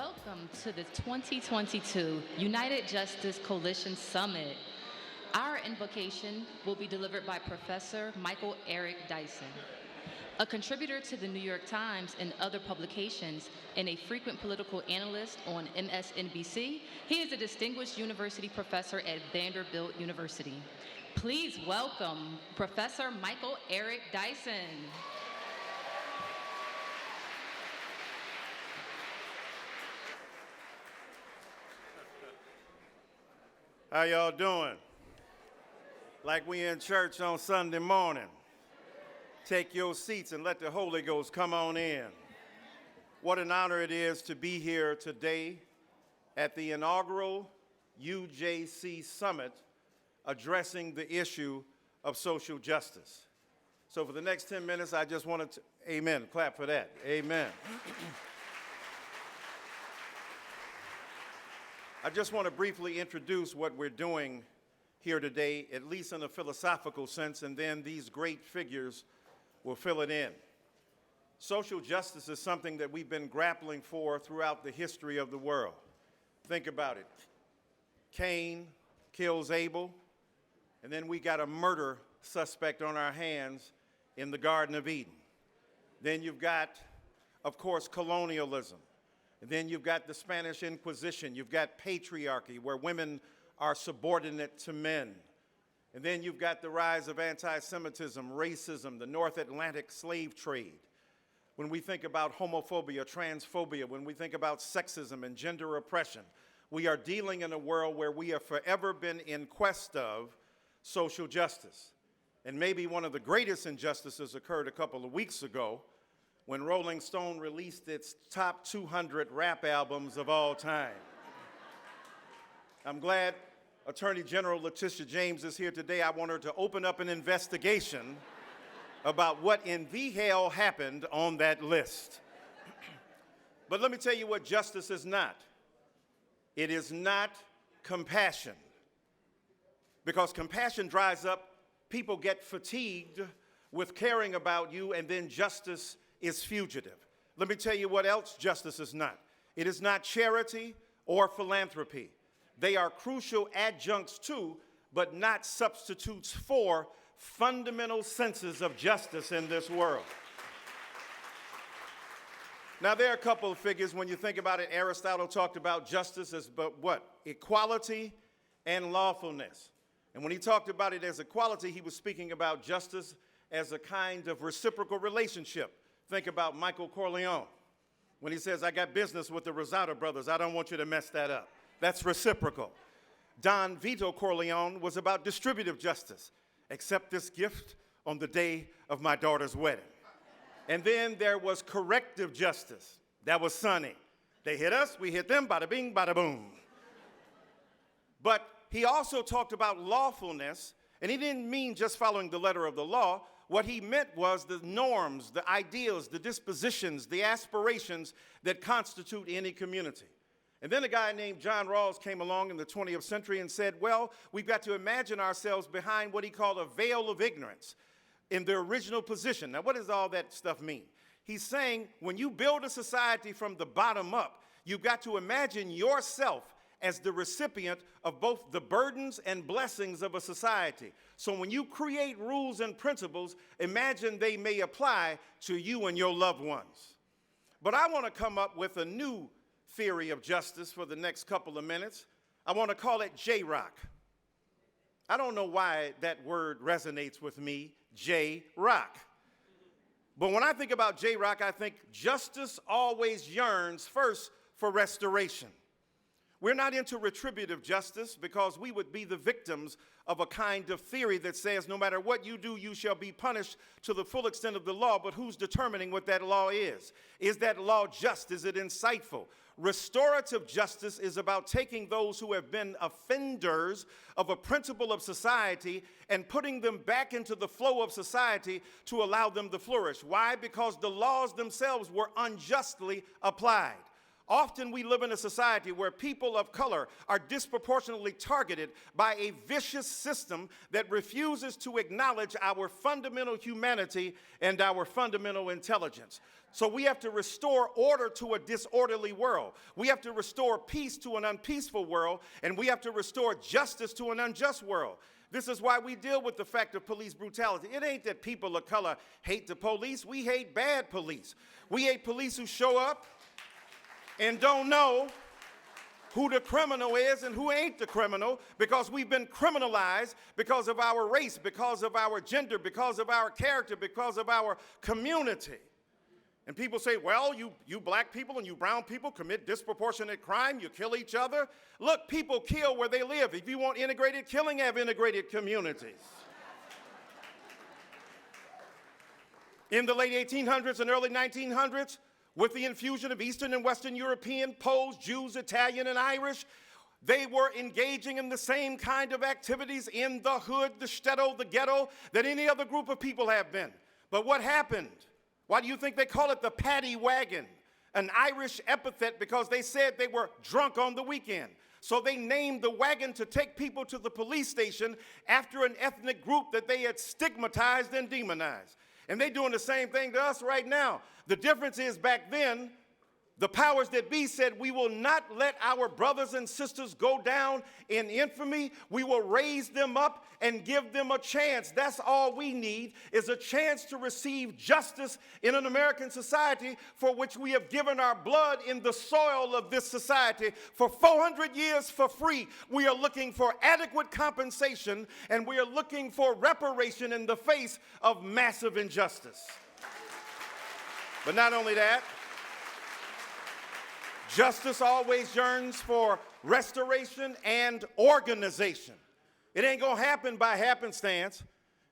Welcome to the 2022 United Justice Coalition Summit. Our invocation will be delivered by Professor Michael Eric Dyson. A contributor to the New York Times and other publications and a frequent political analyst on MSNBC, he is a distinguished university professor at Vanderbilt University. Please welcome Professor Michael Eric Dyson. How y'all doing? Like we in church on Sunday morning. Take your seats and let the Holy Ghost come on in. What an honor it is to be here today at the inaugural UJC Summit addressing the issue of social justice. So for the next 10 minutes, I just wanted to, amen, clap for that, amen. I just want to briefly introduce what we're doing here today, at least in a philosophical sense, and then these great figures will fill it in. Social justice is something that we've been grappling for throughout the history of the world. Think about it. Cain kills Abel, and then we got a murder suspect on our hands in the Garden of Eden. Then you've got, of course, colonialism. And then you've got the Spanish Inquisition. You've got patriarchy, where women are subordinate to men. And then you've got the rise of anti-Semitism, racism, the North Atlantic slave trade. When we think about homophobia, transphobia, when we think about sexism and gender oppression, we are dealing in a world where we have forever been in quest of social justice. And maybe one of the greatest injustices occurred a couple of weeks ago when Rolling Stone released its top 200 rap albums of all time. I'm glad Attorney General Letitia James is here today. I want her to open up an investigation about what in the hell happened on that list. But let me tell you what justice is not. It is not compassion. Because compassion dries up, people get fatigued with caring about you, and then justice is fugitive. Let me tell you what else justice is not. It is not charity or philanthropy. They are crucial adjuncts to, but not substitutes for, fundamental senses of justice in this world. Now, there are a couple of figures. When you think about it, Aristotle talked about justice as but what? Equality and lawfulness. And when he talked about it as equality, he was speaking about justice as a kind of reciprocal relationship. Think about Michael Corleone. When he says, I got business with the Rosado brothers, I don't want you to mess that up. That's reciprocal. Don Vito Corleone was about distributive justice. Accept this gift on the day of my daughter's wedding. And then there was corrective justice. That was Sonny. They hit us, we hit them, bada bing, bada boom. But he also talked about lawfulness, and he didn't mean just following the letter of the law. What he meant was the norms, the ideals, the dispositions, the aspirations that constitute any community. And then a guy named John Rawls came along in the 20th century and said, well, we've got to imagine ourselves behind what he called a veil of ignorance in the original position. Now, what does all that stuff mean? He's saying when you build a society from the bottom up, you've got to imagine yourself as the recipient of both the burdens and blessings of a society. So when you create rules and principles, imagine they may apply to you and your loved ones. But I want to come up with a new theory of justice for the next couple of minutes. I want to call it J-Rock. I don't know why that word resonates with me, J-Rock. But when I think about J-Rock, I think justice always yearns first for restoration. We're not into retributive justice because we would be the victims of a kind of theory that says no matter what you do, you shall be punished to the full extent of the law, but who's determining what that law is? Is that law just? Is it insightful? Restorative justice is about taking those who have been offenders of a principle of society and putting them back into the flow of society to allow them to flourish. Why? Because the laws themselves were unjustly applied. Often we live in a society where people of color are disproportionately targeted by a vicious system that refuses to acknowledge our fundamental humanity and our fundamental intelligence. So we have to restore order to a disorderly world. We have to restore peace to an unpeaceful world, and we have to restore justice to an unjust world. This is why we deal with the fact of police brutality. It ain't that people of color hate the police. We hate bad police. We hate police who show up and don't know who the criminal is and who ain't the criminal, because we've been criminalized because of our race, because of our gender, because of our character, because of our community. And people say, well, you black people and you brown people commit disproportionate crime, you kill each other. Look, people kill where they live. If you want integrated killing, have integrated communities. In the late 1800s and early 1900s, with the infusion of Eastern and Western European, Poles, Jews, Italian, and Irish, they were engaging in the same kind of activities in the hood, the shtetl, the ghetto, that any other group of people have been. But what happened? Why do you think they call it the paddy wagon? An Irish epithet because they said they were drunk on the weekend. So they named the wagon to take people to the police station after an ethnic group that they had stigmatized and demonized. And they're doing the same thing to us right now. The difference is back then, the powers that be said, we will not let our brothers and sisters go down in infamy. We will raise them up and give them a chance. That's all we need, is a chance to receive justice in an American society for which we have given our blood in the soil of this society for 400 years for free. We are looking for adequate compensation, and we are looking for reparation in the face of massive injustice. But not only that, justice always yearns for restoration and organization. It ain't gonna happen by happenstance.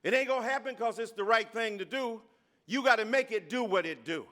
It ain't gonna happen because it's the right thing to do. You gotta make it do what it do.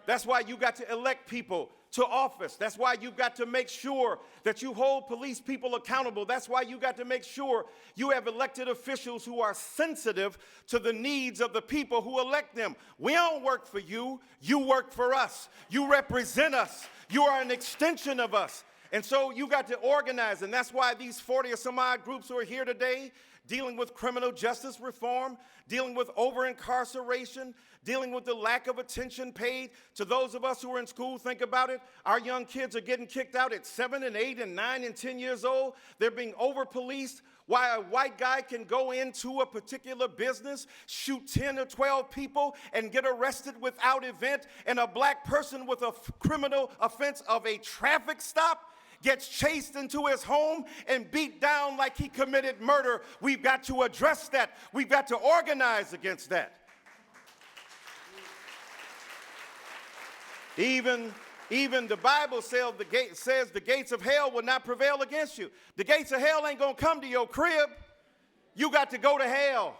That's why you got to elect people to office. That's why you've got to make sure that you hold police people accountable. That's why you got to make sure you have elected officials who are sensitive to the needs of the people who elect them. We don't work for you. You work for us. You represent us. You are an extension of us. And so you got to organize, and that's why these 40 or some odd groups who are here today, dealing with criminal justice reform, dealing with over-incarceration, dealing with the lack of attention paid to those of us who are in school. Think about it. Our young kids are getting kicked out at 7 and 8 and 9 and 10 years old. They're being over-policed. Why a white guy can go into a particular business, shoot 10 or 12 people, and get arrested without event, and a black person with a criminal offense of a traffic stop gets chased into his home and beat down like he committed murder. We've got to address that. We've got to organize against that. Even the Bible says the gates of hell will not prevail against you. The gates of hell ain't gonna come to your crib. You got to go to hell.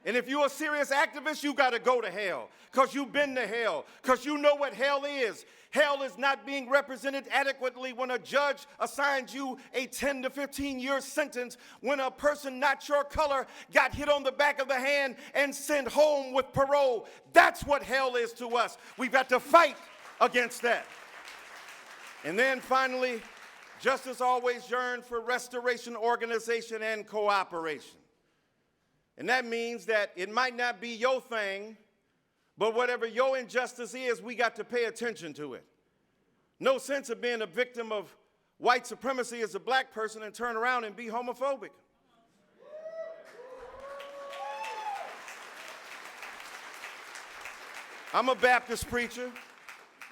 And if you're a serious activist, you got to go to hell, because you've been to hell, because you know what hell is. Hell is not being represented adequately when a judge assigns you a 10 to 15-year sentence when a person not your color got hit on the back of the hand and sent home with parole. That's what hell is to us. We've got to fight against that. And then finally, justice always yearned for restoration, organization, and cooperation. And that means that it might not be your thing, but whatever your injustice is, we got to pay attention to it. No sense of being a victim of white supremacy as a black person and turn around and be homophobic. I'm a Baptist preacher.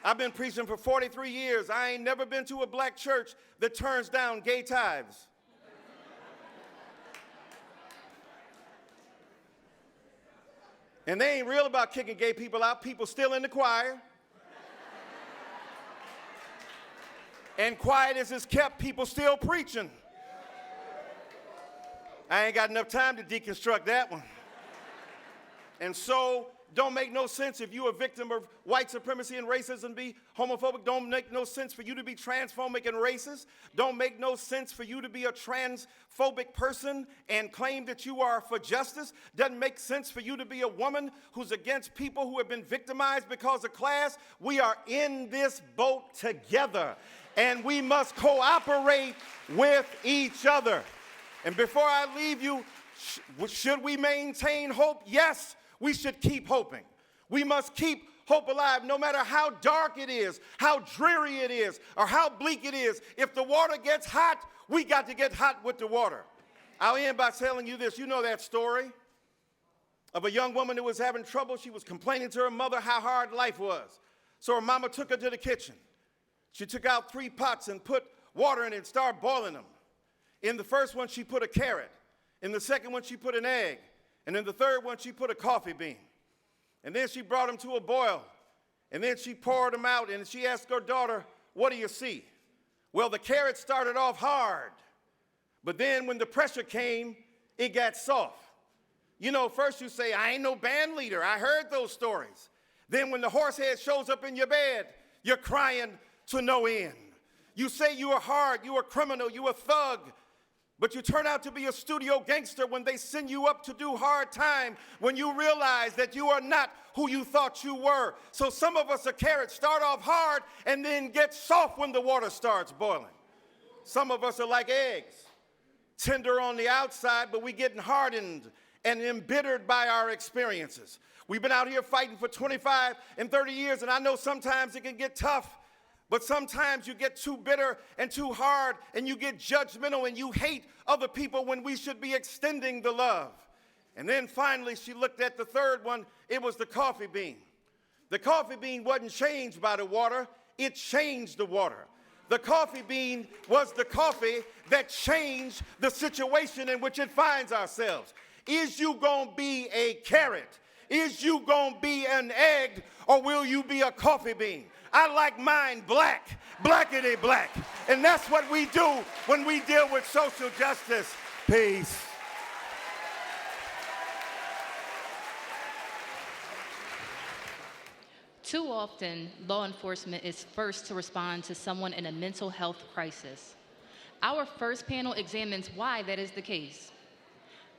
I've been preaching for 43 years. I ain't never been to a black church that turns down gay tithes. And they ain't real about kicking gay people out. People still in the choir. And quiet as it's kept, people still preaching. I ain't got enough time to deconstruct that one. And so don't make no sense if you're a victim of white supremacy and racism, be homophobic. Don't make no sense for you to be transphobic and racist. Don't make no sense for you to be a transphobic person and claim that you are for justice. Doesn't make sense for you to be a woman who's against people who have been victimized because of class. We are in this boat together, and we must cooperate with each other. And before I leave you, should we maintain hope? Yes, we should keep hoping. We must keep hope alive no matter how dark it is, how dreary it is, or how bleak it is. If the water gets hot, we got to get hot with the water. I'll end by telling you this. You know that story of a young woman who was having trouble. She was complaining to her mother how hard life was. So her mama took her to the kitchen. She took out 3 pots and put water in it and started boiling them. In the first one, she put a carrot. In the second one, she put an egg. And in the third one, she put a coffee bean. And then she brought them to a boil. And then she poured them out, and she asked her daughter, "What do you see?" Well, the carrot started off hard. But then when the pressure came, it got soft. You know, first you say, "I ain't no band leader. I heard those stories." Then when the horse head shows up in your bed, you're crying to no end. You say you are hard, you are criminal, you are thug. But you turn out to be a studio gangster when they send you up to do hard time, when you realize that you are not who you thought you were. So some of us are carrots, start off hard and then get soft when the water starts boiling. Some of us are like eggs, tender on the outside, but we getting hardened and embittered by our experiences. We've been out here fighting for 25 and 30 years, and I know sometimes it can get tough. But sometimes you get too bitter and too hard, and you get judgmental, and you hate other people when we should be extending the love. And then finally, she looked at the third one. It was the coffee bean. The coffee bean wasn't changed by the water. It changed the water. The coffee bean was the coffee that changed the situation in which it finds ourselves. Is you going to be a carrot? Is you going to be an egg, or will you be a coffee bean? I like mine black, blackity black. And that's what we do when we deal with social justice. Peace. Too often, law enforcement is first to respond to someone in a mental health crisis. Our first panel examines why that is the case.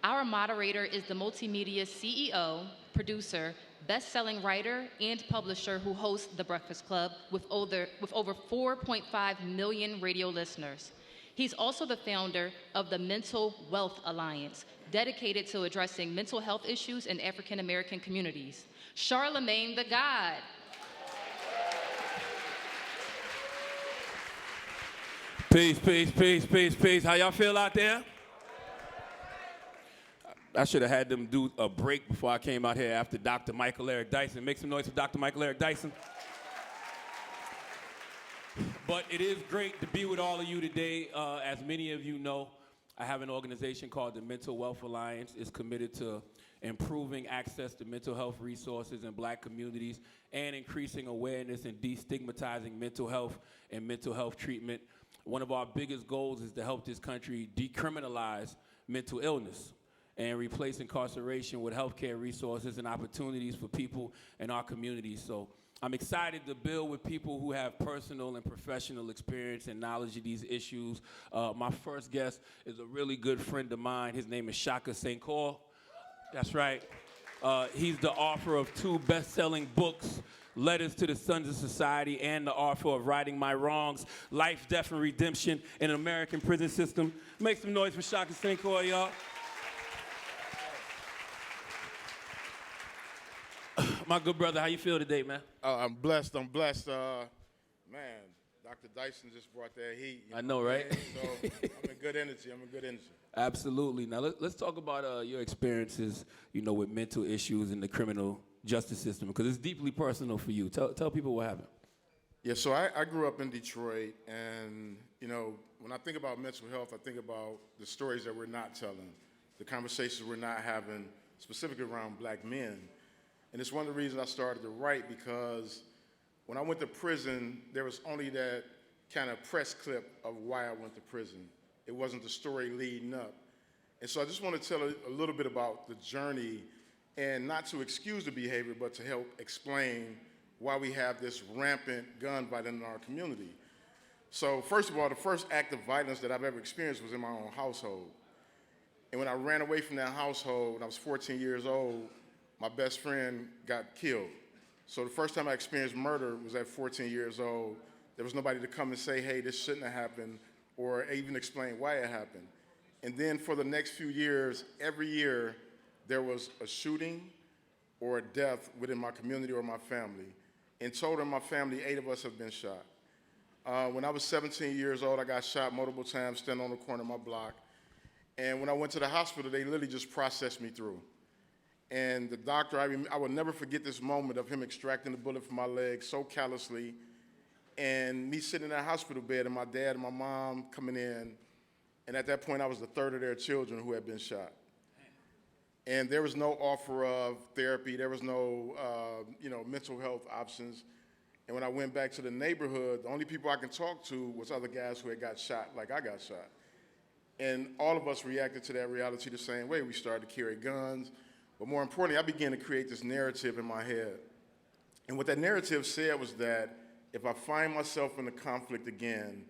Our moderator is the multimedia CEO, producer, best-selling writer, and publisher who hosts The Breakfast Club with over 4.5 million radio listeners. He's also the founder of the Mental Wealth Alliance, dedicated to addressing mental health issues in African-American communities. Charlemagne the God. Peace, peace, peace, peace, peace. How y'all feel out there? I should have had them do a break before I came out here after Dr. Michael Eric Dyson. Make some noise for Dr. Michael Eric Dyson. But it is great to be with all of you today. As many of you know, I have an organization called the Mental Wealth Alliance. It's committed to improving access to mental health resources in black communities and increasing awareness and destigmatizing mental health and mental health treatment. One of our biggest goals is to help this country decriminalize mental illness and replace incarceration with healthcare resources and opportunities for people in our communities. So I'm excited to build with people who have personal and professional experience and knowledge of these issues. My first guest is a really good friend of mine. His name is Shaka Shankar. That's right. He's the author of 2 best-selling books, Letters to the Sons of Society, and the author of Righting My Wrongs, Life, Death, and Redemption in an American Prison System. Make some noise for Shaka Shankar, y'all. My good brother, how you feel today, man? I'm blessed. Man, Dr. Dyson just brought that heat. I know, right? So I'm in good energy. Absolutely. Now let's talk about your experiences, with mental issues in the criminal justice system, because it's deeply personal for you. Tell people what happened. Yeah. So I grew up in Detroit, and when I think about mental health, I think about the stories that we're not telling, the conversations we're not having, specifically around black men. And it's one of the reasons I started to write, because when I went to prison, there was only that kind of press clip of why I went to prison. It wasn't the story leading up. And so I just want to tell a little bit about the journey and not to excuse the behavior, but to help explain why we have this rampant gun violence in our community. So first of all, the first act of violence that I've ever experienced was in my own household. And when I ran away from that household when I was 14 years old, my best friend got killed. So the first time I experienced murder was at 14 years old. There was nobody to come and say, hey, this shouldn't have happened, or even explain why it happened. And then for the next few years, every year, there was a shooting or a death within my community or my family. In total, in my family, 8 of us have been shot. When I was 17 years old, I got shot multiple times standing on the corner of my block. And when I went to the hospital, they literally just processed me through. And the doctor, I will never forget this moment of him extracting the bullet from my leg so callously, and me sitting in that hospital bed, and my dad and my mom coming in. And at that point, I was the third of their children who had been shot. And there was no offer of therapy. There was no, mental health options. And when I went back to the neighborhood, the only people I could talk to was other guys who had got shot like I got shot. And all of us reacted to that reality the same way. We started to carry guns. But more importantly, I began to create this narrative in my head. And what that narrative said was that if I find myself in a conflict again,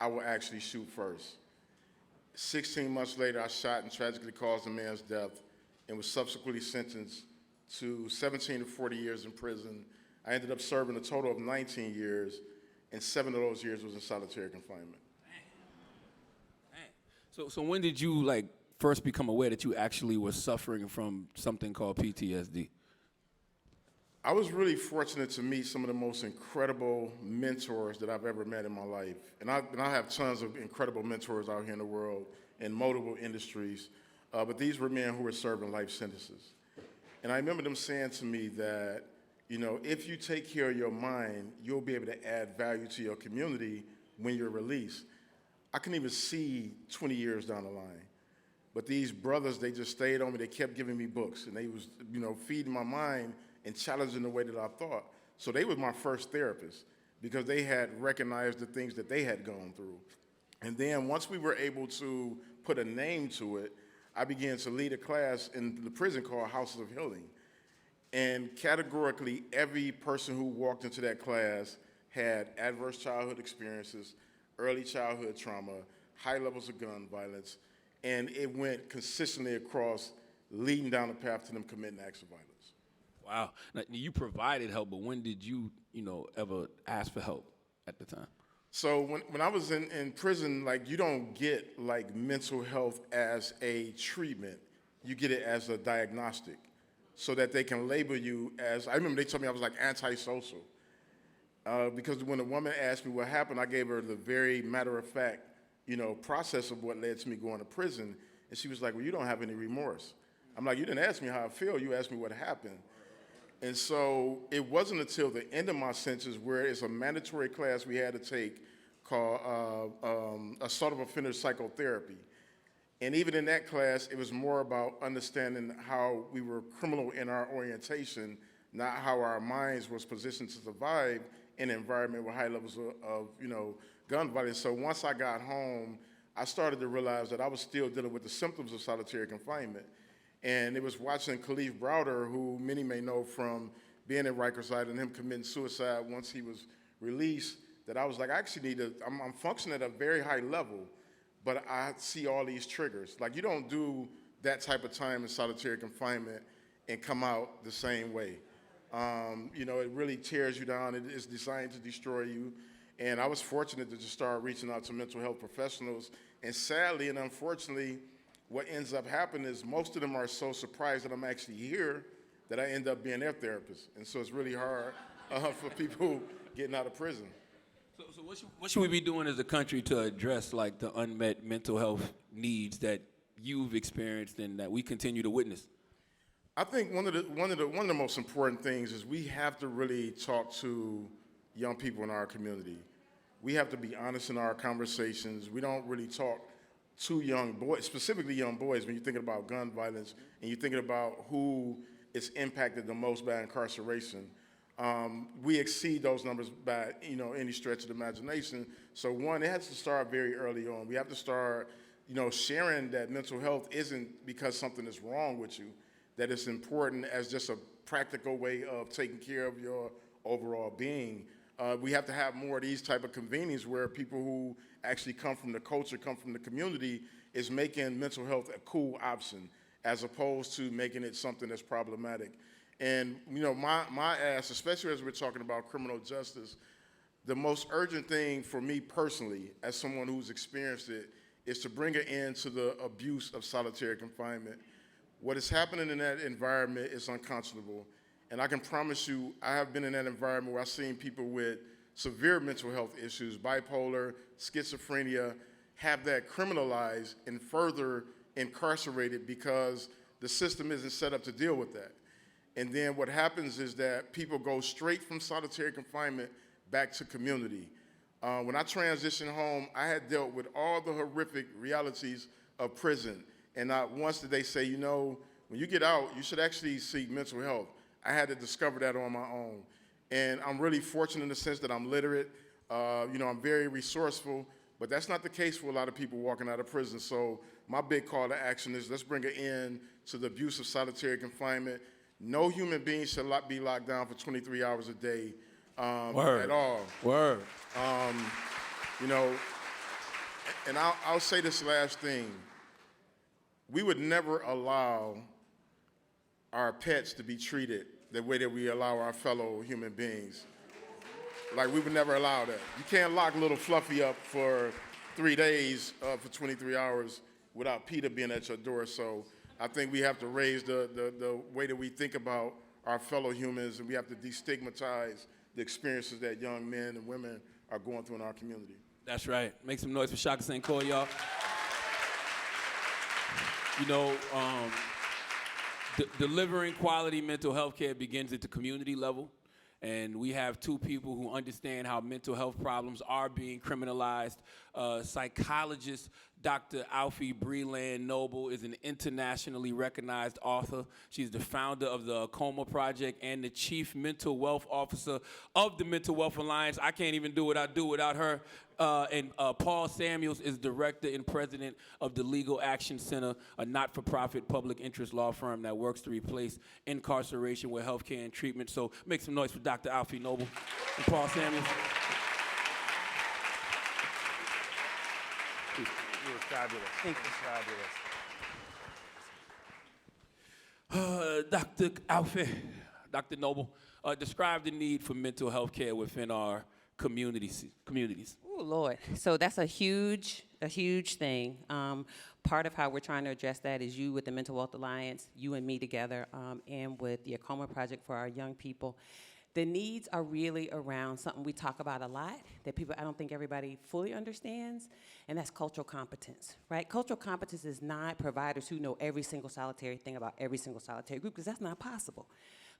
I will actually shoot first. 16 months later, I shot and tragically caused a man's death and was subsequently sentenced to 17 to 40 years in prison. I ended up serving a total of 19 years, and 7 of those years was in solitary confinement. So when did you first become aware that you actually were suffering from something called PTSD? I was really fortunate to meet some of the most incredible mentors that I've ever met in my life. And I have tons of incredible mentors out here in the world in multiple industries. But these were men who were serving life sentences. And I remember them saying to me that, if you take care of your mind, you'll be able to add value to your community when you're released. I couldn't even see 20 years down the line. But these brothers, they just stayed on me. They kept giving me books, and they was, feeding my mind and challenging the way that I thought. So they were my first therapists because they had recognized the things that they had gone through. And then once we were able to put a name to it, I began to lead a class in the prison called Houses of Healing. And categorically, every person who walked into that class had adverse childhood experiences, early childhood trauma, high levels of gun violence, and it went consistently across, leading down the path to them committing acts of violence. Wow. Now, you provided help, but when did you, ever ask for help at the time? So when I was in prison, you don't get mental health as a treatment. You get it as a diagnostic so that they can label you as, I remember they told me I was antisocial. Because when a woman asked me what happened, I gave her the very matter-of-fact, process of what led to me going to prison. And she was like, well, you don't have any remorse. I'm like, you didn't ask me how I feel, you asked me what happened. And so it wasn't until the end of my sentence where it's a mandatory class we had to take called assault of offender psychotherapy. And even in that class, it was more about understanding how we were criminal in our orientation, not how our minds was positioned to survive in an environment with high levels of gun violence. So once I got home, I started to realize that I was still dealing with the symptoms of solitary confinement. And it was watching Khalif Browder, who many may know from being in Rikers Island and him committing suicide once he was released, that I was like, I actually I'm functioning at a very high level, but I see all these triggers. You don't do that type of time in solitary confinement and come out the same way. It really tears you down. It is designed to destroy you. And I was fortunate to just start reaching out to mental health professionals. And sadly and unfortunately, what ends up happening is most of them are so surprised that I'm actually here that I end up being their therapist. And so it's really hard for people getting out of prison. So what should we be doing as a country to address the unmet mental health needs that you've experienced and that we continue to witness? I think one of the most important things is we have to really talk to young people in our community. We have to be honest in our conversations. We don't really talk to young boys, specifically young boys, when you're thinking about gun violence and you're thinking about who is impacted the most by incarceration. We exceed those numbers by any stretch of the imagination. So one, it has to start very early on. We have to start sharing that mental health isn't because something is wrong with you, that it's important as just a practical way of taking care of your overall being. We have to have more of these type of convenings where people who actually come from the culture, come from the community, is making mental health a cool option as opposed to making it something that's problematic. And my ask, especially as we're talking about criminal justice, the most urgent thing for me personally, as someone who's experienced it, is to bring an end to the abuse of solitary confinement. What is happening in that environment is unconscionable. And I can promise you, I have been in that environment where I've seen people with severe mental health issues, bipolar, schizophrenia, have that criminalized and further incarcerated because the system isn't set up to deal with that. And then what happens is that people go straight from solitary confinement back to community. When I transitioned home, I had dealt with all the horrific realities of prison. And not once did they say, when you get out, you should actually seek mental health. I had to discover that on my own. And I'm really fortunate in the sense that I'm literate. I'm very resourceful, but that's not the case for a lot of people walking out of prison. So my big call to action is let's bring an end to the abuse of solitary confinement. No human being should be locked down for 23 hours a day at all. Word. And I'll say this last thing. We would never allow our pets to be treated the way that we allow our fellow human beings. Like, we would never allow that. You can't lock little Fluffy up for 3 days for 23 hours without PETA being at your door. So I think we have to raise the way that we think about our fellow humans, and we have to destigmatize the experiences that young men and women are going through in our community. That's right. Make some noise for Shaka Shankar, y'all. Delivering quality mental health care begins at the community level. And we have two people who understand how mental health problems are being criminalized. Psychologist Dr. Alfie Breland Noble is an internationally recognized author. She's the founder of the Coma Project and the chief mental wealth officer of the Mental Wealth Alliance. I can't even do what I do without her. And Paul Samuels is director and president of the Legal Action Center, a not-for-profit public interest law firm that works to replace incarceration with healthcare and treatment. So make some noise for Dr. Alfie Noble and Paul Samuels. You were fabulous. Thank you. Fabulous. Dr. Alfie, Dr. Noble, describe the need for mental health care within our communities. Oh, Lord. So that's a huge thing. Part of how we're trying to address that is you with the Mental Wealth Alliance, you and me together, and with the Coma Project for our young people. The needs are really around something we talk about a lot that I don't think everybody fully understands, and that's cultural competence, right? Cultural competence is not providers who know every single solitary thing about every single solitary group, because that's not possible.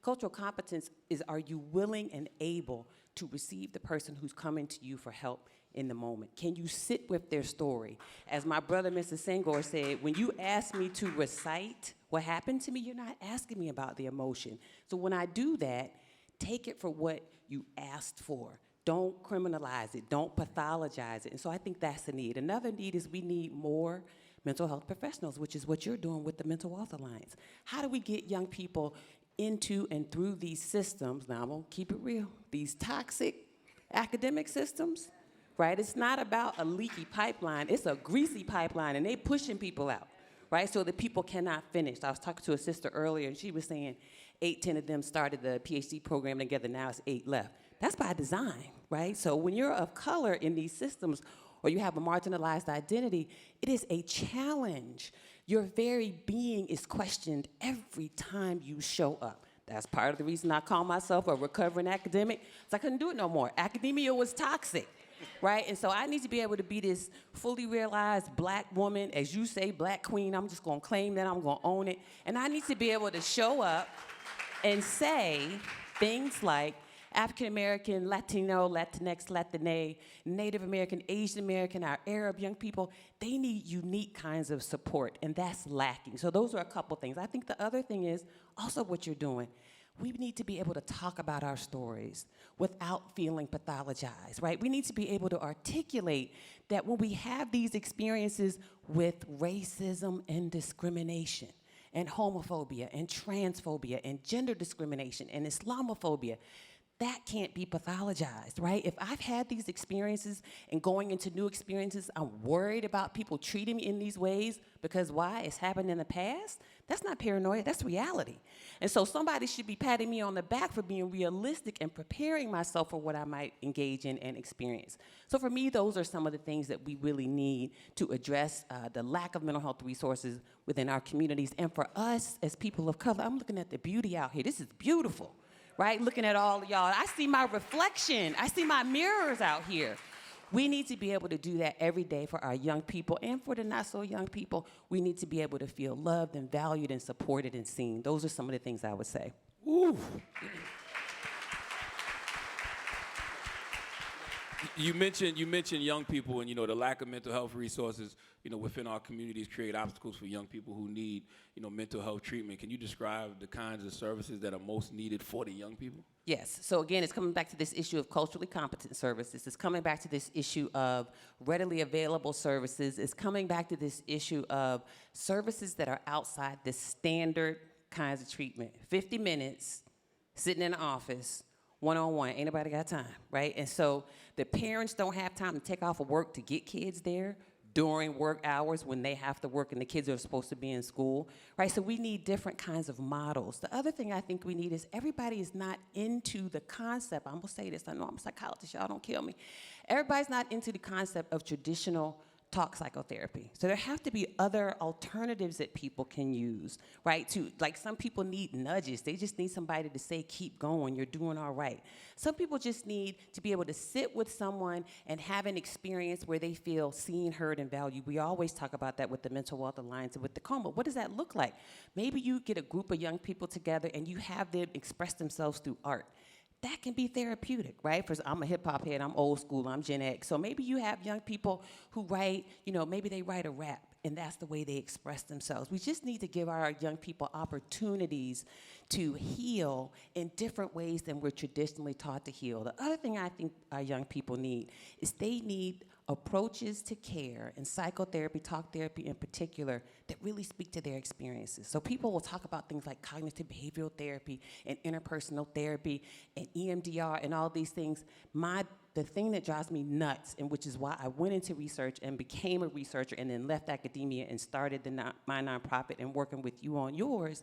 Cultural competence is, are you willing and able to receive the person who's coming to you for help in the moment? Can you sit with their story? As my brother, Mr. Senghor, said, when you ask me to recite what happened to me, you're not asking me about the emotion. So when I do that, take it for what you asked for. Don't criminalize it. Don't pathologize it. And so I think that's a need. Another need is we need more mental health professionals, which is what you're doing with the Mental Health Alliance. How do we get young people into and through these systems? Now, I'm going to keep it real. These toxic academic systems, right? It's not about a leaky pipeline. It's a greasy pipeline, and they pushing people out, right, so that people cannot finish. I was talking to a sister earlier, and she was saying 10 of them started the PhD program together. Now it's 8 left. That's by design, right? So when you're of color in these systems or you have a marginalized identity, it is a challenge. Your very being is questioned every time you show up. That's part of the reason I call myself a recovering academic, because I couldn't do it no more. Academia was toxic, right? And so I need to be able to be this fully realized black woman, as you say, black queen. I'm just going to claim that. I'm going to own it. And I need to be able to show up and say things like African American, Latino, Latinx, Latine, Native American, Asian American, our Arab young people, they need unique kinds of support, and that's lacking. So those are a couple things. I think the other thing is also what you're doing. We need to be able to talk about our stories without feeling pathologized, right? We need to be able to articulate that when we have these experiences with racism and discrimination, and homophobia and transphobia and gender discrimination and Islamophobia. That can't be pathologized, right? If I've had these experiences and going into new experiences, I'm worried about people treating me in these ways because why? It's happened in the past? That's not paranoia, that's reality. And so somebody should be patting me on the back for being realistic and preparing myself for what I might engage in and experience. So for me, those are some of the things that we really need to address the lack of mental health resources within our communities. And for us as people of color, I'm looking at the beauty out here. This is beautiful. Right? Looking at all of y'all, I see my reflection. I see my mirrors out here. We need to be able to do that every day for our young people and for the not so young people. We need to be able to feel loved and valued and supported and seen. Those are some of the things I would say. Ooh. You mentioned young people and, the lack of mental health resources, within our communities create obstacles for young people who need, mental health treatment. Can you describe the kinds of services that are most needed for the young people? Yes. So again, it's coming back to this issue of culturally competent services. It's coming back to this issue of readily available services. It's coming back to this issue of services that are outside the standard kinds of treatment. 50 minutes, sitting in the office, one-on-one, ain't nobody got time, right? And so the parents don't have time to take off of work to get kids there during work hours when they have to work and the kids are supposed to be in school, right? So we need different kinds of models. The other thing I think we need is everybody is not into the concept. I'm gonna say this, I know I'm a psychologist, y'all don't kill me. Everybody's not into the concept of traditional talk psychotherapy. So there have to be other alternatives that people can use, right? Like some people need nudges. They just need somebody to say, keep going, you're doing all right. Some people just need to be able to sit with someone and have an experience where they feel seen, heard, and valued. We always talk about that with the Mental Wealth Alliance and with the COMA. What does that look like? Maybe you get a group of young people together and you have them express themselves through art. That can be therapeutic, right? I'm a hip hop head, I'm old school, I'm Gen X. So maybe you have young people who write, maybe they write a rap and that's the way they express themselves. We just need to give our young people opportunities to heal in different ways than we're traditionally taught to heal. The other thing I think our young people need is they need approaches to care, and psychotherapy, talk therapy in particular, that really speak to their experiences. So people will talk about things like cognitive behavioral therapy and interpersonal therapy and EMDR and all these things. The thing that drives me nuts, and which is why I went into research and became a researcher and then left academia and started my nonprofit and working with you on yours,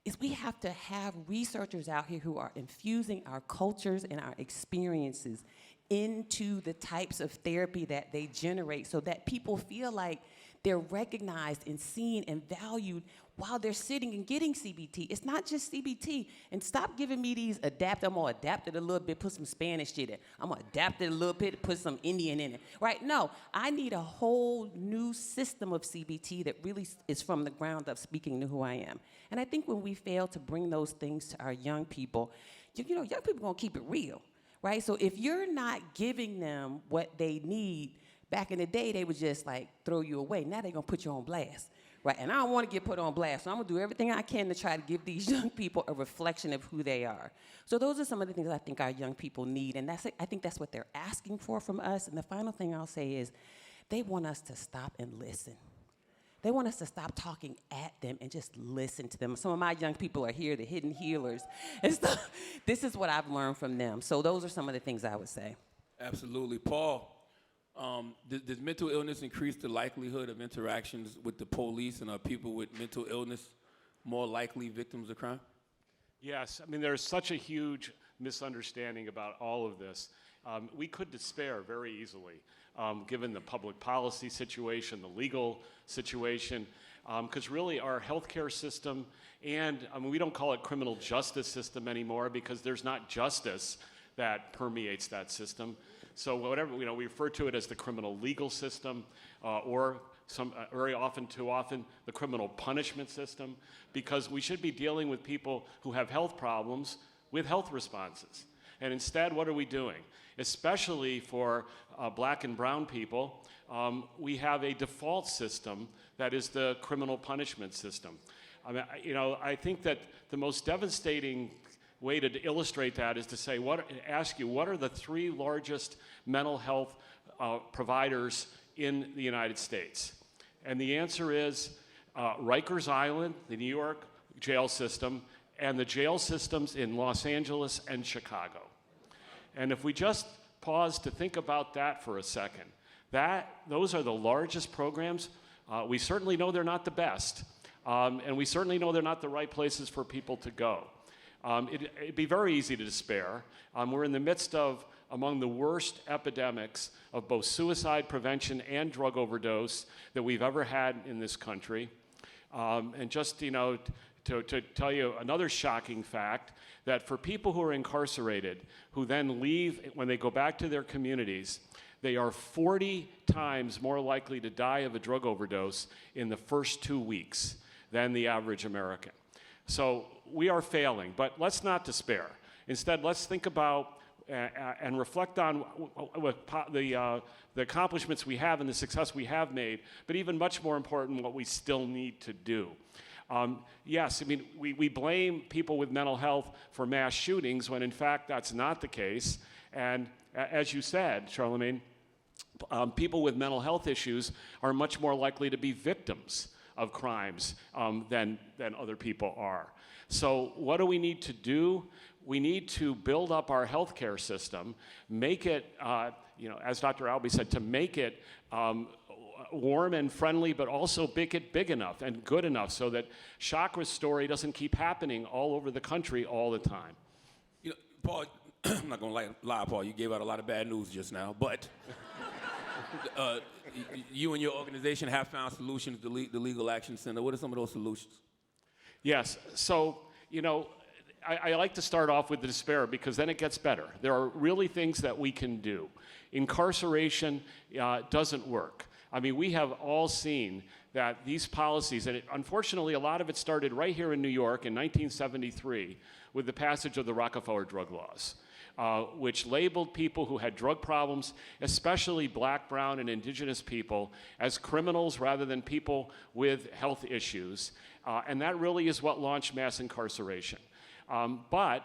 is we have to have researchers out here who are infusing our cultures and our experiences into the types of therapy that they generate so that people feel like they're recognized and seen and valued while they're sitting and getting CBT. It's not just CBT. And stop giving me these I'm gonna adapt it a little bit, put some Spanish shit in. I'm gonna adapt it a little bit, put some Indian in it, right? No, I need a whole new system of CBT that really is from the ground up speaking to who I am. And I think when we fail to bring those things to our young people, young people gonna keep it real. Right? So if you're not giving them what they need, back in the day, they would just like throw you away. Now they're gonna put you on blast, right? And I don't wanna get put on blast, so I'm gonna do everything I can to try to give these young people a reflection of who they are. So those are some of the things I think our young people need, and I think that's what they're asking for from us. And the final thing I'll say is, they want us to stop and listen. They want us to stop talking at them and just listen to them. Some of my young people are here, the hidden healers. And stuff. This is what I've learned from them. So those are some of the things I would say. Absolutely. Paul, does mental illness increase the likelihood of interactions with the police, and are people with mental illness more likely victims of crime? Yes. I mean, there's such a huge misunderstanding about all of this. We could despair very easily, given the public policy situation, the legal situation, because really our healthcare system and, we don't call it criminal justice system anymore because there's not justice that permeates that system. So whatever, we refer to it as the criminal legal system or very often, too often, the criminal punishment system, because we should be dealing with people who have health problems with health responses. And instead, what are we doing? Especially for black and brown people, we have a default system that is the criminal punishment system. I think that the most devastating way to illustrate that is to say, ask you, what are the 3 largest mental health providers in the United States? And the answer is Rikers Island, the New York jail system, and the jail systems in Los Angeles and Chicago. And if we just pause to think about that for a second, those are the largest programs. We certainly know they're not the best, and we certainly know they're not the right places for people to go. It'd be very easy to despair. We're in the midst of among the worst epidemics of both suicide prevention and drug overdose that we've ever had in this country. And just, to tell you another shocking fact, that for people who are incarcerated, who then leave when they go back to their communities, they are 40 times more likely to die of a drug overdose in the first 2 weeks than the average American. So we are failing, but let's not despair. Instead, let's think about and reflect on the accomplishments we have and the success we have made, but even much more important, what we still need to do. Yes, I mean, we blame people with mental health for mass shootings when in fact that's not the case. And as you said, Charlemagne, people with mental health issues are much more likely to be victims of crimes than other people are. So what do we need to do? We need to build up our healthcare system, make it, as Dr. Albee said, to make it warm and friendly, but also make it big enough and good enough so that Shaka's story doesn't keep happening all over the country all the time. Paul, I'm not going to lie, Paul, you gave out a lot of bad news just now, but you and your organization have found solutions, the Legal Action Center. What are some of those solutions? Yes, so, I like to start off with the despair because then it gets better. There are really things that we can do. Incarceration doesn't work. I mean, we have all seen that these policies, and unfortunately a lot of it started right here in New York in 1973 with the passage of the Rockefeller drug laws, which labeled people who had drug problems, especially black, brown, and indigenous people, as criminals rather than people with health issues. And that really is what launched mass incarceration. But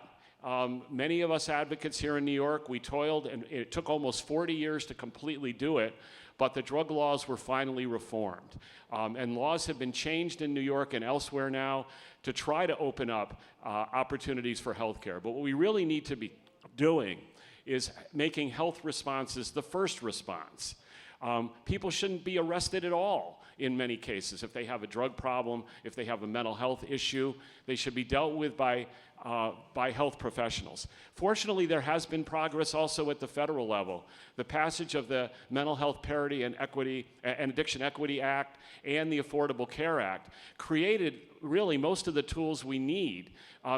many of us advocates here in New York, we toiled, and it took almost 40 years to completely do it, but the drug laws were finally reformed. And laws have been changed in New York and elsewhere now to try to open up opportunities for healthcare. But what we really need to be doing is making health responses the first response. People shouldn't be arrested at all in many cases. If they have a drug problem, if they have a mental health issue, they should be dealt with by health professionals. Fortunately, there has been progress also at the federal level. The passage of the Mental Health Parity and Addiction Equity Act and the Affordable Care Act created really most of the tools we need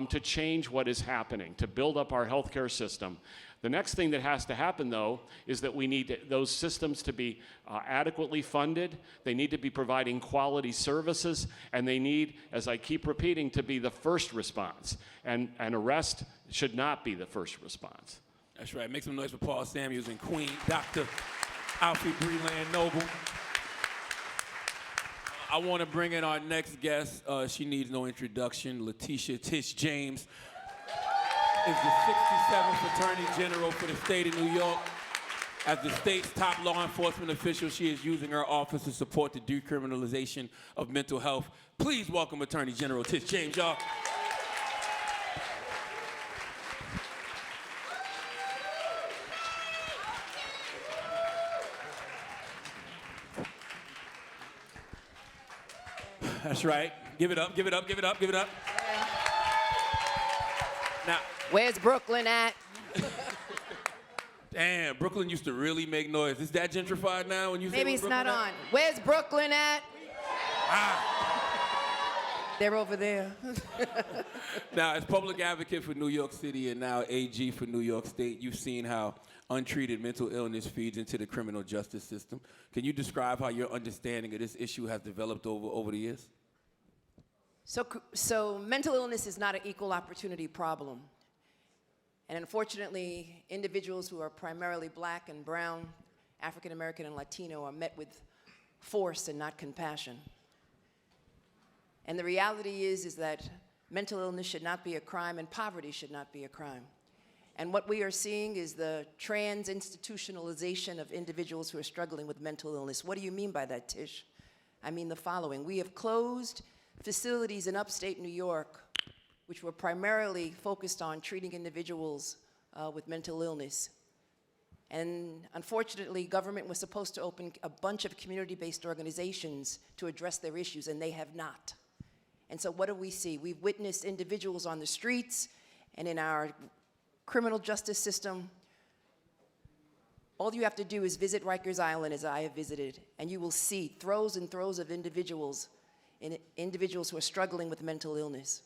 to change what is happening, to build up our healthcare system. The next thing that has to happen, though, is that we need those systems to be adequately funded. They need to be providing quality services, and they need, as I keep repeating, to be the first response. And arrest should not be the first response. That's right. Make some noise for Paul Samuels and Queen Dr. Alfie Breland Noble. I want to bring in our next guest. She needs no introduction. Letitia Tish James is the 67th Attorney General for the state of New York. As the state's top law enforcement official, she is using her office to support the decriminalization of mental health. Please welcome Attorney General Tish James, y'all. That's right. Give it up, give it up, give it up, give it up. Now, where's Brooklyn at? Damn, Brooklyn used to really make noise. Is that gentrified now when you say Maybe it's Brooklyn not at? on. Where's Brooklyn at? Ah. They're over there. Now, as public advocate for New York City and now AG for New York State, you've seen how untreated mental illness feeds into the criminal justice system. Can you describe how your understanding of this issue has developed over the years? So mental illness is not an equal opportunity problem. And unfortunately, individuals who are primarily black and brown, African American and Latino are met with force and not compassion. And the reality is that mental illness should not be a crime and poverty should not be a crime. And what we are seeing is the trans-institutionalization of individuals who are struggling with mental illness. What do you mean by that, Tish? I mean the following. We have closed facilities in upstate New York, which were primarily focused on treating individuals with mental illness. And unfortunately, government was supposed to open a bunch of community-based organizations to address their issues, and they have not. And so what do we see? We've witnessed individuals on the streets and in our criminal justice system. All you have to do is visit Rikers Island, as I have visited, and you will see throes and throes of individuals who are struggling with mental illness.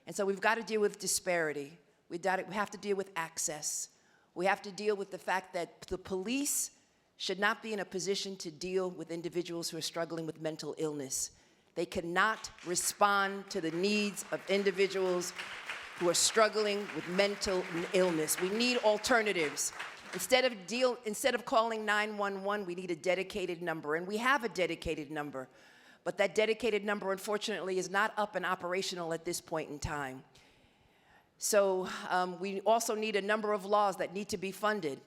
And so we've got to deal with disparity. We have to deal with access. We have to deal with the fact that the police should not be in a position to deal with individuals who are struggling with mental illness. They cannot respond to the needs of individuals who are struggling with mental illness. We need alternatives. Instead of calling 911, we need a dedicated number, and we have a dedicated number. But that dedicated number, unfortunately, is not up and operational at this point in time. So we also need a number of laws that need to be funded.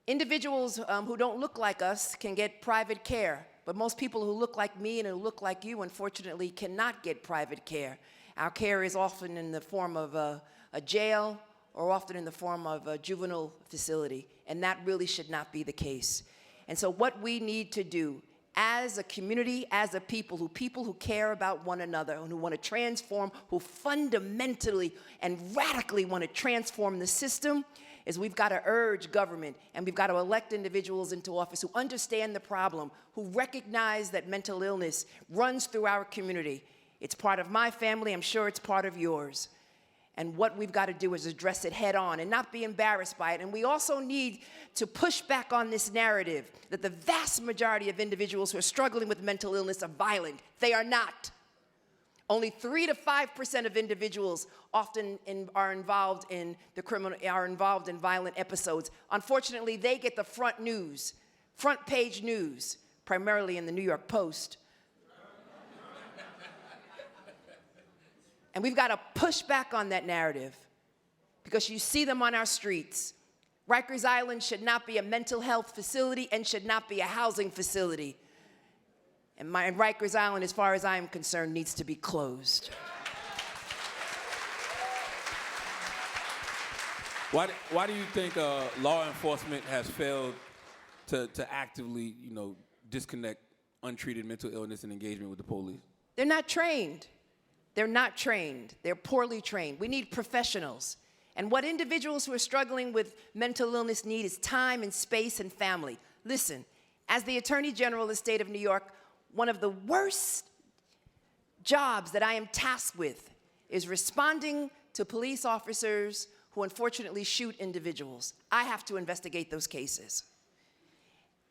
Individuals who don't look like us can get private care, but most people who look like me and who look like you, unfortunately, cannot get private care. Our care is often in the form of a jail or often in the form of a juvenile facility, and that really should not be the case. And so what we need to do as a community, as a people who care about one another and who want to transform, who fundamentally and radically want to transform the system, is we've got to urge government and we've got to elect individuals into office who understand the problem, who recognize that mental illness runs through our community. It's part of my family, I'm sure it's part of yours. And what we've got to do is address it head on and not be embarrassed by it. And we also need to push back on this narrative that the vast majority of individuals who are struggling with mental illness are violent. They are not. Only 3 to 5% of individuals often are involved in violent episodes. Unfortunately, they get the front page news, primarily in the New York Post. And we've got to push back on that narrative because you see them on our streets. Rikers Island should not be a mental health facility and should not be a housing facility. And Rikers Island, as far as I am concerned, needs to be closed. Why do you think law enforcement has failed to actively, disconnect untreated mental illness and engagement with the police? They're not trained. They're not trained. They're poorly trained. We need professionals. And what individuals who are struggling with mental illness need is time and space and family. Listen, as the Attorney General of the state of New York, one of the worst jobs that I am tasked with is responding to police officers who unfortunately shoot individuals. I have to investigate those cases.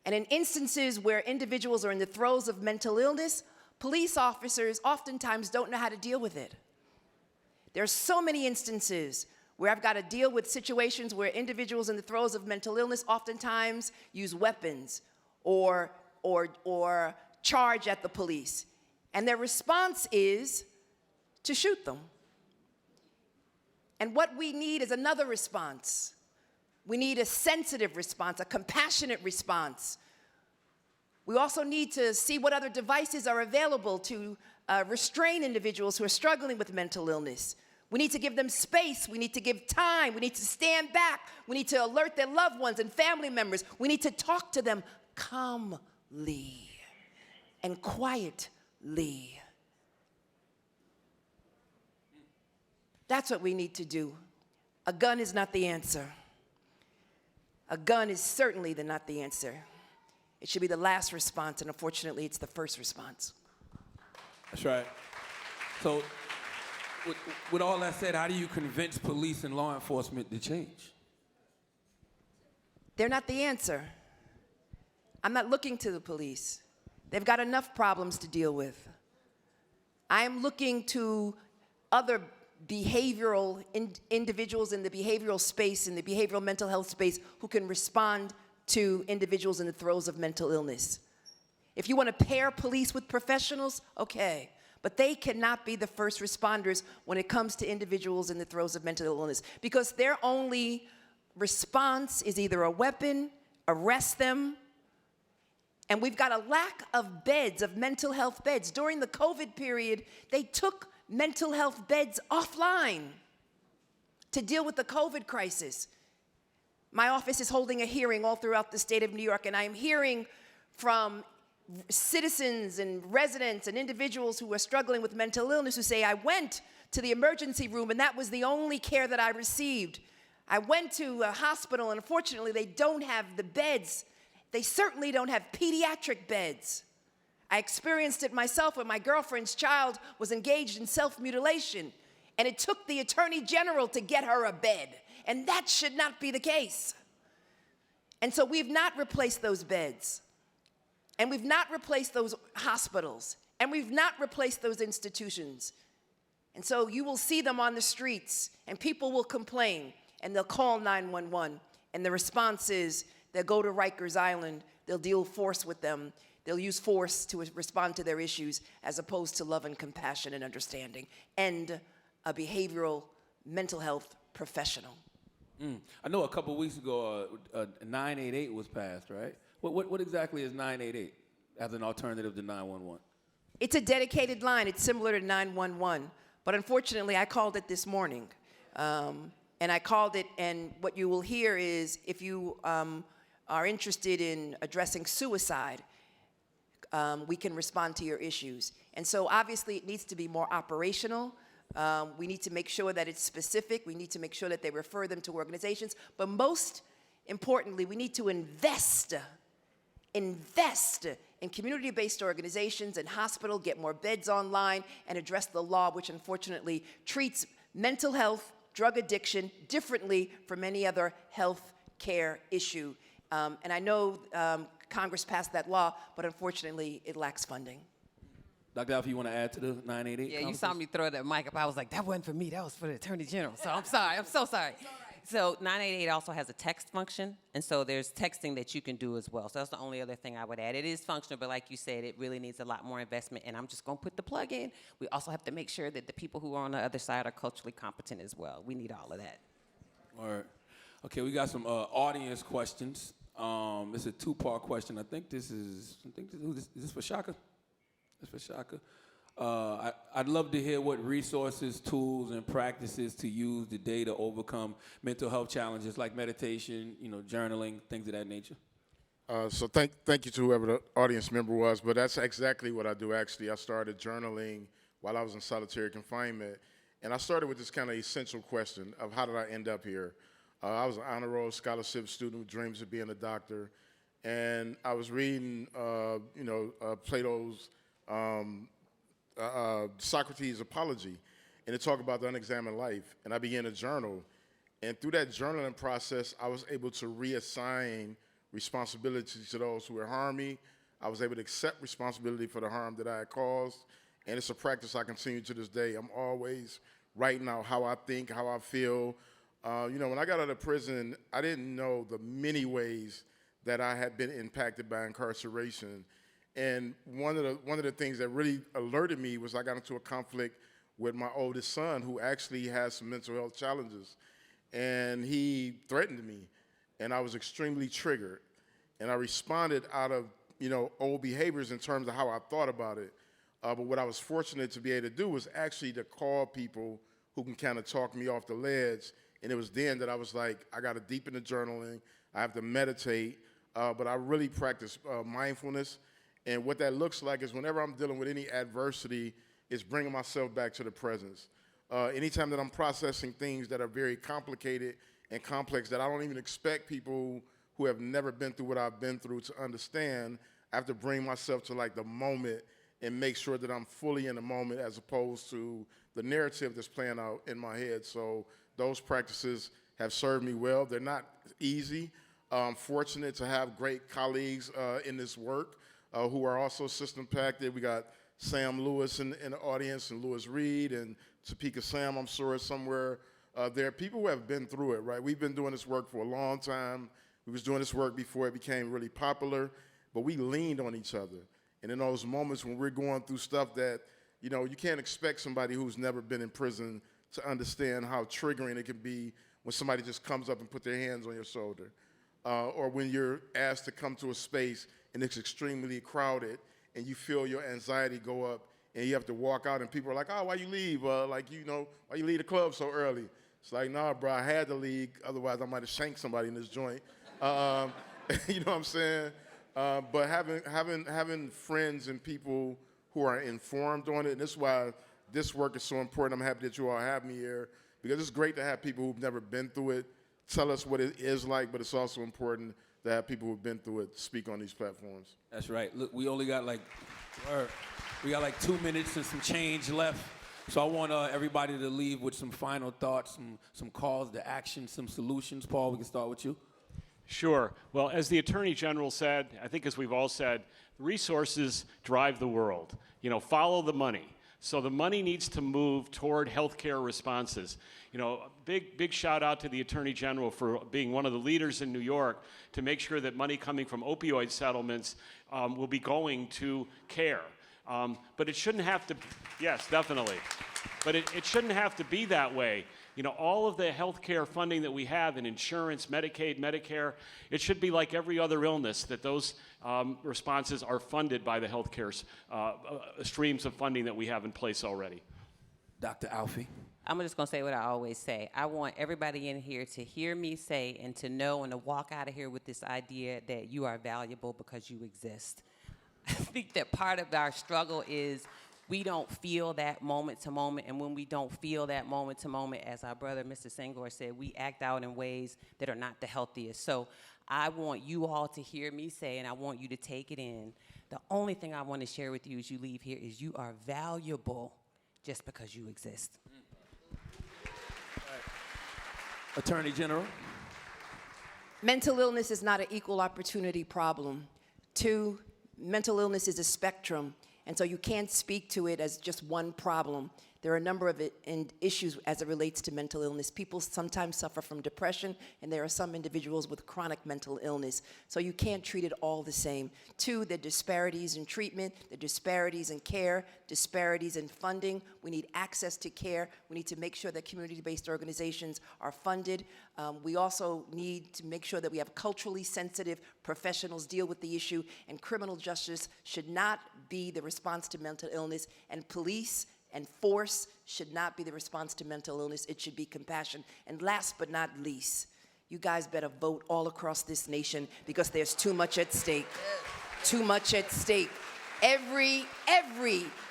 And in instances where individuals are in the throes of mental illness, police officers oftentimes don't know how to deal with it. There are so many instances where I've got to deal with situations where individuals in the throes of mental illness oftentimes use weapons or charge at the police. And their response is to shoot them. And what we need is another response. We need a sensitive response, a compassionate response. We also need to see what other devices are available to restrain individuals who are struggling with mental illness. We need to give them space. We need to give time. We need to stand back. We need to alert their loved ones and family members. We need to talk to them calmly and quietly. That's what we need to do. A gun is not the answer. A gun is certainly not the answer. It should be the last response, and unfortunately, it's the first response. That's right. So, with all that said, how do you convince police and law enforcement to change? They're not the answer. I'm not looking to the police. They've got enough problems to deal with. I am looking to other behavioral individuals in the behavioral space, in the behavioral mental health space, who can respond to individuals in the throes of mental illness. If you want to pair police with professionals, okay. But they cannot be the first responders when it comes to individuals in the throes of mental illness, because their only response is either a weapon, arrest them, And we've got a lack of beds, of mental health beds. During the COVID period, they took mental health beds offline to deal with the COVID crisis. My office is holding a hearing all throughout the state of New York, and I am hearing from citizens and residents and individuals who are struggling with mental illness who say, I went to the emergency room and that was the only care that I received. I went to a hospital and unfortunately they don't have the beds. They certainly don't have pediatric beds. I experienced it myself when my girlfriend's child was engaged in self-mutilation, and it took the Attorney General to get her a bed, and that should not be the case. And so we've not replaced those beds. And we've not replaced those hospitals, and we've not replaced those institutions. And so you will see them on the streets, and people will complain, and they'll call 911, and the response is they'll go to Rikers Island, they'll deal force with them, they'll use force to respond to their issues as opposed to love and compassion and understanding, and a behavioral mental health professional. I know a couple weeks ago, 988 was passed, right? What exactly is 988 as an alternative to 911? It's a dedicated line. It's similar to 911. But unfortunately, I called it this morning. And I called it, and what you will hear is if you are interested in addressing suicide, we can respond to your issues. And so obviously, it needs to be more operational. We need to make sure that it's specific. We need to make sure that they refer them to organizations. But most importantly, we need to invest in community-based organizations and hospital, get more beds online, and address the law, which unfortunately treats mental health, drug addiction differently from any other health care issue. And I know Congress passed that law, but unfortunately, it lacks funding. Dr. Alfie, you want to add to the 988? Yeah, you saw me throw that mic up. I was like, that wasn't for me. That was for the Attorney General. So I'm sorry. I'm so sorry. So 988 also has a text function, and so there's texting that you can do as well. So that's the only other thing I would add. It is functional, but like you said, it really needs a lot more investment, and I'm just going to put the plug in. We also have to make sure that the people who are on the other side are culturally competent as well. We need all of that. All right. Okay, we got some audience questions. It's a two-part question. Is this for Shaka? It's for Shaka. I'd love to hear what resources, tools, and practices to use today to overcome mental health challenges like meditation, journaling, things of that nature. So thank you to whoever the audience member was, but that's exactly what I do, actually. I started journaling while I was in solitary confinement, and I started with this kind of essential question of how did I end up here? I was an honor roll scholarship student with dreams of being a doctor, and I was reading, Plato's Socrates' Apology, and it talked about the unexamined life, and I began to journal. And through that journaling process, I was able to reassign responsibilities to those who had harmed me. I was able to accept responsibility for the harm that I had caused, and it's a practice I continue to this day. I'm always writing out how I think, how I feel. When I got out of prison, I didn't know the many ways that I had been impacted by incarceration. And one of the things that really alerted me was I got into a conflict with my oldest son, who actually has some mental health challenges. And he threatened me, and I was extremely triggered. And I responded out of, old behaviors in terms of how I thought about it. But what I was fortunate to be able to do was actually to call people who can kind of talk me off the ledge. And it was then that I was like, I got to deepen the journaling. I have to meditate. But I really practice mindfulness. And what that looks like is whenever I'm dealing with any adversity, it's bringing myself back to the presence. Anytime that I'm processing things that are very complicated and complex that I don't even expect people who have never been through what I've been through to understand, I have to bring myself to like the moment and make sure that I'm fully in the moment as opposed to the narrative that's playing out in my head. So those practices have served me well. They're not easy. I'm fortunate to have great colleagues in this work who are also system-packed. We got Sam Lewis in the audience, and Lewis Reed, and Topeka Sam, I'm sure, somewhere there. People who have been through it, right? We've been doing this work for a long time. We was doing this work before it became really popular, but we leaned on each other. And in those moments when we're going through stuff that, you can't expect somebody who's never been in prison to understand how triggering it can be when somebody just comes up and put their hands on your shoulder. or when you're asked to come to a space and it's extremely crowded and you feel your anxiety go up and you have to walk out and people are like, oh, why you leave? Why you leave the club so early? It's like, nah, bro, I had to leave. Otherwise, I might have shanked somebody in this joint. You know what I'm saying? But having friends and people who are informed on it, and this is why this work is so important. I'm happy that you all have me here, because it's great to have people who've never been through it tell us what it is like, but it's also important to have people who've been through it speak on these platforms. That's right. Look, we only got like 2 minutes and some change left. So I want everybody to leave with some final thoughts, some calls to action, some solutions. Paul, we can start with you. Sure. Well, as the Attorney General said, I think as we've all said, resources drive the world. Follow the money. So the money needs to move toward healthcare responses. Big shout out to the Attorney General for being one of the leaders in New York to make sure that money coming from opioid settlements will be going to care. But it shouldn't have to, yes, definitely. But it shouldn't have to be that way. All of the healthcare funding that we have in insurance, Medicaid, Medicare, it should be like every other illness, that those responses are funded by the healthcare streams of funding that we have in place already. Dr. Alfie. I'm just going to say what I always say. I want everybody in here to hear me say and to know and to walk out of here with this idea that you are valuable because you exist. I think that part of our struggle is we don't feel that moment to moment, and when we don't feel that moment to moment, as our brother Mr. Senghor said, we act out in ways that are not the healthiest. So I want you all to hear me say, and I want you to take it in. The only thing I want to share with you as you leave here is you are valuable just because you exist. Attorney General. Mental illness is not an equal opportunity problem. 2, mental illness is a spectrum. And so you can't speak to it as just one problem. There are a number of issues as it relates to mental illness. People sometimes suffer from depression, and there are some individuals with chronic mental illness. So you can't treat it all the same. 2, the disparities in treatment, the disparities in care, disparities in funding. We need access to care. We need to make sure that community-based organizations are funded. We also need to make sure that we have culturally sensitive professionals deal with the issue, and criminal justice should not be the response to mental illness, and police and force should not be the response to mental illness. It should be compassion. And last but not least, you guys better vote all across this nation, because there's too much at stake. Too much at stake. Every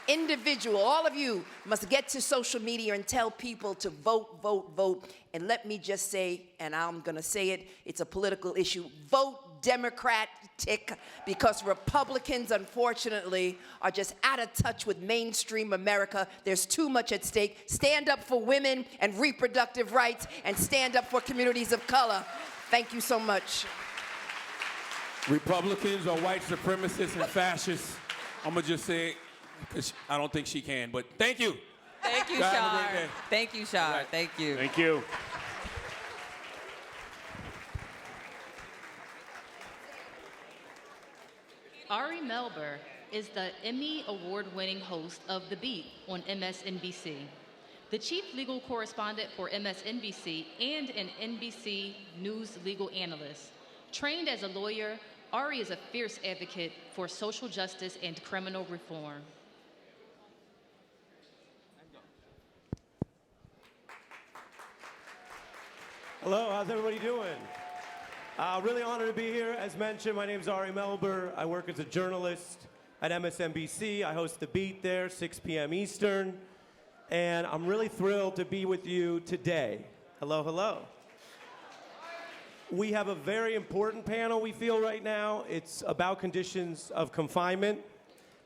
individual, all of you, must get to social media and tell people to vote, vote, vote. And let me just say, and I'm gonna say it, it's a political issue, vote Democratic, because Republicans, unfortunately, are just out of touch with mainstream America. There's too much at stake. Stand up for women and reproductive rights, and stand up for communities of color. Thank you so much. Republicans are white supremacists and fascists. I'm going to just say it, because I don't think she can, but thank you. Thank you, God, Shar. have a great day. Thank you, Shar. Right. Thank you. Thank you. Ari Melber is the Emmy Award-winning host of The Beat on MSNBC, the chief legal correspondent for MSNBC, and an NBC News legal analyst. Trained as a lawyer, Ari is a fierce advocate for social justice and criminal reform. Hello, how's everybody doing? Really honored to be here. As mentioned, my name is Ari Melber. I work as a journalist at MSNBC. I host The Beat there, 6 p.m. Eastern. And I'm really thrilled to be with you today. Hello, hello. We have a very important panel, we feel, right now. It's about conditions of confinement.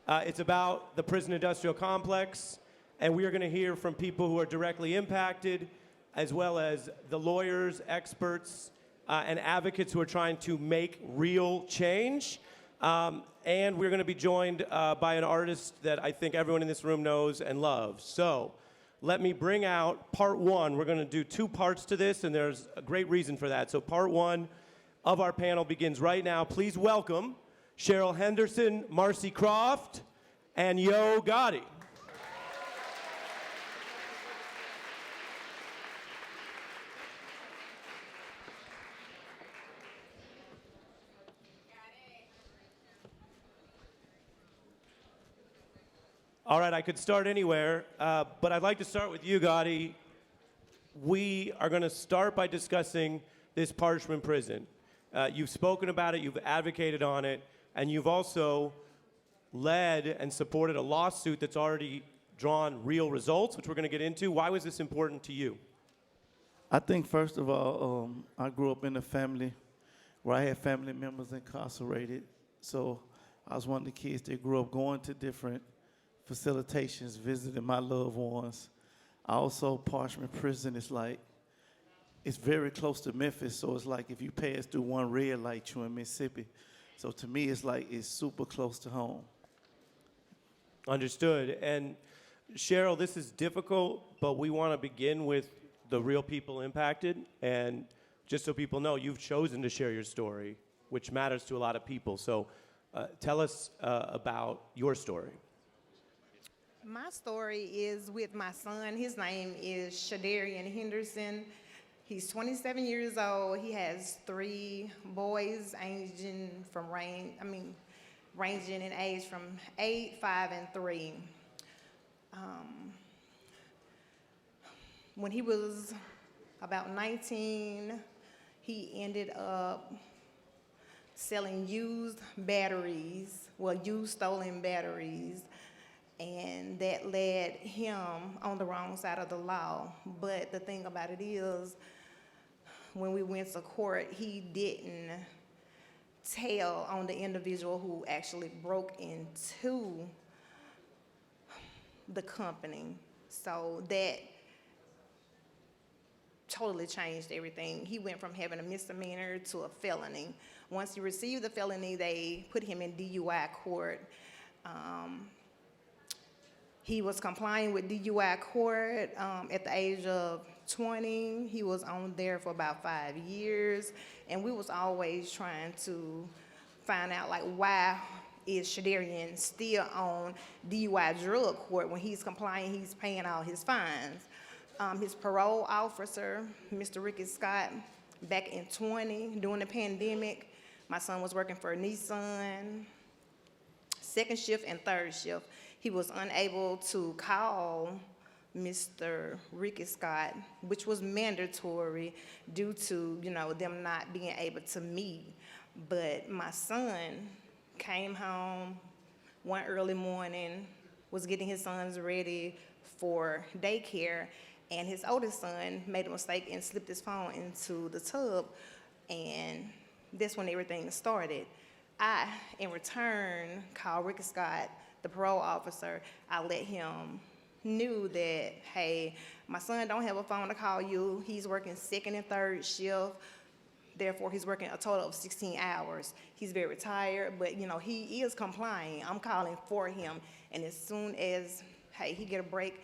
It's about the prison industrial complex. And we are going to hear from people who are directly impacted, as well as the lawyers, experts, and advocates who are trying to make real change. And we're going to be joined by an artist that I think everyone in this room knows and loves. So let me bring out part one. We're going to do 2 parts to this, and there's a great reason for that. So part 1 of our panel begins right now. Please welcome Cheryl Henderson, Marcy Croft, and Yo Gotti. All right, I could start anywhere, but I'd like to start with you, Gotti. We are going to start by discussing this Parchman prison. You've spoken about it, you've advocated on it, and you've also led and supported a lawsuit that's already drawn real results, which we're going to get into. Why was this important to you? I think, first of all, I grew up in a family where I had family members incarcerated. So I was one of the kids that grew up going to different facilitations, visiting my loved ones. Also, Parchman Prison is like, it's very close to Memphis, so it's like if you pass through one red light, you're in Mississippi. So to me, it's like it's super close to home. Understood. And Cheryl, this is difficult, but we want to begin with the real people impacted. And just so people know, you've chosen to share your story, which matters to a lot of people. So tell us about your story. My story is with my son. His name is Cheryl Henderson. He's 27 years old. He has 3 boys ranging in age from 8, 5, and 3. When he was about 19, he ended up selling used stolen batteries, and that led him on the wrong side of the law. But the thing about it is, when we went to court, he didn't tell on the individual who actually broke into the company. So that totally changed everything. He went from having a misdemeanor to a felony. Once he received the felony, they put him in DUI court. He was complying with DUI court at the age of 20. He was on there for about 5 years, and we was always trying to find out, like, why is Shadarian still on DUI drug court when he's complying, he's paying all his fines. His parole officer, Mr. Ricky Scott, back in 20, during the pandemic, my son was working for Nissan, second shift and third shift. He was unable to call Mr. Ricky Scott, which was mandatory due to, them not being able to meet. But my son came home one early morning, was getting his sons ready for daycare, and his oldest son made a mistake and slipped his phone into the tub, and that's when everything started. I, in return, called Ricky Scott, the parole officer. I let him knew that, hey, my son don't have a phone to call you. He's working second and third shift. Therefore, he's working a total of 16 hours. He's very tired, but, he is complying. I'm calling for him. And as soon as, hey, he get a break,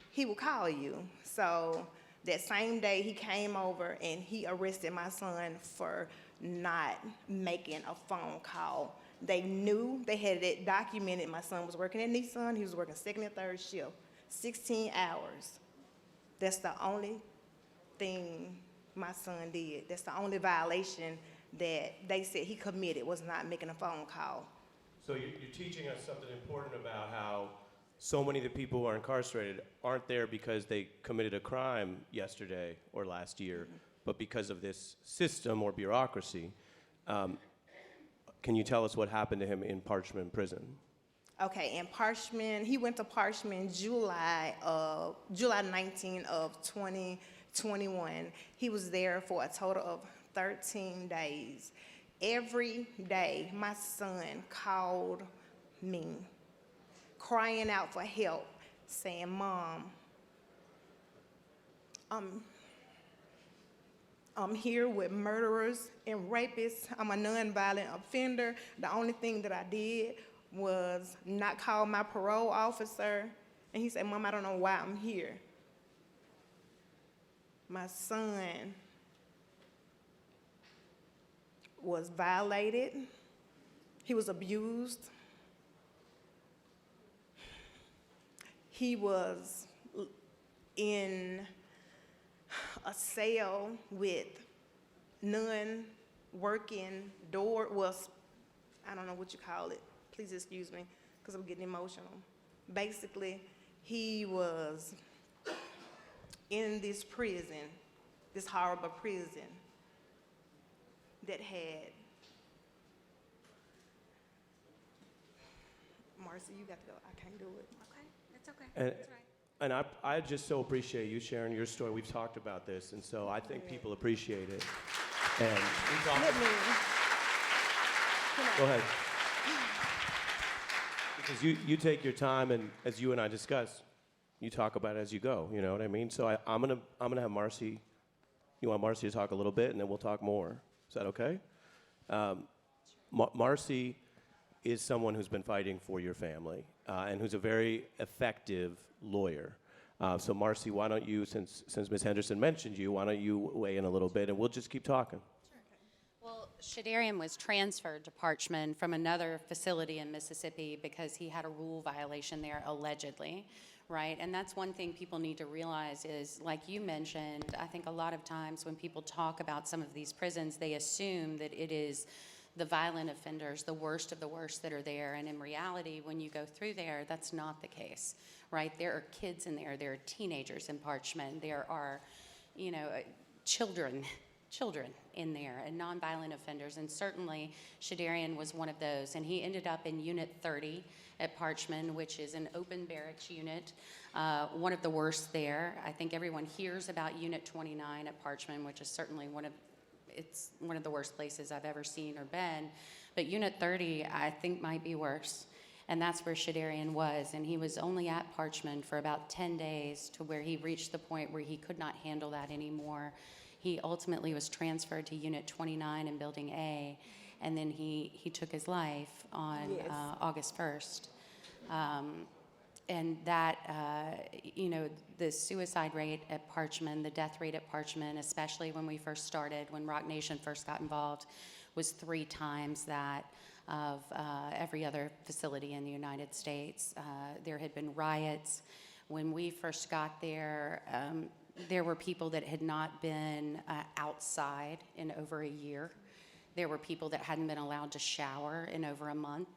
he will call you. So that same day, he came over and he arrested my son for not making a phone call. They knew, they had it documented. My son was working at Nissan. He was working second and third shift, 16 hours. That's the only thing my son did. That's the only violation that they said he committed, was not making a phone call. So you're teaching us something important about how so many of the people who are incarcerated aren't there because they committed a crime yesterday or last year, but because of this system or bureaucracy. Can you tell us what happened to him in Parchman Prison? Okay, in Parchman, he went to Parchman July 19 of 2021. He was there for a total of 13 days. Every day, my son called me, crying out for help, saying, "Mom, I'm here with murderers and rapists. I'm a nonviolent offender. The only thing that I did was not call my parole officer." And he said, "Mom, I don't know why I'm here." My son was violated. He was abused. He was in a cell with non-working door, I don't know what you call it. Please excuse me, because I'm getting emotional. Basically, he was in this prison, this horrible prison that had, Marcy, you got to go. I can't do it. Okay, that's okay. And, That's right. and I just so appreciate you sharing your story. We've talked about this, and so I think people appreciate it. And we talked. Let me, Go ahead. Because you take your time, and as you and I discussed, you talk about it as you go. You know what I mean? So I'm gonna have Marcy. You want Marcy to talk a little bit, and then we'll talk more. Is that okay? Marcy is someone who's been fighting for your family and who's a very effective lawyer. So Marcy, why don't you, since Ms. Henderson mentioned you, why don't you weigh in a little bit, and we'll just keep talking. Well, Shadarian was transferred to Parchman from another facility in Mississippi because he had a rule violation there, allegedly, right? And that's one thing people need to realize is, like you mentioned, I think a lot of times when people talk about some of these prisons, they assume that it is the violent offenders, the worst of the worst that are there. And in reality, when you go through there, that's not the case, right? There are kids in there. There are teenagers in Parchman. There are, children in there and nonviolent offenders. And certainly Shadarian was one of those. And he ended up in Unit 30 at Parchman, which is an open barracks unit, one of the worst there. I think everyone hears about Unit 29 at Parchman, which is certainly one of the worst places I've ever seen or been. But Unit 30, I think, might be worse. And that's where Shadarian was. And he was only at Parchman for about 10 days to where he reached the point where he could not handle that anymore. He ultimately was transferred to Unit 29 in Building A, and then he took his life on August 1st. And that, the suicide rate at Parchman, the death rate at Parchman, especially when we first started, when Rock Nation first got involved, was 3 times that of every other facility in the United States. There had been riots. When we first got there, there were people that had not been outside in over a year. There were people that hadn't been allowed to shower in over a month.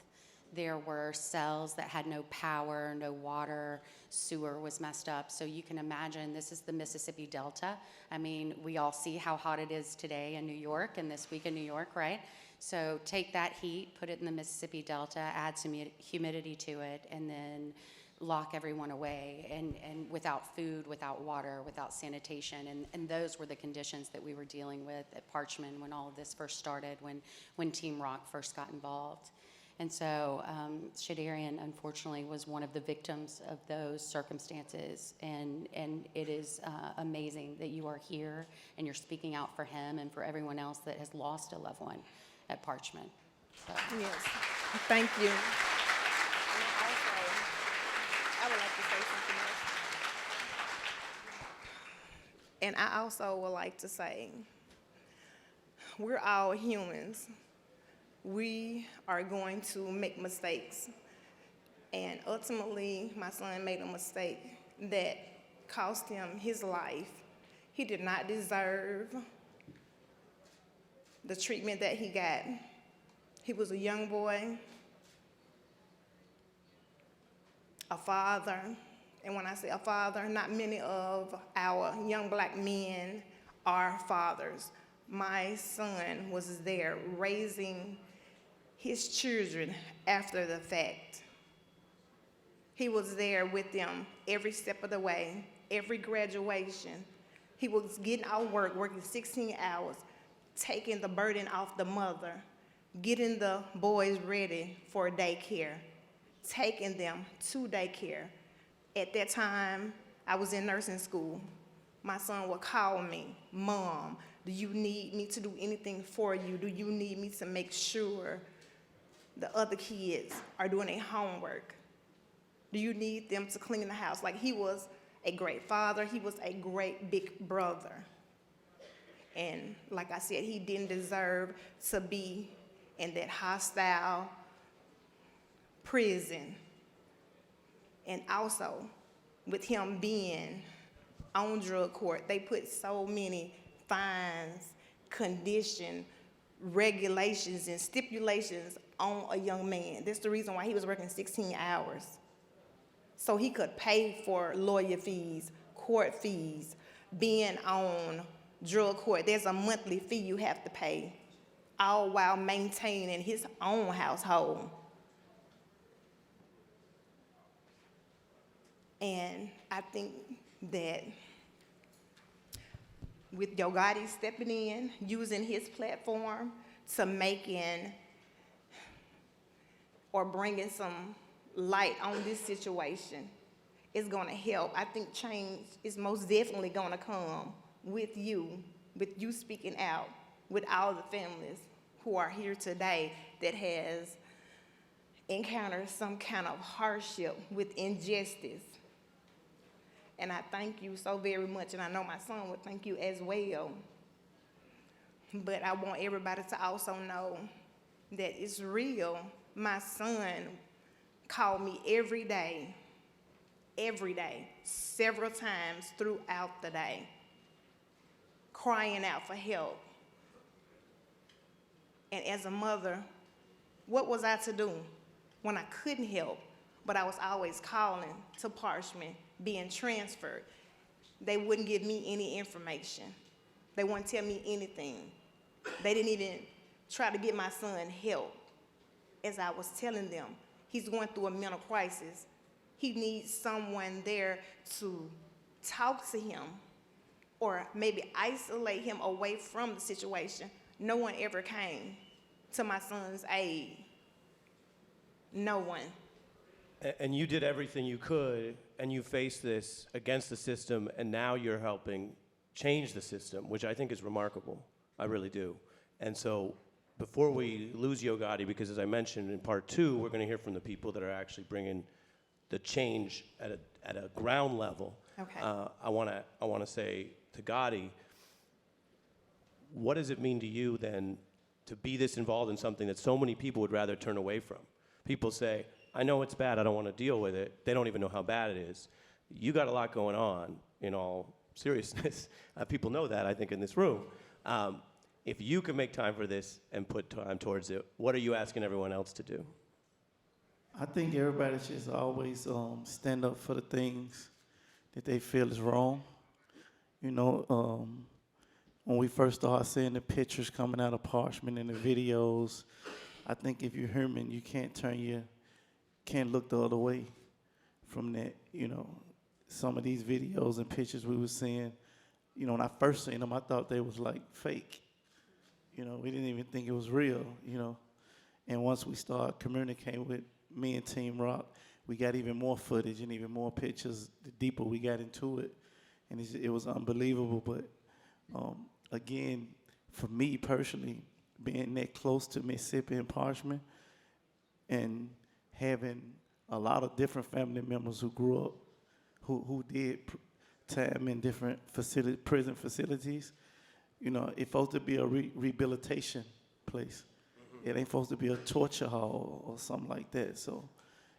There were cells that had no power, no water, sewer was messed up. So you can imagine, this is the Mississippi Delta. I mean, we all see how hot it is today in New York and this week in New York, right? So take that heat, put it in the Mississippi Delta, add some humidity to it, and then lock everyone away, and without food, without water, without sanitation. And those were the conditions that we were dealing with at Parchman when all of this first started, when Team Rock first got involved. And so Shadarian, unfortunately, was one of the victims of those circumstances. And it is amazing that you are here and you're speaking out for him and for everyone else that has lost a loved one at Parchman. So. Yes, thank you. I would like to say something else. And I also would like to say, we're all humans. We are going to make mistakes. And ultimately, my son made a mistake that cost him his life. He did not deserve the treatment that he got. He was a young boy, a father. And when I say a father, not many of our young black men are fathers. My son was there raising his children after the fact. He was there with them every step of the way, every graduation. He was getting out work, working 16 hours, taking the burden off the mother, getting the boys ready for daycare, taking them to daycare. At that time, I was in nursing school. My son would call me, "Mom, do you need me to do anything for you? Do you need me to make sure the other kids are doing their homework? Do you need them to clean the house?" Like, he was a great father. He was a great big brother. And like I said, he didn't deserve to be in that hostile prison. And also, with him being on drug court, they put so many fines, conditions, regulations, and stipulations on a young man. That's the reason why he was working 16 hours. so he could pay for lawyer fees, court fees, being on drug court. There's a monthly fee you have to pay, all while maintaining his own household. And I think that with Yo Gotti stepping in, using his platform to making or bringing some light on this situation, is gonna help. I think change is most definitely gonna come with you speaking out, with all the families who are here today that has encountered some kind of hardship with injustice. And I thank you so very much, and I know my son would thank you as well. But I want everybody to also know that it's real. My son called me every day, several times throughout the day, crying out for help. And as a mother, what was I to do when I couldn't help? But I was always calling to Parchman, being transferred. They wouldn't give me any information. They wouldn't tell me anything. They didn't even try to get my son help. As I was telling them, he's going through a mental crisis. He needs someone there to talk to him or maybe isolate him away from the situation. No one ever came to my son's aid. No one. And you did everything you could, and you faced this against the system, and now you're helping change the system, which I think is remarkable. I really do. And so before we lose Yo Gotti, because as I mentioned in part 2, we're going to hear from the people that are actually bringing the change at a ground level. Okay. I want to say to Gotti, what does it mean to you then to be this involved in something that so many people would rather turn away from? People say, I know it's bad, I don't want to deal with it. They don't even know how bad it is. You got a lot going on, in all seriousness. People know that, I think, in this room. If you can make time for this and put time towards it, what are you asking everyone else to do? I think everybody should always stand up for the things that they feel is wrong. You know, when we first started seeing the pictures coming out of Parchman and the videos, I think if you're human, you can't look the other way from that. You know, some of these videos and pictures we were seeing, you know, when I first seen them, I thought they was like fake. You know, we didn't even think it was real, you know. And once we started communicating with me and Team Rock, we got even more footage and even more pictures the deeper we got into it. And it was unbelievable. But again, for me personally, being that close to Mississippi and Parchman and having a lot of different family members who grew up, who did time in different prison facilities, you know, it's supposed to be a rehabilitation place. It ain't supposed to be a torture hall or something like that. So,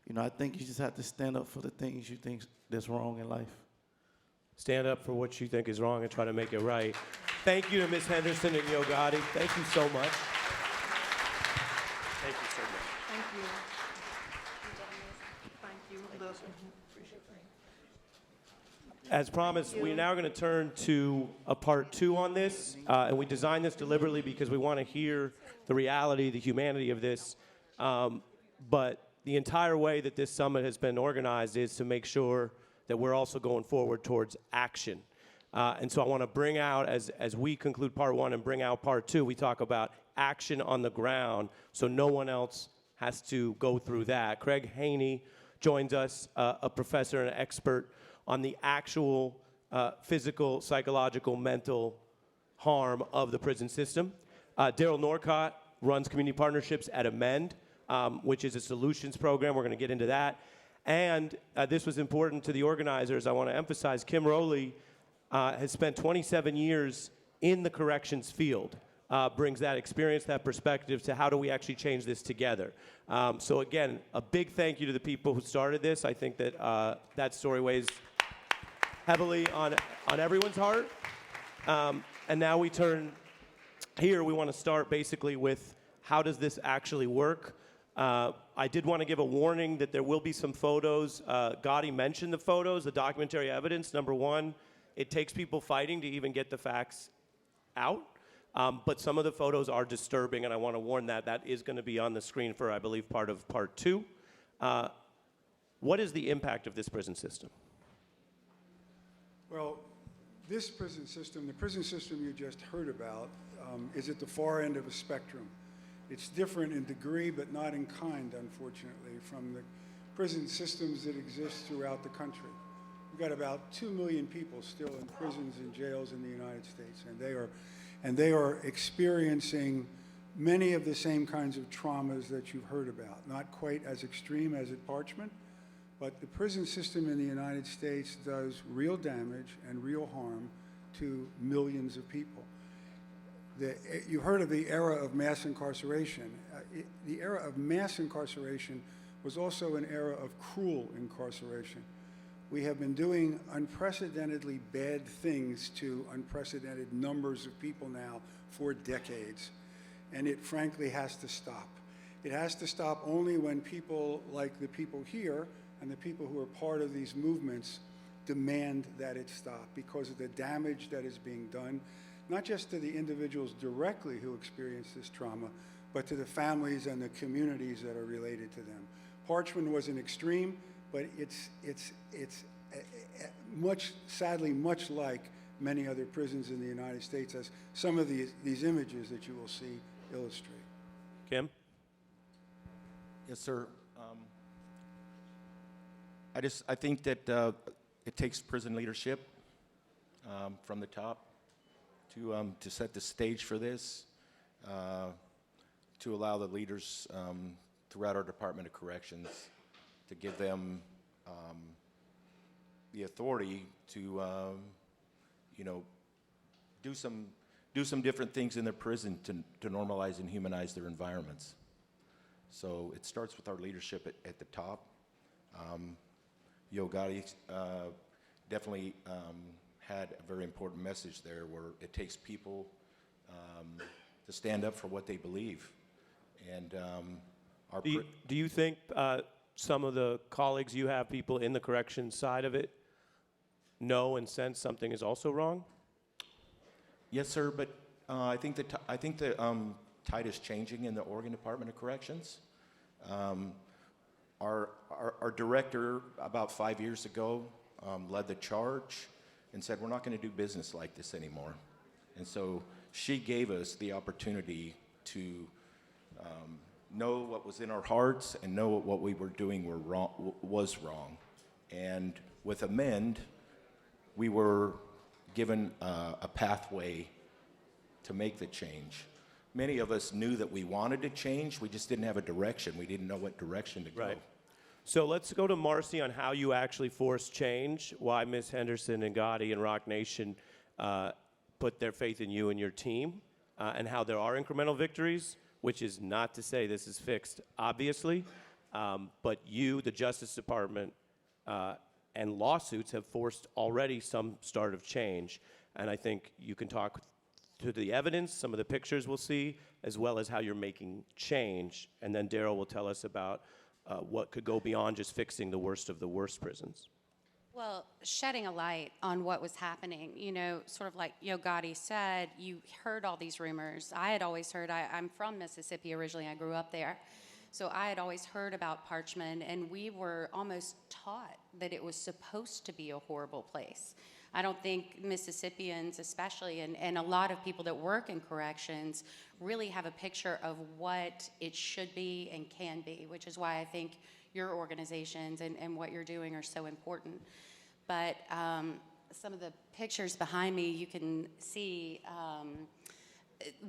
you know, I think you just have to stand up for the things you think that's wrong in life. Stand up for what you think is wrong and try to make it right. Thank you to Ms. Henderson and Yo Gotti. Thank you so much. Thank you so much. Thank you. Thank you. Look. As promised, we're now going to turn to a part 2 on this, and we designed this deliberately because we want to hear the reality, the humanity of this. But the entire way that this summit has been organized is to make sure that we're also going forward towards action. And so I want to bring out, as we conclude part 1 and bring out part 2, we talk about action on the ground so no one else has to go through that. Craig Haney joins us, a professor and an expert on the actual physical, psychological, mental harm of the prison system. Daryl Norcott runs community partnerships at Amend, which is a solutions program. We're going to get into that. And this was important to the organizers. I want to emphasize Kim Rowley has spent 27 years in the corrections field, brings that experience, that perspective to how do we actually change this together. So again, a big thank you to the people who started this. I think that that story weighs heavily on everyone's heart. And now we turn here, we want to start basically with how does this actually work? I did want to give a warning that there will be some photos. Gotti mentioned the photos, the documentary evidence. Number one, it takes people fighting to even get the facts out. But some of the photos are disturbing, and I want to warn that. That is going to be on the screen for, I believe, part of part 2. What is the impact of this prison system? Well, this prison system, the prison system you just heard about, is at the far end of a spectrum. It's different in degree, but not in kind, unfortunately, from the prison systems that exist throughout the country. We've got about 2 million people still in prisons and jails in the United States, and they are experiencing many of the same kinds of traumas that you've heard about. Not quite as extreme as at Parchman, but the prison system in the United States does real damage and real harm to millions of people. You heard of the era of mass incarceration. The era of mass incarceration was also an era of cruel incarceration. We have been doing unprecedentedly bad things to unprecedented numbers of people now for decades, and it frankly has to stop. It has to stop only when people like the people here and the people who are part of these movements demand that it stop because of the damage that is being done, not just to the individuals directly who experience this trauma, but to the families and the communities that are related to them. Parchman was an extreme, but it's sadly much like many other prisons in the United States, as some of these images that you will see illustrate. Kim? Yes, sir. I think that it takes prison leadership from the top to set the stage for this, to allow the leaders throughout our Department of Corrections to give them the authority to, do some different things in their prison to normalize and humanize their environments. So it starts with our leadership at the top. Gotti definitely had a very important message there, where it takes people to stand up for what they believe. And do you think some of the colleagues you have, people in the corrections side of it, know and sense something is also wrong? Yes, sir. But I think the tide is changing in the Oregon Department of Corrections. Our director, about 5 years ago, led the charge and said, we're not going to do business like this anymore. And so she gave us the opportunity to know what was in our hearts and know what we were doing was wrong. And with Amend, we were given a pathway to make the change. Many of us knew that we wanted to change, we just didn't have a direction. We didn't know what direction to go. Right. So let's go to Marcy on how you actually forced change, why Ms. Henderson and Gotti and Rock Nation put their faith in you and your team, and how there are incremental victories, which is not to say this is fixed, obviously, but you, the Justice Department, and lawsuits have forced already some start of change. And I think you can talk to the evidence, some of the pictures we'll see, as well as how you're making change. And then Daryl will tell us about what could go beyond just fixing the worst of the worst prisons. Well, shedding a light on what was happening, sort of like Gotti said, you heard all these rumors. I had always heard, I'm from Mississippi originally, I grew up there. So I had always heard about Parchman, and we were almost taught that it was supposed to be a horrible place. I don't think Mississippians especially, and a lot of people that work in corrections, really have a picture of what it should be and can be, which is why I think your organizations and what you're doing are so important. But some of the pictures behind me, you can see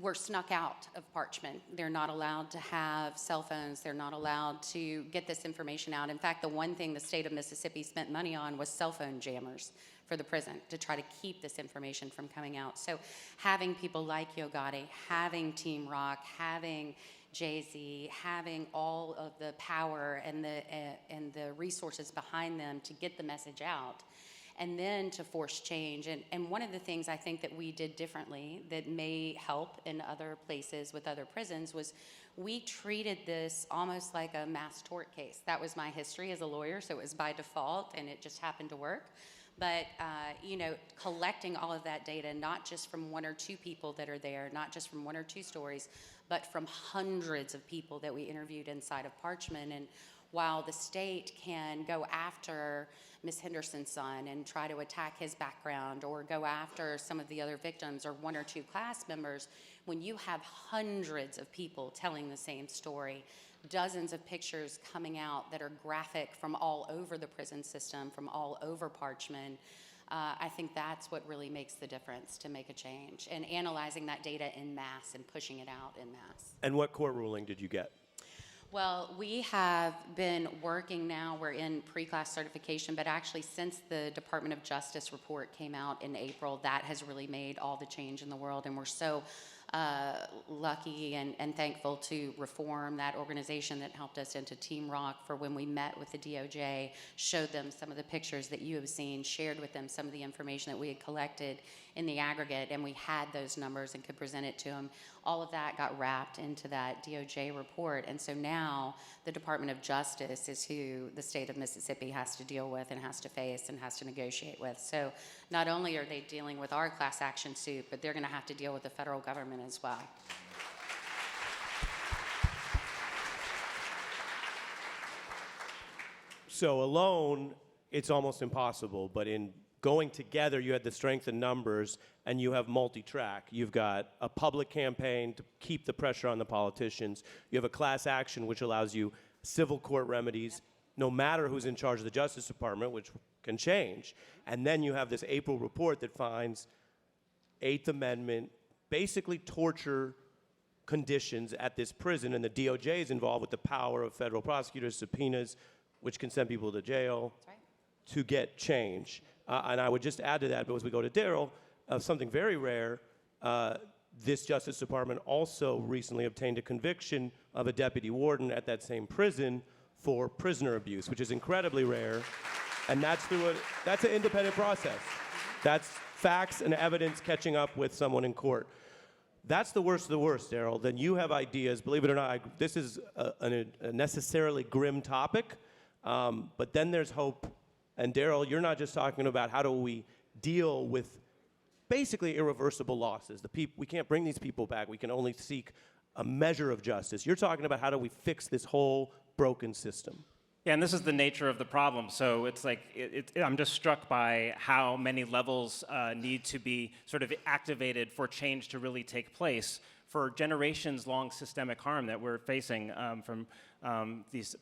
were snuck out of Parchman. They're not allowed to have cell phones. They're not allowed to get this information out. In fact, the one thing the state of Mississippi spent money on was cell phone jammers for the prison to try to keep this information from coming out. So having people like Gotti, having Team Rock, having Jay-Z, having all of the power and the resources behind them to get the message out, and then to force change. And one of the things I think that we did differently that may help in other places with other prisons was we treated this almost like a mass tort case. That was my history as a lawyer, so it was by default, and it just happened to work. But, collecting all of that data, not just from one or two people that are there, not just from one or two stories, but from hundreds of people that we interviewed inside of Parchman. And while the state can go after Ms. Henderson's son and try to attack his background or go after some of the other victims or one or two class members, when you have hundreds of people telling the same story, dozens of pictures coming out that are graphic from all over the prison system, from all over Parchman, I think that's what really makes the difference to make a change, and analyzing that data en masse and pushing it out en masse. And what court ruling did you get? Well, we have been working now, we're in pre-class certification, but actually since the Department of Justice report came out in April, that has really made all the change in the world, and we're so lucky and thankful to Reform, that organization that helped us, into Team Rock, for when we met with the DOJ, showed them some of the pictures that you have seen, shared with them some of the information that we had collected in the aggregate, and we had those numbers and could present it to them. All of that got wrapped into that DOJ report, and so now the Department of Justice is who the state of Mississippi has to deal with and has to face and has to negotiate with. So not only are they dealing with our class action suit, but they're going to have to deal with the federal government as well. So alone, it's almost impossible, but in going together, you had the strength in numbers, and you have multi-track. You've got a public campaign to keep the pressure on the politicians. You have a class action, which allows you civil court remedies, no matter who's in charge of the Justice Department, which can change. And then you have this April report that finds Eighth Amendment, basically torture conditions at this prison, and the DOJ is involved with the power of federal prosecutors, subpoenas, which can send people to jail. That's right. To get change. And I would just add to that, but as we go to Daryl, something very rare, this Justice Department also recently obtained a conviction of a deputy warden at that same prison for prisoner abuse, which is incredibly rare. And that's that's an independent process. That's facts and evidence catching up with someone in court. That's the worst of the worst, Daryl. Then you have ideas. Believe it or not, this is a necessarily grim topic, but then there's hope. And Daryl, you're not just talking about how do we deal with basically irreversible losses. We can't bring these people back. We can only seek a measure of justice. You're talking about how do we fix this whole broken system. Yeah, and this is the nature of the problem. So it's like, I'm just struck by how many levels need to be sort of activated for change to really take place, for generations-long systemic harm that we're facing from these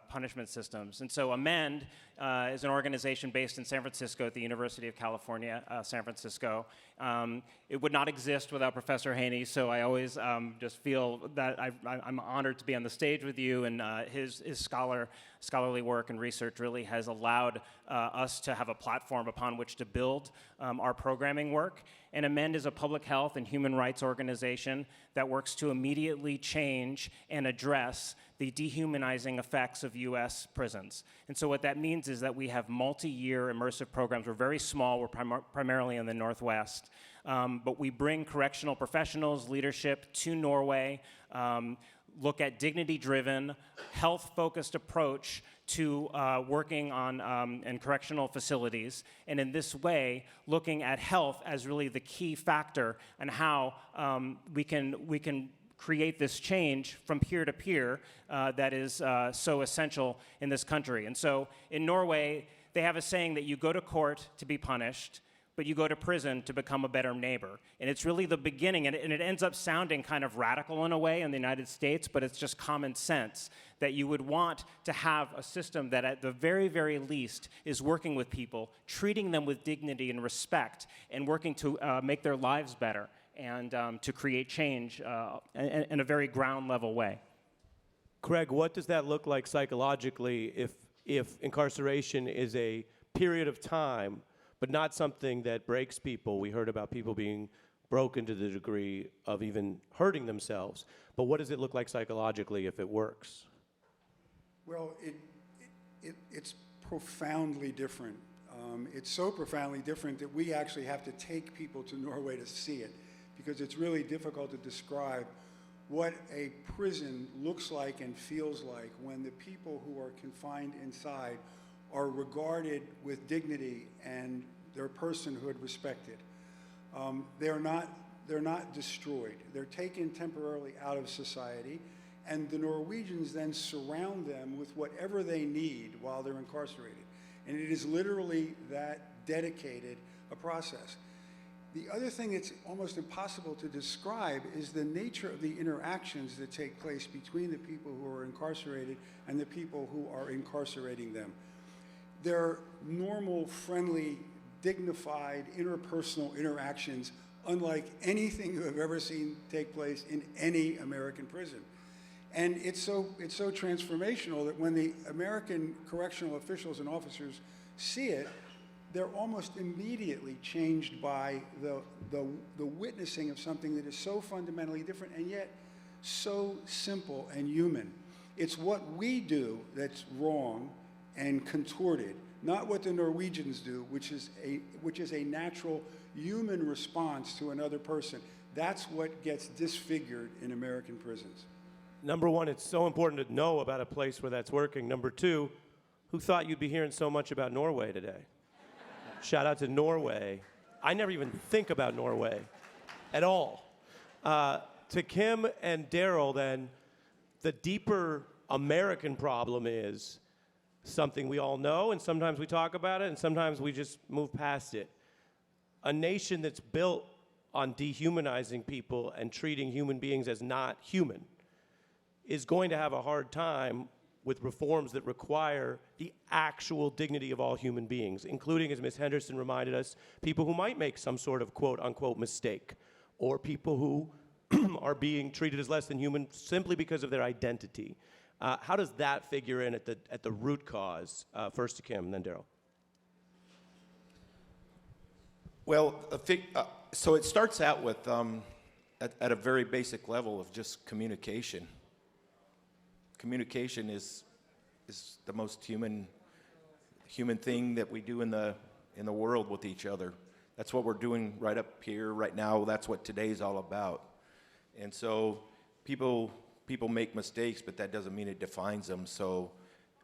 punishment systems. And so Amend is an organization based in San Francisco at the University of California, San Francisco. It would not exist without Professor Haney, so I always just feel that I'm honored to be on the stage with you, and his scholarly work and research really has allowed us to have a platform upon which to build our programming work. And Amend is a public health and human rights organization that works to immediately change and address the dehumanizing effects of U.S. prisons. And so what that means is that we have multi-year immersive programs. We're very small. We're primarily in the Northwest. But we bring correctional professionals, leadership to Norway, look at dignity-driven, health-focused approach to working on in correctional facilities, and in this way, looking at health as really the key factor and how we can create this change from peer to peer that is so essential in this country. And so in Norway, they have a saying that you go to court to be punished, but you go to prison to become a better neighbor. And it's really the beginning, and it ends up sounding kind of radical in a way in the United States, but it's just common sense that you would want to have a system that at the very, very least is working with people, treating them with dignity and respect, and working to make their lives better and to create change in a very ground level way. Craig, what does that look like psychologically if incarceration is a period of time, but not something that breaks people? We heard about people being broken to the degree of even hurting themselves. But what does it look like psychologically if it works? Well, it's profoundly different. It's so profoundly different that we actually have to take people to Norway to see it, because it's really difficult to describe what a prison looks like and feels like when the people who are confined inside are regarded with dignity and their personhood respected. They're not destroyed. They're taken temporarily out of society, and the Norwegians then surround them with whatever they need while they're incarcerated. And it is literally that dedicated a process. The other thing that's almost impossible to describe is the nature of the interactions that take place between the people who are incarcerated and the people who are incarcerating them. They're normal, friendly, dignified, interpersonal interactions unlike anything you have ever seen take place in any American prison. And it's so transformational that when the American correctional officials and officers see it, they're almost immediately changed by the witnessing of something that is so fundamentally different and yet so simple and human. It's what we do that's wrong and contorted, not what the Norwegians do, which is a natural human response to another person. That's what gets disfigured in American prisons. Number one, it's so important to know about a place where that's working. Number two, who thought you'd be hearing so much about Norway today? Shout out to Norway. I never even think about Norway at all. To Kim and Daryl, then, the deeper American problem is something we all know, and sometimes we talk about it, and sometimes we just move past it. A nation that's built on dehumanizing people and treating human beings as not human is going to have a hard time with reforms that require the actual dignity of all human beings, including, as Ms. Henderson reminded us, people who might make some sort of quote-unquote mistake, or people who are being treated as less than human simply because of their identity. How does that figure in at the root cause? First to Kim, and then Daryl. Well, so it starts out with, at a very basic level of just communication. Communication is the most human thing that we do in the world with each other. That's what we're doing right up here, right now. That's what today's all about. And so people make mistakes, but that doesn't mean it defines them. So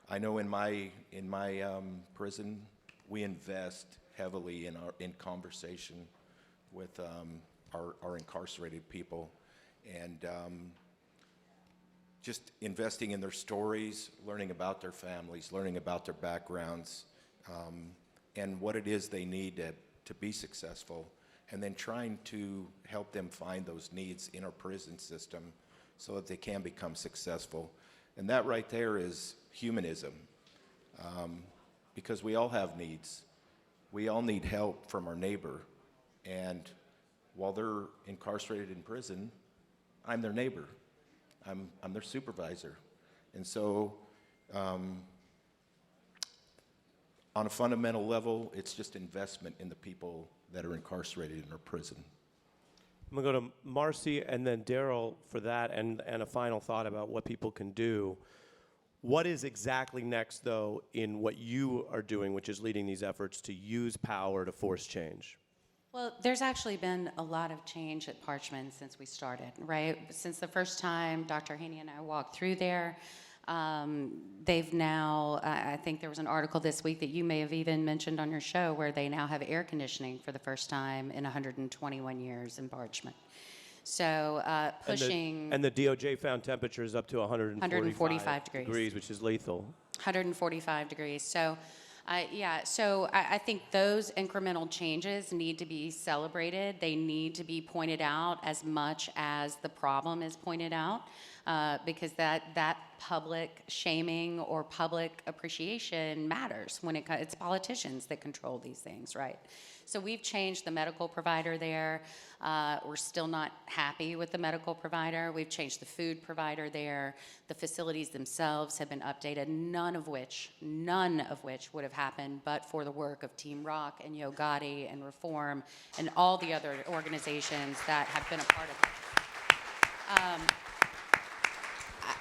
I know in my prison, we invest heavily in conversation with our incarcerated people, and just investing in their stories, learning about their families, learning about their backgrounds, and what it is they need to be successful, and then trying to help them find those needs in our prison system so that they can become successful. And that right there is humanism, because we all have needs. We all need help from our neighbor, and while they're incarcerated in prison, I'm their neighbor. I'm their supervisor. And so on a fundamental level, it's just investment in the people that are incarcerated in our prison. I'm going to go to Marcy and then Daryl for that, and a final thought about what people can do. What is exactly next, though, in what you are doing, which is leading these efforts to use power to force change? Well, there's actually been a lot of change at Parchman since we started, right? Since the first time Dr. Haney and I walked through there, they've now, I think there was an article this week that you may have even mentioned on your show, where they now have air conditioning for the first time in 121 years in Parchman. So pushing... And the DOJ found temperatures up to 145 degrees, which is lethal. 145 degrees. So I think those incremental changes need to be celebrated. They need to be pointed out as much as the problem is pointed out, because that public shaming or public appreciation matters when it's politicians that control these things, right? So we've changed the medical provider there. We're still not happy with the medical provider. We've changed the food provider there. The facilities themselves have been updated, none of which would have happened but for the work of Team Rock and Yo Gotti and Reform and all the other organizations that have been a part of it.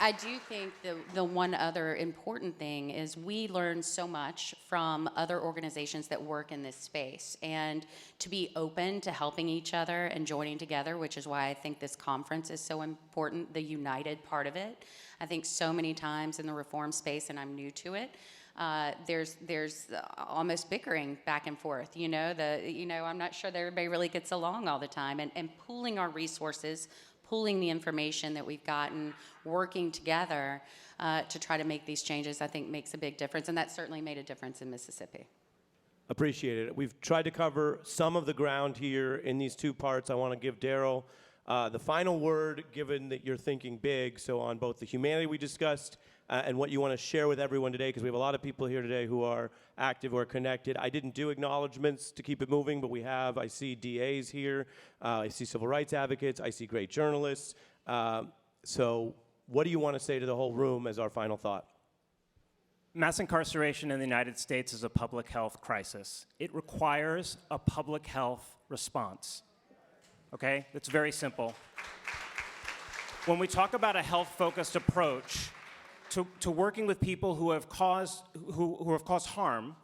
I do think the one other important thing is we learn so much from other organizations that work in this space, and to be open to helping each other and joining together, which is why I think this conference is so important, the united part of it. I think so many times in the reform space, and I'm new to it, there's almost bickering back and forth. I'm not sure that everybody really gets along all the time, and pooling our resources, pooling the information that we've gotten, working together to try to make these changes, I think makes a big difference, and that certainly made a difference in Mississippi. Appreciate it. We've tried to cover some of the ground here in these two parts. I want to give Daryl the final word, given that you're thinking big, so on both the humanity we discussed and what you want to share with everyone today, because we have a lot of people here today who are active or connected. I didn't do acknowledgments to keep it moving, but I see DAs here, I see civil rights advocates, I see great journalists. So what do you want to say to the whole room as our final thought? Mass incarceration in the United States is a public health crisis. It requires a public health response. Okay? It's very simple. When we talk about a health-focused approach to working with people who have caused harm,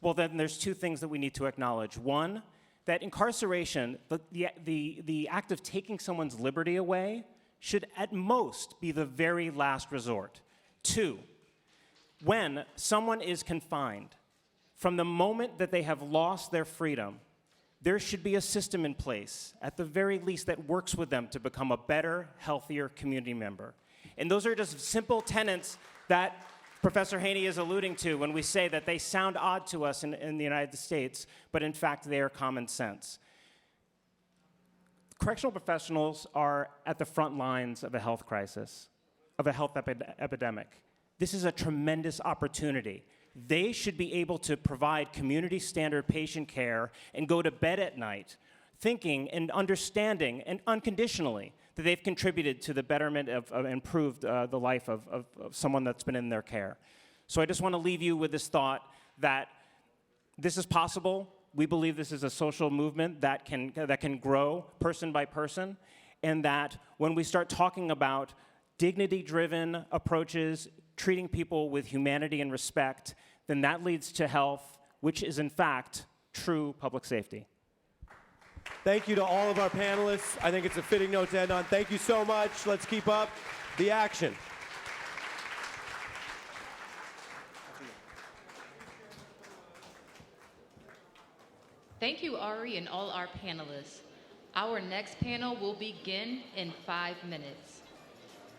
well, then there's two things that we need to acknowledge. One, that incarceration, the act of taking someone's liberty away, should at most be the very last resort. Two, when someone is confined, from the moment that they have lost their freedom, there should be a system in place, at the very least, that works with them to become a better, healthier community member. And those are just simple tenets that Professor Haney is alluding to when we say that they sound odd to us in the United States, but in fact, they are common sense. Correctional professionals are at the front lines of a health crisis, of a health epidemic. This is a tremendous opportunity. They should be able to provide community standard patient care and go to bed at night thinking and understanding and unconditionally that they've contributed to the betterment of improved the life of someone that's been in their care. So I just want to leave you with this thought that this is possible. We believe this is a social movement that can grow person by person, and that when we start talking about dignity-driven approaches, treating people with humanity and respect, then that leads to health, which is in fact true public safety. Thank you to all of our panelists. I think it's a fitting note to end on. Thank you so much. Let's keep up the action. Thank you, Ari, and all our panelists. Our next panel will begin in 5 minutes.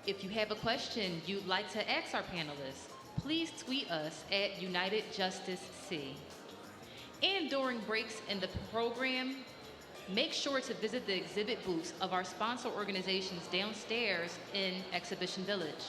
If you have a question you'd like to ask our panelists, please tweet us at United Justice C. And during breaks in the program, make sure to visit the exhibit booths of our sponsor organizations downstairs in Exhibition Village.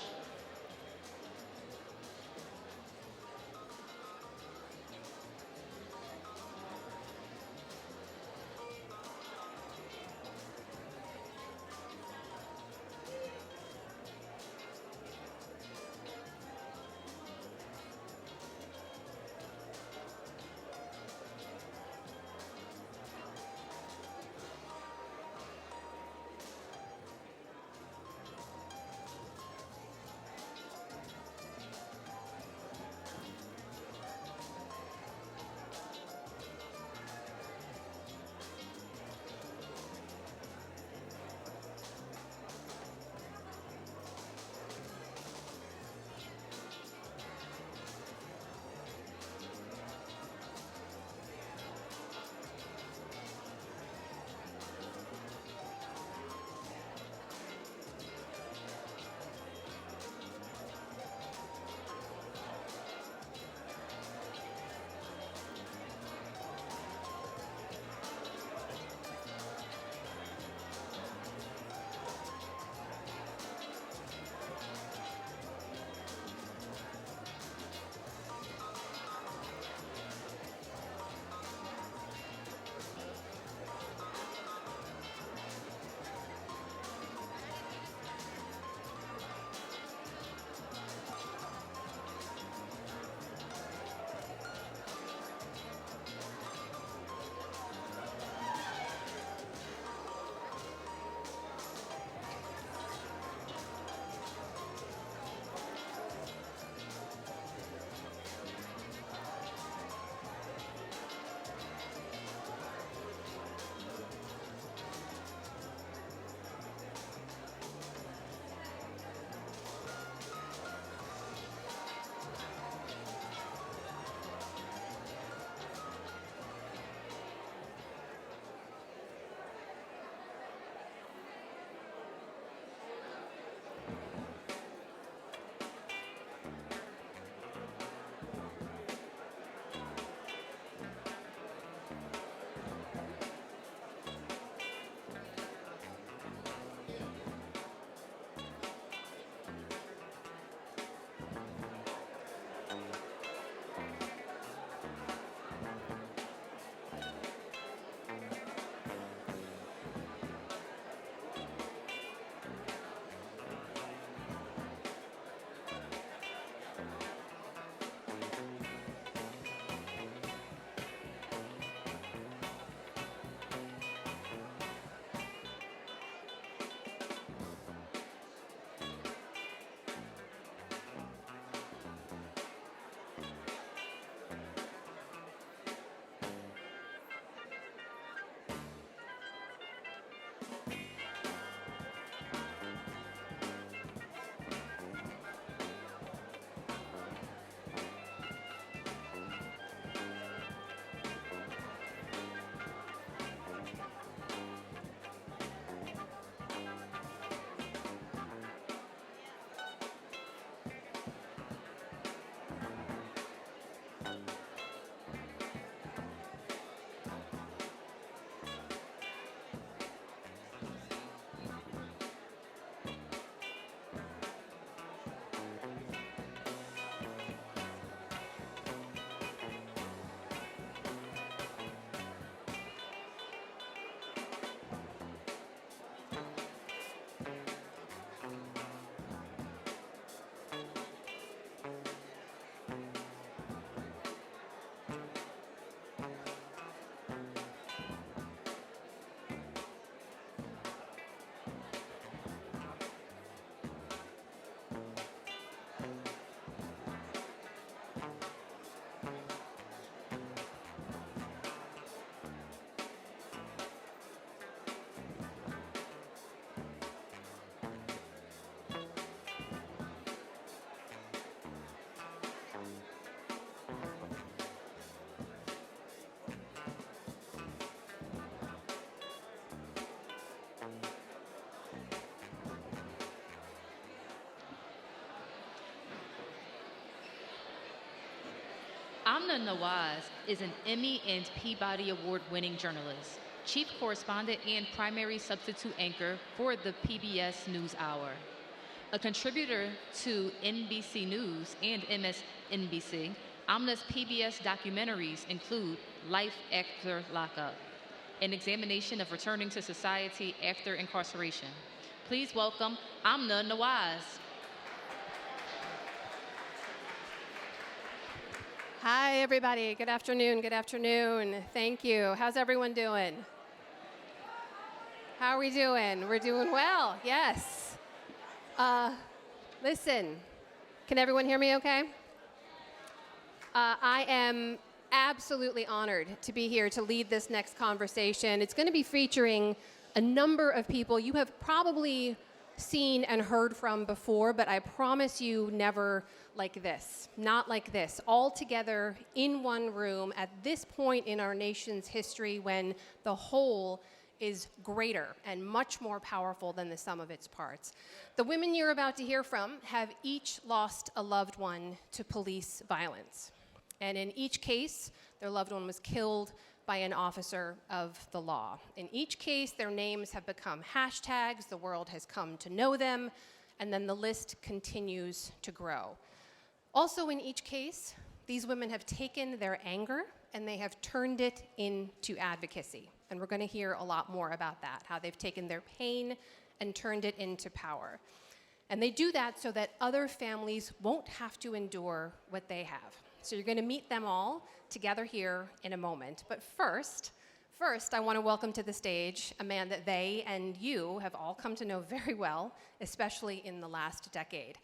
Amna Nawaz is an Emmy and Peabody Award-winning journalist, chief correspondent and primary substitute anchor for the PBS NewsHour. A contributor to NBC News and MSNBC, Amna's PBS documentaries include Life After Lockup, an examination of returning to society after incarceration. Please welcome Amna Nawaz. Hi, everybody. Good afternoon. Good afternoon. Thank you. How's everyone doing? How are we doing? We're doing well. Yes. Listen, can everyone hear me okay? I am absolutely honored to be here to lead this next conversation. It's going to be featuring a number of people you have probably seen and heard from before, but I promise you never like this, not like this, all together in one room at this point in our nation's history when the whole is greater and much more powerful than the sum of its parts. The women you're about to hear from have each lost a loved one to police violence. And in each case, their loved one was killed by an officer of the law. In each case, their names have become hashtags, the world has come to know them, and then the list continues to grow. Also in each case, these women have taken their anger and they have turned it into advocacy. And we're going to hear a lot more about that, how they've taken their pain and turned it into power. And they do that so that other families won't have to endure what they have. So you're going to meet them all together here in a moment. But first, I want to welcome to the stage a man that they and you have all come to know very well, especially in the last decade.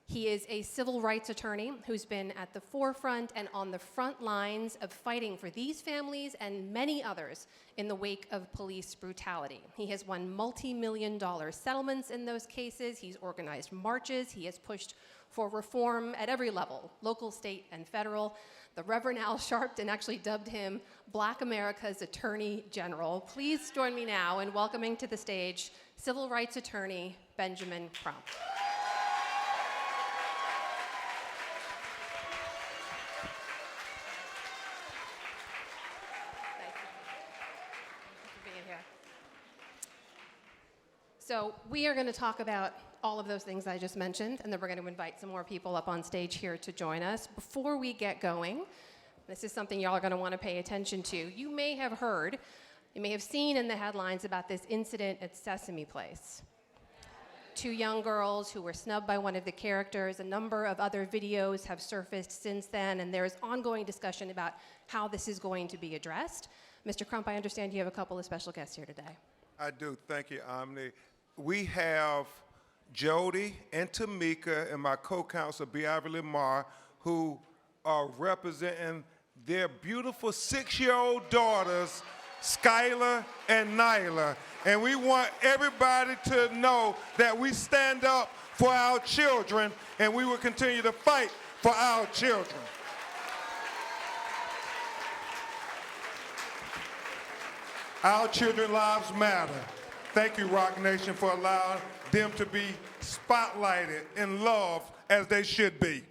He is a civil rights attorney who's been at the forefront and on the front lines of fighting for these families and many others in the wake of police brutality. He has won multi-million-dollar settlements in those cases. He's organized marches. He has pushed for reform at every level, local, state, and federal. The Reverend Al Sharpton actually dubbed him Black America's Attorney General. Please join me now in welcoming to the stage civil rights attorney Benjamin Crump. So we are going to talk about all of those things I just mentioned, and then we're going to invite some more people up on stage here to join us. Before we get going, this is something y'all are going to want to pay attention to. You may have heard, you may have seen in the headlines about this incident at Sesame Place. 2 young girls who were snubbed by one of the characters. A number of other videos have surfaced since then, and there is ongoing discussion about how this is going to be addressed. Mr. Crump, I understand you have a couple of special guests here today. I do. Thank you, Omni. We have Jody and Tamika and my co-counsel, Beverly Marr, who are representing their beautiful 6-year-old daughters, Skylar and Nyla. And we want everybody to know that we stand up for our children, and we will continue to fight for our children. Our children's lives matter. Thank you, Rock Nation, for allowing them to be spotlighted and loved as they should be.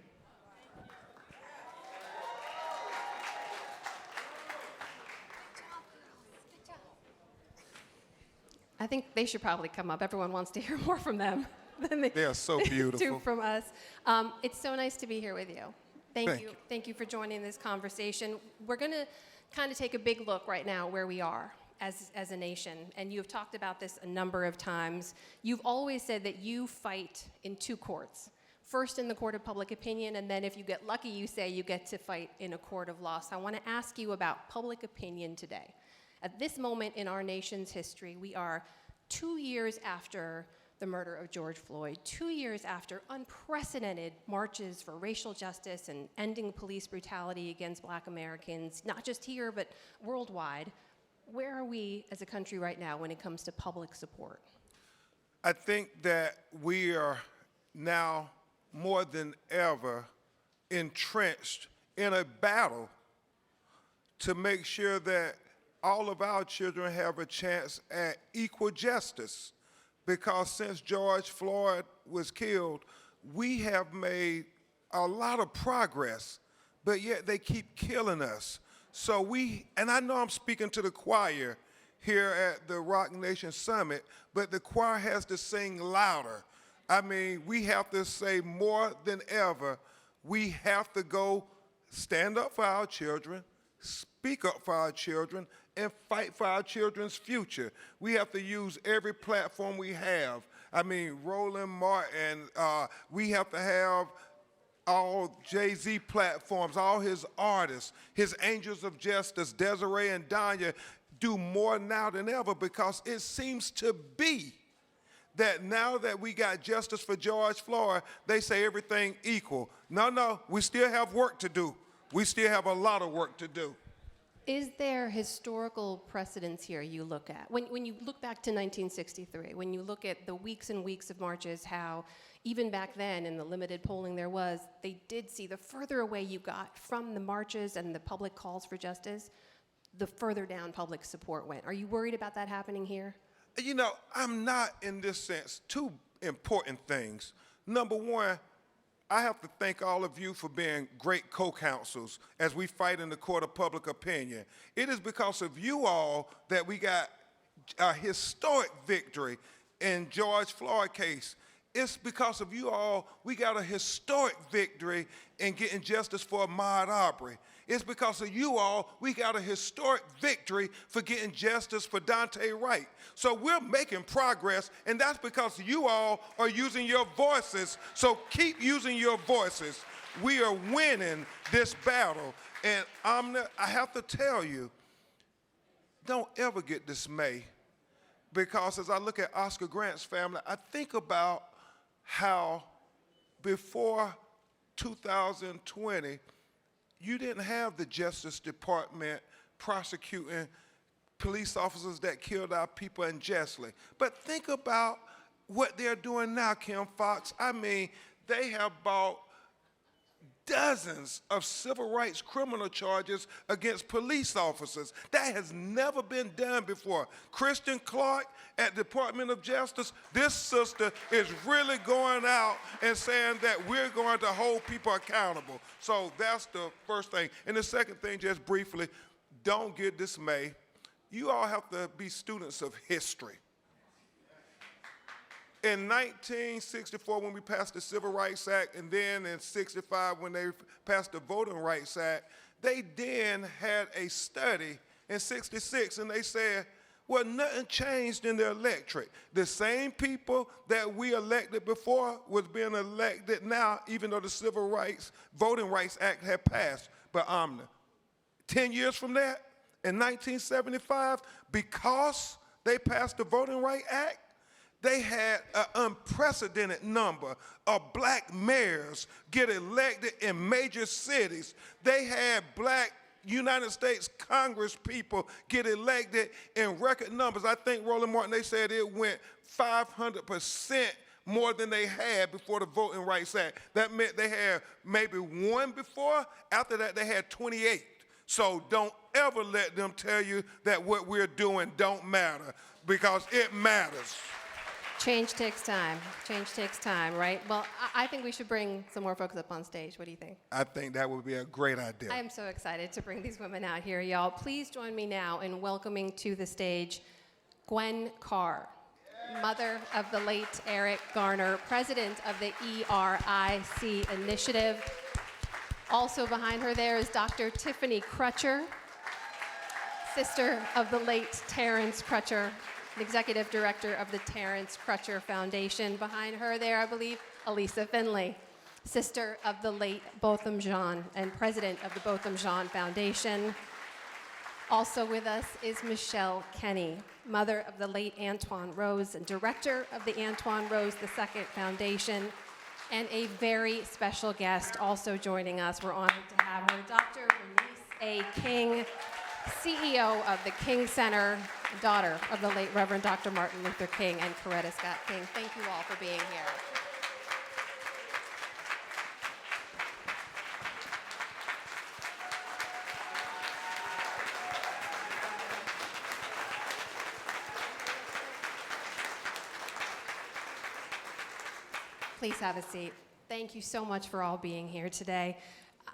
I think they should probably come up. Everyone wants to hear more from them than they are so beautiful. do from us. It's so nice to be here with you. Thank you. Thank you for joining this conversation. We're going to kind of take a big look right now where we are as a nation, and you've talked about this a number of times. You've always said that you fight in 2 courts. First in the court of public opinion, and then if you get lucky, you say you get to fight in a court of law. So I want to ask you about public opinion today. At this moment in our nation's history, we are 2 years after the murder of George Floyd, 2 years after unprecedented marches for racial justice and ending police brutality against Black Americans, not just here, but worldwide. Where are we as a country right now when it comes to public support? I think that we are now more than ever entrenched in a battle to make sure that all of our children have a chance at equal justice. Because since George Floyd was killed, we have made a lot of progress, but yet they keep killing us. So and I know I'm speaking to the choir here at the Rock Nation Summit, but the choir has to sing louder. I mean, we have to say more than ever, we have to go stand up for our children, speak up for our children, and fight for our children's future. We have to use every platform we have. I mean, Roland Martin, we have to have all Jay-Z platforms, all his artists, his Angels of Justice, Desiree and Danya, do more now than ever, because it seems to be that now that we got justice for George Floyd, they say everything equal. No, we still have work to do. We still have a lot of work to do. Is there historical precedence here you look at? When you look back to 1963, when you look at the weeks and weeks of marches, how even back then in the limited polling there was, they did see the further away you got from the marches and the public calls for justice, the further down public support went. Are you worried about that happening here? You know, I'm not in this sense. Two important things. Number one, I have to thank all of you for being great co-counsels as we fight in the court of public opinion. It is because of you all that we got a historic victory in George Floyd case. It's because of you all we got a historic victory in getting justice for Ahmaud Arbery. It's because of you all we got a historic victory for getting justice for Dante Wright. So we're making progress, and that's because you all are using your voices. So keep using your voices. We are winning this battle. And I have to tell you, don't ever get dismayed, because as I look at Oscar Grant's family, I think about how before 2020, you didn't have the Justice Department prosecuting police officers that killed our people unjustly. But think about what they're doing now, Kim Fox. I mean, they have brought dozens of civil rights criminal charges against police officers. That has never been done before. Kristen Clark at Department of Justice, this sister is really going out and saying that we're going to hold people accountable. So that's the first thing. And the second thing, just briefly, don't get dismayed. You all have to be students of history. In 1964, when we passed the Civil Rights Act, and then in 65, when they passed the Voting Rights Act, they then had a study in 66, and they said, well, nothing changed in the electorate. The same people that we elected before was being elected now, even though the Civil Rights, Voting Rights Act had passed. But 10 years from that, in 1975, because they passed the Voting Rights Act, they had an unprecedented number of black mayors get elected in major cities. They had black United States Congress people get elected in record numbers. I think Roland Martin, they said it went 500% more than they had before the Voting Rights Act. That meant they had maybe one before. After that, they had 28. So don't ever let them tell you that what we're doing don't matter, because it matters. Change takes time. Change takes time, right? Well, I think we should bring some more folks up on stage. What do you think? I think that would be a great idea. I am so excited to bring these women out here, y'all. Please join me now in welcoming to the stage Gwen Carr, mother of the late Eric Garner, president of the ERIC initiative. Also behind her there is Dr. Tiffany Crutcher, sister of the late Terrence Crutcher, the executive director of the Terrence Crutcher Foundation. Behind her there, I believe, Elisa Finley, sister of the late Botham Jean and president of the Botham Jean Foundation. Also with us is Michelle Kenny, mother of the late Antoine Rose and director of the Antoine Rose II Foundation, and a very special guest also joining us. We're honored to have her, Dr. Bernice A. King, CEO of the King Center, daughter of the late Reverend Dr. Martin Luther King and Coretta Scott King. Thank you all for being here. Please have a seat. Thank you so much for all being here today.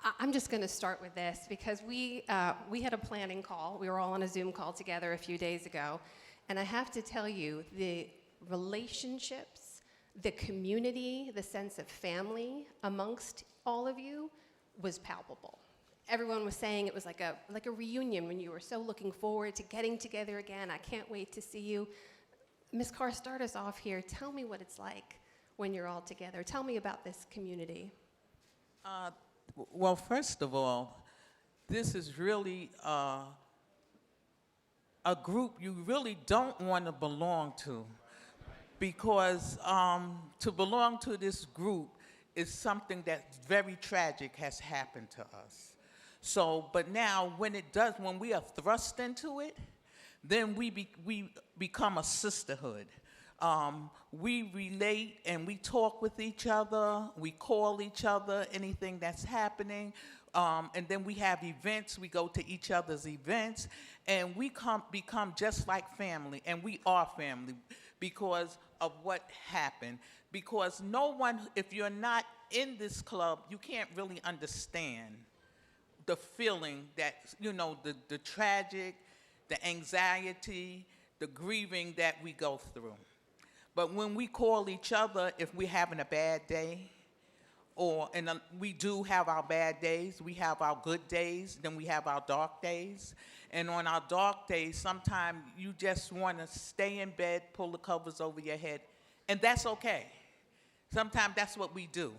I'm just going to start with this because we had a planning call. We were all on a Zoom call together a few days ago. And I have to tell you, the relationships, the community, the sense of family amongst all of you was palpable. Everyone was saying it was like a reunion when you were so looking forward to getting together again. I can't wait to see you. Ms. Carr, start us off here. Tell me what it's like when you're all together. Tell me about this community. Well, first of all, this is really a group you really don't want to belong to, because to belong to this group is something that's very tragic has happened to us. So, but now when we are thrust into it, then we become a sisterhood. We relate and we talk with each other, we call each other, anything that's happening, and then we have events, we go to each other's events, and we become just like family, and we are family because of what happened. Because no one, if you're not in this club, you can't really understand the feeling that, the tragic, the anxiety, the grieving that we go through. But when we call each other, if we're having a bad day, we do have our bad days, we have our good days, then we have our dark days. And on our dark days, sometimes you just want to stay in bed, pull the covers over your head, and that's okay. Sometimes that's what we do.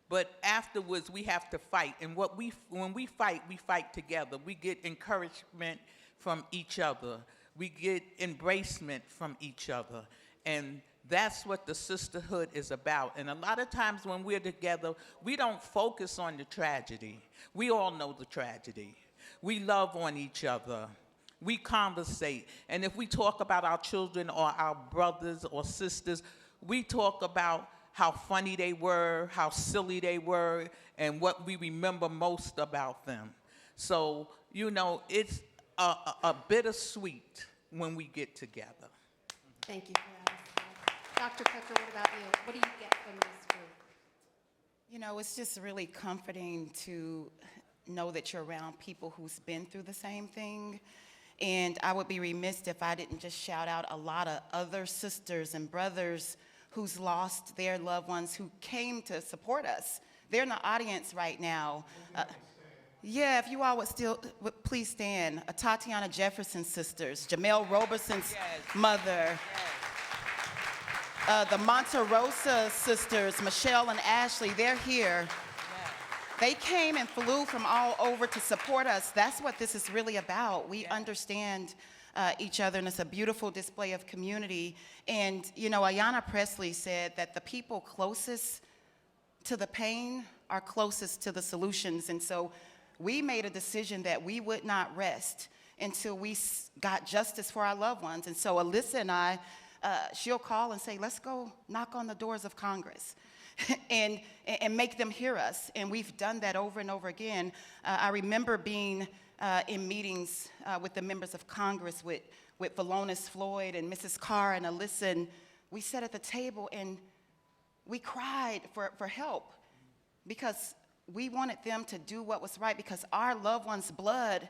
But afterwards, we have to fight. And when we fight together. We get encouragement from each other. We get embracement from each other. And that's what the sisterhood is about. And a lot of times when we're together, we don't focus on the tragedy. We all know the tragedy. We love on each other. We conversate. And if we talk about our children or our brothers or sisters, we talk about how funny they were, how silly they were, and what we remember most about them. So, it's a bittersweet when we get together. Thank you for that. Dr. Pecker, what about you? What do you get from this group? It's just really comforting to know that you're around people who's been through the same thing. And I would be remiss if I didn't just shout out a lot of other sisters and brothers who's lost their loved ones who came to support us. They're in the audience right now. Yeah, if you all would please stand. Tatiana Jefferson's sisters, Jamel Roberson's mother, the Monterosa sisters, Michelle and Ashley, they're here. They came and flew from all over to support us. That's what this is really about. We understand each other, and it's a beautiful display of community. And, Ayanna Pressley said that the people closest to the pain are closest to the solutions. And so we made a decision that we would not rest until we got justice for our loved ones. And so Alyssa and I, she'll call and say, let's go knock on the doors of Congress and make them hear us. And we've done that over and over again. I remember being in meetings with the members of Congress with Valonis Floyd and Mrs. Carr and Alyssa, and we sat at the table and we cried for help because we wanted them to do what was right, because our loved ones' blood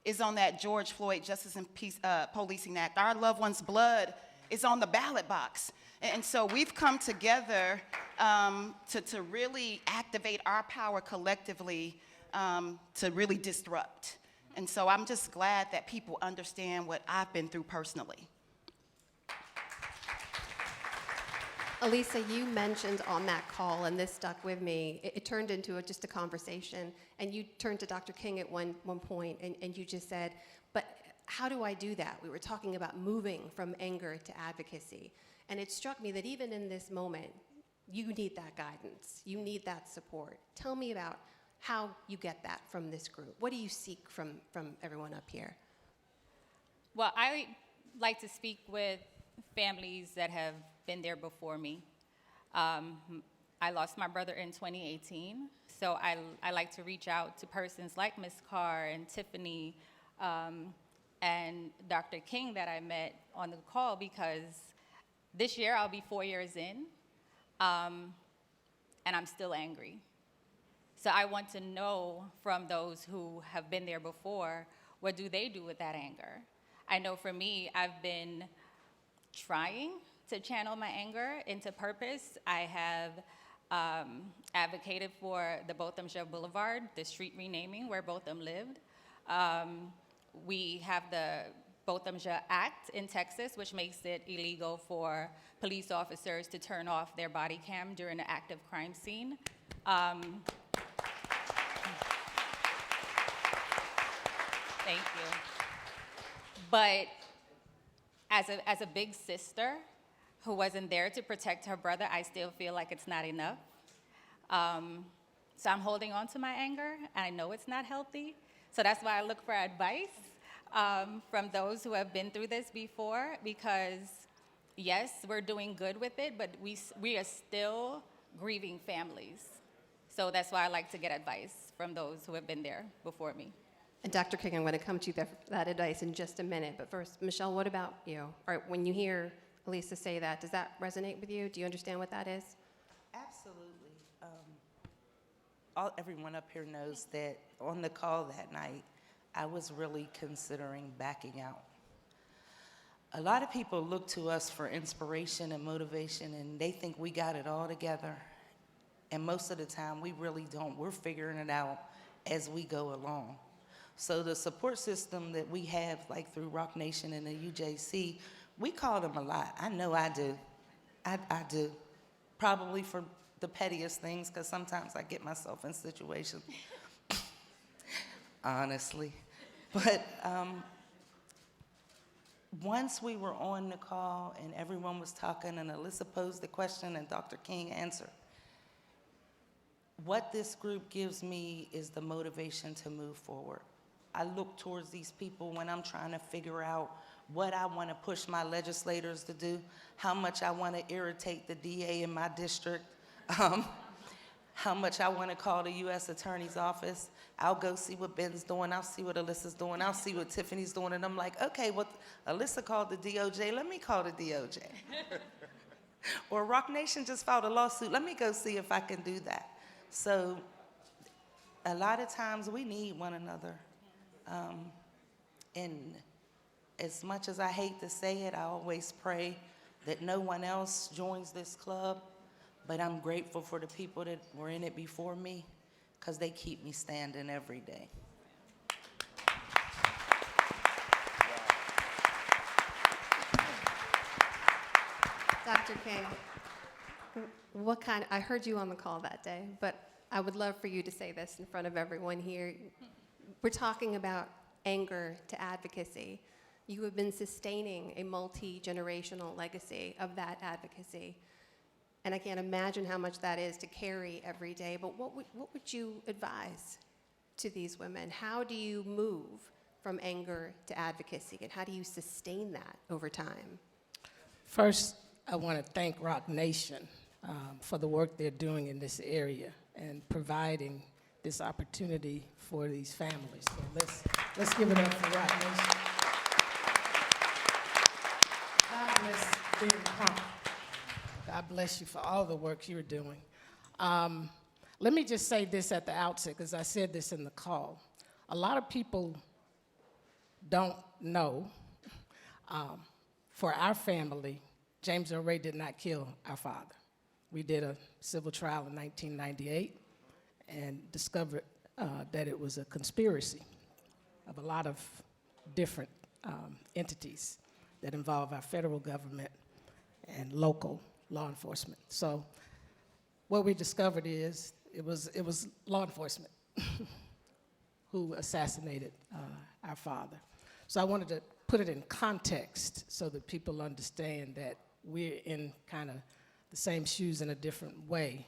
is on that George Floyd Justice and Peace Policing Act. Our loved ones' blood is on the ballot box. And so we've come together to really activate our power collectively to really disrupt. And so I'm just glad that people understand what I've been through personally. Elisa, you mentioned on that call, and this stuck with me, it turned into just a conversation, and you turned to Dr. King at one point, and you just said, but how do I do that? We were talking about moving from anger to advocacy, and it struck me that even in this moment, you need that guidance, you need that support. Tell me about how you get that from this group. What do you seek from everyone up here? Well, I like to speak with families that have been there before me. I lost my brother in 2018, so I like to reach out to persons like Ms. Carr and Tiffany and Dr. King that I met on the call, because this year I'll be 4 years in, and I'm still angry. So I want to know from those who have been there before, what do they do with that anger? I know for me, I've been trying to channel my anger into purpose. I have advocated for the Bothamja Boulevard, the street renaming where Botham lived. We have the Bothamja Act in Texas, which makes it illegal for police officers to turn off their body cam during an active crime scene. Thank you. But as a big sister who wasn't there to protect her brother, I still feel like it's not enough. So I'm holding on to my anger, and I know it's not healthy. So that's why I look for advice from those who have been through this before, because yes, we're doing good with it, but we are still grieving families. So that's why I like to get advice from those who have been there before me. And Dr. King, I'm going to come to you for that advice in just a minute. But first, Michelle, what about you? Or when you hear Elisa say that, does that resonate with you? Do you understand what that is? Absolutely. Everyone up here knows that on the call that night, I was really considering backing out. A lot of people look to us for inspiration and motivation, and they think we got it all together. And most of the time, we really don't. We're figuring it out as we go along. So the support system that we have, like through Rock Nation and the UJC, we call them a lot. I know I do. I do. Probably for the pettiest things, because sometimes I get myself in situations, honestly. But once we were on the call and everyone was talking and Alyssa posed the question and Dr. King answered, what this group gives me is the motivation to move forward. I look towards these people when I'm trying to figure out what I want to push my legislators to do, how much I want to irritate the DA in my district, how much I want to call the U.S. Attorney's Office. I'll go see what Ben's doing. I'll see what Alyssa's doing. I'll see what Tiffany's doing. And I'm like, okay, well, Alyssa called the DOJ. Let me call the DOJ. Or Rock Nation just filed a lawsuit. Let me go see if I can do that. So a lot of times we need one another. And as much as I hate to say it, I always pray that no one else joins this club. But I'm grateful for the people that were in it before me, because they keep me standing every day. Dr. King, I heard you on the call that day, but I would love for you to say this in front of everyone here. We're talking about anger to advocacy. You have been sustaining a multi-generational legacy of that advocacy. And I can't imagine how much that is to carry every day, but what would you advise to these women? How do you move from anger to advocacy, and how do you sustain that over time? First, I want to thank Rock Nation for the work they're doing in this area and providing this opportunity for these families. So let's give it up for Rock Nation. God bless Ben Crump. God bless you for all the work you're doing. Let me just say this at the outset, because I said this in the call. A lot of people don't know, for our family, James Earl Ray did not kill our father. We did a civil trial in 1998 and discovered that it was a conspiracy of a lot of different entities that involve our federal government and local law enforcement. So what we discovered is it was law enforcement who assassinated our father. So I wanted to put it in context so that people understand that we're in kind of the same shoes in a different way.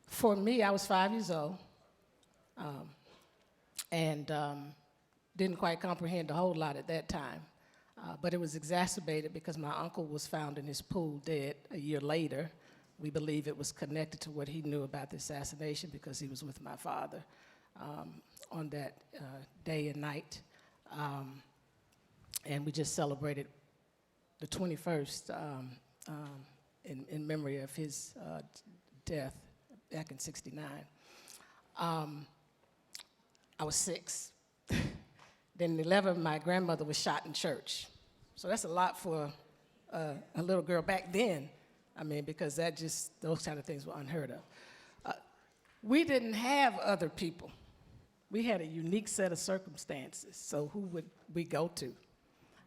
For me, I was 5 years old and didn't quite comprehend a whole lot at that time. But it was exacerbated because my uncle was found in his pool dead a year later. We believe it was connected to what he knew about the assassination because he was with my father on that day and night. And we just celebrated the 21st in memory of his death back in '69. I was 6. Then 11, my grandmother was shot in church. So that's a lot for a little girl back then. I mean, because those kind of things were unheard of. We didn't have other people. We had a unique set of circumstances, so who would we go to?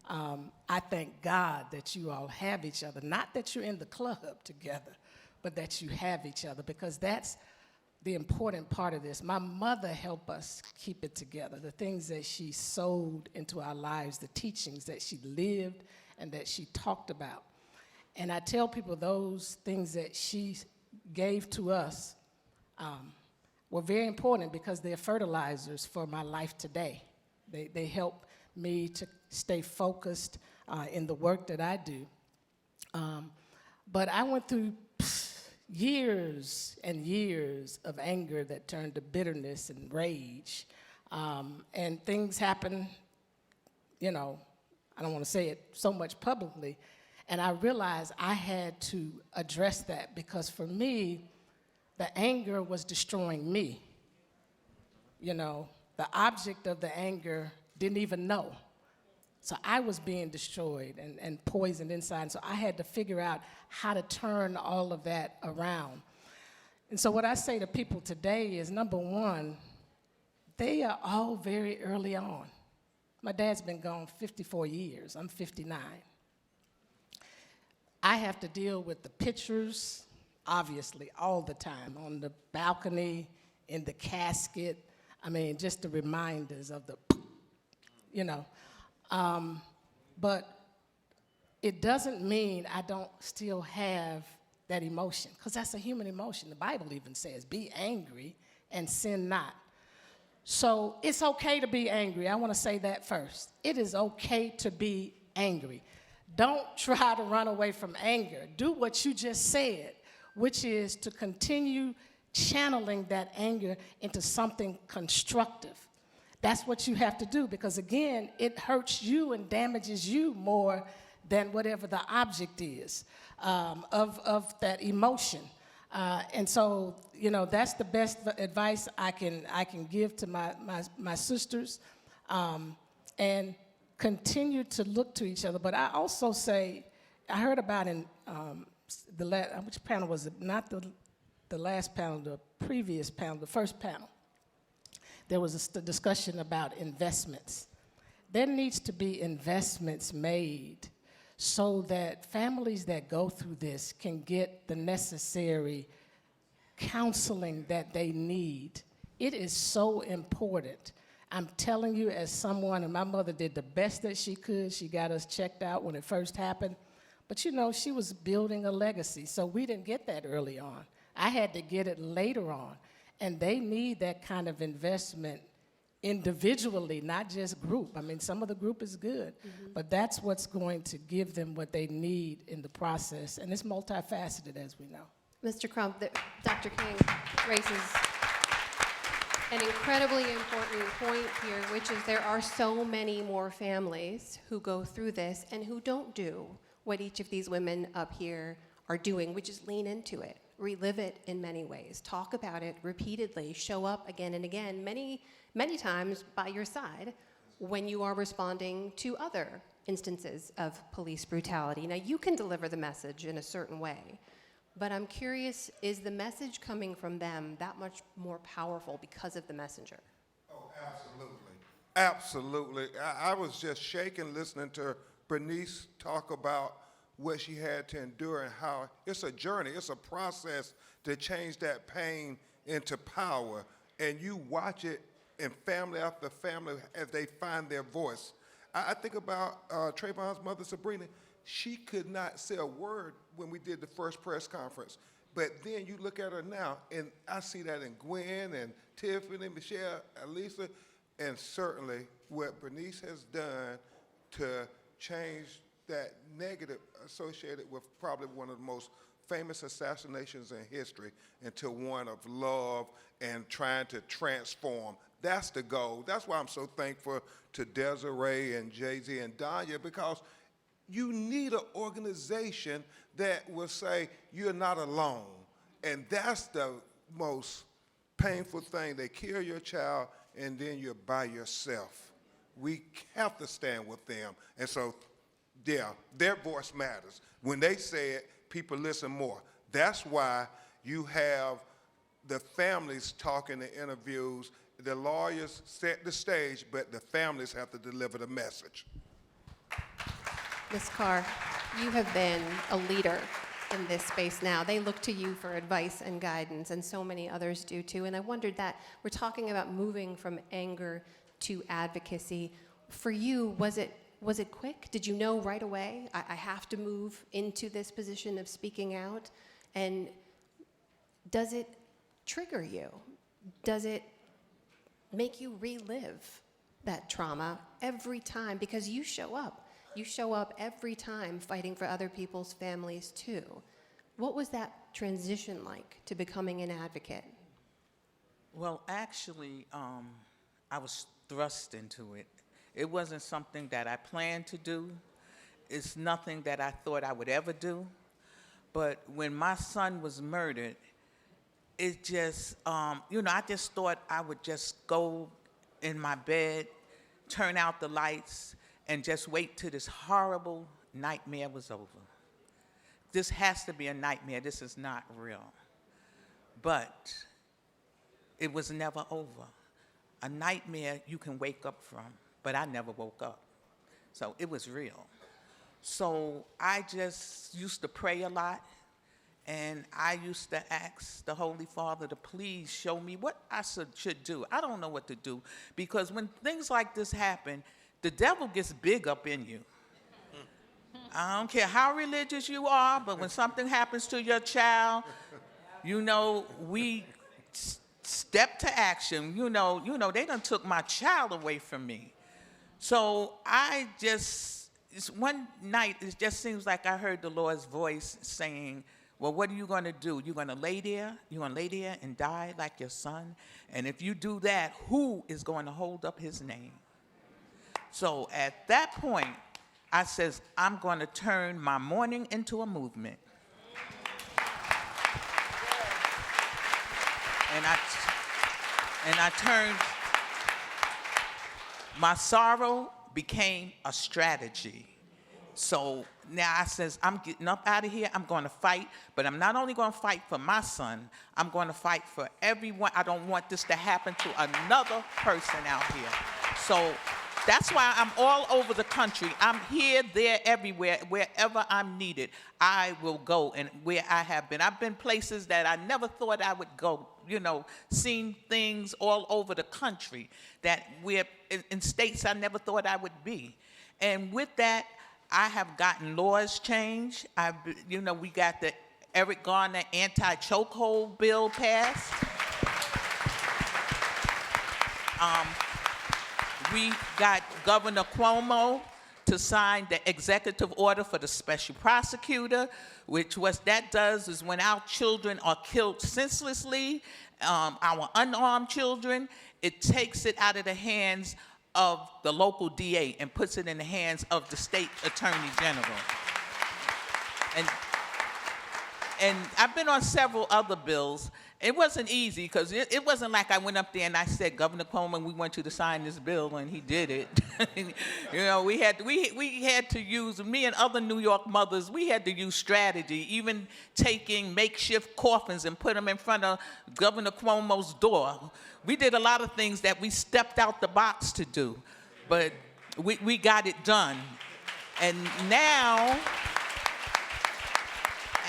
I thank God that you all have each other, not that you're in the club together, but that you have each other, because that's the important part of this. My mother helped us keep it together, the things that she sowed into our lives, the teachings that she lived and that she talked about. And I tell people those things that she gave to us were very important because they're fertilizers for my life today. They help me to stay focused in the work that I do. But I went through years and years of anger that turned to bitterness and rage. And things happen, I don't want to say it so much publicly, and I realized I had to address that because for me, the anger was destroying me. The object of the anger didn't even know. So I was being destroyed and poisoned inside. And so I had to figure out how to turn all of that around. And so what I say to people today is, number one, they are all very early on. My dad's been gone 54 years. I'm 59. I have to deal with the pictures, obviously, all the time, on the balcony, in the casket. I mean, just the reminders of the, but it doesn't mean I don't still have that emotion, because that's a human emotion. The Bible even says, be angry and sin not. So it's okay to be angry. I want to say that first. It is okay to be angry. Don't try to run away from anger. Do what you just said, which is to continue channeling that anger into something constructive. That's what you have to do, because again, it hurts you and damages you more than whatever the object is of that emotion. And so, that's the best advice I can give to my sisters, and continue to look to each other. But I also say, I heard about in which panel was it? Not the last panel, the previous panel, the first panel. There was a discussion about investments. There needs to be investments made so that families that go through this can get the necessary counseling that they need. It is so important. I'm telling you, as someone, and my mother did the best that she could. She got us checked out when it first happened. But she was building a legacy, so we didn't get that early on. I had to get it later on. And they need that kind of investment individually, not just group. I mean, some of the group is good, but that's what's going to give them what they need in the process. And it's multifaceted, as we know. Mr. Crump, Dr. King raises an incredibly important point here, which is there are so many more families who go through this and who don't do what each of these women up here are doing, which is lean into it. Relive it in many ways. Talk about it repeatedly. Show up again and again, many, many times by your side when you are responding to other instances of police brutality. Now, you can deliver the message in a certain way, but I'm curious, is the message coming from them that much more powerful because of the messenger? Oh, absolutely. Absolutely. I was just shaking listening to Bernice talk about what she had to endure and how it's a journey, it's a process to change that pain into power. And you watch it in family after family as they find their voice. I think about Trayvon's mother, Sabrina. She could not say a word when we did the first press conference. But then you look at her now, and I see that in Gwen and Tiffany, Michelle, Elisa, and certainly what Bernice has done to change that negative associated with probably one of the most famous assassinations in history into one of love and trying to transform. That's the goal. That's why I'm so thankful to Desiree and Jay-Z and Danya, because you need an organization that will say you're not alone. And that's the most painful thing. They kill your child, and then you're by yourself. We have to stand with them. And so, yeah, their voice matters. When they say it, people listen more. That's why you have the families talking in interviews. The lawyers set the stage, but the families have to deliver the message. Ms. Carr, you have been a leader in this space now. They look to you for advice and guidance, and so many others do too. And I wondered that we're talking about moving from anger to advocacy. For you, was it quick? Did you know right away, I have to move into this position of speaking out? And does it trigger you? Does it make you relive that trauma every time? Because you show up. You show up every time fighting for other people's families too. What was that transition like to becoming an advocate? Well, actually, I was thrust into it. It wasn't something that I planned to do. It's nothing that I thought I would ever do. But when my son was murdered, it just, I just thought I would just go in my bed, turn out the lights, and just wait till this horrible nightmare was over. This has to be a nightmare. This is not real. But it was never over. A nightmare you can wake up from, but I never woke up. So it was real. So I just used to pray a lot, and I used to ask the Holy Father to please show me what I should do. I don't know what to do, because when things like this happen, the devil gets big up in you. I don't care how religious you are, but when something happens to your child, we step to action. They done took my child away from me. So one night, it just seems like I heard the Lord's voice saying, well, what are you going to do? You're going to lay there? You're going to lay there and die like your son? And if you do that, who is going to hold up his name? So at that point, I says, I'm going to turn my mourning into a movement. And I turned, my sorrow became a strategy. So now I says, I'm getting up out of here, I'm going to fight, but I'm not only going to fight for my son, I'm going to fight for everyone. I don't want this to happen to another person out here. So that's why I'm all over the country. I'm here, there, everywhere. Wherever I'm needed, I will go. And where I have been, I've been places that I never thought I would go, seen things all over the country that in states I never thought I would be. And with that, I have gotten laws changed. We got the Eric Garner anti-chokehold bill passed. We got Governor Cuomo to sign the executive order for the special prosecutor, which what that does is when our children are killed senselessly, our unarmed children, it takes it out of the hands of the local DA and puts it in the hands of the state attorney general. And I've been on several other bills. It wasn't easy, because it wasn't like I went up there and I said, Governor Coleman, we want you to sign this bill, and he did it. We had to use, me and other New York mothers, we had to use strategy, even taking makeshift coffins and put them in front of Governor Cuomo's door. We did a lot of things that we stepped out the box to do, but we got it done. And now,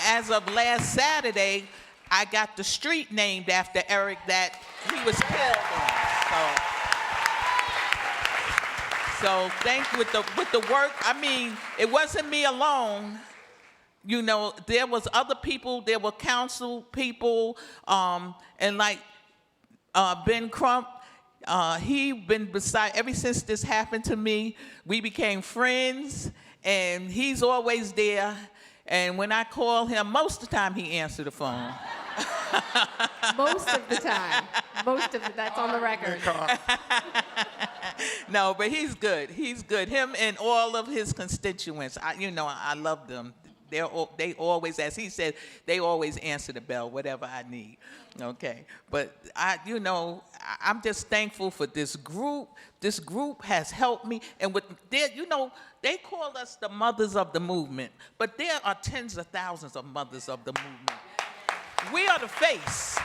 as of last Saturday, I got the street named after Eric that he was killed on. So thank you with the work. I mean, it wasn't me alone. There was other people. There were council people, and like Ben Crump. He been beside ever since this happened to me. We became friends, and he's always there. And when I call him, most of the time he answers the phone. Most of the time. That's on the record. No, but he's good. He's good. Him and all of his constituents. I love them. They always, as he said, they always answer the bell, whatever I need. Okay, but I'm just thankful for this group. This group has helped me, and they call us the mothers of the movement, but there are tens of thousands of mothers of the movement. We are the face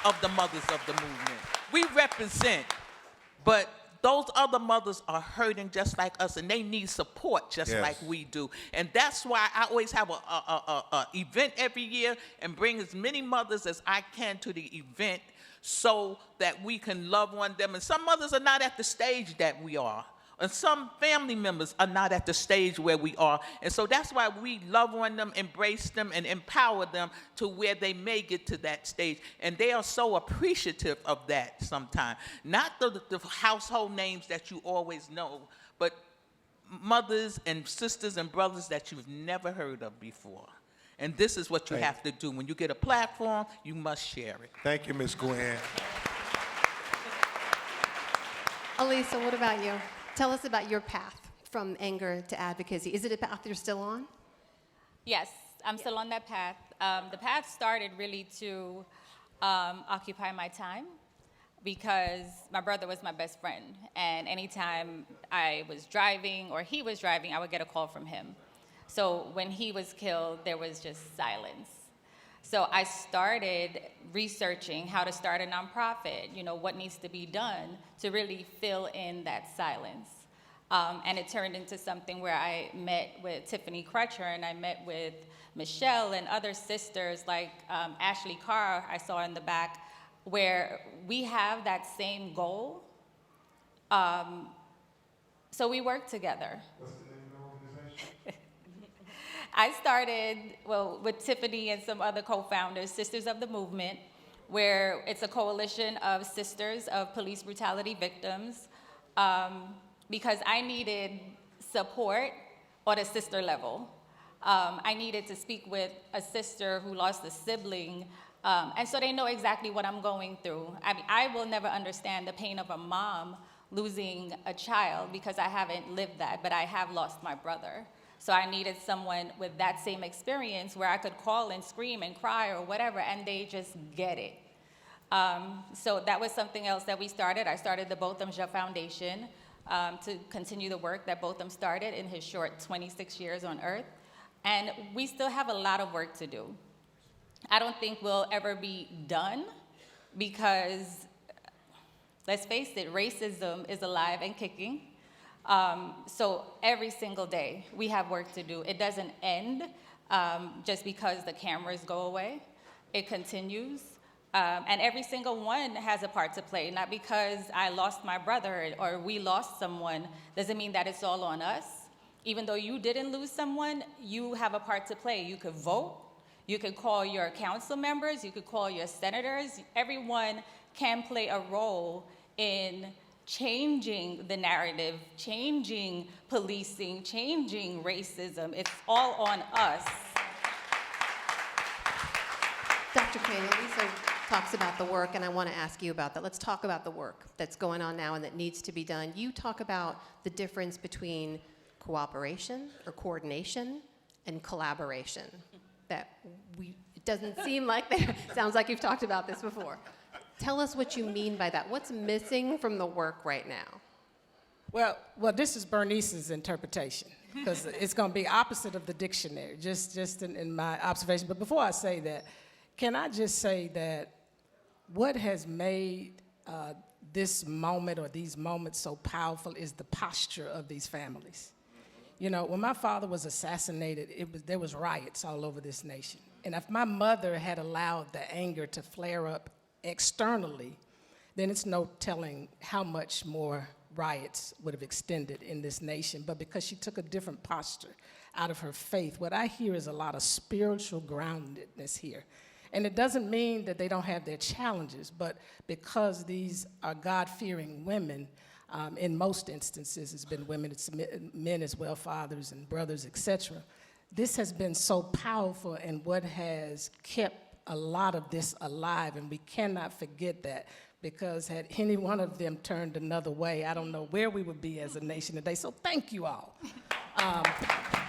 of the mothers of the movement. We represent, but those other mothers are hurting just like us, and they need support just like we do. And that's why I always have a event every year and bring as many mothers as I can to the event so that we can love on them. And some mothers are not at the stage that we are. And some family members are not at the stage where we are. And so that's why we love on them, embrace them, and empower them to where they may get to that stage. And they are so appreciative of that sometimes. Not the household names that you always know, but mothers and sisters and brothers that you've never heard of before. And this is what you have to do. When you get a platform, you must share it. Thank you, Ms. Gwen. Elisa, what about you? Tell us about your path from anger to advocacy. Is it a path you're still on? Yes, I'm still on that path. The path started really to occupy my time because my brother was my best friend. And anytime I was driving or he was driving, I would get a call from him. So when he was killed, there was just silence. So I started researching how to start a nonprofit, what needs to be done to really fill in that silence. And it turned into something where I met with Tiffany Crutcher and I met with Michelle and other sisters like Ashley Carr I saw in the back, where we have that same goal. So we work together. What's the name of the organization? I started, with Tiffany and some other co-founders, Sisters of the Movement, where it's a coalition of sisters of police brutality victims, because I needed support on a sister level. I needed to speak with a sister who lost a sibling, and so they know exactly what I'm going through. I mean, I will never understand the pain of a mom losing a child because I haven't lived that, but I have lost my brother. So I needed someone with that same experience where I could call and scream and cry or whatever, and they just get it. So that was something else that we started. I started the Botham Ja Foundation to continue the work that Botham started in his short 26 years on Earth. And we still have a lot of work to do. I don't think we'll ever be done because, let's face it, racism is alive and kicking. So every single day we have work to do. It doesn't end just because the cameras go away. It continues. And every single one has a part to play. Not because I lost my brother or we lost someone doesn't mean that it's all on us. Even though you didn't lose someone, you have a part to play. You could vote. You could call your council members. You could call your senators. Everyone can play a role in changing the narrative, changing policing, changing racism. It's all on us. Dr. Kane, Lisa talks about the work, and I want to ask you about that. Let's talk about the work that's going on now and that needs to be done. You talk about the difference between cooperation or coordination and collaboration. It doesn't seem like there. Sounds like you've talked about this before. Tell us what you mean by that. What's missing from the work right now? Well, this is Bernice's interpretation, because it's going to be opposite of the dictionary, just in my observation. But before I say that, can I just say that what has made this moment or these moments so powerful is the posture of these families. When my father was assassinated, there was riots all over this nation. And if my mother had allowed the anger to flare up externally, then it's no telling how much more riots would have extended in this nation. But because she took a different posture out of her faith, what I hear is a lot of spiritual groundedness here. And it doesn't mean that they don't have their challenges, but because these are God-fearing women, in most instances it's been women, it's men as well, fathers and brothers, etc. This has been so powerful and what has kept a lot of this alive, and we cannot forget that, because had any one of them turned another way, I don't know where we would be as a nation today. So thank you all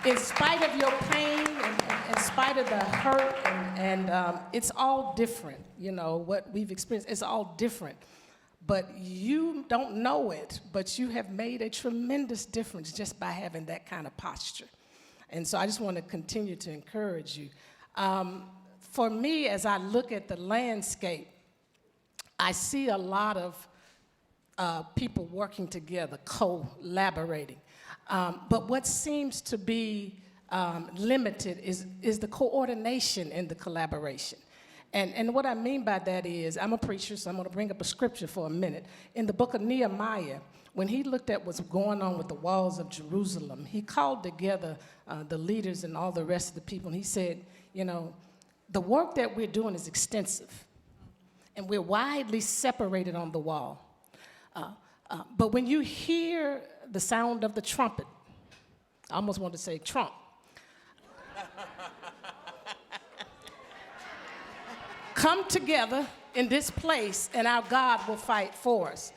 in spite of your pain and in spite of the hurt, and it's all different. You know, what we've experienced, it's all different. But you don't know it, but you have made a tremendous difference just by having that kind of posture. And so I just want to continue to encourage you. For me, as I look at the landscape, I see a lot of people working together, collaborating. But what seems to be limited is the coordination and the collaboration. And what I mean by that is, I'm a preacher, so I'm going to bring up a scripture for a minute. In the book of Nehemiah, when he looked at what's going on with the walls of Jerusalem, he called together the leaders and all the rest of the people, and he said, you know, the work that we're doing is extensive, and we're widely separated on the wall. But when you hear the sound of the trumpet, I almost want to say Trump. Come together in this place, and our God will fight for us.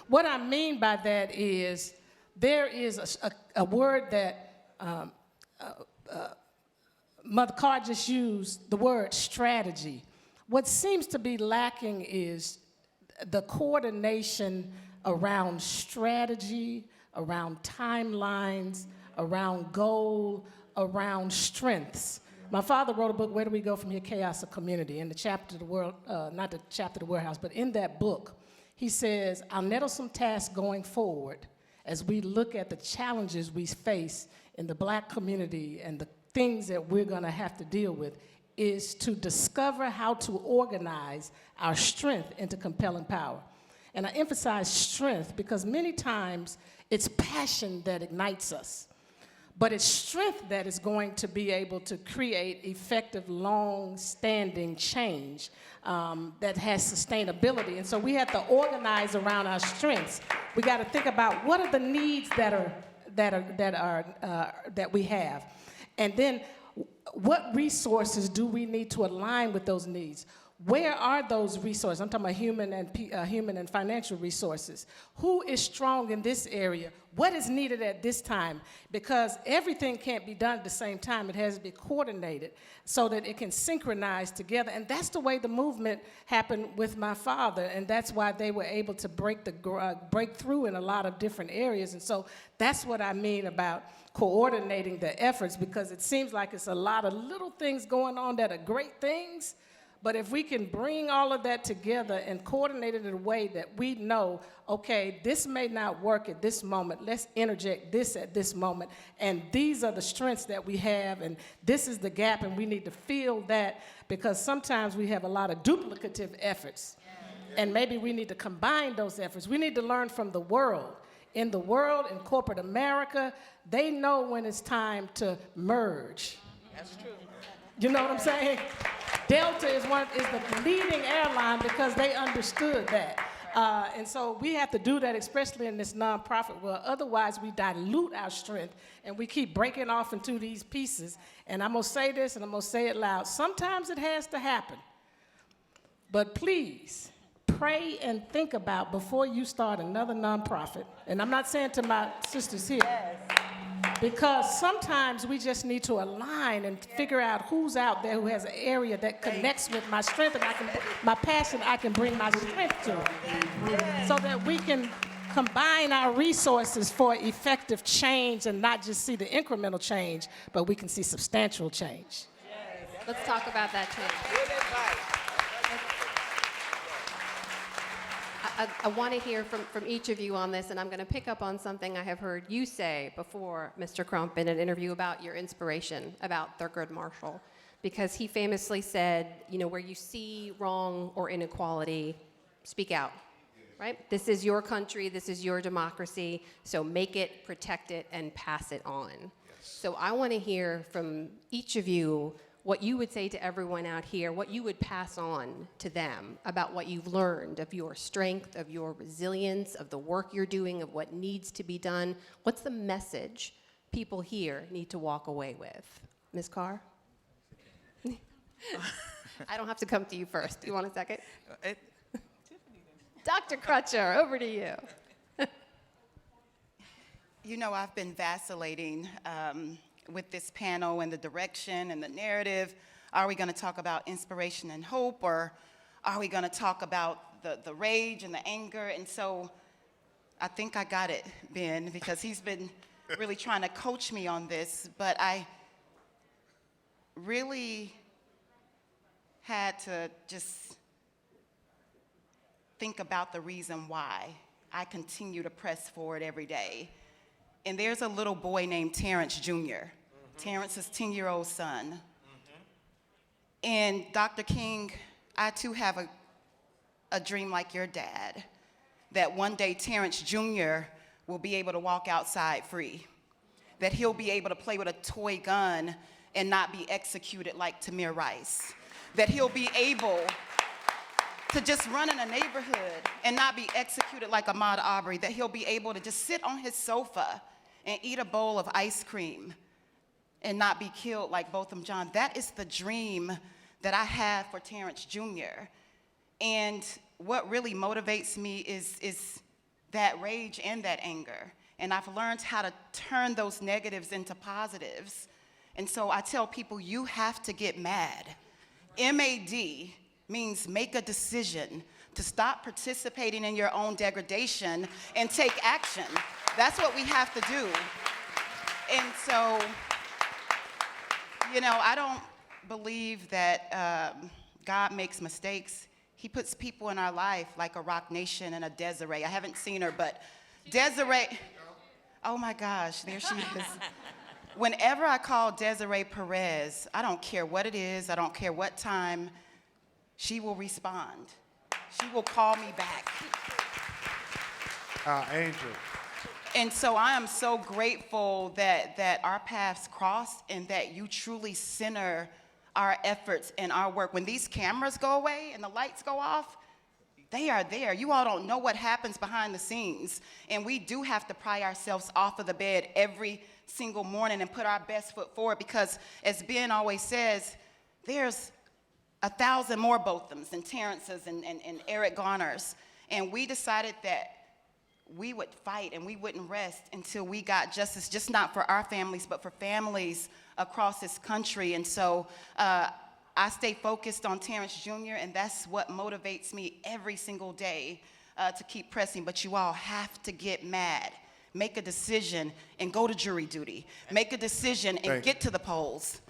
What I mean by that is there is a word that Mother Carr just used, the word strategy. What seems to be lacking is the coordination around strategy, around timelines, around goal, around strengths. My father wrote a book, Where Do We Go From Here? Chaos of Community, in the chapter, the world, not the chapter, the warehouse, but in that book, he says, our nettlesome task going forward as we look at the challenges we face in the black community and the things that we're gonna have to deal with is to discover how to organize our strength into compelling power. And I emphasize strength because many times it's passion that ignites us. But it's strength that is going to be able to create effective, long-standing change that has sustainability. And so we have to organize around our strengths. We got to think about what are the needs that we have, and then what resources do we need to align with those needs? Where are those resources? I'm talking about human and financial resources. Who is strong in this area? What is needed at this time? Because everything can't be done at the same time. It has to be coordinated so that it can synchronize together. And that's the way the movement happened with my father. And that's why they were able to break through in a lot of different areas. And so that's what I mean about coordinating the efforts, because it seems like it's a lot of little things going on that are great things. But if we can bring all of that together and coordinate it in a way that we know, okay, this may not work at this moment, let's interject this at this moment, and these are the strengths that we have, and this is the gap, and we need to fill that, because sometimes we have a lot of duplicative efforts, and maybe we need to combine those efforts. We need to learn from the world. In the world, in corporate America, they know when it's time to merge. That's true. You know what I'm saying? Delta is the leading airline because they understood that. And so we have to do that, especially in this nonprofit world. Otherwise, we dilute our strength and we keep breaking off into these pieces. And I'm going to say this and I'm going to say it loud. Sometimes it has to happen. But please, pray and think about before you start another nonprofit. And I'm not saying to my sisters here. Yes. Because sometimes we just need to align and figure out who's out there who has an area that connects with my strength and my passion, I can bring my strength to it. So that we can combine our resources for effective change and not just see the incremental change, but we can see substantial change. Let's talk about that change. I want to hear from each of you on this, and I'm going to pick up on something I have heard you say before, Mr. Crump, in an interview about your inspiration, about Thurgood Marshall, because he famously said, you know, where you see wrong or inequality, speak out, right? This is your country, this is your democracy, so make it, protect it, and pass it on. Yes. So I want to hear from each of you what you would say to everyone out here, what you would pass on to them about what you've learned of your strength, of your resilience, of the work you're doing, of what needs to be done. What's the message people here need to walk away with? Ms. Carr? I don't have to come to you first. Do you want a second? Dr. Crutcher, over to you. You know, I've been vacillating with this panel and the direction and the narrative. Are we going to talk about inspiration and hope, or are we going to talk about the rage and the anger? And so I think I got it, Ben, because he's been really trying to coach me on this, but I really had to just think about the reason why I continue to press forward every day. And there's a little boy named Terrence Jr. Terrence's 10-year-old son. And Dr. King, I too have a dream like your dad, that one day Terrence Jr. will be able to walk outside free, that he'll be able to play with a toy gun and not be executed like Tamir Rice, that he'll be able to just run in a neighborhood and not be executed like Ahmaud Arbery, that he'll be able to just sit on his sofa and eat a bowl of ice cream and not be killed like Botham Jean. That is the dream that I have for Terrence Jr. And what really motivates me is that rage and that anger. And I've learned how to turn those negatives into positives. And so I tell people, you have to get mad. MAD means make a decision to stop participating in your own degradation and take action. That's what we have to do. And so, you know, I don't believe that God makes mistakes. He puts people in our life like a Rock Nation and a Desiree. I haven't seen her, but Desiree, oh my gosh, there she is. Whenever I call Desiree Perez, I don't care what it is, I don't care what time, she will respond. She will call me back. Our angel. And so I am so grateful that our paths crossed and that you truly center our efforts and our work. When these cameras go away and the lights go off, they are there. You all don't know what happens behind the scenes. And we do have to pry ourselves off of the bed every single morning and put our best foot forward, because as Ben always says, there's 1,000 more Bothams and Terrences and Eric Garners. And we decided that we would fight and we wouldn't rest until we got justice, just not for our families, but for families across this country. And so I stay focused on Terrence Jr., and that's what motivates me every single day to keep pressing. But you all have to get mad. Make a decision and go to jury duty. Make a decision and get to the polls.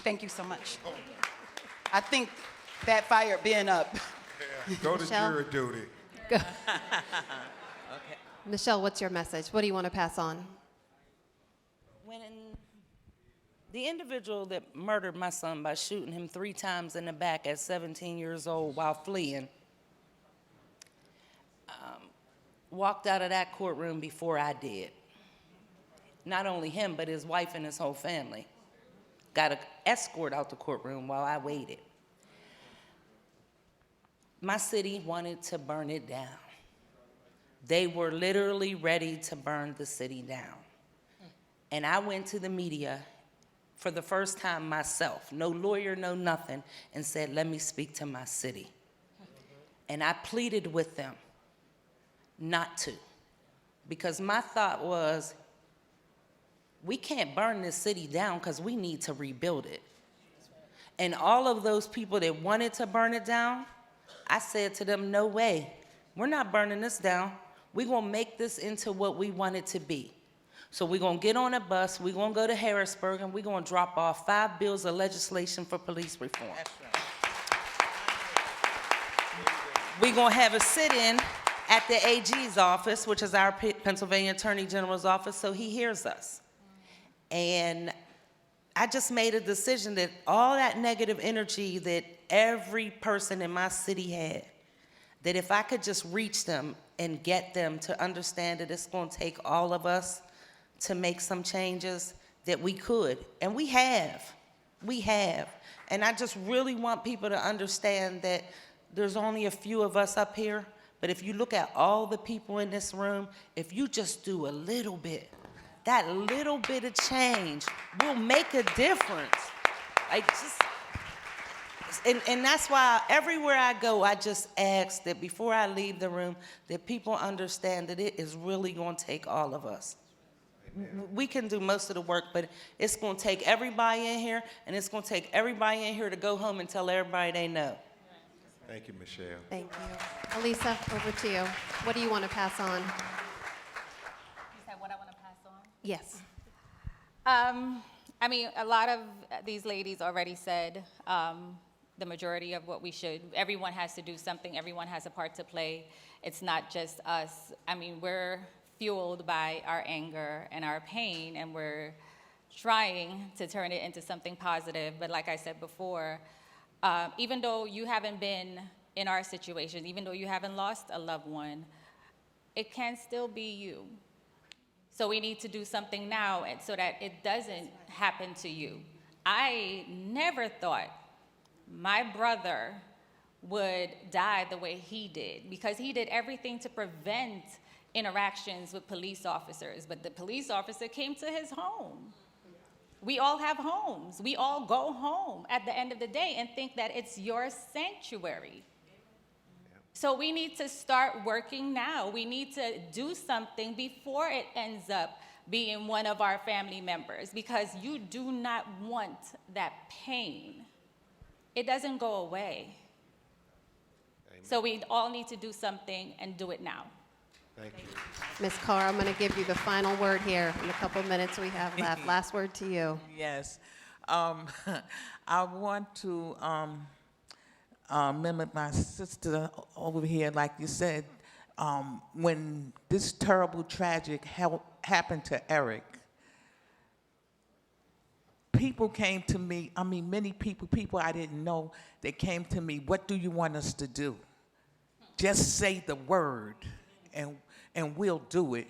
Thank you so much. I think that fired Ben up. Yeah, go to jury duty. Go. Michelle, what's your message? What do you want to pass on? When the individual that murdered my son by shooting him 3 times in the back at 17 years old while fleeing walked out of that courtroom before I did. Not only him, but his wife and his whole family got an escort out the courtroom while I waited. My city wanted to burn it down. They were literally ready to burn the city down. And I went to the media for the first time myself, no lawyer, no nothing, and said, let me speak to my city. And I pleaded with them not to, because my thought was, we can't burn this city down because we need to rebuild it. And all of those people that wanted to burn it down, I said to them, no way, we're not burning this down. We're gonna make this into what we want it to be. So we're gonna get on a bus, we're gonna go to Harrisburg, and we're gonna drop off 5 bills of legislation for police reform. We're gonna have a sit-in at the AG's office, which is our Pennsylvania Attorney General's office, so he hears us. And I just made a decision that all that negative energy that every person in my city had, that if I could just reach them and get them to understand that it's going to take all of us to make some changes, that we could. And we have. We have. And I just really want people to understand that there's only a few of us up here, but if you look at all the people in this room, if you just do a little bit, that little bit of change will make a difference. Like, just And that's why everywhere I go, I just ask that before I leave the room, that people understand that it is really going to take all of us. We can do most of the work, but it's going to take everybody in here, and it's going to take everybody in here to go home and tell everybody they know. Thank you, Michelle. Thank you. Elisa, over to you. What do you want to pass on? You said what I want to pass on? Yes. I mean, a lot of these ladies already said the majority of what we should. Everyone has to do something. Everyone has a part to play. It's not just us. I mean, we're fueled by our anger and our pain, and we're trying to turn it into something positive. But like I said before, even though you haven't been in our situation, even though you haven't lost a loved one, it can still be you. So we need to do something now so that it doesn't happen to you. I never thought my brother would die the way he did, because he did everything to prevent interactions with police officers, but the police officer came to his home. We all have homes. We all go home at the end of the day and think that it's your sanctuary. So we need to start working now. We need to do something before it ends up being one of our family members, because you do not want that pain. It doesn't go away. Amen. So we all need to do something and do it now. Thank you. Ms. Carr, I'm going to give you the final word here in the couple of minutes we have left. Last word to you. Yes. I want to mimic my sister over here, like you said. When this terrible, tragic happened to Eric, people came to me, I mean, many people I didn't know, they came to me, what do you want us to do? Just say the word, and we'll do it.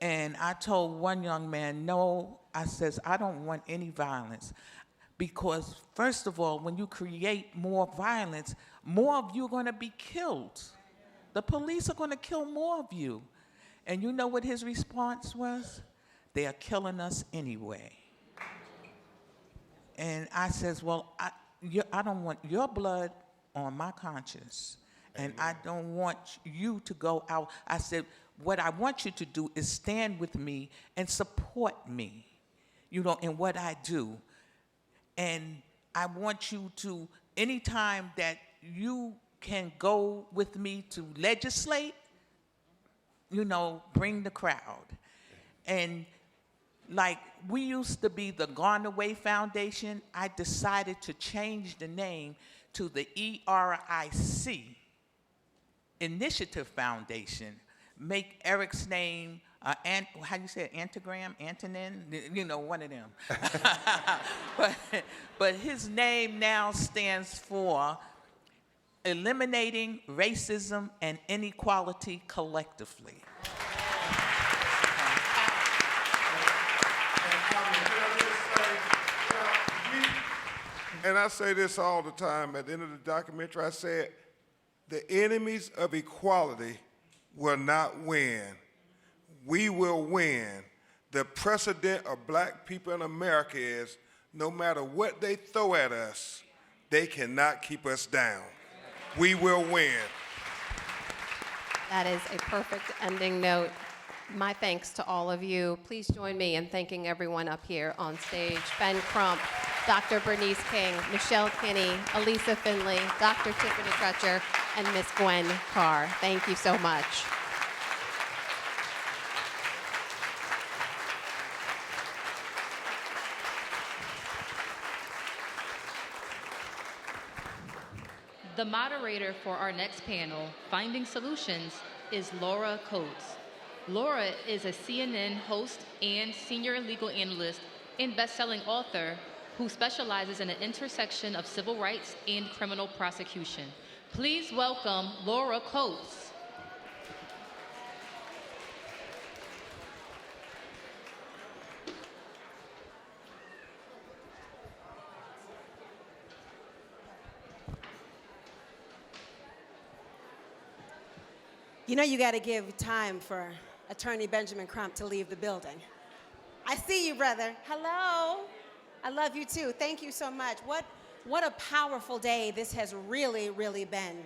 And I told one young man, no, I says, I don't want any violence. Because first of all, when you create more violence, more of you are going to be killed. The police are going to kill more of you. And you know what his response was? They are killing us anyway. And I says, well, I don't want your blood on my conscience. And I don't want you to go out. I said, what I want you to do is stand with me and support me, you know, in what I do. And I want you to, anytime that you can go with me to legislate, you know, bring the crowd. And like we used to be the Gone Away Foundation, I decided to change the name to the ERIC, Initiative Foundation. Make Eric's name, how do you say it, antonym, you know, one of them. but his name now stands for Eliminating Racism and Inequality Collectively. And I say this all the time. At the end of the documentary, I said, the enemies of equality will not win. We will win. The precedent of black people in America is no matter what they throw at us, they cannot keep us down. We will win. That is a perfect ending note. My thanks to all of you. Please join me in thanking everyone up here on stage. Ben Crump, Dr. Bernice King, Michelle Kinney, Elisa Finley, Dr. Tiffany Crutcher, and Ms. Gwen Carr. Thank you so much. The moderator for our next panel, Finding Solutions, is Laura Coates. Laura is a CNN host and senior legal analyst and best-selling author who specializes in the intersection of civil rights and criminal prosecution. Please welcome Laura Coates. You know you got to give time for Attorney Benjamin Crump to leave the building. I see you, brother. Hello. I love you too. Thank you so much. What What a powerful day this has really, really been.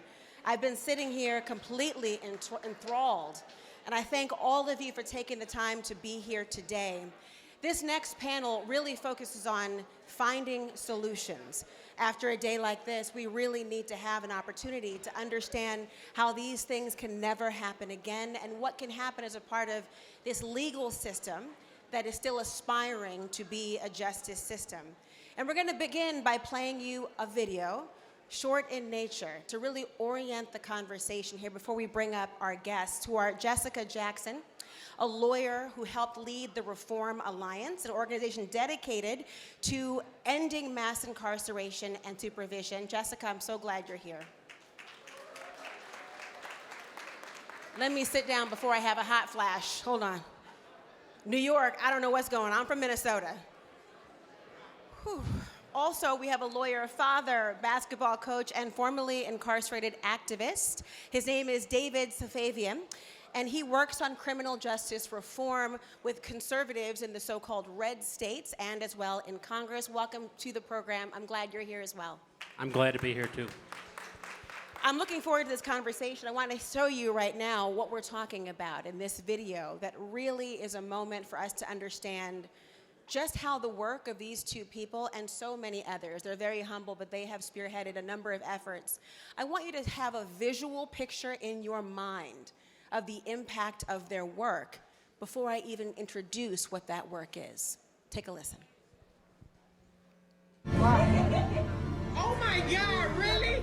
I've been sitting here completely enthralled, and I thank all of you for taking the time to be here today. This next panel really focuses on finding solutions. After a day like this, we really need to have an opportunity to understand how these things can never happen again and what can happen as a part of this legal system that is still aspiring to be a justice system. And we're going to begin by playing you a video, short in nature, to really orient the conversation here before we bring up our guests, who are Jessica Jackson, a lawyer who helped lead the Reform Alliance, an organization dedicated to ending mass incarceration and supervision. Jessica, I'm so glad you're here. Let me sit down before I have a hot flash. Hold on. New York, I don't know what's going on. I'm from Minnesota. Whew. Also, we have a lawyer, father, basketball coach, and formerly incarcerated activist. His name is David Safavian, and he works on criminal justice reform with conservatives in the so-called red states and as well in Congress. Welcome to the program. I'm glad you're here as well. I'm glad to be here too. I'm looking forward to this conversation. I want to show you right now what we're talking about in this video that really is a moment for us to understand just how the work of these two people and so many others, they're very humble, but they have spearheaded a number of efforts. I want you to have a visual picture in your mind of the impact of their work before I even introduce what that work is. Take a listen. Oh my God, really?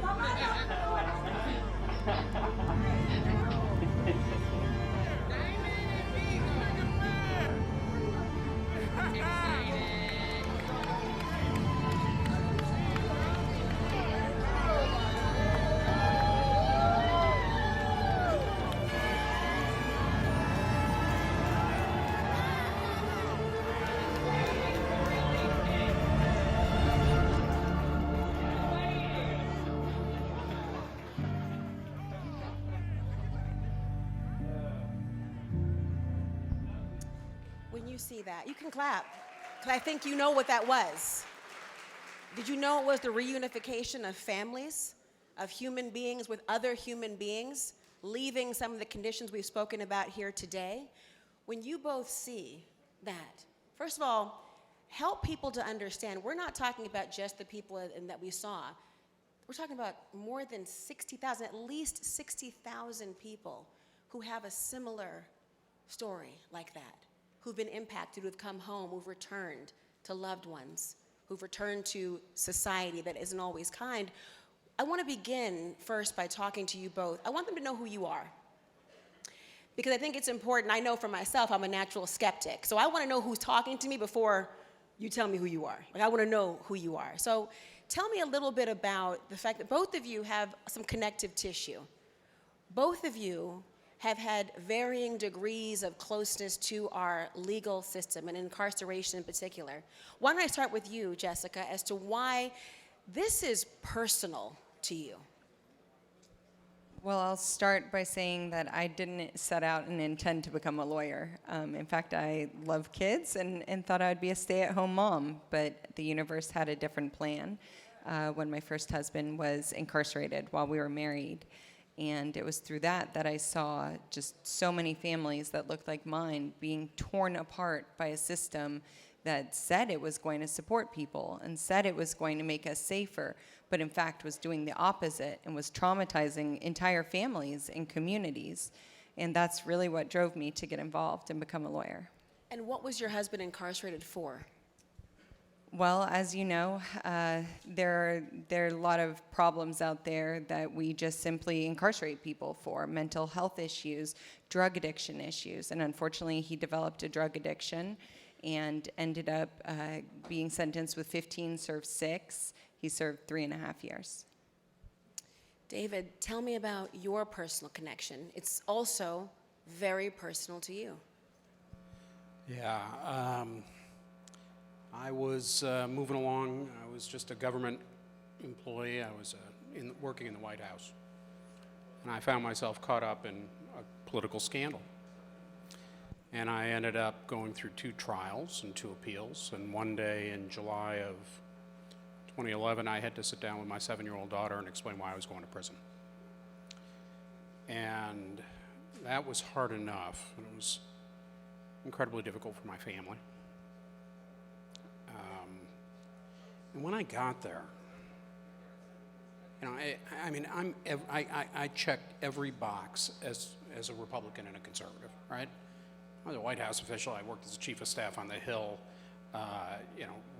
When you see that, you can clap, because I think you know what that was. Did you know it was the reunification of families, of human beings with other human beings, leaving some of the conditions we've spoken about here today? When you both see that, first of all, help people to understand, we're not talking about just the people that we saw. We're talking about more than 60,000, at least 60,000 people who have a similar story like that, who've been impacted, who've come home, who've returned to loved ones, who've returned to society that isn't always kind. I want to begin first by talking to you both. I want them to know who you are, because I think it's important. I know for myself, I'm a natural skeptic, so I want to know who's talking to me before you tell me who you are. Like, I want to know who you are. So tell me a little bit about the fact that both of you have some connective tissue. Both of you have had varying degrees of closeness to our legal system and incarceration in particular. Why don't I start with you, Jessica, as to why this is personal to you? Well, I'll start by saying that I didn't set out and intend to become a lawyer. In fact, I love kids and thought I'd be a stay-at-home mom, but the universe had a different plan when my first husband was incarcerated while we were married. And it was through that I saw just so many families that looked like mine being torn apart by a system that said it was going to support people and said it was going to make us safer, but in fact was doing the opposite and was traumatizing entire families and communities. And that's really what drove me to get involved and become a lawyer. And what was your husband incarcerated for? Well, as you know, there are a lot of problems out there that we just simply incarcerate people for: mental health issues, drug addiction issues. And unfortunately, he developed a drug addiction and ended up being sentenced with 15, served 6. He served 3.5 years. David, tell me about your personal connection. It's also very personal to you. Yeah, I was moving along. I was just a government employee. I was working in the White House. And I found myself caught up in a political scandal. And I ended up going through 2 trials and 2 appeals. And one day in July of 2011, I had to sit down with my 7-year-old daughter and explain why I was going to prison. And that was hard enough, and it was incredibly difficult for my family. And when I got there, I checked every box as a Republican and a conservative, right? I was a White House official. I worked as a chief of staff on the Hill,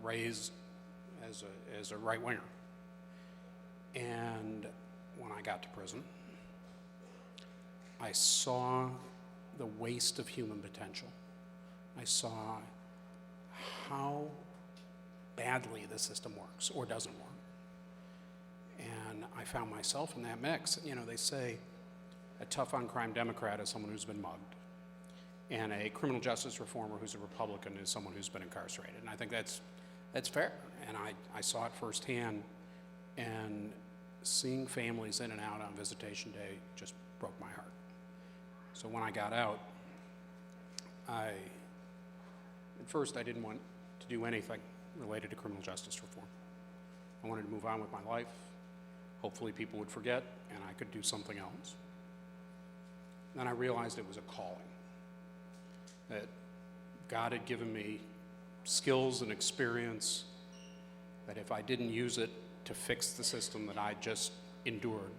raised as a right winger. And when I got to prison, I saw the waste of human potential. I saw how badly the system works or doesn't work. And I found myself in that mix. They say a tough on crime Democrat is someone who's been mugged, and a criminal justice reformer who's a Republican is someone who's been incarcerated. And I think that's fair. And I saw it firsthand, and seeing families in and out on visitation day just broke my heart. So when I got out, at first I didn't want to do anything related to criminal justice reform. I wanted to move on with my life. Hopefully people would forget and I could do something else. Then I realized it was a calling, that God had given me skills and experience that if I didn't use it to fix the system that I just endured,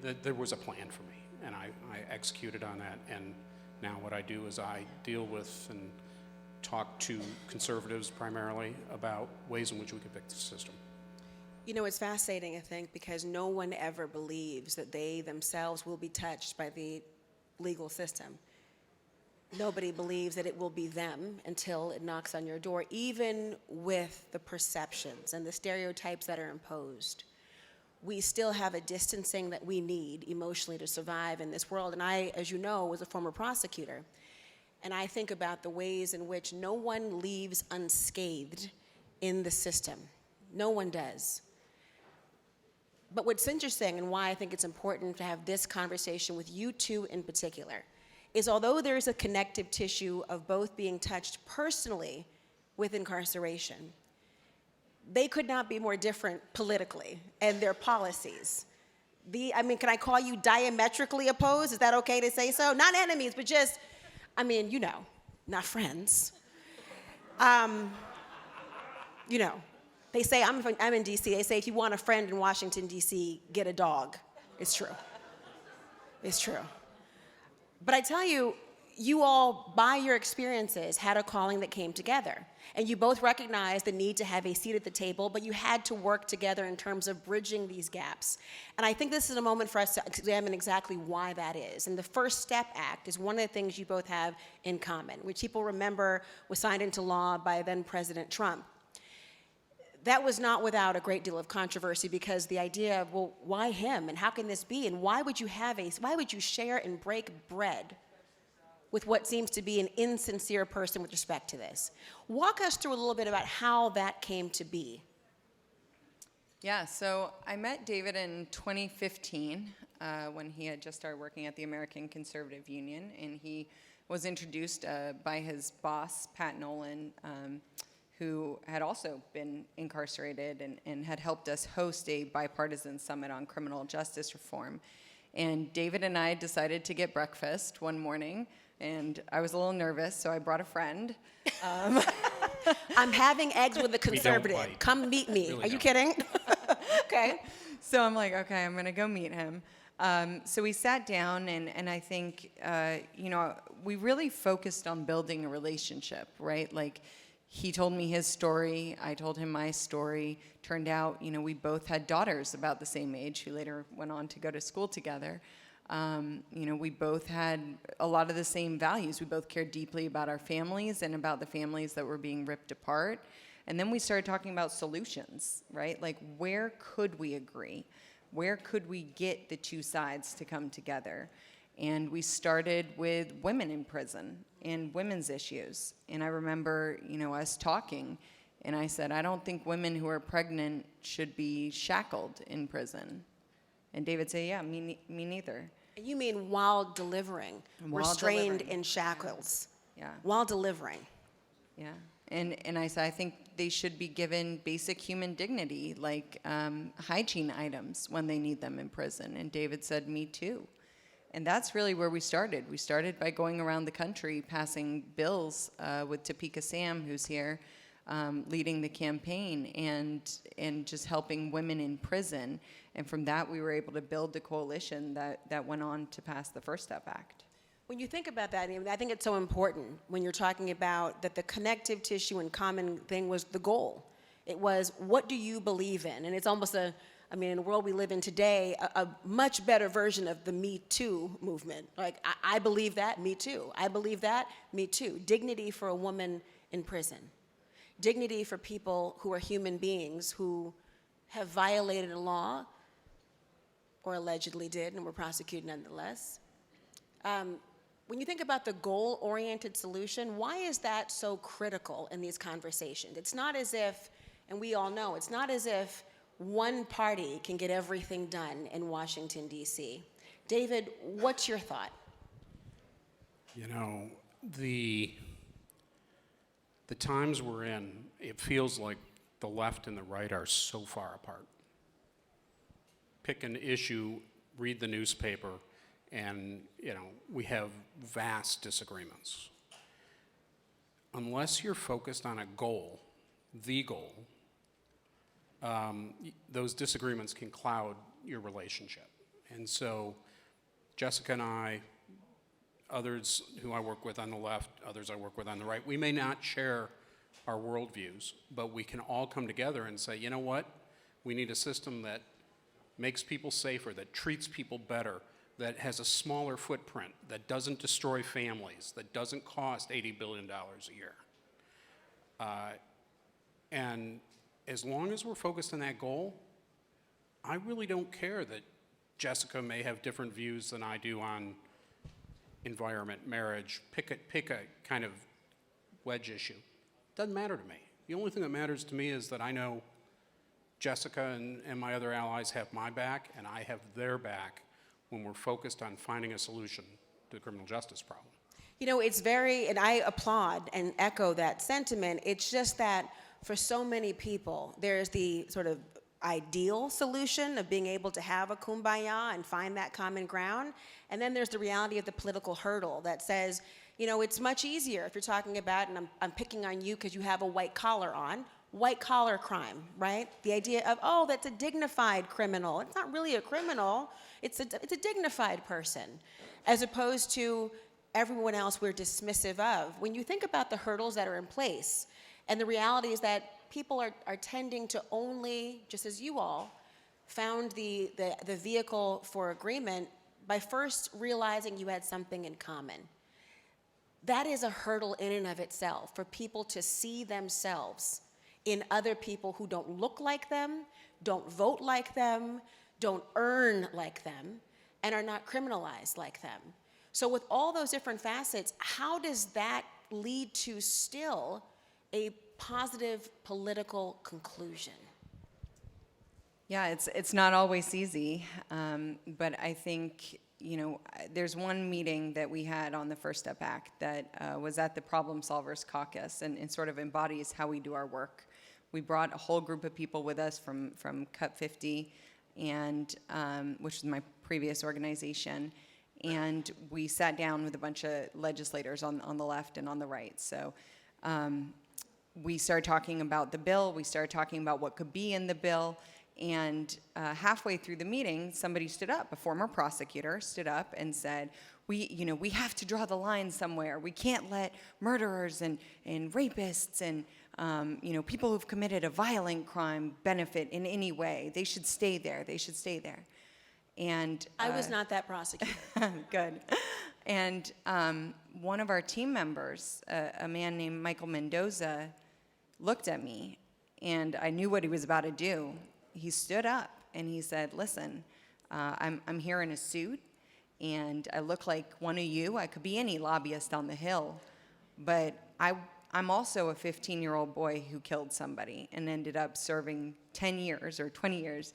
that there was a plan for me, and I executed on that. And now what I do is I deal with and talk to conservatives primarily about ways in which we can fix the system. It's fascinating, I think, because no one ever believes that they themselves will be touched by the legal system. Nobody believes that it will be them until it knocks on your door, even with the perceptions and the stereotypes that are imposed. We still have a distancing that we need emotionally to survive in this world. And I, as you know, was a former prosecutor. And I think about the ways in which no one leaves unscathed in the system. No one does. But what's interesting, and why I think it's important to have this conversation with you two in particular, is although there's a connective tissue of both being touched personally with incarceration, they could not be more different politically and their policies. Can I call you diametrically opposed? Is that okay to say so? Not enemies, but just, not friends. They say, I'm in D.C., they say if you want a friend in Washington, D.C., get a dog. It's true. It's true. But I tell you, you all, by your experiences, had a calling that came together. And you both recognized the need to have a seat at the table, but you had to work together in terms of bridging these gaps. And I think this is a moment for us to examine exactly why that is. And the First Step Act is one of the things you both have in common, which people remember was signed into law by then President Trump. That was not without a great deal of controversy, because the idea of, well, why him, and how can this be, and why would you share and break bread with what seems to be an insincere person with respect to this? Walk us through a little bit about how that came to be. Yeah, so I met David in 2015 when he had just started working at the American Conservative Union, and he was introduced by his boss, Pat Nolan, who had also been incarcerated and had helped us host a bipartisan summit on criminal justice reform. And David and I decided to get breakfast one morning, and I was a little nervous, so I brought a friend. I'm having eggs with a conservative. Come meet me. Really? Are you kidding? Okay. So I'm like, okay, I'm going to go meet him. So we sat down, and I think, we really focused on building a relationship, right? Like, he told me his story, I told him my story. Turned out, we both had daughters about the same age who later went on to go to school together. We both had a lot of the same values. We both cared deeply about our families and about the families that were being ripped apart. And then we started talking about solutions, right? Like, where could we agree? Where could we get the two sides to come together? And we started with women in prison and women's issues. And I remember, us talking, and I said, I don't think women who are pregnant should be shackled in prison. And David said, yeah, me neither. You mean while delivering, restrained in shackles? Yeah. while delivering. Yeah. And I said, I think they should be given basic human dignity, like hygiene items when they need them in prison. And David said, me too. And that's really where we started. We started by going around the country passing bills with Topeka Sam, who's here, leading the campaign and just helping women in prison. And from that, we were able to build the coalition that went on to pass the First Step Act. When you think about that, I think it's so important when you're talking about that the connective tissue and common thing was the goal. It was, what do you believe in? And it's almost in the world we live in today, a much better version of the Me Too movement. Like, I believe that, me too. I believe that, me too. Dignity for a woman in prison. Dignity for people who are human beings who have violated a law, or allegedly did, and were prosecuted nonetheless. When you think about the goal-oriented solution, why is that so critical in these conversations? It's not as if, and we all know, it's not as if one party can get everything done in Washington, D.C. David, what's your thought? You know, the times we're in, it feels like the left and the right are so far apart. Pick an issue, read the newspaper, and, we have vast disagreements. Unless you're focused on a goal, the goal, those disagreements can cloud your relationship. And so Jessica and I, others who I work with on the left, others I work with on the right, we may not share our worldviews, but we can all come together and say, you know what? We need a system that makes people safer, that treats people better, that has a smaller footprint, that doesn't destroy families, that doesn't cost $80 billion a year. And as long as we're focused on that goal, I really don't care that Jessica may have different views than I do on environment, marriage, pick a kind of wedge issue. Doesn't matter to me. The only thing that matters to me is that I know Jessica and my other allies have my back, and I have their back when we're focused on finding a solution to the criminal justice problem. And I applaud and echo that sentiment. It's just that for so many people, there's the sort of ideal solution of being able to have a kumbaya and find that common ground. And then there's the reality of the political hurdle that says, it's much easier if you're talking about, and I'm picking on you because you have a white collar on, white collar crime, right? The idea of, that's a dignified criminal. It's not really a criminal. It's a dignified person, as opposed to everyone else we're dismissive of. When you think about the hurdles that are in place, and the reality is that people are tending to only, just as you all, found the vehicle for agreement by first realizing you had something in common. That is a hurdle in and of itself, for people to see themselves in other people who don't look like them, don't vote like them, don't earn like them, and are not criminalized like them. So with all those different facets, how does that lead to still a positive political conclusion? Yeah, it's not always easy, but I think, there's one meeting that we had on the First Step Act that was at the Problem Solvers Caucus and sort of embodies how we do our work. We brought a whole group of people with us from Cut 50, and which was my previous organization, and we sat down with a bunch of legislators on the left and on the right. So we started talking about the bill, we started talking about what could be in the bill, and halfway through the meeting, somebody stood up, a former prosecutor stood up and said, we have to draw the line somewhere. We can't let murderers and rapists and people who've committed a violent crime benefit in any way. They should stay there. They should stay there. And I was not that prosecutor. Good. And one of our team members, a man named Michael Mendoza, looked at me, and I knew what he was about to do. He stood up and he said, listen, I'm here in a suit, and I look like one of you. I could be any lobbyist on the Hill, but I'm also a 15-year-old boy who killed somebody and ended up serving 10 years or 20 years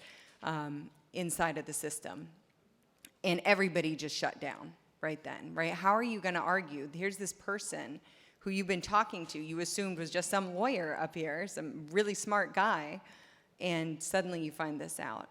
inside of the system. And everybody just shut down. right then, right? How are you going to argue? Here's this person who you've been talking to, you assumed was just some lawyer up here, some really smart guy, and suddenly you find this out.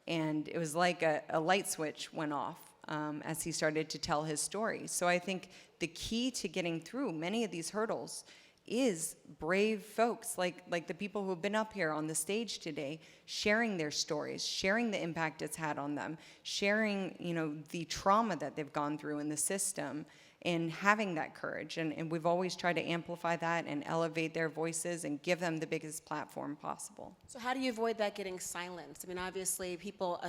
And it was like a light switch went off as he started to tell his story. So I think the key to getting through many of these hurdles is brave folks like the people who have been up here on the stage today, sharing their stories, sharing the impact it's had on them, sharing, you know, the trauma that they've gone through in the system, and having that courage. And we've always tried to amplify that and elevate their voices and give them the biggest platform possible. So how do you avoid that getting silenced? I mean, obviously, people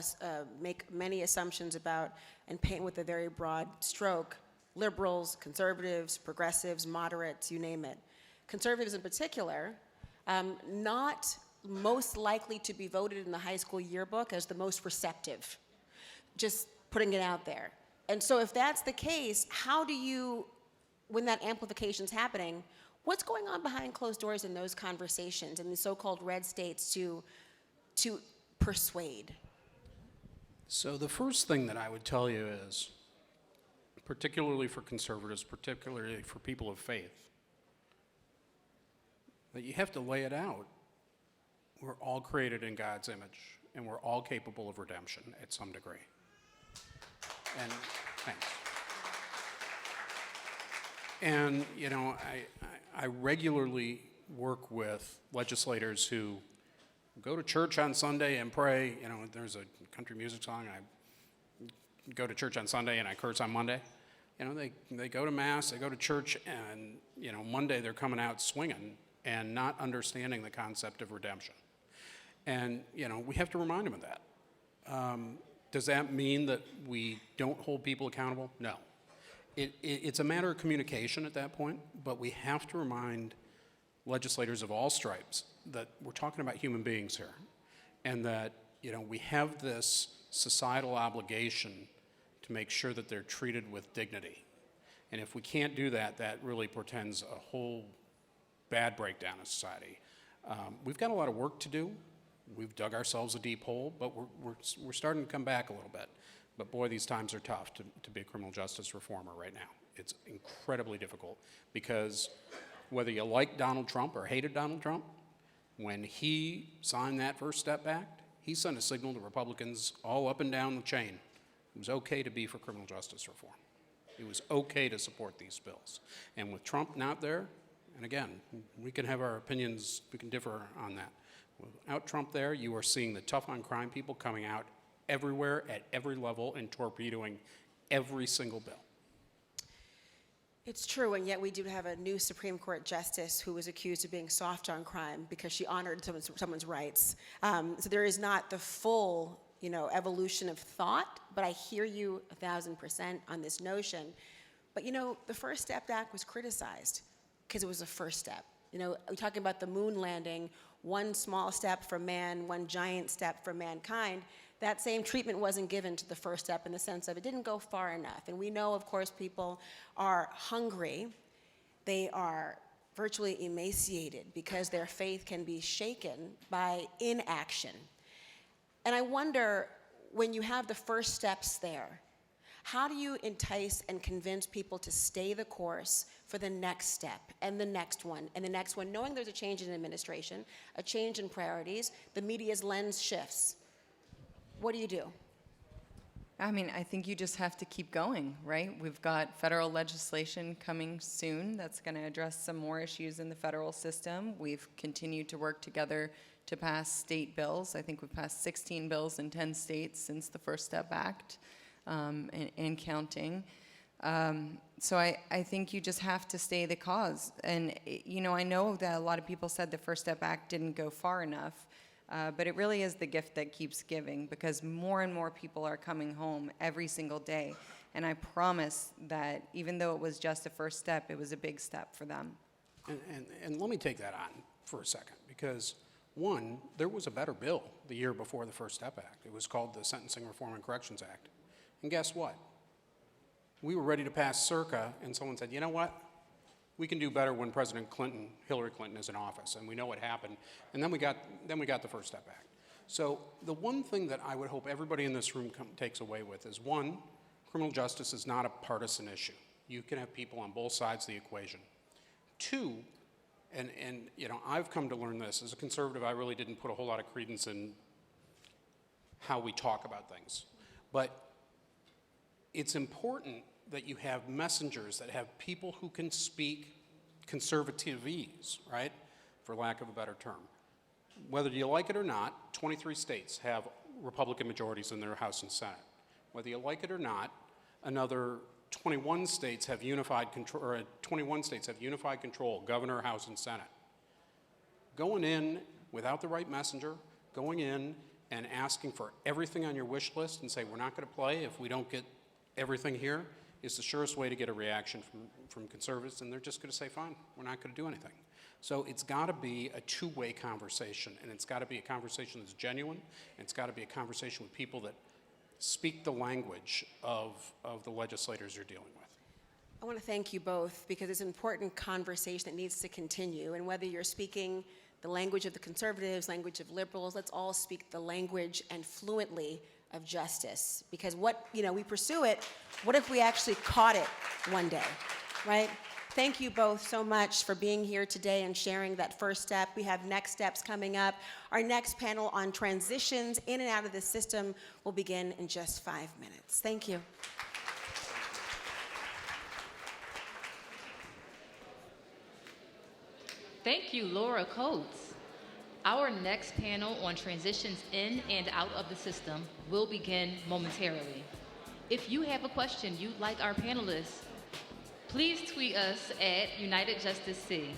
make many assumptions about and paint with a very broad stroke. Liberals, conservatives, progressives, moderates, you name it. Conservatives in particular, not most likely to be voted in the high school yearbook as the most receptive. Just putting it out there. And so if that's the case, how do you, when that amplification's happening, what's going on behind closed doors in those conversations in the so-called red states to persuade? So the first thing that I would tell you is, particularly for conservatives, particularly for people of faith, that you have to lay it out. We're all created in God's image, and we're all capable of redemption at some degree. And thanks. And, you know, I regularly work with legislators who go to church on Sunday and pray. You know, there's a country music song, I go to church on Sunday and I curse on Monday. You know, they go to Mass, they go to church, and, you know, Monday they're coming out swinging and not understanding the concept of redemption. And, you know, we have to remind them of that. Does that mean that we don't hold people accountable? No. It's a matter of communication at that point, but we have to remind legislators of all stripes that we're talking about human beings here, and that, you know, we have this societal obligation to make sure that they're treated with dignity. And if we can't do that, that really portends a whole bad breakdown of society. We've got a lot of work to do. We've dug ourselves a deep hole, but we're starting to come back a little bit. But boy, these times are tough to be a criminal justice reformer right now. It's incredibly difficult because whether you like Donald Trump or hated Donald Trump, when he signed that First Step Act, he sent a signal to Republicans all up and down the chain. It was okay to be for criminal justice reform. It was okay to support these bills. And with Trump not there, and again, we can have our opinions, we can differ on that. Without Trump there, you are seeing the tough on crime people coming out everywhere at every level and torpedoing every single bill. It's true, and yet we do have a new Supreme Court justice who was accused of being soft on crime because she honored someone's rights. So there is not the full, you know, evolution of thought, but I hear you 1,000% on this notion. But, you know, the First Step Act was criticized because it was a first step. You know, we're talking about the moon landing, one small step for man, one giant step for mankind. That same treatment wasn't given to the first step in the sense of it didn't go far enough. And we know, of course, people are hungry. They are virtually emaciated because their faith can be shaken by inaction. And I wonder, when you have the first steps there, how do you entice and convince people to stay the course for the next step and the next one and the next one, knowing there's a change in administration, a change in priorities, the media's lens shifts? What do you do? I mean, I think you just have to keep going, right? We've got federal legislation coming soon that's going to address some more issues in the federal system. We've continued to work together to pass state bills. I think we've passed 16 bills in 10 states since the First Step Act, and counting. So I think you just have to stay the cause. And, you know, I know that a lot of people said the First Step Act didn't go far enough. But it really is the gift that keeps giving, because more and more people are coming home every single day. And I promise that even though it was just a first step, it was a big step for them. And let me take that on for a second, because one, there was a better bill the year before the First Step Act. It was called the Sentencing Reform and Corrections Act. And guess what? We were ready to pass CIRCA, and someone said, you know what? We can do better when Hillary Clinton is in office, and we know what happened. And then we got the First Step Act. So the one thing that I would hope everybody in this room takes away with is, one, criminal justice is not a partisan issue. You can have people on both sides of the equation. Two, and you know, I've come to learn this. As a conservative, I really didn't put a whole lot of credence in how we talk about things. But it's important that you have messengers, that have people who can speak conservativese, right? For lack of a better term. Whether you like it or not, 23 states have Republican majorities in their House and Senate. Whether you like it or not, another 21 states have unified control, governor, House, and Senate. Going in without the right messenger, going in and asking for everything on your wish list and say, we're not going to play if we don't get everything here, is the surest way to get a reaction from conservatives, and they're just going to say, fine, we're not going to do anything. So it's got to be a two-way conversation, and it's got to be a conversation that's genuine, and it's got to be a conversation with people that speak the language of the legislators you're dealing with. I want to thank you both because it's an important conversation that needs to continue. And whether you're speaking the language of the conservatives, language of liberals, let's all speak the language and fluently of justice. Because what, you know, we pursue it, what if we actually caught it one day, right? Thank you both so much for being here today and sharing that first step. We have next steps coming up. Our next panel on transitions in and out of the system will begin in just 5 minutes. Thank you. Thank you, Laura Coates. Our next panel on transitions in and out of the system will begin momentarily. If you have a question you'd like our panelists, please tweet us at United Justice C.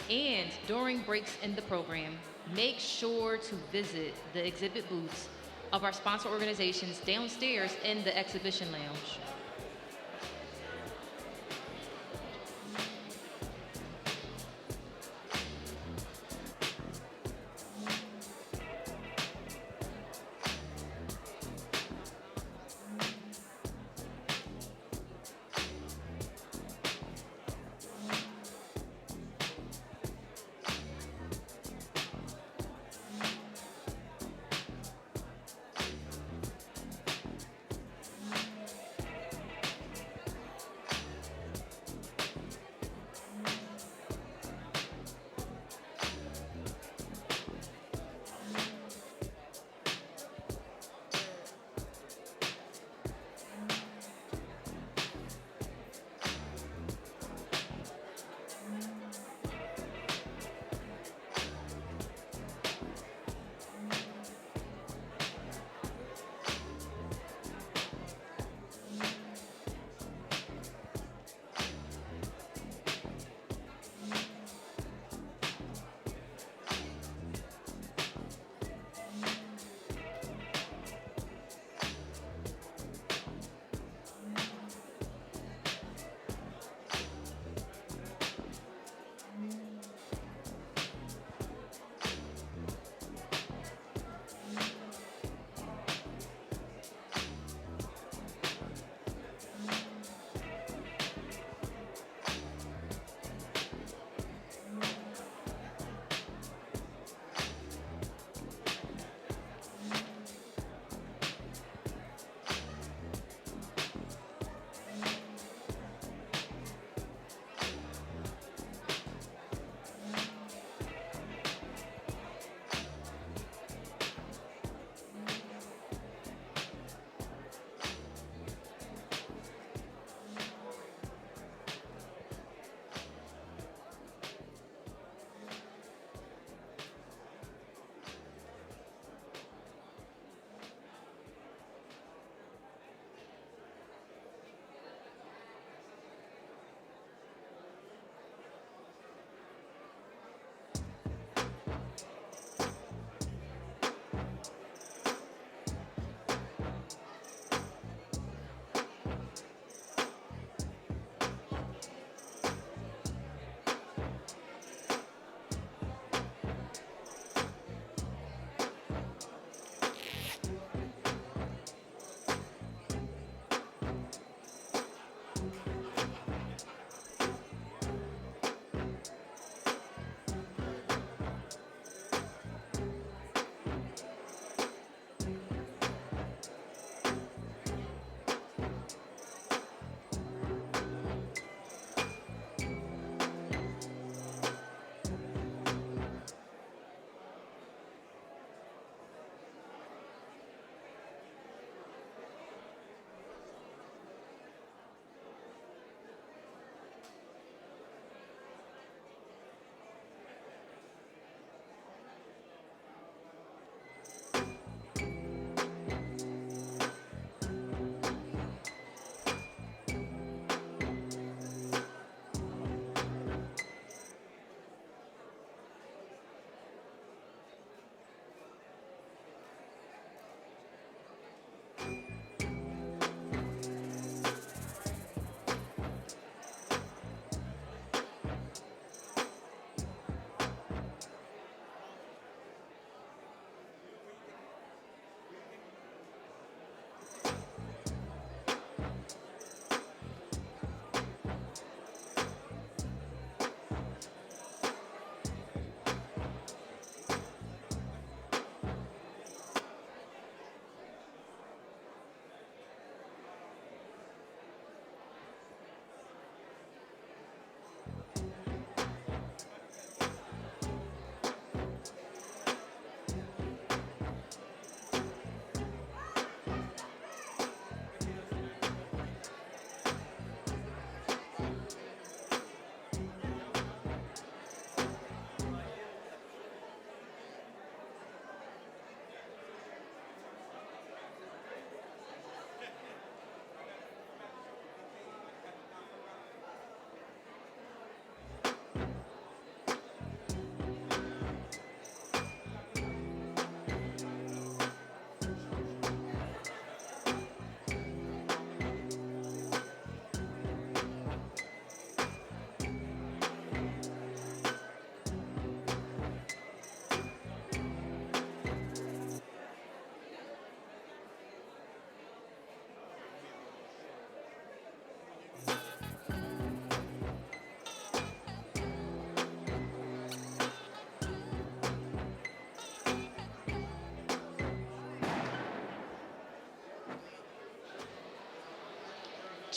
And during breaks in the program, make sure to visit the exhibit booths of our sponsor organizations downstairs in the exhibition lounge.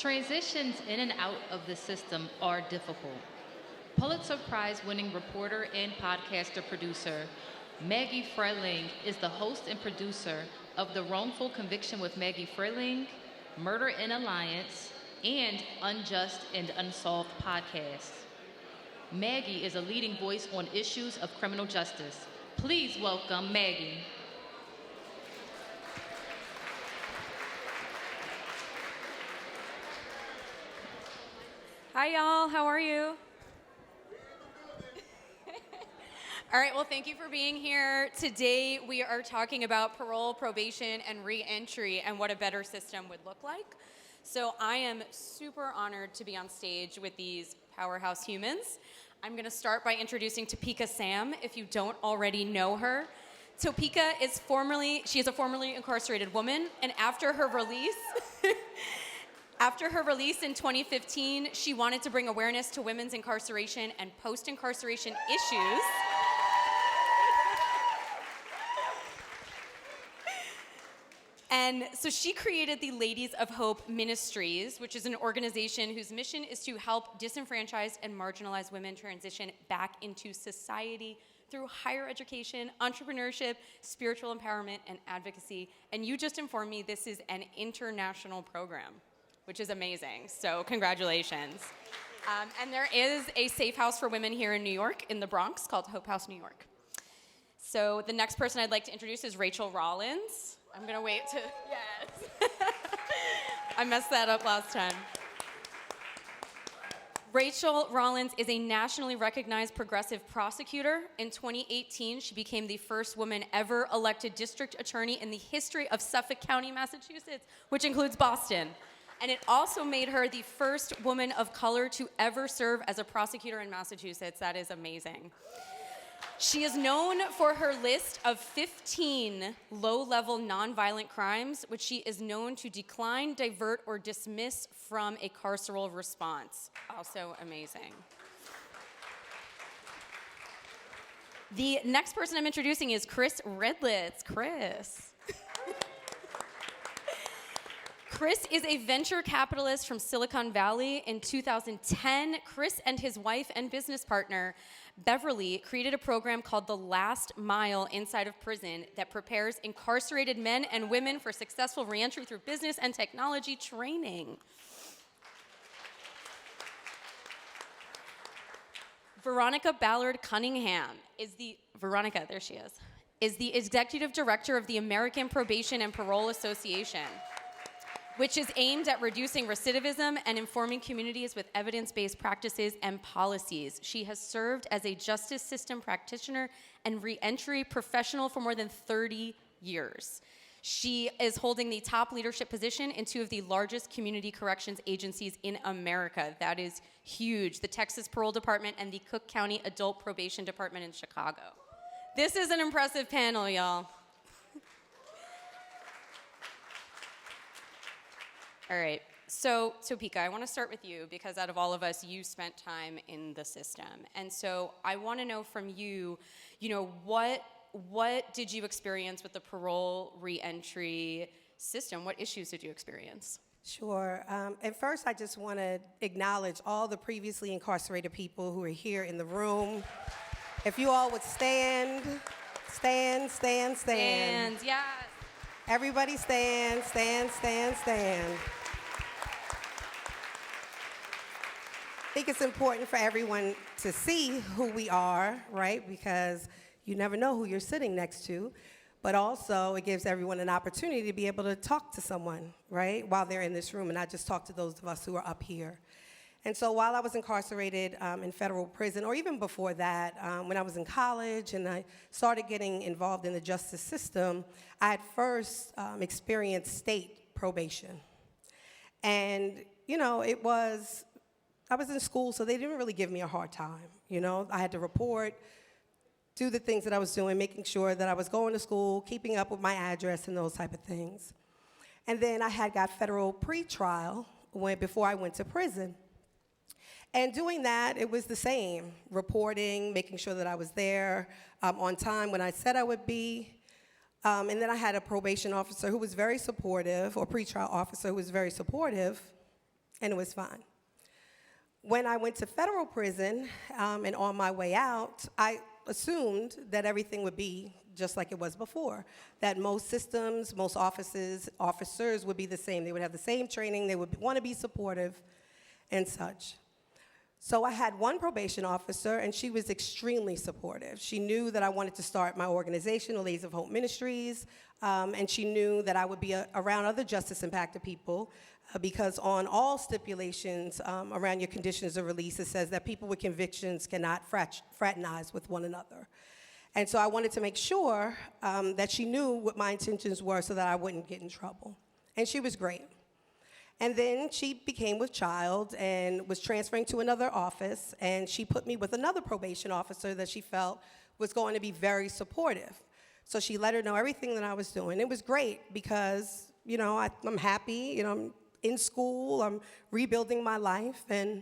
Transitions in and out of the system are difficult. Pulitzer Prize-winning reporter and podcaster producer Maggie Freleng is the host and producer of the Wrongful Conviction with Maggie Freleng, Murder in Alliance, and Unjust and Unsolved podcasts. Maggie is a leading voice on issues of criminal justice. Please welcome Maggie. Hi, y'all. How are you? All right, well, thank you for being here. Today, we are talking about parole, probation, and reentry and what a better system would look like. So I am super honored to be on stage with these powerhouse humans. I'm going to start by introducing Topeka Sam, if you don't already know her. Topeka is she is a formerly incarcerated woman, and after her release, in 2015, she wanted to bring awareness to women's incarceration and post-incarceration issues. And so she created the Ladies of Hope Ministries, which is an organization whose mission is to help disenfranchised and marginalized women transition back into society through higher education, entrepreneurship, spiritual empowerment, and advocacy. And you just informed me this is an international program, which is amazing. So congratulations. And there is a safe house for women here in New York, in the Bronx, called Hope House New York. So the next person I'd like to introduce is Rachel Rollins. I'm gonna wait to, yes. I messed that up last time. Rachel Rollins is a nationally recognized progressive prosecutor. In 2018, she became the first woman ever elected district attorney in the history of Suffolk County, Massachusetts, which includes Boston. And it also made her the first woman of color to ever serve as a prosecutor in Massachusetts. That is amazing. She is known for her list of 15 low-level nonviolent crimes, which she is known to decline, divert, or dismiss from a carceral response. Also amazing. The next person I'm introducing is Chris Redlitz. Chris. Chris is a venture capitalist from Silicon Valley. In 2010, Chris and his wife and business partner, Beverly, created a program called The Last Mile inside of prison that prepares incarcerated men and women for successful reentry through business and technology training. Veronica Ballard Cunningham is the executive director of the American Probation and Parole Association, which is aimed at reducing recidivism and informing communities with evidence-based practices and policies. She has served as a justice system practitioner and reentry professional for more than 30 years. She is holding the top leadership position in two of the largest community corrections agencies in America. That is huge, the Texas Parole Department and the Cook County Adult Probation Department in Chicago. This is an impressive panel, y'all. All right, so Topeka, I want to start with you because out of all of us, you spent time in the system. And so I want to know from you, what did you experience with the parole reentry system? What issues did you experience? Sure. And first, I just want to acknowledge all the previously incarcerated people who are here in the room. If you all would stand, Stand, yes. Everybody stand. I think it's important for everyone to see who we are, right? Because you never know who you're sitting next to. But also, it gives everyone an opportunity to be able to talk to someone, right? While they're in this room, and not just talk to those of us who are up here. And so while I was incarcerated in federal prison, or even before that, when I was in college and I started getting involved in the justice system, I had first experienced state probation. And, I was in school, so they didn't really give me a hard time. I had to report, do the things that I was doing, making sure that I was going to school, keeping up with my address and those type of things. And then I had got federal pretrial before I went to prison. And doing that, it was the same, reporting, making sure that I was there on time when I said I would be. And then I had a probation officer who was very supportive, or pretrial officer who was very supportive. and it was fine. When I went to federal prison and on my way out, I assumed that everything would be just like it was before, that most systems, most officers would be the same. They would have the same training, they would want to be supportive and such. So I had one probation officer, and she was extremely supportive. She knew that I wanted to start my organization, the Ladies of Hope Ministries, and she knew that I would be around other justice-impacted people because on all stipulations around your conditions of release, it says that people with convictions cannot fraternize with one another. And so I wanted to make sure that she knew what my intentions were so that I wouldn't get in trouble. And she was great. And then she became with child and was transferring to another office, and she put me with another probation officer that she felt was going to be very supportive. So she let her know everything that I was doing. It was great because, you know, I'm happy, you know, I'm in school, I'm rebuilding my life. And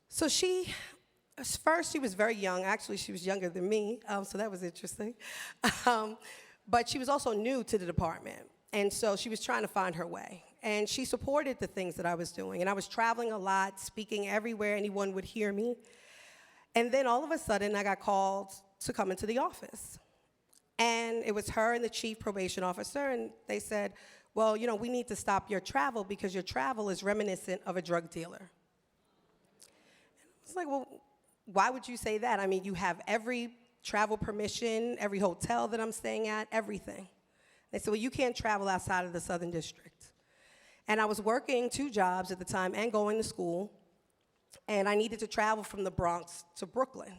so first she was very young. Actually, she was younger than me, so that was interesting. But she was also new to the department. And so she was trying to find her way. And she supported the things that I was doing. And I was traveling a lot, speaking everywhere anyone would hear me. And then all of a sudden, I got called to come into the office. And it was her and the chief probation officer, and they said, well, you know, we need to stop your travel because your travel is reminiscent of a drug dealer. And I was like, well, why would you say that? I mean, you have every travel permission, every hotel that I'm staying at, everything. They said, well, you can't travel outside of the Southern District. And I was working 2 jobs at the time and going to school, and I needed to travel from the Bronx to Brooklyn.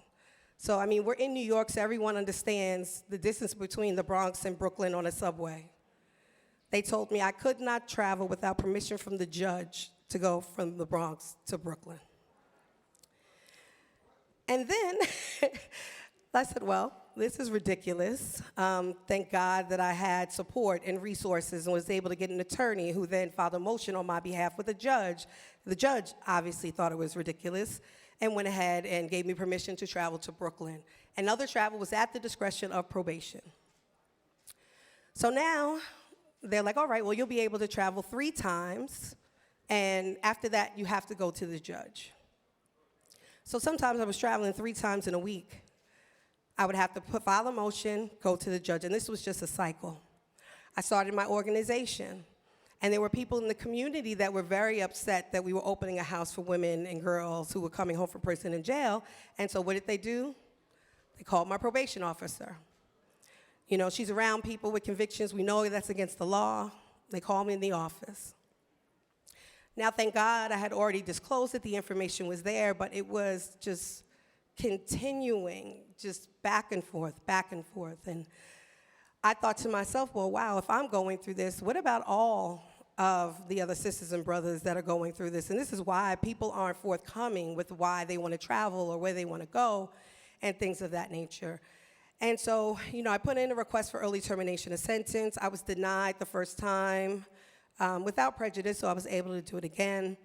So, I mean, we're in New York, so everyone understands the distance between the Bronx and Brooklyn on a subway. They told me I could not travel without permission from the judge to go from the Bronx to Brooklyn. And then I said, well, this is ridiculous. Thank God that I had support and resources and was able to get an attorney who then filed a motion on my behalf with a judge. The judge obviously thought it was ridiculous and went ahead and gave me permission to travel to Brooklyn. And other travel was at the discretion of probation. So now they're like, all right, well, you'll be able to travel 3 times, and after that, you have to go to the judge. So sometimes I was traveling 3 times in a week. I would have to file a motion, go to the judge, and this was just a cycle. I started my organization, and there were people in the community that were very upset that we were opening a house for women and girls who were coming home from prison and jail, and so what did they do? They called my probation officer. You know, she's around people with convictions. We know that's against the law. They called me in the office. Now, thank God, I had already disclosed that the information was there, but it was just continuing, just back and forth, back and forth. And I thought to myself, well, wow, if I'm going through this, what about all of the other sisters and brothers that are going through this? And this is why people aren't forthcoming with why they want to travel or where they want to go and things of that nature. And so, you know, I put in a request for early termination of sentence. I was denied the first time without prejudice, so I was able to do it again.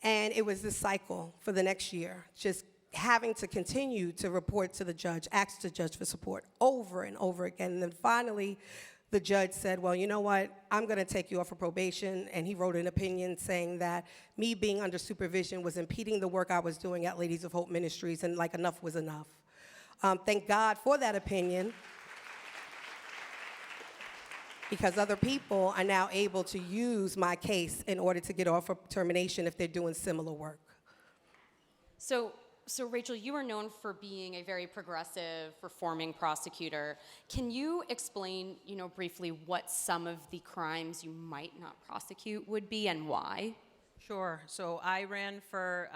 And it was this cycle for the next year, just having to continue to report to the judge, ask the judge for support over and over again. And then finally, the judge said, well, you know what, I'm going to take you off of probation. And he wrote an opinion saying that me being under supervision was impeding the work I was doing at Ladies of Hope Ministries, and like enough was enough. Thank God for that opinion, because other people are now able to use my case in order to get off of termination if they're doing similar work. So Rachel, you are known for being a very progressive, reforming prosecutor. Can you explain, you know, briefly what some of the crimes you might not prosecute would be and why? Sure. So I ran for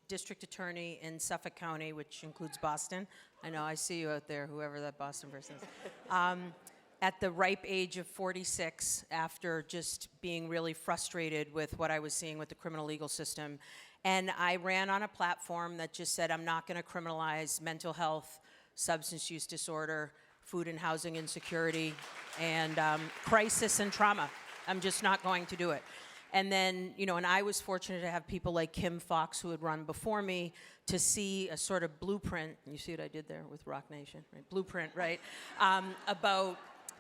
district attorney in Suffolk County, which includes Boston. I know, I see you out there, whoever that Boston person is. At the ripe age of 46, after just being really frustrated with what I was seeing with the criminal legal system. And I ran on a platform that just said, I'm not going to criminalize mental health, substance use disorder, food and housing insecurity, and crisis and trauma. I'm just not going to do it. And then, you know, and I was fortunate to have people like Kim Fox, who had run before me, to see a sort of blueprint, and you see what I did there with Rock Nation, right? Blueprint, right? About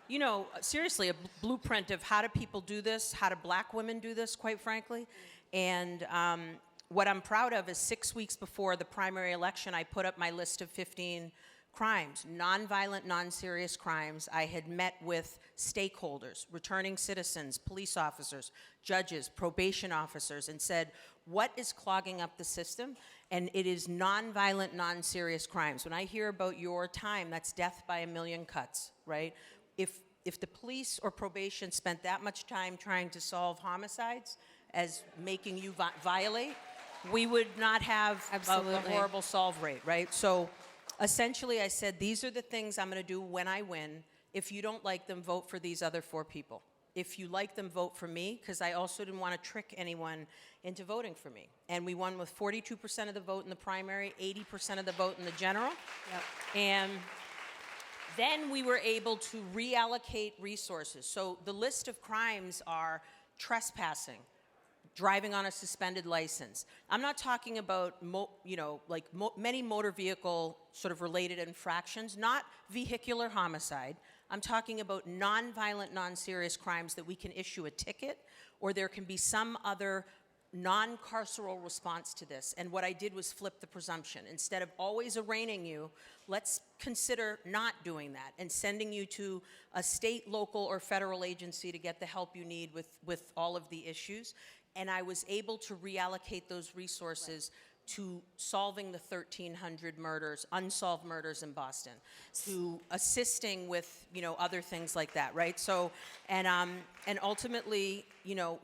you know, seriously, a blueprint of how do people do this, how do black women do this, quite frankly. And what I'm proud of is 6 weeks before the primary election, I put up my list of 15 crimes, nonviolent, non-serious crimes. I had met with stakeholders, returning citizens, police officers, judges, probation officers, and said, what is clogging up the system? And it is nonviolent, non-serious crimes. When I hear about your time, that's death by a million cuts, right? If the police or probation spent that much time trying to solve homicides as making you violate, we would not have a horrible solve rate, right? So essentially I said, these are the things I'm gonna do when I win. If you don't like them, vote for these other 4 people. If you like them, vote for me, because I also didn't want to trick anyone into voting for me. And we won with 42% of the vote in the primary, 80% of the vote in the general. Yep. And then we were able to reallocate resources. So the list of crimes are trespassing, driving on a suspended license. I'm not talking about, many motor vehicle sort of related infractions, not vehicular homicide. I'm talking about nonviolent, non-serious crimes that we can issue a ticket, or there can be some other non-carceral response to this. And what I did was flip the presumption. Instead of always arraigning you, let's consider not doing that and sending you to a state, local, or federal agency to get the help you need with all of the issues. And I was able to reallocate those resources to solving the 1,300 murders, unsolved murders in Boston, to assisting with, other things like that, right? So, and ultimately,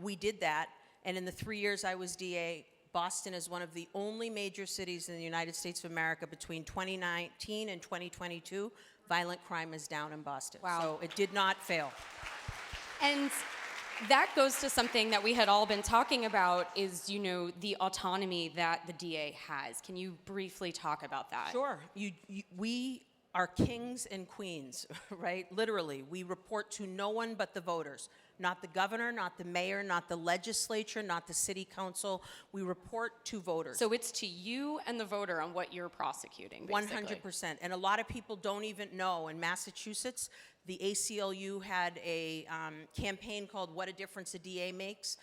we did that. And in the 3 years I was DA, Boston is one of the only major cities in the United States of America between 2019 and 2022, violent crime is down in Boston. Wow. So it did not fail. And that goes to something that we had all been talking about is, the autonomy that the DA has. Can you briefly talk about that? Sure. We are kings and queens, right? Literally. We report to no one but the voters. Not the governor, not the mayor, not the legislature, not the city council. We report to voters. So it's to you and the voter on what you're prosecuting, basically. 100%. And a lot of people don't even know. In Massachusetts, the ACLU had a campaign called What a Difference a DA Makes.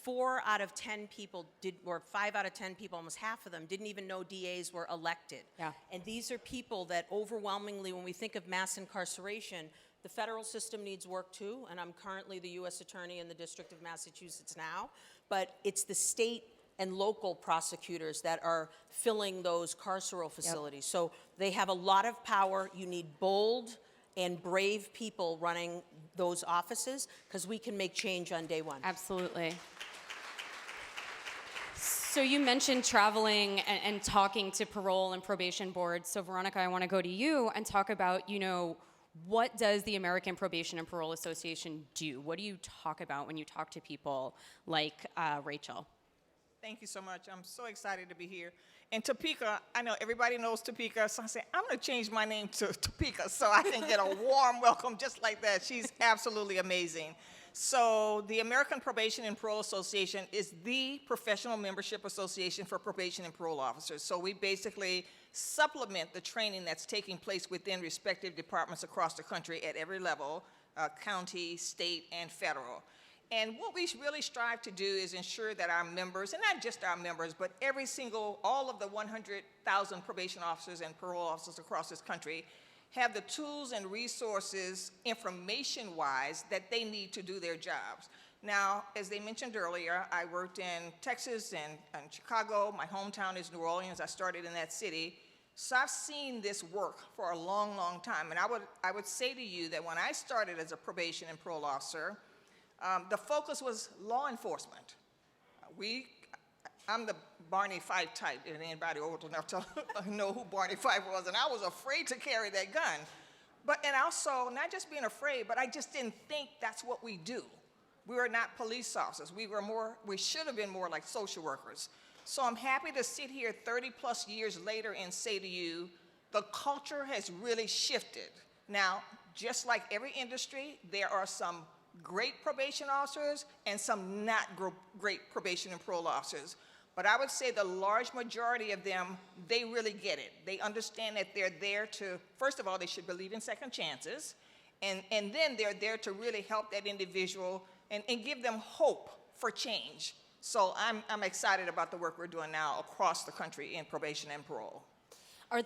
4 out of 10 people or 5 out of 10 people, almost half of them, didn't even know DAs were elected. Yeah. And these are people that overwhelmingly, when we think of mass incarceration, the federal system needs work too, and I'm currently the U.S. Attorney in the District of Massachusetts now, but it's the state and local prosecutors that are filling those carceral facilities. Yep. So they have a lot of power. You need bold and brave people running those offices because we can make change on day one. Absolutely. So you mentioned traveling and talking to parole and probation boards. So Veronica, I want to go to you and talk about, what does the American Probation and Parole Association do? What do you talk about when you talk to people like Rachel? Thank you so much. I'm so excited to be here. And Topeka, I know everybody knows Topeka, so I said, I'm going to change my name to Topeka so I can get a warm welcome just like that. She's absolutely amazing. So the American Probation and Parole Association is the professional membership association for probation and parole officers. So we basically supplement the training that's taking place within respective departments across the country at every level, county, state, and federal. And what we really strive to do is ensure that our members, and not just our members, but all of the 100,000 probation officers and parole officers across this country have the tools and resources, information-wise, that they need to do their jobs. Now, as they mentioned earlier, I worked in Texas and Chicago. My hometown is New Orleans. I started in that city. So I've seen this work for a long, long time. And I would say to you that when I started as a probation and parole officer, the focus was law enforcement. I'm the Barney Fife type, and anybody old enough to know who Barney Fife was, and I was afraid to carry that gun. And also, not just being afraid, but I just didn't think that's what we do. We were not police officers. We should have been more like social workers. So I'm happy to sit here 30 plus years later and say to you, the culture has really shifted. Now, just like every industry, there are some great probation officers and some not great probation and parole officers. But I would say the large majority of them, they really get it. They understand that they're there to, first of all, they should believe in second chances. And then they're there to really help that individual and give them hope for change. So I'm excited about the work we're doing now across the country in probation and parole.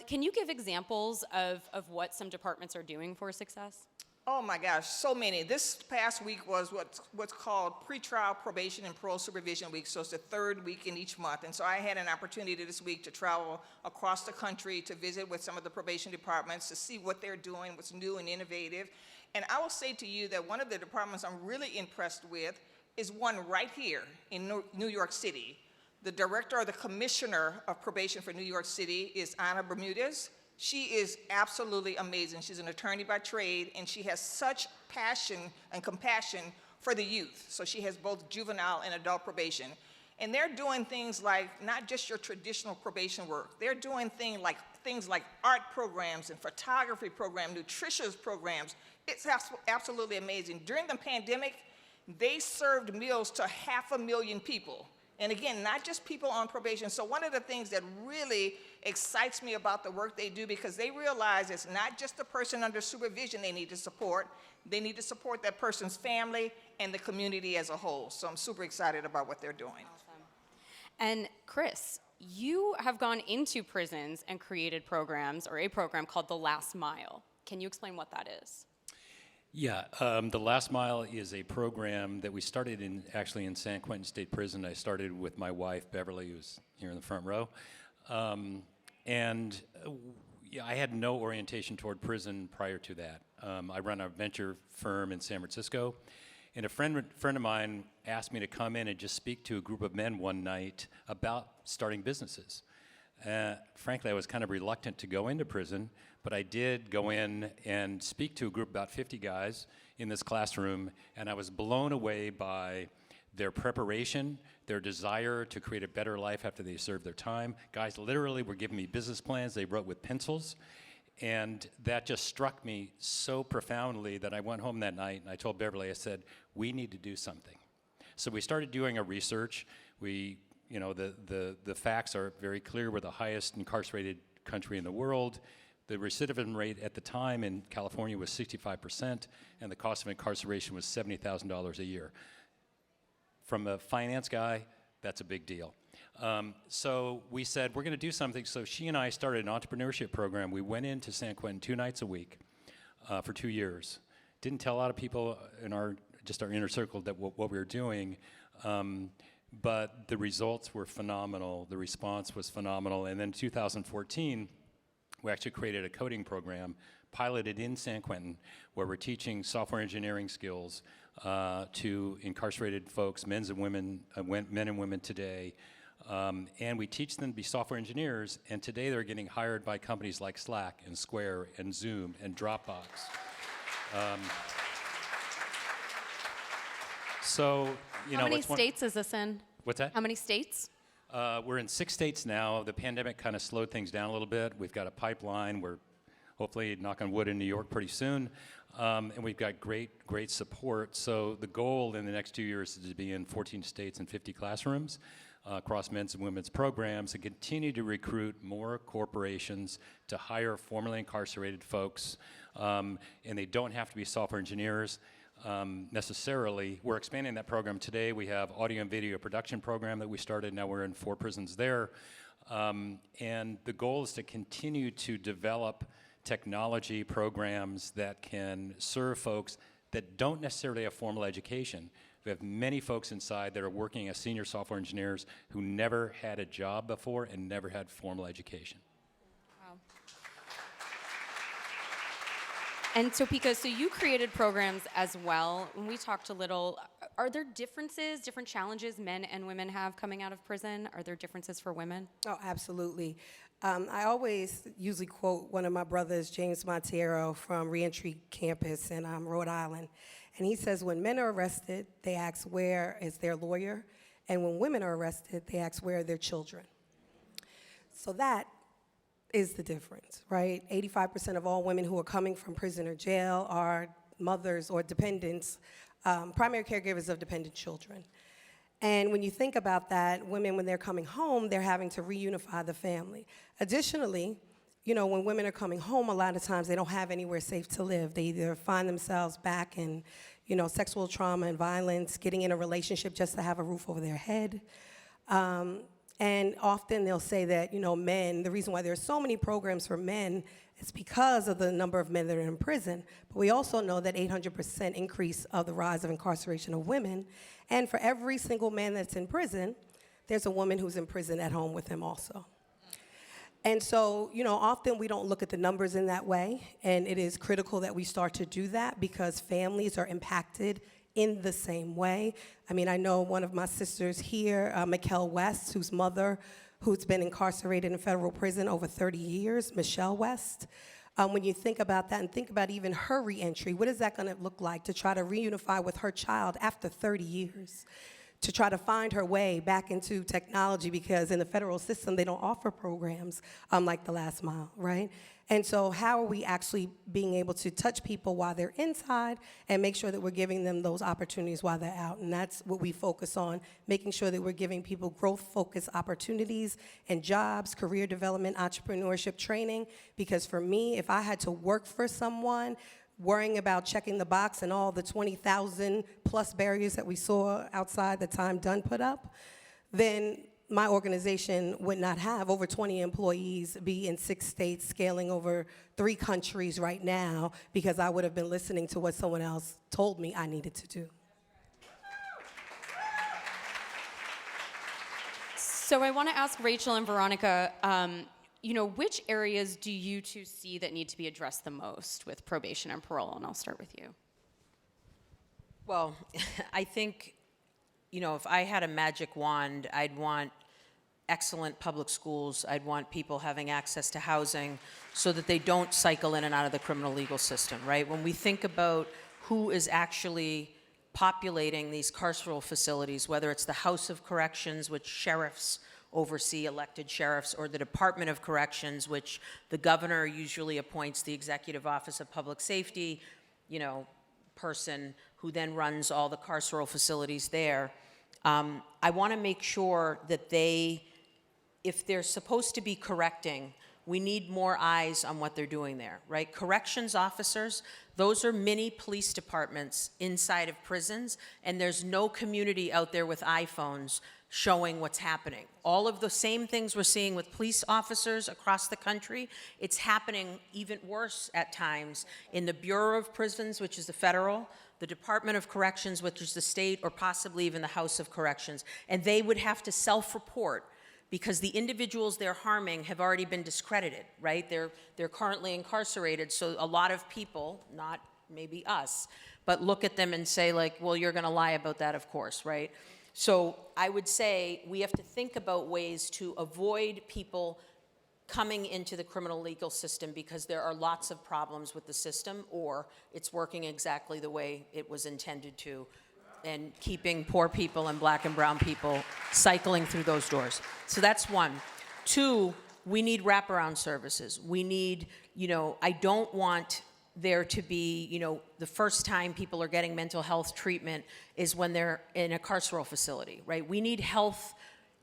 Can you give examples of what some departments are doing for success? Oh my gosh, so many. This past week was what's called pretrial probation and parole supervision week. So it's the third week in each month. And so I had an opportunity this week to travel across the country to visit with some of the probation departments to see what they're doing, what's new and innovative. And I will say to you that one of the departments I'm really impressed with is one right here in New York City. The director or the commissioner of probation for New York City is Ana Bermudez. She is absolutely amazing. She's an attorney by trade, and she has such passion and compassion for the youth. So she has both juvenile and adult probation. And they're doing things like not just your traditional probation work. They're doing things like art programs and photography programs, nutritious programs. It's absolutely amazing. During the pandemic, they served meals to 500,000 people. And again, not just people on probation. So one of the things that really excites me about the work they do, because they realize it's not just the person under supervision they need to support that person's family and the community as a whole. So I'm super excited about what they're doing. Awesome. And Chris, you have gone into prisons and created programs, or a program called The Last Mile. Can you explain what that is? Yeah, The Last Mile is a program that we started actually in San Quentin State Prison. I started with my wife, Beverly, who's here in the front row. Yeah, I had no orientation toward prison prior to that. I run a venture firm in San Francisco, and a friend of mine asked me to come in and just speak to a group of men one night about starting businesses. Frankly, I was kind of reluctant to go into prison, but I did go in and speak to a group of about 50 guys in this classroom, and I was blown away by their preparation, their desire to create a better life after they served their time. Guys literally were giving me business plans they wrote with pencils, and that just struck me so profoundly that I went home that night and I told Beverly, I said, we need to do something. So we started doing a research. The facts are very clear. We're the highest incarcerated country in the world. The recidivism rate at the time in California was 65%, and the cost of incarceration was $70,000 a year. From a finance guy, that's a big deal. So we said, we're going to do something. So she and I started an entrepreneurship program. We went into San Quentin 2 nights a week for 2 years. Didn't tell a lot of people in our inner circle that what we were doing, but the results were phenomenal. The response was phenomenal. And then in 2014, we actually created a coding program, piloted in San Quentin, where we're teaching software engineering skills to incarcerated folks, men and women today. And we teach them to be software engineers, and today they're getting hired by companies like Slack and Square and Zoom and Dropbox. How many states is this in? What's that? How many states? We're in 6 states now. The pandemic kind of slowed things down a little bit. We've got a pipeline. We're hopefully, knock on wood, in New York pretty soon. And we've got great support. So the goal in the next 2 years is to be in 14 states and 50 classrooms across men's and women's programs, and continue to recruit more corporations to hire formerly incarcerated folks. And they don't have to be software engineers. Necessarily. We're expanding that program today. We have audio and video production program that we started. Now we're in 4 prisons there. And the goal is to continue to develop technology programs that can serve folks that don't necessarily have formal education. We have many folks inside that are working as senior software engineers who never had a job before and never had formal education. And so, Pika, so you created programs as well. When we talked a little, are there different challenges men and women have coming out of prison? Are there differences for women? Oh, absolutely. I always usually quote one of my brothers, James Monteiro, from Reentry Campus in Rhode Island. And he says, when men are arrested, they ask, where is their lawyer? And when women are arrested, they ask, where are their children? So that is the difference, right? 85% of all women who are coming from prison or jail are mothers or dependents, primary caregivers of dependent children. And when you think about that, women, when they're coming home, they're having to reunify the family. Additionally, you know, when women are coming home, a lot of times they don't have anywhere safe to live. They either find themselves back in, you know, sexual trauma and violence, getting in a relationship just to have a roof over their head. And often they'll say that, you know, men, the reason why there's so many programs for men is because of the number of men that are in prison. But we also know that 800% increase of the rise of incarceration of women. And for every single man that's in prison, there's a woman who's in prison at home with him also. And so, you know, often we don't look at the numbers in that way, and it is critical that we start to do that because families are impacted in the same way. I mean, I know one of my sisters here, Mikkel West, whose mother, who's been incarcerated in federal prison over 30 years, Michelle West. When you think about that and think about even her reentry, what is that gonna look like to try to reunify with her child after 30 years? To try to find her way back into technology, because in the federal system, they don't offer programs like the Last Mile, right? And so how are we actually being able to touch people while they're inside and make sure that we're giving them those opportunities while they're out? And that's what we focus on, making sure that we're giving people growth-focused opportunities and jobs, career development, entrepreneurship training. Because for me, if I had to work for someone, worrying about checking the box and all the 20,000 plus barriers that we saw outside the time Dunn put up, then my organization would not have over 20 employees, be in 6 states, scaling over 3 countries right now, because I would have been listening to what someone else told me I needed to do. So I want to ask Rachel and Veronica, you know, which areas do you two see that need to be addressed the most with probation and parole? And I'll start with you. Well, I think, you know, if I had a magic wand, I'd want excellent public schools. I'd want people having access to housing so that they don't cycle in and out of the criminal legal system, right? When we think about who is actually populating these carceral facilities, whether it's the House of Corrections, which sheriffs oversee, elected sheriffs, or the Department of Corrections, which the governor usually appoints the Executive Office of Public Safety, you know, person who then runs all the carceral facilities there. I want to make sure that they, if they're supposed to be correcting, we need more eyes on what they're doing there, right? Corrections officers, those are mini police departments inside of prisons, and there's no community out there with iPhones showing what's happening. All of the same things we're seeing with police officers across the country, it's happening even worse at times in the Bureau of Prisons, which is the federal, the Department of Corrections, which is the state, or possibly even the House of Corrections. And they would have to self-report because the individuals they're harming have already been discredited, right? They're currently incarcerated, so a lot of people, not maybe us, but look at them and say like, well, you're gonna lie about that, of course, right? So I would say we have to think about ways to avoid people coming into the criminal legal system because there are lots of problems with the system, or it's working exactly the way it was intended to, and keeping poor people and black and brown people cycling through those doors. So that's one. 2, we need wraparound services. We need, you know, I don't want there to be, you know, the first time people are getting mental health treatment is when they're in a carceral facility, right? We need health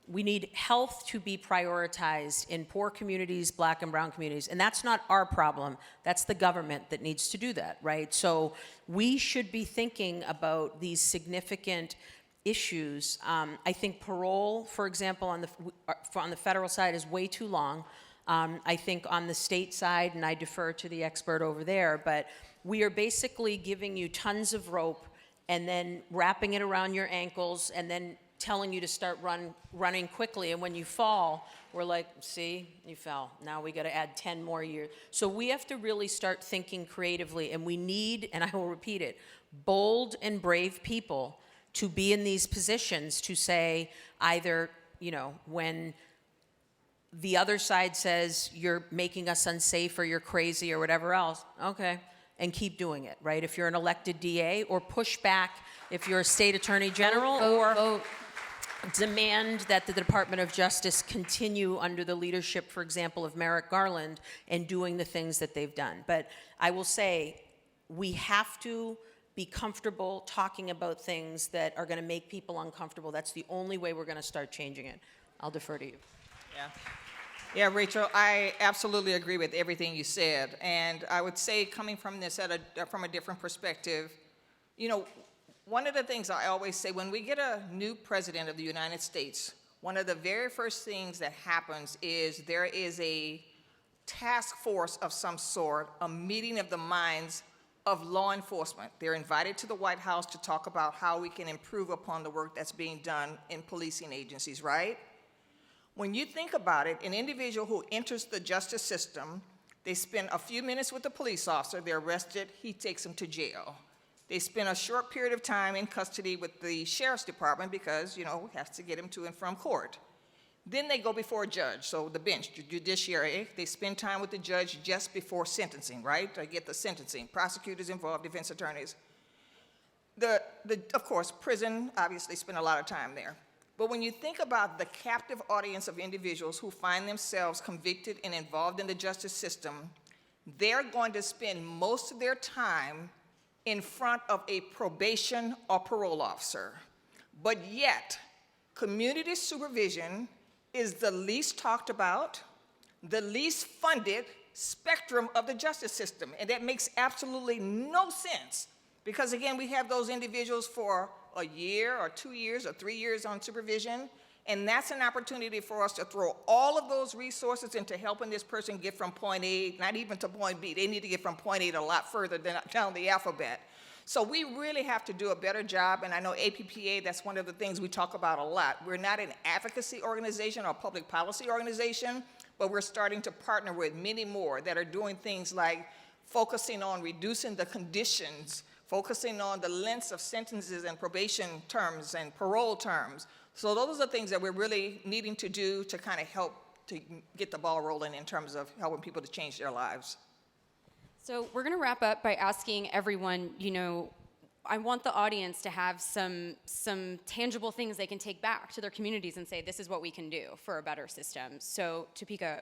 to be prioritized in poor communities, black and brown communities, and that's not our problem. That's the government that needs to do that, right? So we should be thinking about these significant issues. I think parole, for example, on the federal side is way too long. I think on the state side, and I defer to the expert over there, but we are basically giving you tons of rope and then wrapping it around your ankles and then telling you to start running quickly. And when you fall, we're like, see, you fell. Now we got to add 10 more years. So we have to really start thinking creatively, and we need, and I will repeat it, bold and brave people to be in these positions to say either, you know, when the other side says you're making us unsafe or you're crazy or whatever else, okay, and keep doing it, right? If you're an elected DA, or push back if you're a state attorney general, or demand that the Department of Justice continue under the leadership, for example, of Merrick Garland and doing the things that they've done. But I will say, we have to be comfortable talking about things that are going to make people uncomfortable. That's the only way we're going to start changing it. I'll defer to you. Yeah. Yeah, Rachel, I absolutely agree with everything you said. And I would say, coming from this from a different perspective, you know, one of the things I always say, when we get a new president of the United States, one of the very first things that happens is there is a task force of some sort, a meeting of the minds of law enforcement. They're invited to the White House to talk about how we can improve upon the work that's being done in policing agencies, right? When you think about it, an individual who enters the justice system, they spend a few minutes with the police officer, they're arrested, he takes them to jail. They spend a short period of time in custody with the sheriff's department because, you know, we have to get him to and from court. Then they go before a judge, so the bench, the judiciary, they spend time with the judge just before sentencing, right? They get the sentencing, prosecutors involved, defense attorneys. Of course, prison, obviously spend a lot of time there. But when you think about the captive audience of individuals who find themselves convicted and involved in the justice system, they're going to spend most of their time in front of a probation or parole officer. But yet, community supervision is the least talked about, the least funded spectrum of the justice system. And that makes absolutely no sense. Because again, we have those individuals for a year or 2 years or 3 years on supervision, and that's an opportunity for us to throw all of those resources into helping this person get from point A, not even to point B. They need to get from point A to a lot further down the alphabet. So we really have to do a better job, and I know APPA, that's one of the things we talk about a lot. We're not an advocacy organization or public policy organization, but we're starting to partner with many more that are doing things like focusing on reducing the conditions, focusing on the lengths of sentences and probation terms and parole terms. So those are things that we're really needing to do to kind of help to get the ball rolling in terms of helping people to change their lives. So we're going to wrap up by asking everyone, you know, I want the audience to have some tangible things they can take back to their communities and say, this is what we can do for a better system. So Topeka,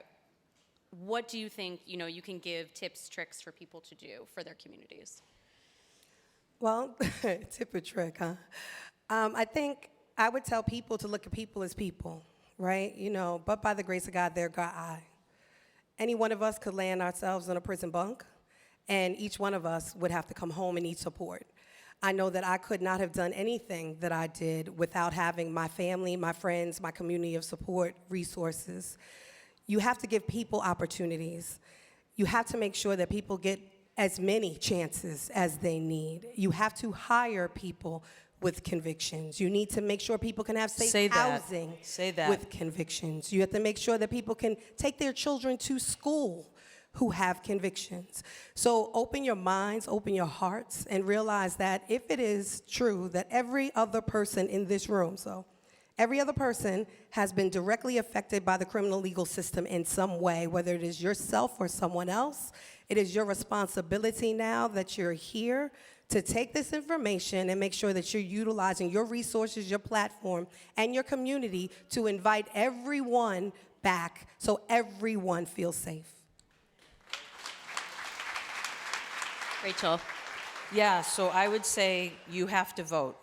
what do you think, you know, you can give tips, tricks for people to do for their communities? Well, tip or trick, huh? I think I would tell people to look at people as people, right? You know, but by the grace of God, there God I. Any one of us could land ourselves in a prison bunk, and each one of us would have to come home and need support. I know that I could not have done anything that I did without having my family, my friends, my community of support, resources. You have to give people opportunities. You have to make sure that people get as many chances as they need. You have to hire people with convictions. You need to make sure people can have safe housing with convictions. You have to make sure that people can take their children to school who have convictions. So open your minds, open your hearts, and realize that if it is true that every other person in this room, every other person has been directly affected by the criminal legal system in some way, whether it is yourself or someone else, it is your responsibility now that you're here to take this information and make sure that you're utilizing your resources, your platform, and your community to invite everyone back so everyone feels safe. Rachel. Yeah, so I would say you have to vote.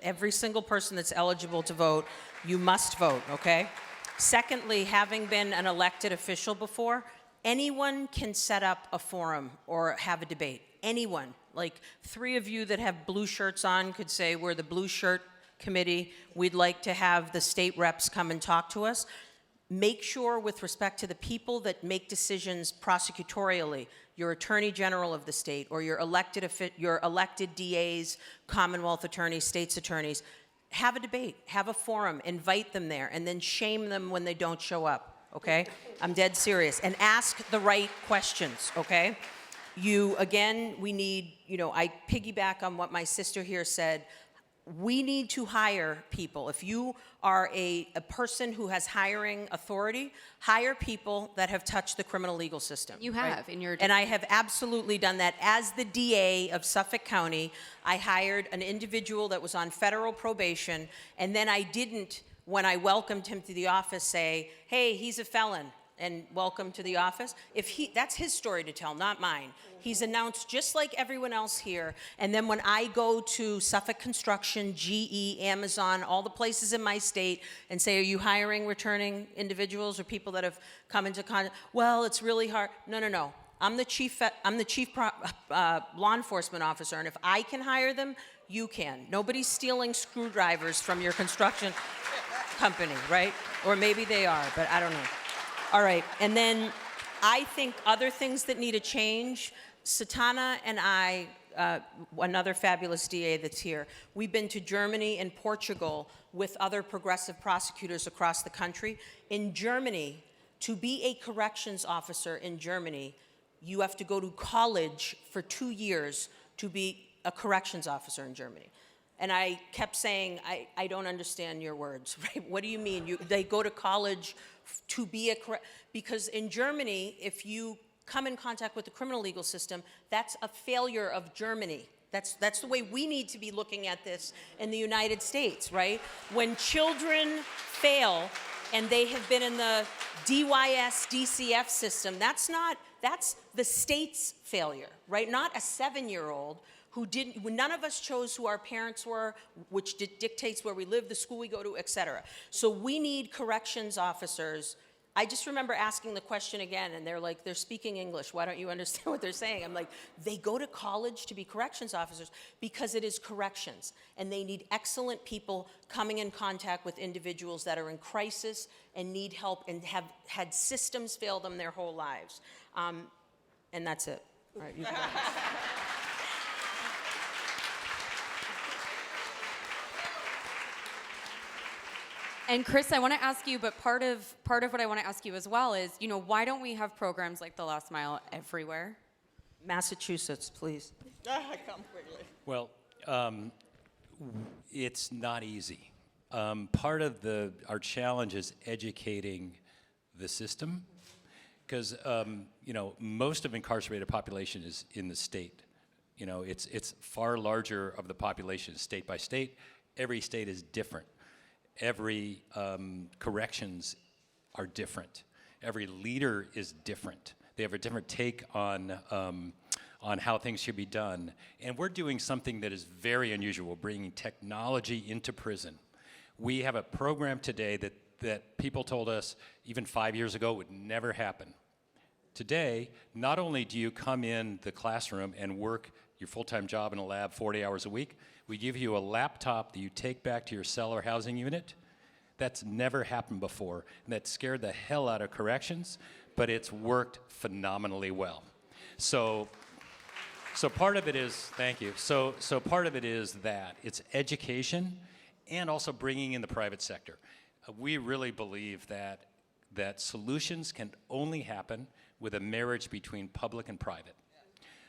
Every single person that's eligible to vote, you must vote, okay? Secondly, having been an elected official before, anyone can set up a forum or have a debate. Anyone. Like 3 of you that have blue shirts on could say, we're the blue shirt committee. We'd like to have the state reps come and talk to us. Make sure with respect to the people that make decisions prosecutorially, your attorney general of the state or your elected DAs, Commonwealth attorneys, states attorneys, have a debate, have a forum, invite them there, and then shame them when they don't show up, okay? I'm dead serious. And ask the right questions, okay? We need, I piggyback on what my sister here said. We need to hire people. If you are a person who has hiring authority, hire people that have touched the criminal legal system. You have in your... And I have absolutely done that. As the DA of Suffolk County, I hired an individual that was on federal probation, and then I didn't, when I welcomed him to the office, say, hey, he's a felon. and welcome to the office. That's his story to tell, not mine. He's announced just like everyone else here. And then when I go to Suffolk Construction, GE, Amazon, all the places in my state and say, are you hiring returning individuals or people that have come into contact? Well, it's really hard. No. I'm the chief law enforcement officer, and if I can hire them, you can. Nobody's stealing screwdrivers from your construction company, right? Or maybe they are, but I don't know. All right, and then I think other things that need a change, Satana and I, another fabulous DA that's here, we've been to Germany and Portugal with other progressive prosecutors across the country. In Germany, to be a corrections officer in Germany, you have to go to college for 2 years to be a corrections officer in Germany. And I kept saying, I don't understand your words, right? What do you mean? They go to college to be because in Germany, if you come in contact with the criminal legal system, that's a failure of Germany. That's the way we need to be looking at this in the United States, right? When children fail and they have been in the DYS, DCF system, that's the state's failure, right? Not a 7-year-old who didn't, none of us chose who our parents were, which dictates where we live, the school we go to, et cetera. So we need corrections officers. I just remember asking the question again, and they're like, they're speaking English. Why don't you understand what they're saying? I'm like, they go to college to be corrections officers because it is corrections, and they need excellent people coming in contact with individuals that are in crisis and need help and have had systems fail them their whole lives. And that's it. All right, you can go. And Chris, I want to ask you, but part of what I want to ask you as well is, why don't we have programs like the Last Mile everywhere? Massachusetts, please. Come quickly. Well, it's not easy. Part of our challenge is educating the system, because most of incarcerated population is in the state. It's far larger of the population state by state. Every state is different. Every corrections are different. Every leader is different. They have a different take on how things should be done. And we're doing something that is very unusual, bringing technology into prison. We have a program today that people told us even 5 years ago would never happen. Today, not only do you come in the classroom and work your full-time job in a lab 40 hours a week, we give you a laptop that you take back to your cell or housing unit. That's never happened before, and that scared the hell out of corrections, but it's worked phenomenally well. So part of it is, thank you. So part of it is that it's education and also bringing in the private sector. We really believe that solutions can only happen with a marriage between public and private.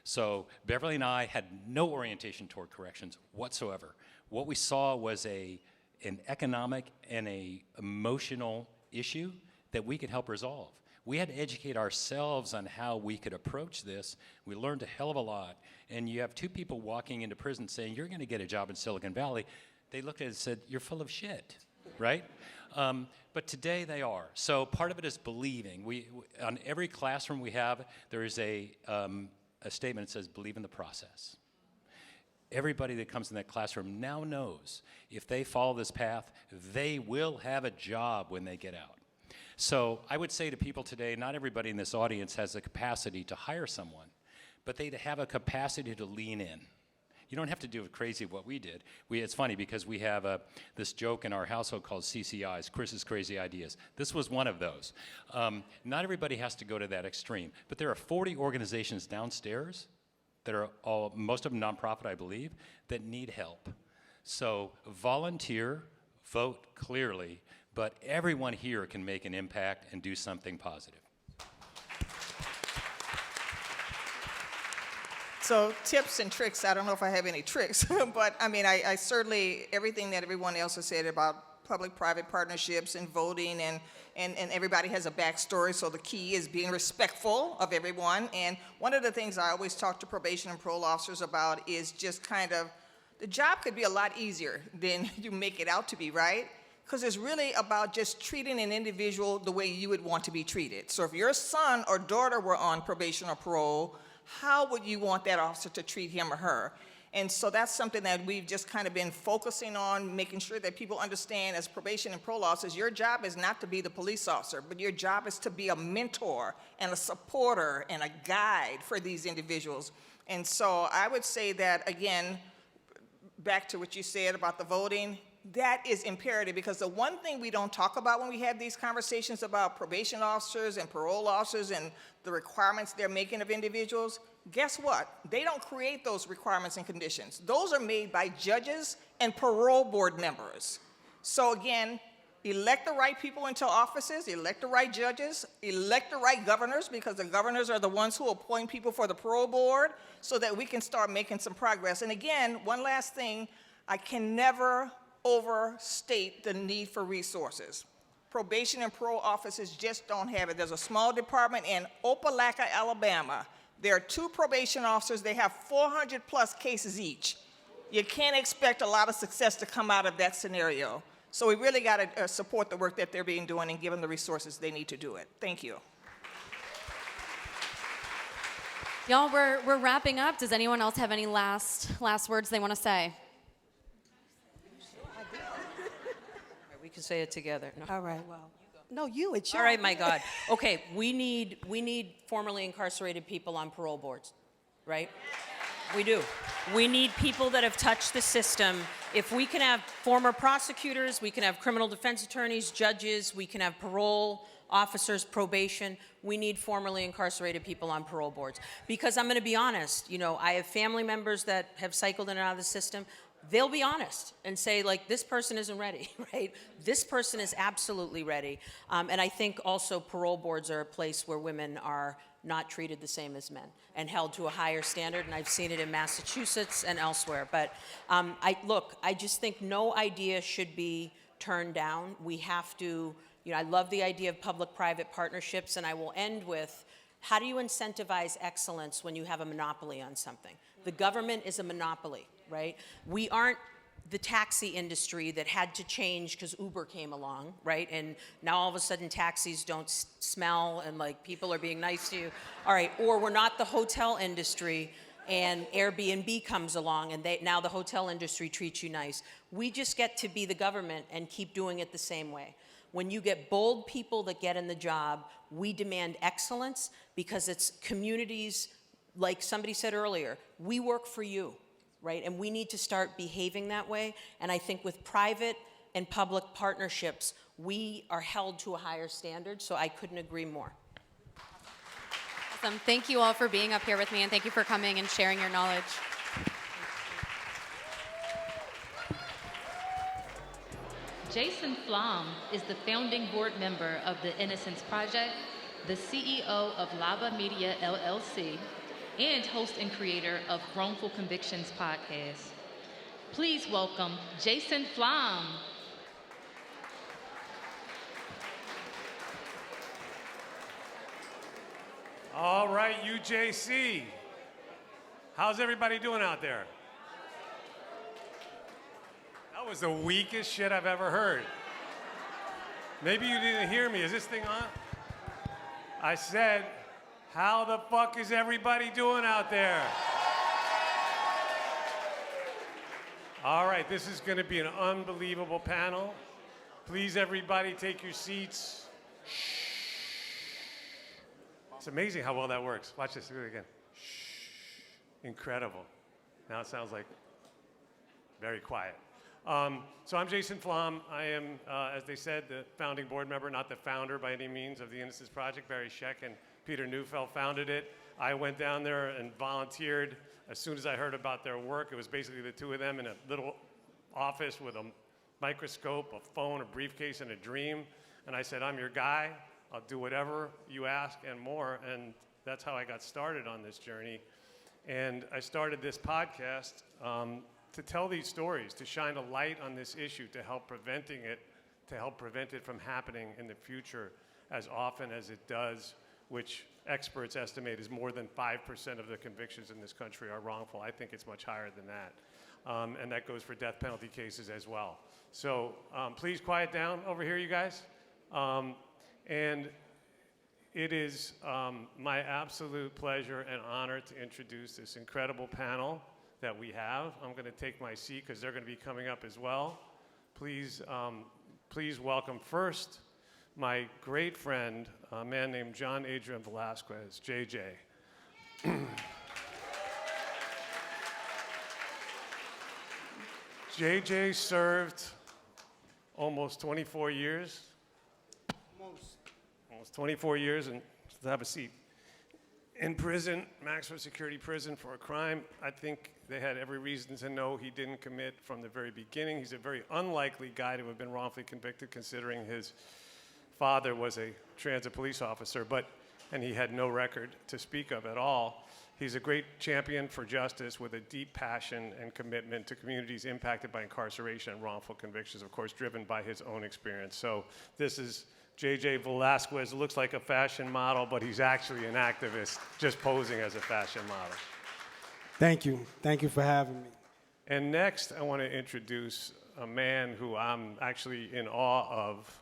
So Beverly and I had no orientation toward corrections whatsoever. What we saw was an economic and an emotional issue that we could help resolve. We had to educate ourselves on how we could approach this. We learned a hell of a lot. And you have two people walking into prison saying, you're going to get a job in Silicon Valley. They looked at it and said, you're full of shit, right? But today they are. So part of it is believing. On every classroom we have, there is a statement that says, believe in the process. Everybody that comes in that classroom now knows if they follow this path, they will have a job when they get out. So I would say to people today, not everybody in this audience has the capacity to hire someone, but they have a capacity to lean in. You don't have to do crazy what we did. It's funny because we have this joke in our household called CCIs, Chris's Crazy Ideas. This was one of those. Not everybody has to go to that extreme, but there are 40 organizations downstairs that are most of them nonprofit, I believe, that need help. So volunteer, vote clearly, but everyone here can make an impact and do something positive. So tips and tricks, I don't know if I have any tricks, but I mean, I certainly, everything that everyone else has said about public-private partnerships and voting, and everybody has a backstory, so the key is being respectful of everyone. And one of the things I always talk to probation and parole officers about is just kind of, the job could be a lot easier than you make it out to be, right? because it's really about just treating an individual the way you would want to be treated. So if your son or daughter were on probation or parole, how would you want that officer to treat him or her? And so that's something that we've just kind of been focusing on, making sure that people understand as probation and parole officers, your job is not to be the police officer, but your job is to be a mentor and a supporter and a guide for these individuals. And so I would say that, again, back to what you said about the voting, that is imperative, because the one thing we don't talk about when we have these conversations about probation officers and parole officers and the requirements they're making of individuals, guess what? They don't create those requirements and conditions. Those are made by judges and parole board members. So again, elect the right people into offices, elect the right judges, elect the right governors, because the governors are the ones who appoint people for the parole board, so that we can start making some progress. And again, one last thing, I can never overstate the need for resources. Probation and parole offices just don't have it. There's a small department in Opelika, Alabama. There are 2 probation officers. They have 400 plus cases each. You can't expect a lot of success to come out of that scenario. So we really got to support the work that they're being doing and give them the resources they need to do it. Thank you. Y'all, we're wrapping up. Does anyone else have any last words they want to say? We can say it together. No. All right, well. No, you, it's your All right, my idea. God. Okay, we need formerly incarcerated people on parole boards, right? We do. We need people that have touched the system. If we can have former prosecutors, we can have criminal defense attorneys, judges, we can have parole officers, probation. We need formerly incarcerated people on parole boards. Because I'm going to be honest, I have family members that have cycled in and out of the system. They'll be honest and say, like, this person isn't ready, right? This person is absolutely ready. And I think also parole boards are a place where women are not treated the same as men and held to a higher standard, and I've seen it in Massachusetts and elsewhere. But I just think no idea should be turned down. We have to, I love the idea of public-private partnerships, and I will end with, how do you incentivize excellence when you have a monopoly on something? The government is a monopoly, right? We aren't the taxi industry that had to change because Uber came along, right? And now all of a sudden taxis don't smell and like people are being nice to you. All right, or we're not the hotel industry and Airbnb comes along and now the hotel industry treats you nice. We just get to be the government and keep doing it the same way. When you get bold people that get in the job, we demand excellence because it's communities, like somebody said earlier, we work for you. Right? And we need to start behaving that way. And I think with private and public partnerships, we are held to a higher standard. So I couldn't agree more. Awesome. Thank you all for being up here with me, and thank you for coming and sharing your knowledge. Jason Flom is the founding board member of the Innocence Project, the CEO of Lava Media LLC, and host and creator of Wrongful Convictions podcast. Please welcome Jason Flom. All right, UJC. How's everybody doing out there? That was the weakest shit I've ever heard. Maybe you didn't hear me. Is this thing on? I said, how the fuck is everybody doing out there? All right, this is going to be an unbelievable panel. Please, everybody, take your seats. Shh. It's amazing how well that works. Watch this. Do it again. Shh. Incredible. Now it sounds like very quiet. So I'm Jason Flom. I am, as they said, the founding board member, not the founder by any means of the Innocence Project. Barry Scheck and Peter Neufeld founded it. I went down there and volunteered as soon as I heard about their work. It was basically the two of them in a little office with a microscope, a phone, a briefcase, and a dream. And I said, I'm your guy. I'll do whatever you ask and more. And that's how I got started on this journey. And I started this podcast to tell these stories, to shine a light on this issue, to help prevent it from happening in the future as often as it does, which experts estimate is more than 5% of the convictions in this country are wrongful. I think it's much higher than that. and that goes for death penalty cases as well. So please quiet down over here, you guys. And it is my absolute pleasure and honor to introduce this incredible panel that we have. I'm going to take my seat because they're going to be coming up as well. Please, please welcome first my great friend, a man named John Adrian Velasquez, JJ. JJ served almost 24 years. Almost 24 years, and have a seat. In prison, maximum security prison for a crime I think they had every reason to know he didn't commit from the very beginning. He's a very unlikely guy to have been wrongfully convicted considering his father was a transit police officer, and he had no record to speak of at all. He's a great champion for justice with a deep passion and commitment to communities impacted by incarceration and wrongful convictions, of course, driven by his own experience. So this is JJ Velasquez. Looks like a fashion model, but he's actually an activist, just posing as a fashion model. Thank you. Thank you for having me. And next, I want to introduce a man who I'm actually in awe of.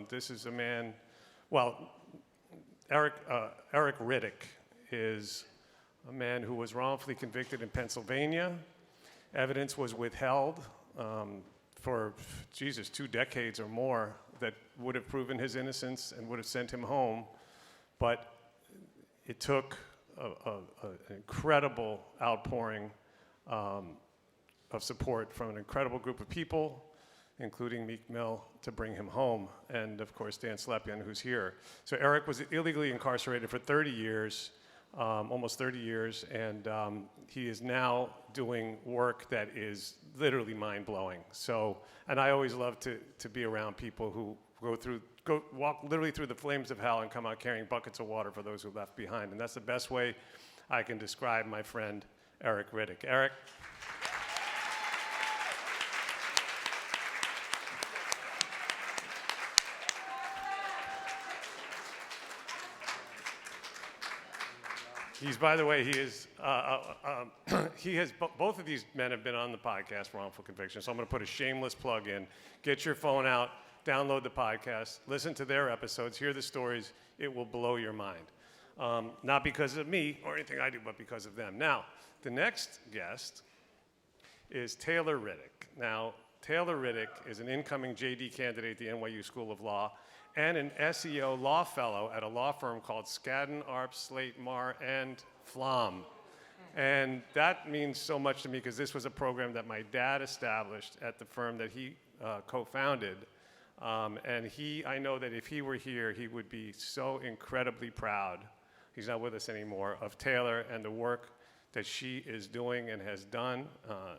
This is a man, well, Eric Riddick is a man who was wrongfully convicted in Pennsylvania. Evidence was withheld for, 2 decades or more that would have proven his innocence and would have sent him home. But it took an incredible outpouring of support from an incredible group of people, including Meek Mill, to bring him home, and of course Dan Slepian, who's here. So Eric was illegally incarcerated for 30 years, almost 30 years, and he is now doing work that is literally mind-blowing. So, and I always love to be around people who walk literally through the flames of hell and come out carrying buckets of water for those who left behind. And that's the best way I can describe my friend Eric Riddick. Eric. He's, by the way, both of these men have been on the podcast, Wrongful Conviction, so I'm going to put a shameless plug in. Get your phone out, download the podcast, listen to their episodes, hear the stories. It will blow your mind. Not because of me or anything I do, but because of them. Now, the next guest is Taylor Riddick. Now, Taylor Riddick is an incoming JD candidate at the NYU School of Law and an SEO law fellow at a law firm called Skadden, Arps, Slate, Marr, and Flom. And that means so much to me because this was a program that my dad established at the firm that he co-founded. And I know that if he were here, he would be so incredibly proud, he's not with us anymore, of Taylor and the work that she is doing and has done,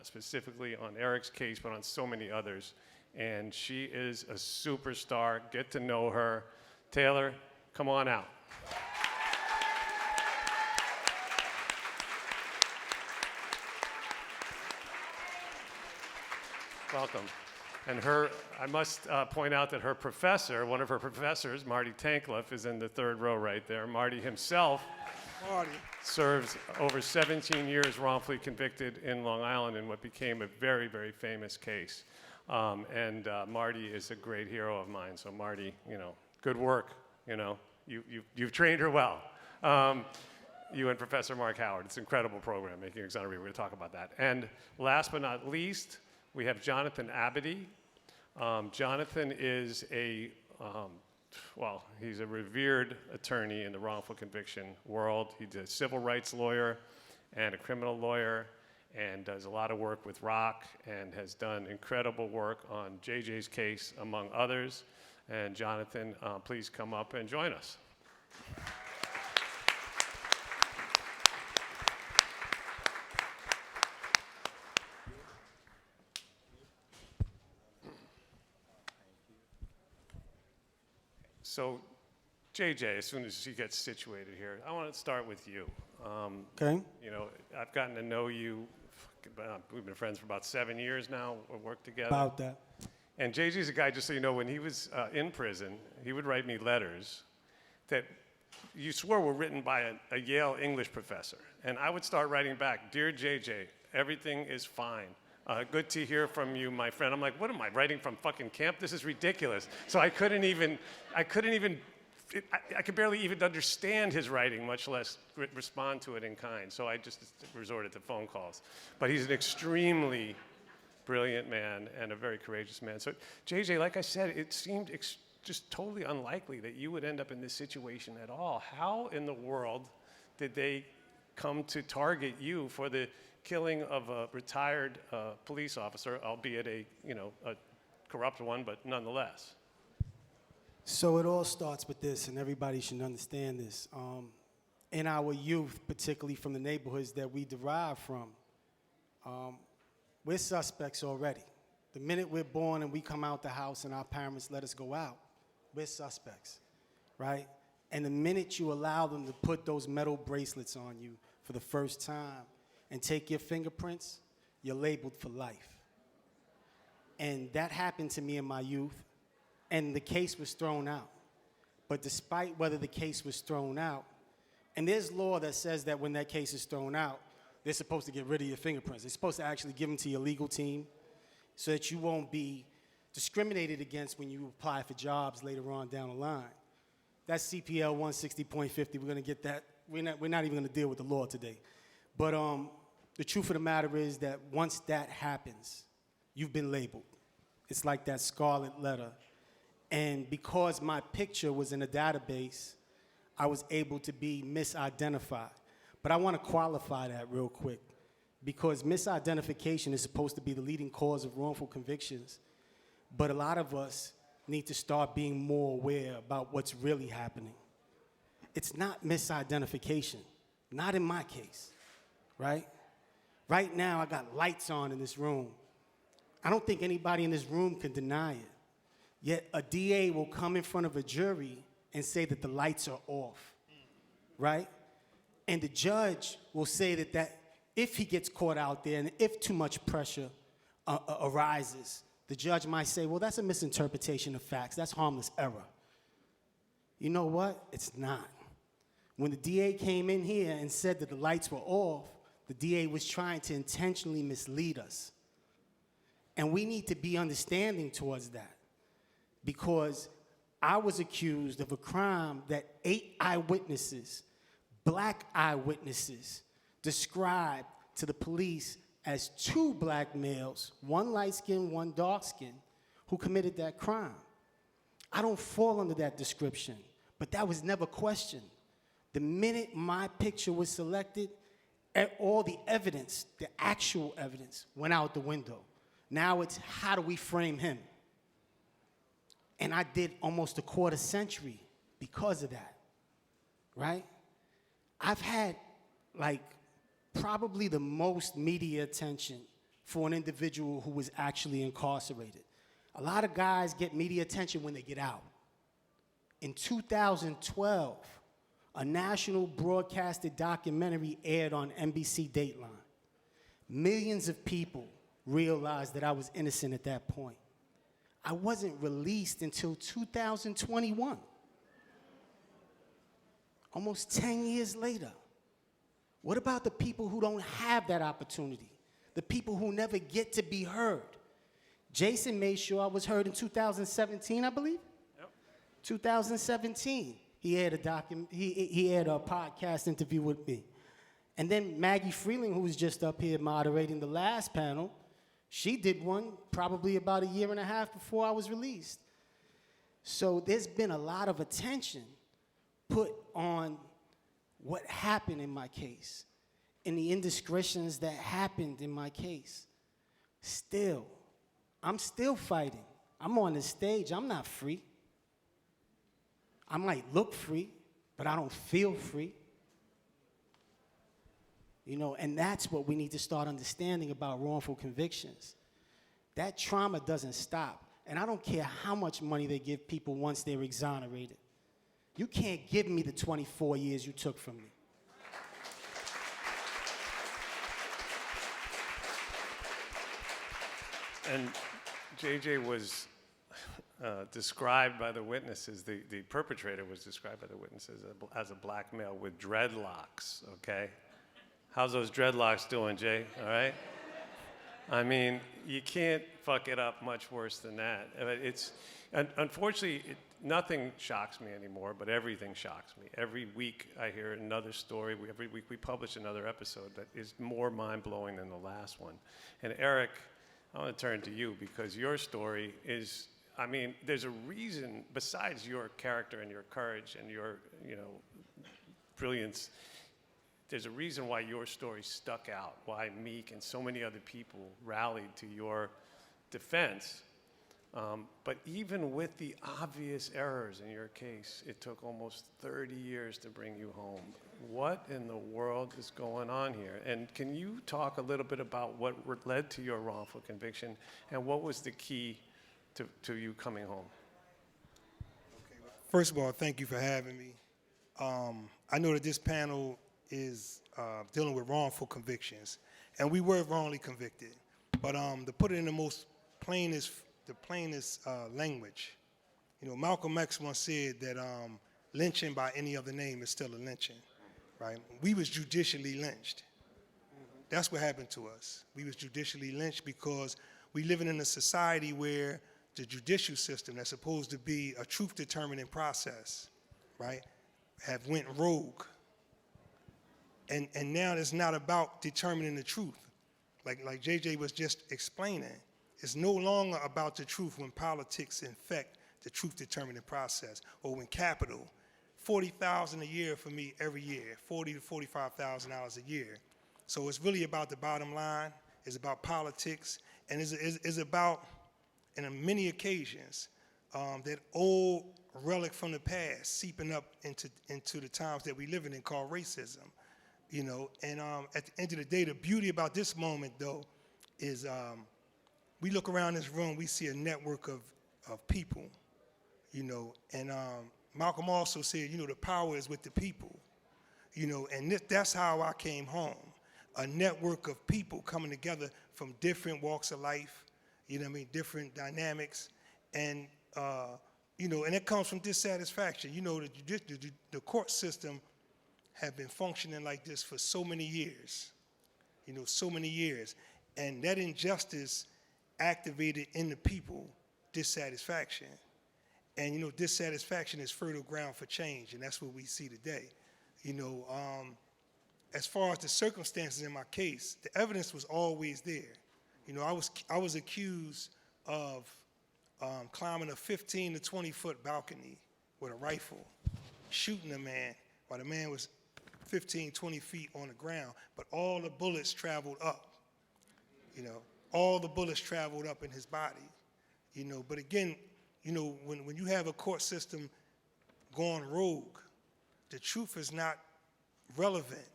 specifically on Eric's case, but on so many others. And she is a superstar. Get to know her. Taylor, come on out. Welcome. And I must point out that her professor, one of her professors, Marty Tankleff, is in the third row right there. Marty himself serves over 17 years wrongfully convicted in Long Island in what became a very, very famous case. And Marty is a great hero of mine. So Marty, good work. You've trained her well. You and Professor Mark Howard. It's an incredible program, Making Exonerate. We're going to talk about that. And last but not least, we have Jonathan Abity. Jonathan is he's a revered attorney in the wrongful conviction world. He's a civil rights lawyer and a criminal lawyer, and does a lot of work with Rock and has done incredible work on JJ's case, among others. And Jonathan, please come up and join us. So, JJ, as soon as she gets situated here, I want to start with you. Okay. I've gotten to know you. We've been friends for about 7 years now. We worked together. About that. And JJ's a guy, just so you know, when he was in prison, he would write me letters that you swore were written by a Yale English professor. And I would start writing back, "Dear JJ, everything is fine. Good to hear from you, my friend. I'm like, what am I writing from fucking camp? This is ridiculous. So I could barely even understand his writing, much less respond to it in kind. So I just resorted to phone calls. But he's an extremely brilliant man and a very courageous man. So JJ, like I said, it seemed just totally unlikely that you would end up in this situation at all. How in the world did they come to target you for the killing of a retired police officer, albeit a corrupt one, but nonetheless? So it all starts with this, and everybody should understand this. In our youth, particularly from the neighborhoods that we derive from, we're suspects already. The minute we're born and we come out the house and our parents let us go out, we're suspects, right? And the minute you allow them to put those metal bracelets on you for the first time and take your fingerprints, you're labeled for life. And that happened to me in my youth, and the case was thrown out. But despite whether the case was thrown out, and there's law that says that when that case is thrown out, they're supposed to get rid of your fingerprints. They're supposed to actually give them to your legal team so that you won't be discriminated against when you apply for jobs later on down the line. That's CPL 160.50. We're going to get that. We're not even going to deal with the law today. But the truth of the matter is that once that happens, you've been labeled. It's like that scarlet letter. And because my picture was in a database, I was able to be misidentified. But I want to qualify that real quick, because misidentification is supposed to be the leading cause of wrongful convictions. But a lot of us need to start being more aware about what's really happening. It's not misidentification, not in my case, right? Right now, I got lights on in this room. I don't think anybody in this room can deny it. Yet a DA will come in front of a jury and say that the lights are off, right? And the judge will say that if he gets caught out there and if too much pressure arises, the judge might say, well, that's a misinterpretation of facts. That's harmless error. You know what? It's not. When the DA came in here and said that the lights were off, the DA was trying to intentionally mislead us. And we need to be understanding towards that, because I was accused of a crime that 8 eyewitnesses, black eyewitnesses, described to the police as 2 black males, 1 light-skinned, 1 dark-skinned, who committed that crime. I don't fall under that description, but that was never questioned. The minute my picture was selected, all the evidence, the actual evidence, went out the window. Now it's, how do we frame him? And I did almost a quarter century because of that, right? I've had, probably the most media attention for an individual who was actually incarcerated. A lot of guys get media attention when they get out. In 2012, a national broadcasted documentary aired on NBC Dateline. Millions of people realized that I was innocent at that point. I wasn't released until 2021. Almost 10 years later. What about the people who don't have that opportunity? The people who never get to be heard? Jason made sure I was heard in 2017, I believe? Yep. 2017. He had a podcast interview with me. And then Maggie Freeling, who was just up here moderating the last panel, she did one probably about 1.5 years before I was released. So there's been a lot of attention put on what happened in my case and the indiscretions that happened in my case. Still, I'm still fighting. I'm on the stage. I'm not free. I might look free, but I don't feel free. And that's what we need to start understanding about wrongful convictions. That trauma doesn't stop. And I don't care how much money they give people once they're exonerated. You can't give me the 24 years you took from me. And JJ was described by the witnesses, the perpetrator was described by the witnesses as a black male with dreadlocks, okay? How's those dreadlocks doing, Jay? All right? I mean, you can't fuck it up much worse than that. Unfortunately, nothing shocks me anymore, but everything shocks me. Every week I hear another story. Every week we publish another episode that is more mind-blowing than the last one. And Eric, I want to turn to you because your story is, I mean, there's a reason, besides your character and your courage and your, brilliance, there's a reason why your story stuck out, why Meek and so many other people rallied to your defense. But even with the obvious errors in your case, it took almost 30 years to bring you home. What in the world is going on here? And can you talk a little bit about what led to your wrongful conviction and what was the key to you coming home? First of all, thank you for having me. I know that this panel is dealing with wrongful convictions, and we were wrongly convicted. But to put it in the plainest language, Malcolm X once said that lynching by any other name is still a lynching, right? We was judicially lynched. That's what happened to us. We was judicially lynched because we living in a society where the judicial system that's supposed to be a truth-determining process, right, have went rogue. And now it's not about determining the truth. Like JJ was just explaining, it's no longer about the truth when politics infect the truth-determining process, or when capital, $40,000 a year for me every year, $40,000 to $45,000 a year. So it's really about the bottom line. It's about politics, and it's about, in many occasions, that old relic from the past seeping up into the times that we living in called racism. And at the end of the day, the beauty about this moment, though, is we look around this room, we see a network of people, and Malcolm also said, the power is with the people, and that's how I came home, a network of people coming together from different walks of life, different dynamics, and, and it comes from dissatisfaction. The court system have been functioning like this for so many years, so many years. And that injustice activated in the people dissatisfaction. And, dissatisfaction is fertile ground for change, and that's what we see today. As far as the circumstances in my case, the evidence was always there. I was accused of climbing a 15 to 20-foot balcony with a rifle, shooting a man while the man was 15, 20 feet on the ground, but all the bullets traveled up. All the bullets traveled up in his body. But again, when you have a court system going rogue, the truth is not relevant.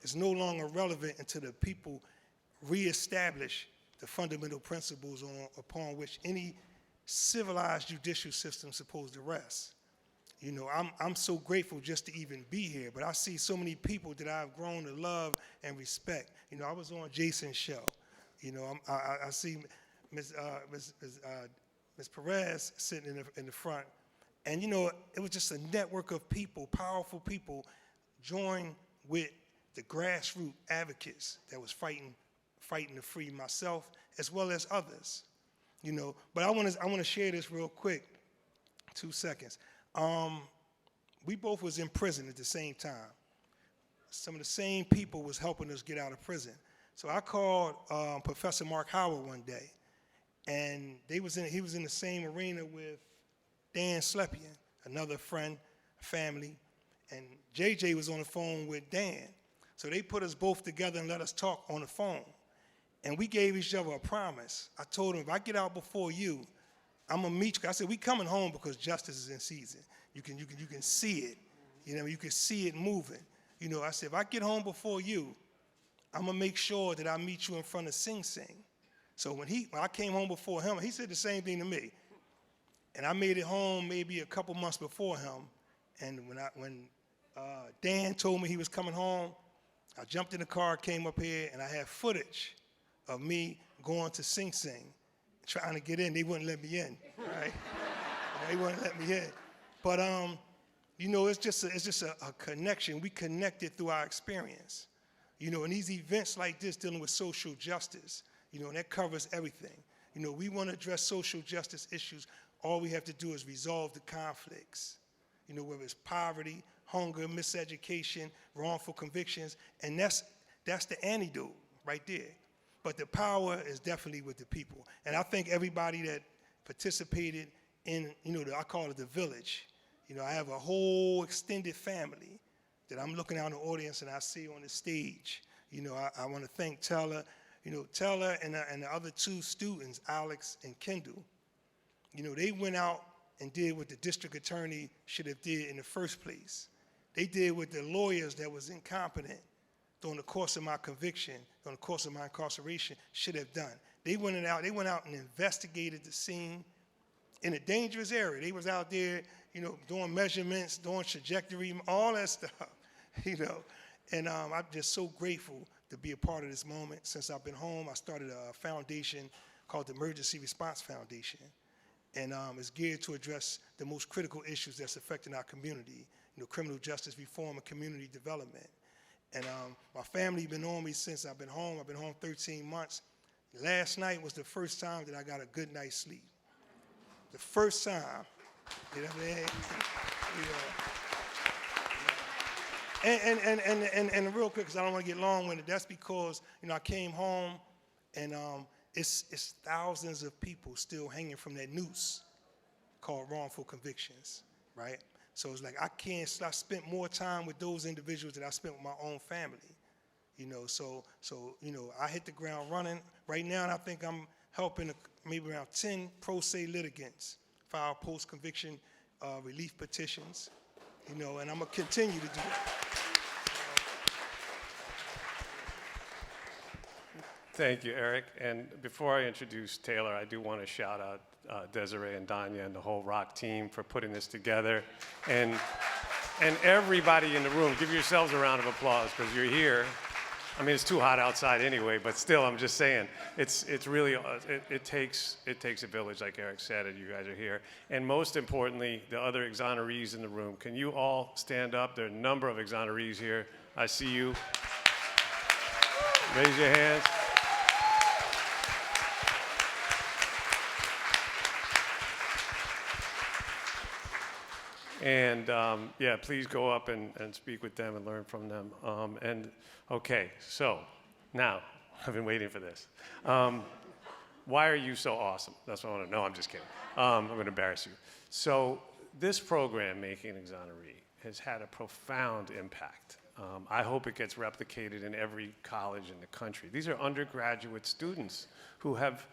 It's no longer relevant until the people reestablish the fundamental principles upon which any civilized judicial system is supposed to rest. I'm so grateful just to even be here, but I see so many people that I've grown to love and respect. I was on Jason's show. I see Ms. Perez sitting in the front, and it was just a network of people, powerful people, joined with the grassroots advocates that was fighting to free myself as well as others. But I want to share this real quick, 2 seconds. We both was in prison at the same time. Some of the same people was helping us get out of prison. So I called Professor Mark Howard one day, and he was in the same arena with Dan Slepian, another friend, family, and JJ was on the phone with Dan. So they put us both together and let us talk on the phone. And we gave each other a promise. I told him, if I get out before you, I'm gonna meet you. I said, we coming home because justice is in season. You can see it. You can see it moving. I said, if I get home before you, I'm gonna make sure that I meet you in front of Sing Sing. So when I came home before him, he said the same thing to me. And I made it home maybe a couple months before him. And when Dan told me he was coming home, I jumped in the car, came up here, and I had footage of me going to Sing Sing, trying to get in. They wouldn't let me in, right? They wouldn't let me in. But it's just a connection. We connected through our experience. In these events like this, dealing with social justice, and that covers everything. We want to address social justice issues. All we have to do is resolve the conflicts, whether it's poverty, hunger, miseducation, wrongful convictions, and that's the antidote right there. But the power is definitely with the people. And I think everybody that participated in, I call it the village. I have a whole extended family that I'm looking out in the audience and I see on the stage. I want to thank Teller, Teller and the other two students, Alex and Kendall. They went out and did what the district attorney should have did in the first place. They did what the lawyers that was incompetent during the course of my conviction, during the course of my incarceration, should have done. They went out and investigated the scene in a dangerous area. They was out there, doing measurements, doing trajectory, all that stuff, And I'm just so grateful to be a part of this moment. Since I've been home, I started a foundation called the Emergency Response Foundation. And it's geared to address the most critical issues that's affecting our community, criminal justice reform and community development. And my family been on me since I've been home. I've been home 13 months. Last night was the first time that I got a good night's sleep. The first time, you know what I mean? And real quick, because I don't want to get long-winded, that's because, I came home and it's thousands of people still hanging from that noose called wrongful convictions, right? So it's like I spent more time with those individuals than I spent with my own family, So I hit the ground running right now, and I think I'm helping maybe around 10 pro se litigants file post-conviction relief petitions, and I'm gonna continue to do that. Thank you, Eric. And before I introduce Taylor, I do want to shout out Desiree and Danya and the whole ROC team for putting this together. And everybody in the room, give yourselves a round of applause because you're here. I mean, it's too hot outside anyway, but still, I'm just saying, it's really, it takes a village, like Eric said, and you guys are here. And most importantly, the other exonerees in the room. Can you all stand up? There are a number of exonerees here. I see you. Raise your hands. And yeah, please go up and speak with them and learn from them. Okay, so now, I've been waiting for this. Why are you so awesome? That's what I want to know. I'm just kidding. I'm going to embarrass you. So this program, Making an Exoneree, has had a profound impact. I hope it gets replicated in every college in the country. These are undergraduate students who have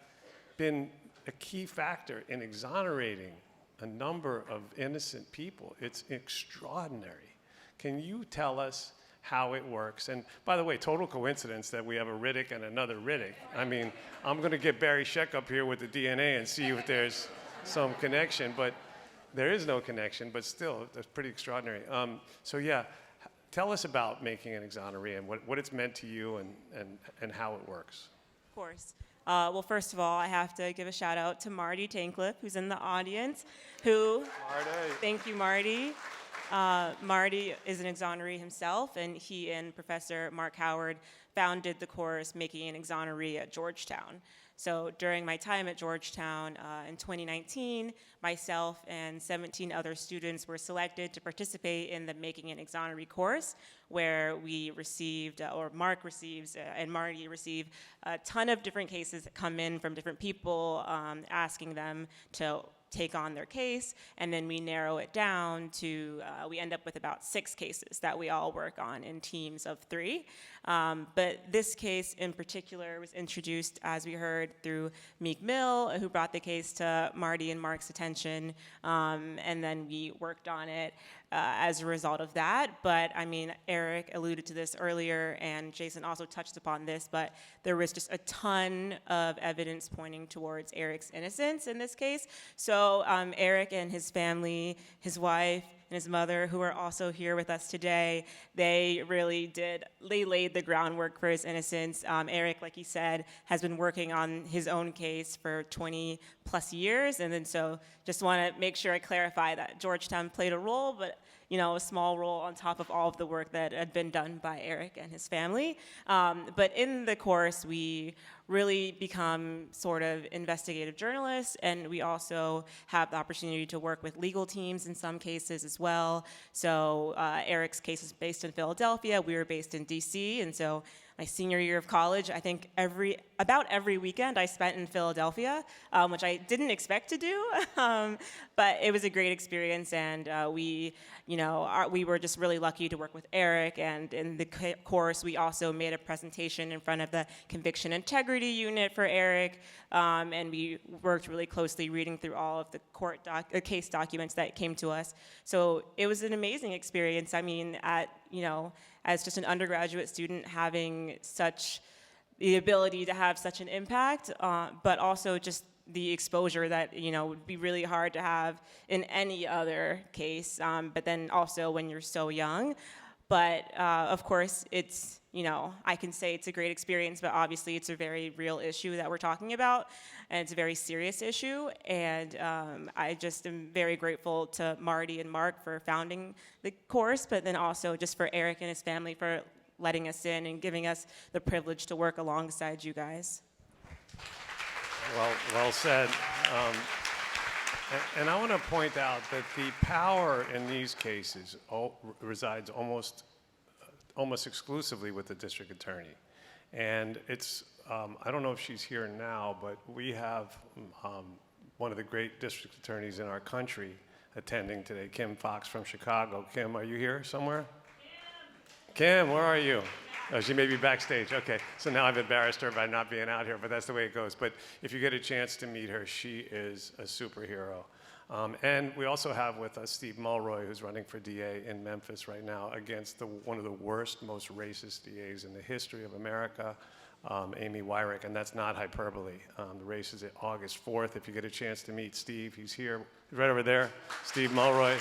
been a key factor in exonerating a number of innocent people. It's extraordinary. Can you tell us how it works? And by the way, total coincidence that we have a Riddick and another Riddick. I mean, I'm going to get Barry Sheck up here with the DNA and see if there's some connection, but there is no connection, but still, that's pretty extraordinary. So yeah, tell us about Making an Exoneree and what it's meant to you and how it works. Of course. Well, first of all, I have to give a shout out to Marty Tancliffe, who's in the audience, thank you, Marty. Marty is an exoneree himself, and he and Professor Mark Howard founded the course Making an Exoneree at Georgetown. So during my time at Georgetown in 2019, myself and 17 other students were selected to participate in the Making an Exoneree course, where we received, or Mark receives, and Marty receive a ton of different cases that come in from different people asking them to take on their case, and then we narrow it down to, we end up with about 6 cases that we all work on in teams of 3. But this case in particular was introduced, as we heard, through Meek Mill, who brought the case to Marty and Mark's attention, and then we worked on it as a result of that. But I mean, Eric alluded to this earlier, and Jason also touched upon this, but there was just a ton of evidence pointing towards Eric's innocence in this case. So Eric and his family, his wife, his mother, who are also here with us today. They laid the groundwork for his innocence. Eric, like he said, has been working on his own case for 20 plus years. And then so just want to make sure I clarify that Georgetown played a role, but a small role on top of all of the work that had been done by Eric and his family. But in the course, we really become sort of investigative journalists, and we also have the opportunity to work with legal teams in some cases as well. So Eric's case is based in Philadelphia. We were based in DC, and so my senior year of college, I think about every weekend I spent in Philadelphia, which I didn't expect to do, but it was a great experience, and we were just really lucky to work with Eric. And in the course, we also made a presentation in front of the Conviction Integrity Unit for Eric, and we worked really closely reading through all of the case documents that came to us. So it was an amazing experience. I mean, as just an undergraduate student, having the ability to have such an impact, but also just the exposure that would be really hard to have in any other case, but then also when you're so young. But of course, it's, I can say it's a great experience, but obviously it's a very real issue that we're talking about, and it's a very serious issue. And I just am very grateful to Marty and Mark for founding the course, but then also just for Eric and his family for letting us in and giving us the privilege to work alongside you guys. Well said. And I want to point out that the power in these cases resides almost exclusively with the district attorney. And it's, I don't know if she's here now, but we have one of the great district attorneys in our country attending today, Kim Fox from Chicago. Kim, are you here somewhere? Kim, where are you? Oh, she may be backstage. Okay, so now I've embarrassed her by not being out here, but that's the way it goes. But if you get a chance to meet her, she is a superhero. And we also have with us Steve Mulroy, who's running for DA in Memphis right now against one of the worst, most racist DAs in the history of America, Amy Wyrick, and that's not hyperbole. The race is August 4th. If you get a chance to meet Steve, he's here, right over there, Steve Mulroy.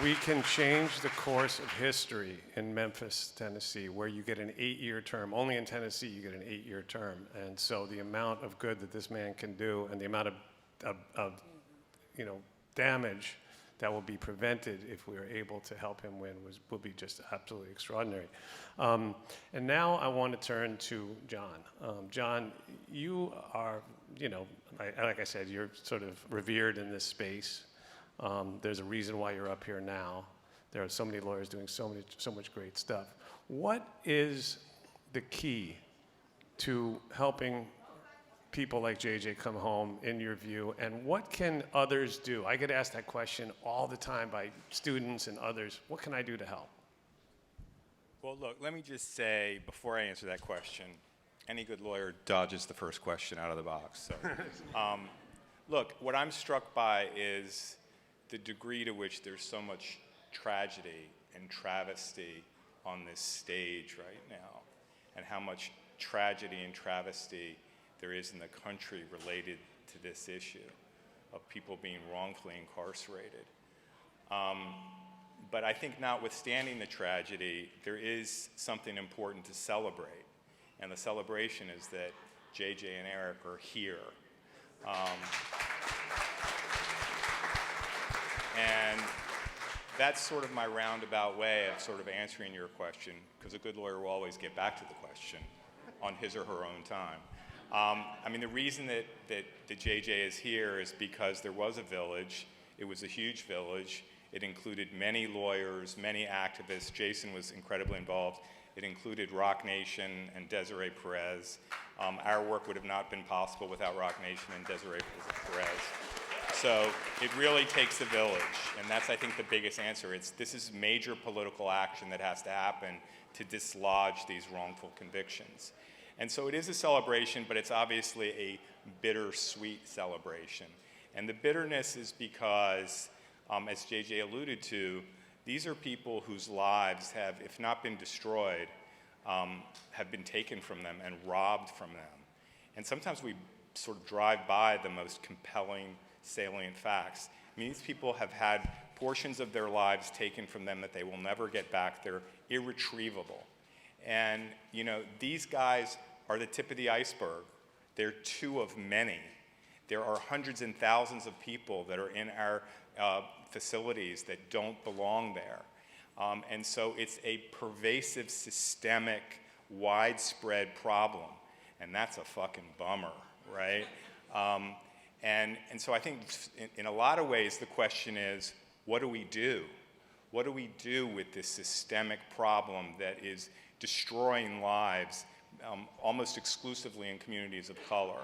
We can change the course of history in Memphis, Tennessee, where you get an 8-year term. Only in Tennessee you get an 8-year term. And so the amount of good that this man can do and the amount of damage that will be prevented if we are able to help him win will be just absolutely extraordinary. And now I want to turn to John. John, you are, like I said, you're sort of revered in this space. There's a reason why you're up here now. There are so many lawyers doing so much great stuff. What is the key to helping people like JJ come home, in your view, and what can others do? I get asked that question all the time by students and others. What can I do to help? Well, look, let me just say, before I answer that question, any good lawyer dodges the first question out of the box. So, look, what I'm struck by is the degree to which there's so much tragedy and travesty on this stage right now, and how much tragedy and travesty there is in the country related to this issue of people being wrongfully incarcerated. But I think notwithstanding the tragedy, there is something important to celebrate. And the celebration is that JJ and Eric are here. And that's sort of my roundabout way of sort of answering your question, because a good lawyer will always get back to the question on his or her own time. I mean, the reason that the JJ is here is because there was a village. It was a huge village. It included many lawyers, many activists. Jason was incredibly involved. It included Rock Nation and Desiree Perez. Our work would have not been possible without Rock Nation and Desiree Perez. So it really takes a village, and that's, I think, the biggest answer. This is major political action that has to happen to dislodge these wrongful convictions. And so it is a celebration, but it's obviously a bittersweet celebration. And the bitterness is because, as JJ alluded to, these are people whose lives have, if not been destroyed, have been taken from them and robbed from them. And sometimes we sort of drive by the most compelling, salient facts. I mean, these people have had portions of their lives taken from them that they will never get back. They're irretrievable. And, you know, these guys are the tip of the iceberg. They're two of many. There are hundreds and thousands of people that are in our facilities that don't belong there. And so it's a pervasive, systemic, widespread problem. And that's a fucking bummer, right? And so I think in a lot of ways the question is, what do we do? What do we do with this systemic problem that is destroying lives almost exclusively in communities of color?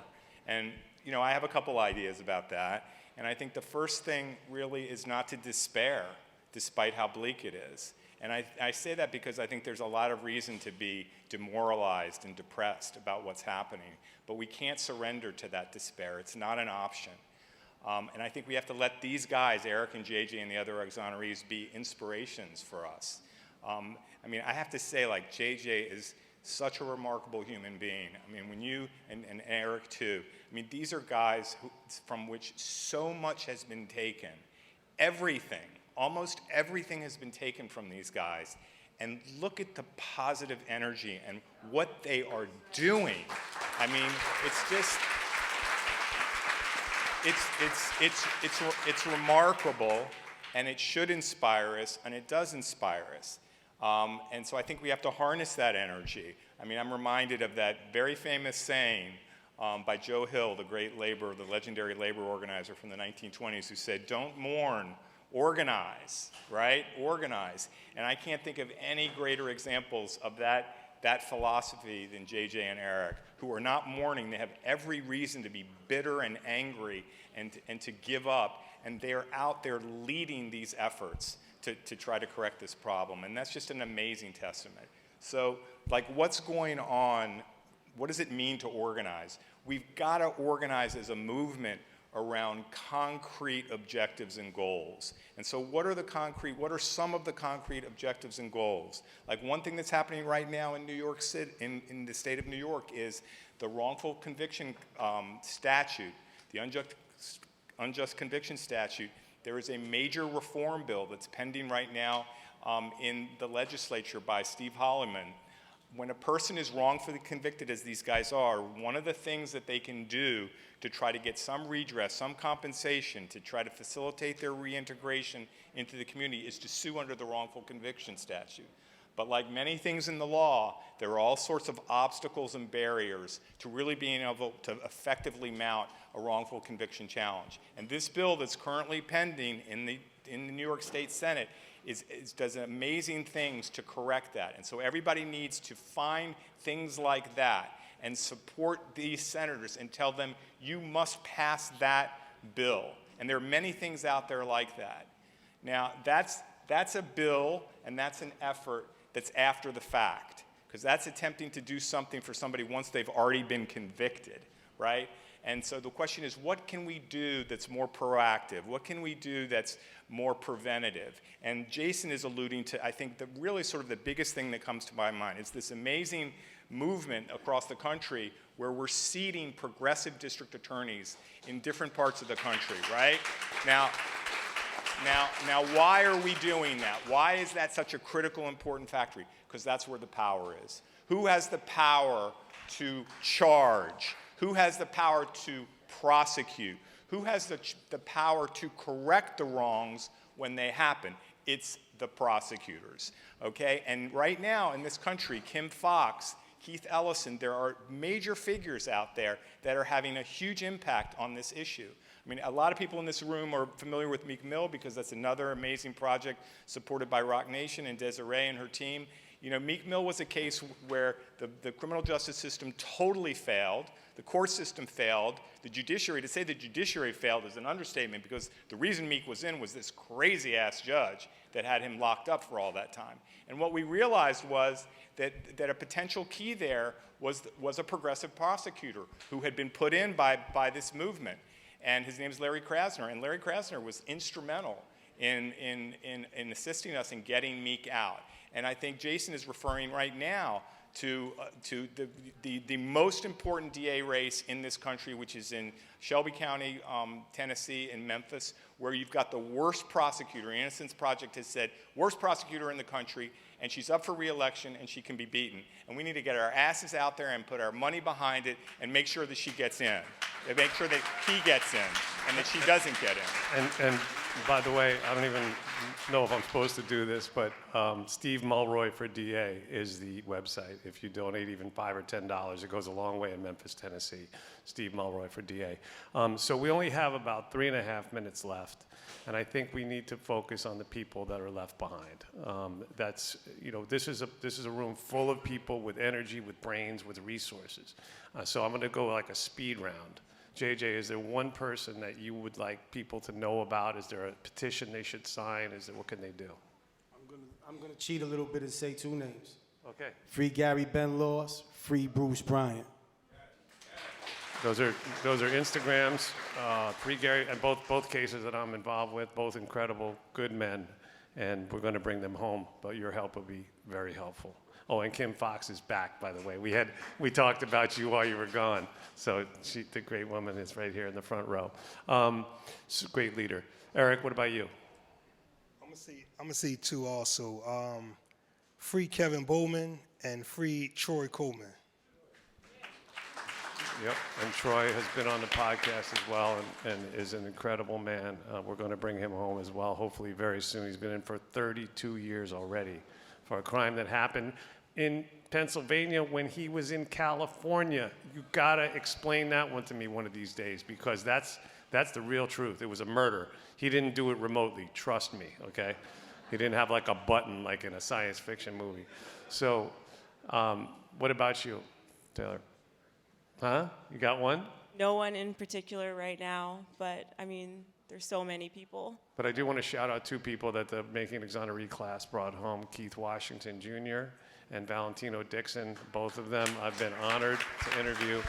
And you know, I have a couple ideas about that. And I think the first thing really is not to despair, despite how bleak it is. And I say that because I think there's a lot of reason to be demoralized and depressed about what's happening. But we can't surrender to that despair. It's not an option. And I think we have to let these guys, Eric and JJ and the other exonerees, be inspirations for us. I mean, I have to say, like, JJ is such a remarkable human being. I mean, when you, and Eric too, I mean, these are guys from which so much has been taken. Everything, almost everything has been taken from these guys. And look at the positive energy and what they are doing. I mean, it's just, it's remarkable, and it should inspire us, and it does inspire us. And so I think we have to harness that energy. I mean, I'm reminded of that very famous saying by Joe Hill, the great the legendary labor organizer from the 1920s, who said, "Don't mourn, organize," right? Organize. And I can't think of any greater examples of that philosophy than JJ and Eric, who are not mourning. They have every reason to be bitter and angry and to give up. And they're out there leading these efforts to try to correct this problem. And that's just an amazing testament. So, like, what's going on? What does it mean to organize? We've got to organize as a movement around concrete objectives and goals. And so what are some of the concrete objectives and goals? Like, one thing that's happening right now in New York City, in the state of New York, is the wrongful conviction statute, the unjust conviction statute. There is a major reform bill that's pending right now in the legislature by Steve Holliman. When a person is wrongfully convicted, as these guys are, one of the things that they can do to try to get some redress, some compensation, to try to facilitate their reintegration into the community is to sue under the wrongful conviction statute. But like many things in the law, there are all sorts of obstacles and barriers to really being able to effectively mount a wrongful conviction challenge. And this bill that's currently pending in the New York State Senate does amazing things to correct that. And so everybody needs to find things like that and support these senators and tell them, you must pass that bill. And there are many things out there like that. Now, that's a bill and that's an effort that's after the fact, because that's attempting to do something for somebody once they've already been convicted, right? And so the question is, what can we do that's more proactive? What can we do that's more preventative? And Jason is alluding to, I think, really sort of the biggest thing that comes to my mind. It's this amazing movement across the country where we're seating progressive district attorneys in different parts of the country, right? Now, why are we doing that? Why is that such a critical, important factor? Because that's where the power is. Who has the power to charge? Who has the power to prosecute? Who has the power to correct the wrongs when they happen? It's the prosecutors, okay? And right now in this country, Kim Foxx, Keith Ellison, there are major figures out there that are having a huge impact on this issue. I mean, a lot of people in this room are familiar with Meek Mill because that's another amazing project supported by Rock Nation and Desiree and her team. You know, Meek Mill was a case where the criminal justice system totally failed. The court system failed. The judiciary, to say the judiciary failed is an understatement, because the reason Meek was in was this crazy-ass judge that had him locked up for all that time. And what we realized was that a potential key there was a progressive prosecutor who had been put in by this movement. And his name is Larry Krasner. And Larry Krasner was instrumental in assisting us in getting Meek out. And I think Jason is referring right now to the most important DA race in this country, which is in Shelby County, Tennessee, in Memphis, where you've got the worst prosecutor. Innocence Project has said, worst prosecutor in the country, and she's up for re-election and she can be beaten. And we need to get our asses out there and put our money behind it and make sure that she gets in. And make sure that he gets in and that she doesn't get in. And by the way, I don't even know if I'm supposed to do this, but Steve Mulroy for DA is the website. If you donate even $5 or $10, it goes a long way in Memphis, Tennessee. Steve Mulroy for DA. So we only have about 3.5 minutes left, and I think we need to focus on the people that are left behind. That's, you know, this is a room full of people with energy, with brains, with resources. So I'm going to go like a speed round. JJ, is there one person that you would like people to know about? Is there a petition they should sign? What can they do? I'm gonna cheat a little bit and say 2 names. Okay. Free Gary Ben Laws, free Bruce Bryant. Those are Instagrams. Free Gary, and both cases that I'm involved with, both incredible, good men, and we're going to bring them home. But your help would be very helpful. Oh, and Kim Fox is back, by the way. We talked about you while you were gone. So the great woman is right here in the front row. Great leader. Eric, what about you? I'm gonna say 2 also. Free Kevin Bowman and free Troy Coleman. Yep, and Troy has been on the podcast as well and is an incredible man. We're going to bring him home as well, hopefully very soon. He's been in for 32 years already for a crime that happened in Pennsylvania when he was in California. You gotta explain that one to me one of these days, because that's the real truth. It was a murder. He didn't do it remotely, trust me, okay? He didn't have like a button like in a science fiction movie. So what about you, Taylor? Huh? You got one? No one in particular right now, but I mean, there's so many people. But I do want to shout out 2 people that the Making Exoneree class brought home, Keith Washington Jr. and Valentino Dixon. Both of them I've been honored to interview.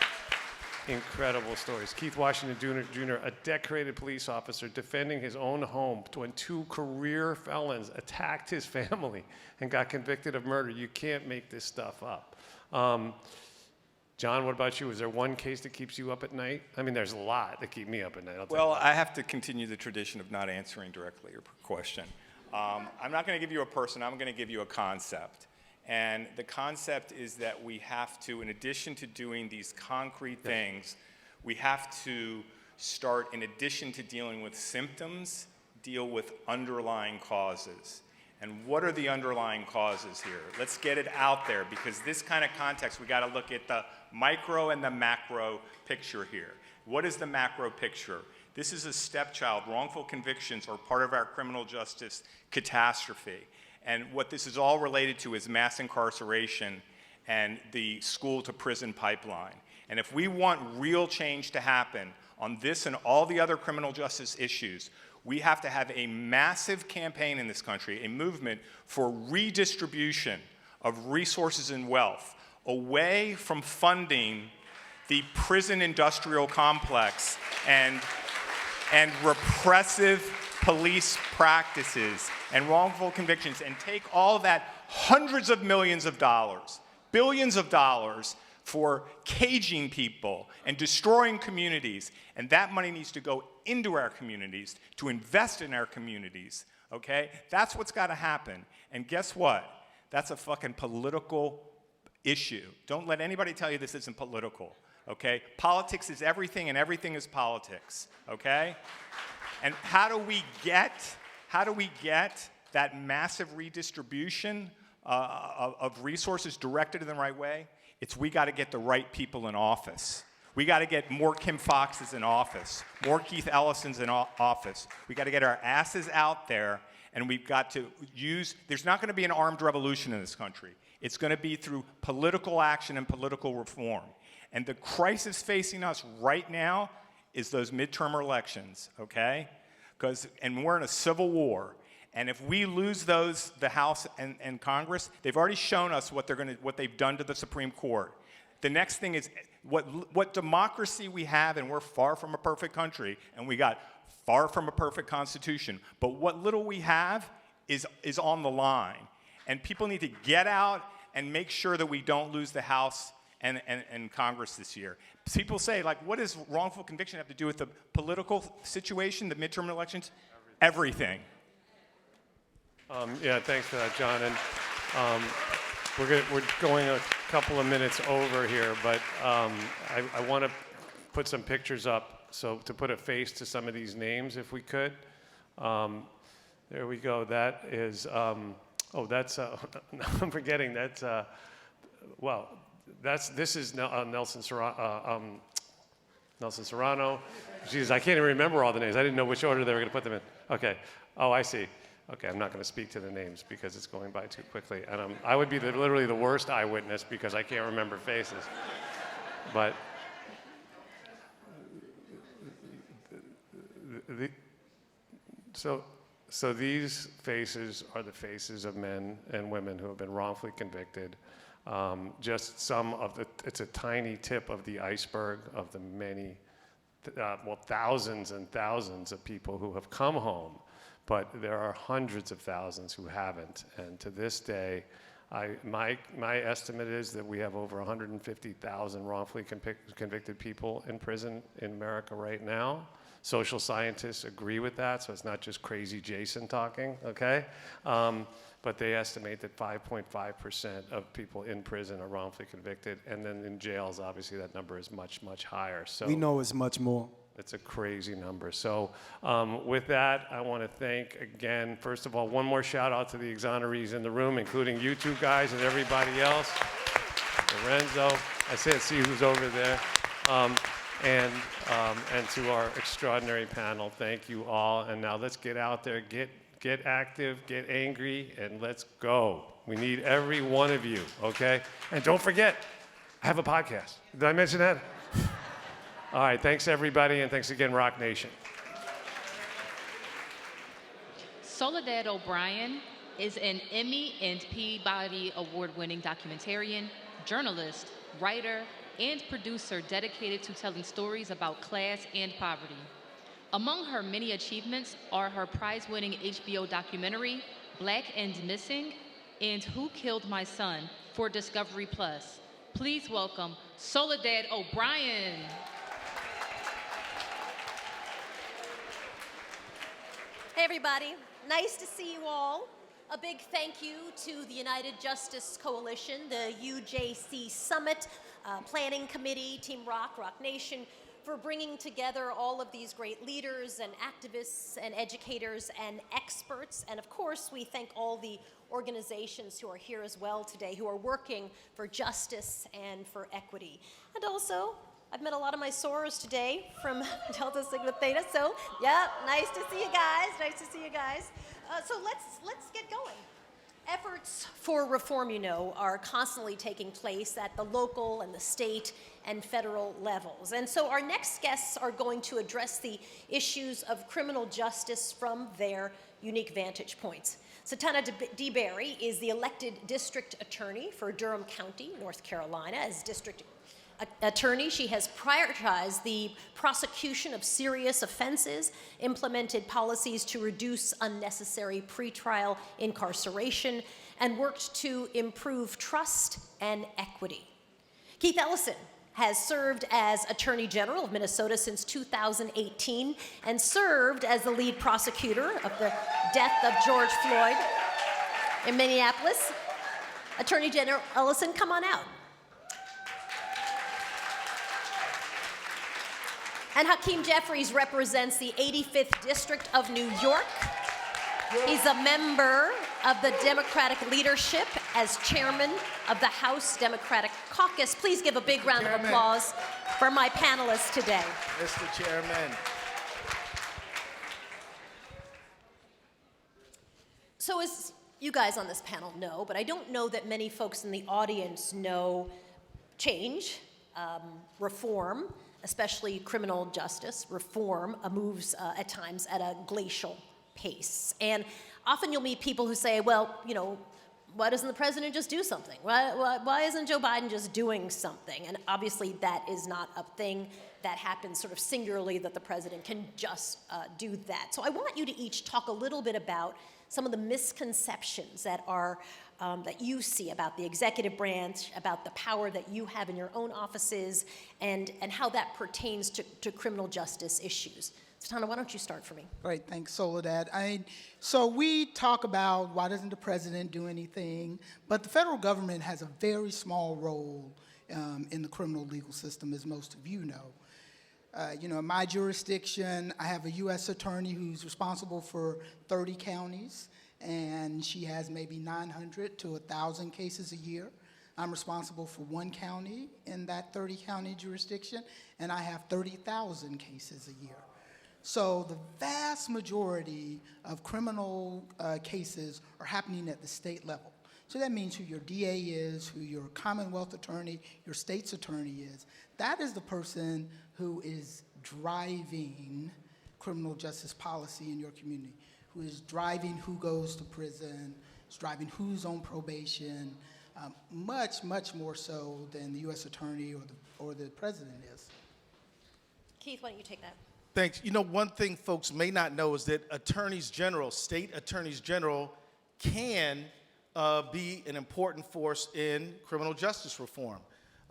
Incredible stories. Keith Washington Jr., a decorated police officer defending his own home when 2 career felons attacked his family and got convicted of murder. You can't make this stuff up. John, what about you? Is there one case that keeps you up at night? I mean, there's a lot that keep me up at night. Well, I have to continue the tradition of not answering directly your question. I'm not going to give you a person. I'm going to give you a concept. And the concept is that we have to, in addition to doing these concrete things, we have to start, in addition to dealing with symptoms, deal with underlying causes. And what are the underlying causes here? Let's get it out there, because this kind of context, we got to look at the micro and the macro picture here. What is the macro picture? This is a stepchild. Wrongful convictions are part of our criminal justice catastrophe. And what this is all related to is mass incarceration and the school to prison pipeline. And if we want real change to happen on this and all the other criminal justice issues, we have to have a massive campaign in this country, a movement for redistribution of resources and wealth away from funding the prison industrial complex and repressive police practices and wrongful convictions, and take all that hundreds of millions of dollars, billions of dollars for caging people and destroying communities. And that money needs to go into our communities, to invest in our communities, okay? That's what's got to happen. And guess what? That's a fucking political issue. Don't let anybody tell you this isn't political, okay? Politics is everything, and everything is politics, okay? And how do we get that massive redistribution of resources directed in the right way? We got to get the right people in office. We got to get more Kim Foxes in office, more Keith Ellisons in office. We got to get our asses out there, and we've got to there's not going to be an armed revolution in this country. It's going to be through political action and political reform. And the crisis facing us right now is those midterm elections, okay? And we're in a civil war. And if we lose those, the House and Congress, they've already shown us what they've done to the Supreme Court. The next thing is what democracy we have, and we're far from a perfect country, and we got far from a perfect constitution. But what little we have is on the line. And people need to get out and make sure that we don't lose the House and Congress this year. People say, like, what does wrongful conviction have to do with the political situation, the midterm elections? Everything. Yeah, thanks for that, John. And we're going a couple of minutes over here, but I want to put some pictures up, so to put a face to some of these names, if we could. There we go. That is, that's, I'm forgetting, that's, this is Nelson Serrano. Jeez, I can't even remember all the names. I didn't know which order they were going to put them in. Okay. Oh, I see. Okay, I'm not going to speak to the names because it's going by too quickly. And I would be literally the worst eyewitness because I can't remember faces. But so these faces are the faces of men and women who have been wrongfully convicted. Just some of it's a tiny tip of the iceberg of the many, thousands and thousands of people who have come home. But there are hundreds of thousands who haven't. And to this day, my estimate is that we have over 150,000 wrongfully convicted people in prison in America right now. Social scientists agree with that, so it's not just crazy Jason talking, okay? But they estimate that 5.5% of people in prison are wrongfully convicted, and then in jails, obviously, that number is much, much higher. So we know it's much more. It's a crazy number. So with that, I want to thank again, first of all, one more shout out to the exonerees in the room, including you two guys and everybody else. Lorenzo, I see who's over there. And to our extraordinary panel, thank you all. And now let's get out there, get active, get angry, and let's go. We need every one of you, okay? And don't forget, I have a podcast. Did I mention that? All right, thanks everybody, and thanks again, Rock Nation. Soledad O'Brien is an Emmy and Peabody Award-winning documentarian, journalist, writer, and producer dedicated to telling stories about class and poverty. Among her many achievements are her prize-winning HBO documentary, Black and Missing, and Who Killed My Son for Discovery Plus. Please welcome Soledad O'Brien. Hey everybody, nice to see you all. A big thank you to the United Justice Coalition, the UJC Summit, Planning Committee, Team Rock Nation, for bringing together all of these great leaders and activists and educators and experts. And of course, we thank all the organizations who are here as well today, who are working for justice and for equity. And also, I've met a lot of my sorors today from Delta Sigma Theta, so yeah, nice to see you guys. So let's get going. Efforts for reform, you know, are constantly taking place at the local and the state and federal levels. And so our next guests are going to address the issues of criminal justice from their unique vantage points. Satana DeBerry is the elected district attorney for Durham County, North Carolina. As district attorney, she has prioritized the prosecution of serious offenses, implemented policies to reduce unnecessary pretrial incarceration, and worked to improve trust and equity. Keith Ellison has served as Attorney General of Minnesota since 2018 and served as the lead prosecutor of the death of George Floyd in Minneapolis. Attorney General Ellison, come on out. And Hakeem Jeffries represents the 85th District of New York. He's a member of the Democratic leadership as chairman of the House Democratic Caucus. Please give a big round of applause for my panelists today. Mr. Chairman. So as you guys on this panel know, but I don't know that many folks in the audience know change, reform, especially criminal justice reform, moves at times at a glacial pace. And often you'll meet people who say, well, you know, why doesn't the president just do something? Why isn't Joe Biden just doing something? And obviously that is not a thing that happens sort of singularly, that the president can just do that. So I want you to each talk a little bit about some of the misconceptions that are that you see about the executive branch, about the power that you have in your own offices, and how that pertains to criminal justice issues. So, Tana, why don't you start for me? Great, thanks, Soledad. So we talk about why doesn't the president do anything, but the federal government has a very small role in the criminal legal system, as most of you know. In my jurisdiction, I have a U.S. attorney who's responsible for 30 counties, and she has maybe 900 to 1,000 cases a year. I'm responsible for one county in that 30-county jurisdiction, and I have 30,000 cases a year. So the vast majority of criminal cases are happening at the state level. So that means who your DA is, who your Commonwealth attorney, your state's attorney is. That is the person who is driving criminal justice policy in your community, who is driving who goes to prison, is driving who's on probation, much, much more so than the U.S. attorney or the president is. Keith, why don't you take that? Thanks. One thing folks may not know is that attorneys general, state attorneys general, can be an important force in criminal justice reform.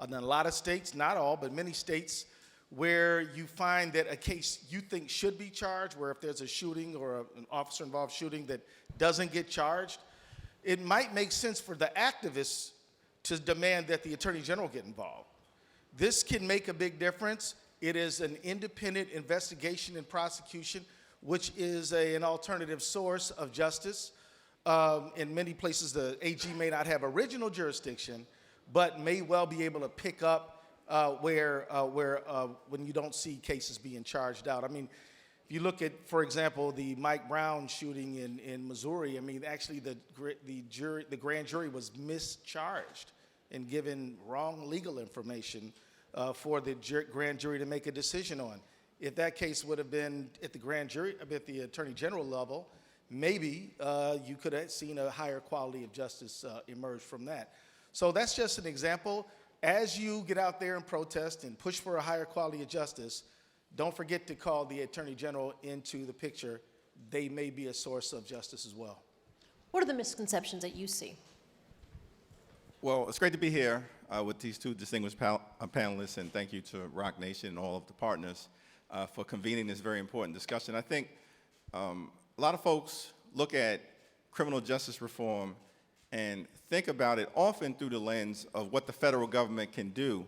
In a lot of states, not all, but many states, where you find that a case you think should be charged, where if there's a shooting or an officer-involved shooting that doesn't get charged, it might make sense for the activists to demand that the attorney general get involved. This can make a big difference. It is an independent investigation and prosecution, which is an alternative source of justice. In many places, the AG may not have original jurisdiction, but may well be able to pick up where when you don't see cases being charged out. I mean, if you look at, for example, the Mike Brown shooting in Missouri, I mean, actually the grand jury was mischarged and given wrong legal information for the grand jury to make a decision on. If that case would have been at the grand jury, at the attorney general level, maybe you could have seen a higher quality of justice emerge from that. So that's just an example. As you get out there and protest and push for a higher quality of justice, don't forget to call the attorney general into the picture. They may be a source of justice as well. What are the misconceptions that you see? Well, it's great to be here with these two distinguished panelists, and thank you to Rock Nation and all of the partners for convening this very important discussion. I think a lot of folks look at criminal justice reform and think about it often through the lens of what the federal government can do,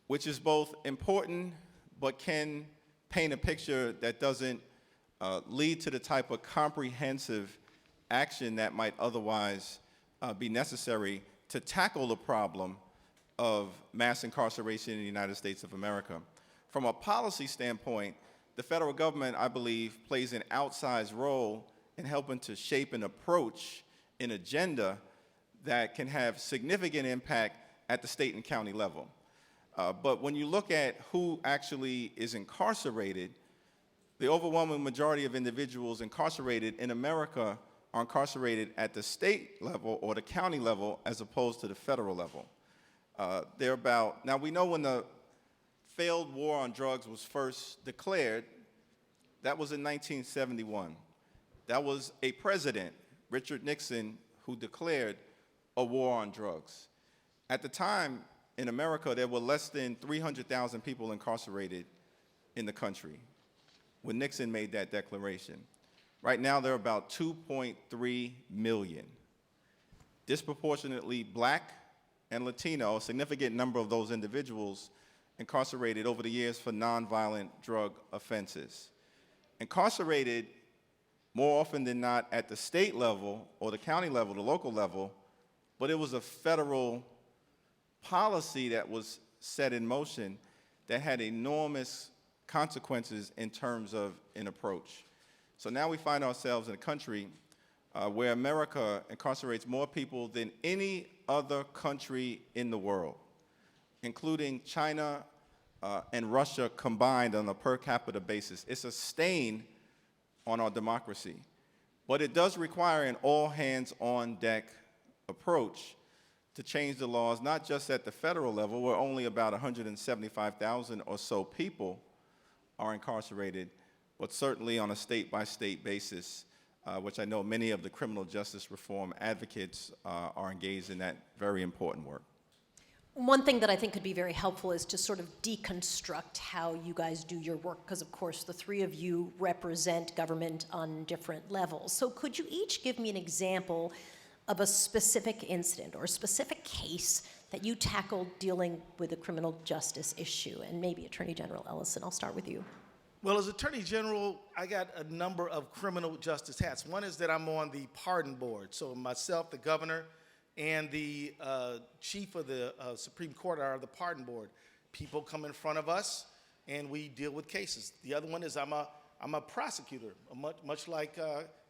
which is both important but can paint a picture that doesn't lead to the type of comprehensive action that might otherwise be necessary to tackle the problem of mass incarceration in the United States of America. From a policy standpoint, the federal government, I believe, plays an outsized role in helping to shape an approach, an agenda that can have significant impact at the state and county level. But when you look at who actually is incarcerated, the overwhelming majority of individuals incarcerated in America are incarcerated at the state level or the county level as opposed to the federal level. Now we know when the failed war on drugs was first declared, that was in 1971. That was a president, Richard Nixon, who declared a war on drugs. At the time, in America, there were less than 300,000 people incarcerated in the country when Nixon made that declaration. Right now, there are about 2.3 million. Disproportionately Black and Latino, a significant number of those individuals incarcerated over the years for nonviolent drug offenses. Incarcerated more often than not at the state level or the county level, the local level, but it was a federal policy that was set in motion that had enormous consequences in terms of an approach. So now we find ourselves in a country where America incarcerates more people than any other country in the world, including China and Russia combined on a per capita basis. It's a stain on our democracy. But it does require an all-hands-on-deck approach to change the laws, not just at the federal level, where only about 175,000 or so people are incarcerated, but certainly on a state-by-state basis which I know many of the criminal justice reform advocates are engaged in that very important work. One thing that I think could be very helpful is to sort of deconstruct how you guys do your work, because of course the three of you represent government on different levels. So could you each give me an example of a specific incident or a specific case that you tackled dealing with a criminal justice issue? And maybe Attorney General Ellison, I'll start with you. Well, as Attorney General, I got a number of criminal justice hats. One is that I'm on the pardon board. So myself, the governor, and the chief of the Supreme Court are the pardon board. People come in front of us, and we deal with cases. The other one is I'm a prosecutor. Much like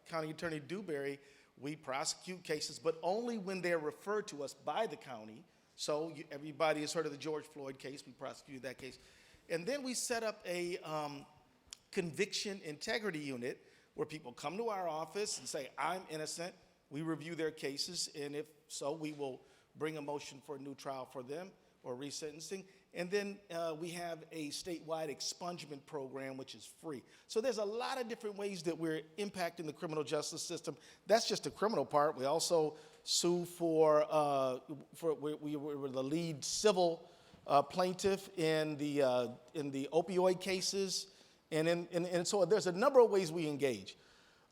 County Attorney Dewberry, we prosecute cases, but only when they're referred to us by the county. So everybody has heard of the George Floyd case. We prosecuted that case. And then we set up a conviction integrity unit where people come to our office and say, I'm innocent. We review their cases, and if so, we will bring a motion for a new trial for them or resentencing. And then we have a statewide expungement program, which is free. So there's a lot of different ways that we're impacting the criminal justice system. That's just the criminal part. We also sue we were the lead civil plaintiff in the opioid cases, and so there's a number of ways we engage.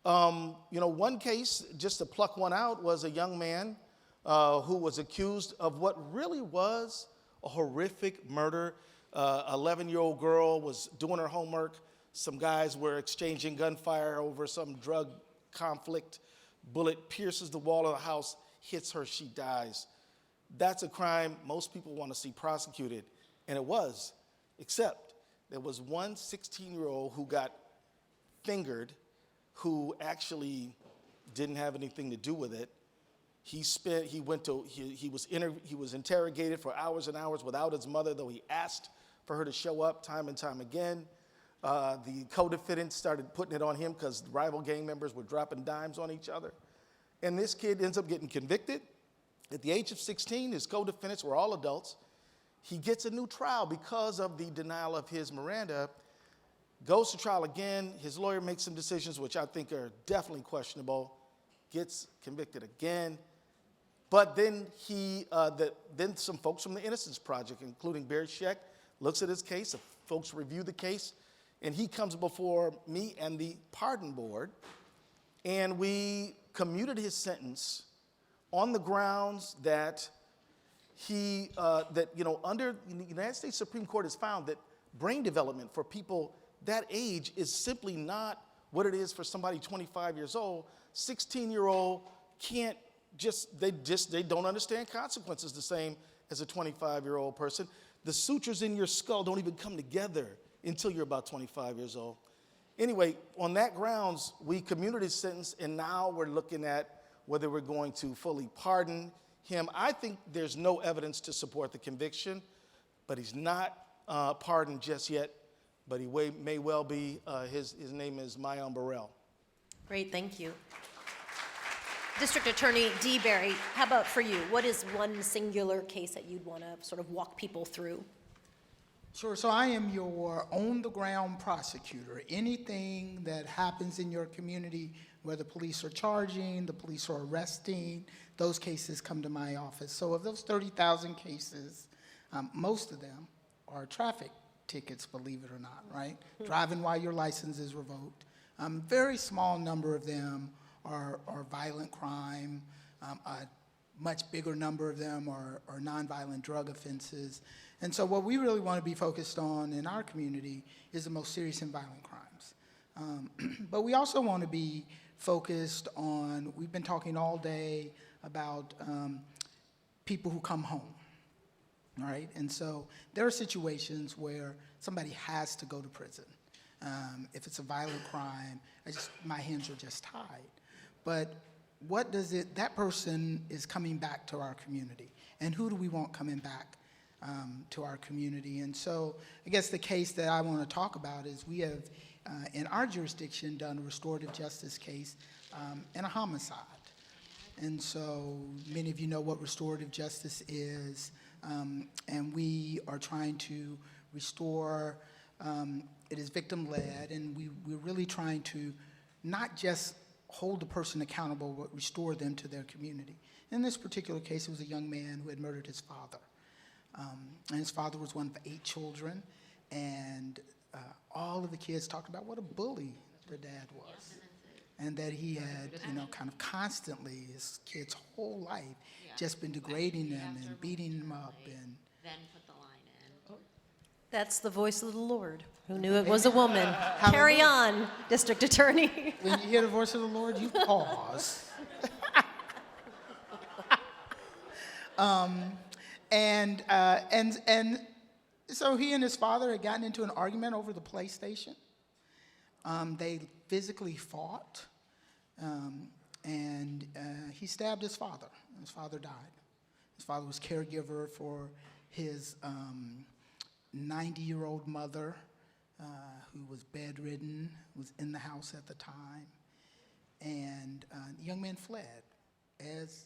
One case, just to pluck one out, was a young man who was accused of what really was a horrific murder. 11-year-old girl was doing her homework. Some guys were exchanging gunfire over some drug conflict. Bullet pierces the wall of the house, hits her, she dies. That's a crime most people want to see prosecuted, and it was, except there was one 16-year-old who got fingered who actually didn't have anything to do with it. He was interrogated for hours and hours without his mother, though he asked for her to show up time and time again. The co-defendants started putting it on him because rival gang members were dropping dimes on each other. And this kid ends up getting convicted. At the age of 16, his co-defendants were all adults. He gets a new trial because of the denial of his Miranda. Goes to trial again. His lawyer makes some decisions which I think are definitely questionable. Gets convicted again. But then then some folks from the Innocence Project, including Barry Scheck, looks at his case. Folks review the case, and he comes before me and the pardon board, and we commuted his sentence on the grounds that under the United States Supreme Court has found that brain development for people that age is simply not what it is for somebody 25 years old. 16-year-old can't they don't understand consequences the same as a 25-year-old person. The sutures in your skull don't even come together until you're about 25 years old. Anyway, on that grounds, we commuted his sentence, and now we're looking at whether we're going to fully pardon him. I think there's no evidence to support the conviction, but he's not pardoned just yet. But he may well be. His name is Mayan Burrell. Great, thank you. District Attorney Dewberry, how about for you? What is one singular case that you'd want to sort of walk people through? Sure, so I am your on-the-ground prosecutor. Anything that happens in your community, whether police are charging, the police are arresting, those cases come to my office. So of those 30,000 cases, most of them are traffic tickets, believe it or not, right? Driving while your license is revoked. Very small number of them are violent crime. A much bigger number of them are nonviolent drug offenses. And so what we really want to be focused on in our community is the most serious and violent crimes. But we also want to be focused on, we've been talking all day about people who come home. All right, and so there are situations where somebody has to go to prison. If it's a violent crime, my hands are just tied. But that person is coming back to our community. And who do we want coming back to our community? And so I guess the case that I want to talk about is we have, in our jurisdiction, done a restorative justice case and a homicide. And so many of you know what restorative justice is. And we are trying to restore, it is victim-led, and we're really trying to not just hold the person accountable, but restore them to their community. In this particular case, it was a young man who had murdered his father. And his father was one of 8 children, and all of the kids talked about what a bully their dad was. And that he had, kind of constantly, his kid's whole life, just been degrading them and beating them up. And Then put the line in. That's the voice of the Lord. Who knew it was a woman? Carry on, District Attorney. when you hear the voice of the Lord, you pause. And so he and his father had gotten into an argument over the PlayStation. They physically fought, and he stabbed his father. His father died. His father was caregiver for his 90-year-old mother, who was bedridden, was in the house at the time. And the young man fled, as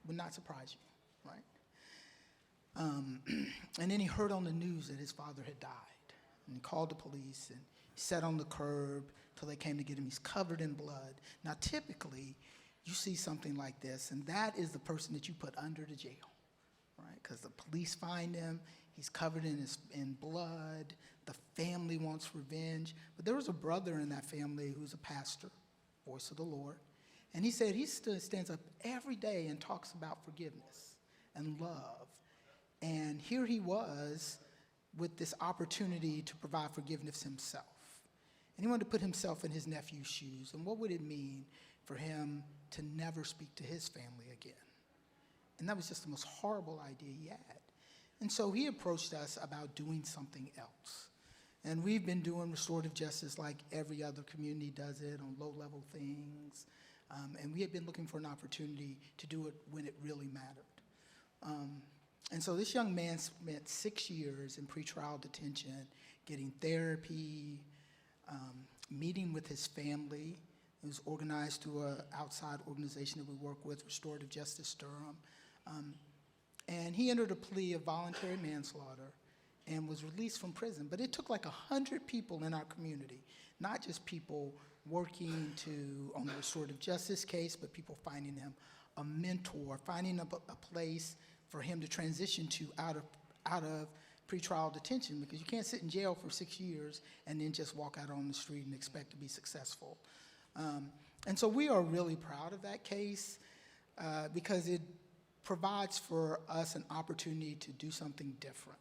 would not surprise you, right? And then he heard on the news that his father had died. And he called the police, and he sat on the curb till they came to get him. He's covered in blood. Now, typically, you see something like this, and that is the person that you put under the jail, right? Because the police find him. He's covered in blood. The family wants revenge. But there was a brother in that family who's a pastor, voice of the Lord. And he said he stands up every day and talks about forgiveness and love. And here he was with this opportunity to provide forgiveness himself. And he wanted to put himself in his nephew's shoes. And what would it mean for him to never speak to his family again? And that was just the most horrible idea he had. And so he approached us about doing something else. And we've been doing restorative justice like every other community does it, on low-level things. And we had been looking for an opportunity to do it when it really mattered. And so this young man spent 6 years in pretrial detention, getting therapy, meeting with his family. It was organized through an outside organization that we work with, Restorative Justice Durham. And he entered a plea of voluntary manslaughter and was released from prison. But it took like 100 people in our community, not just people working on the restorative justice case, but people finding him a mentor, finding a place for him to transition to out of pretrial detention, because you can't sit in jail for 6 years and then just walk out on the street and expect to be successful. And so we are really proud of that case because it provides for us an opportunity to do something different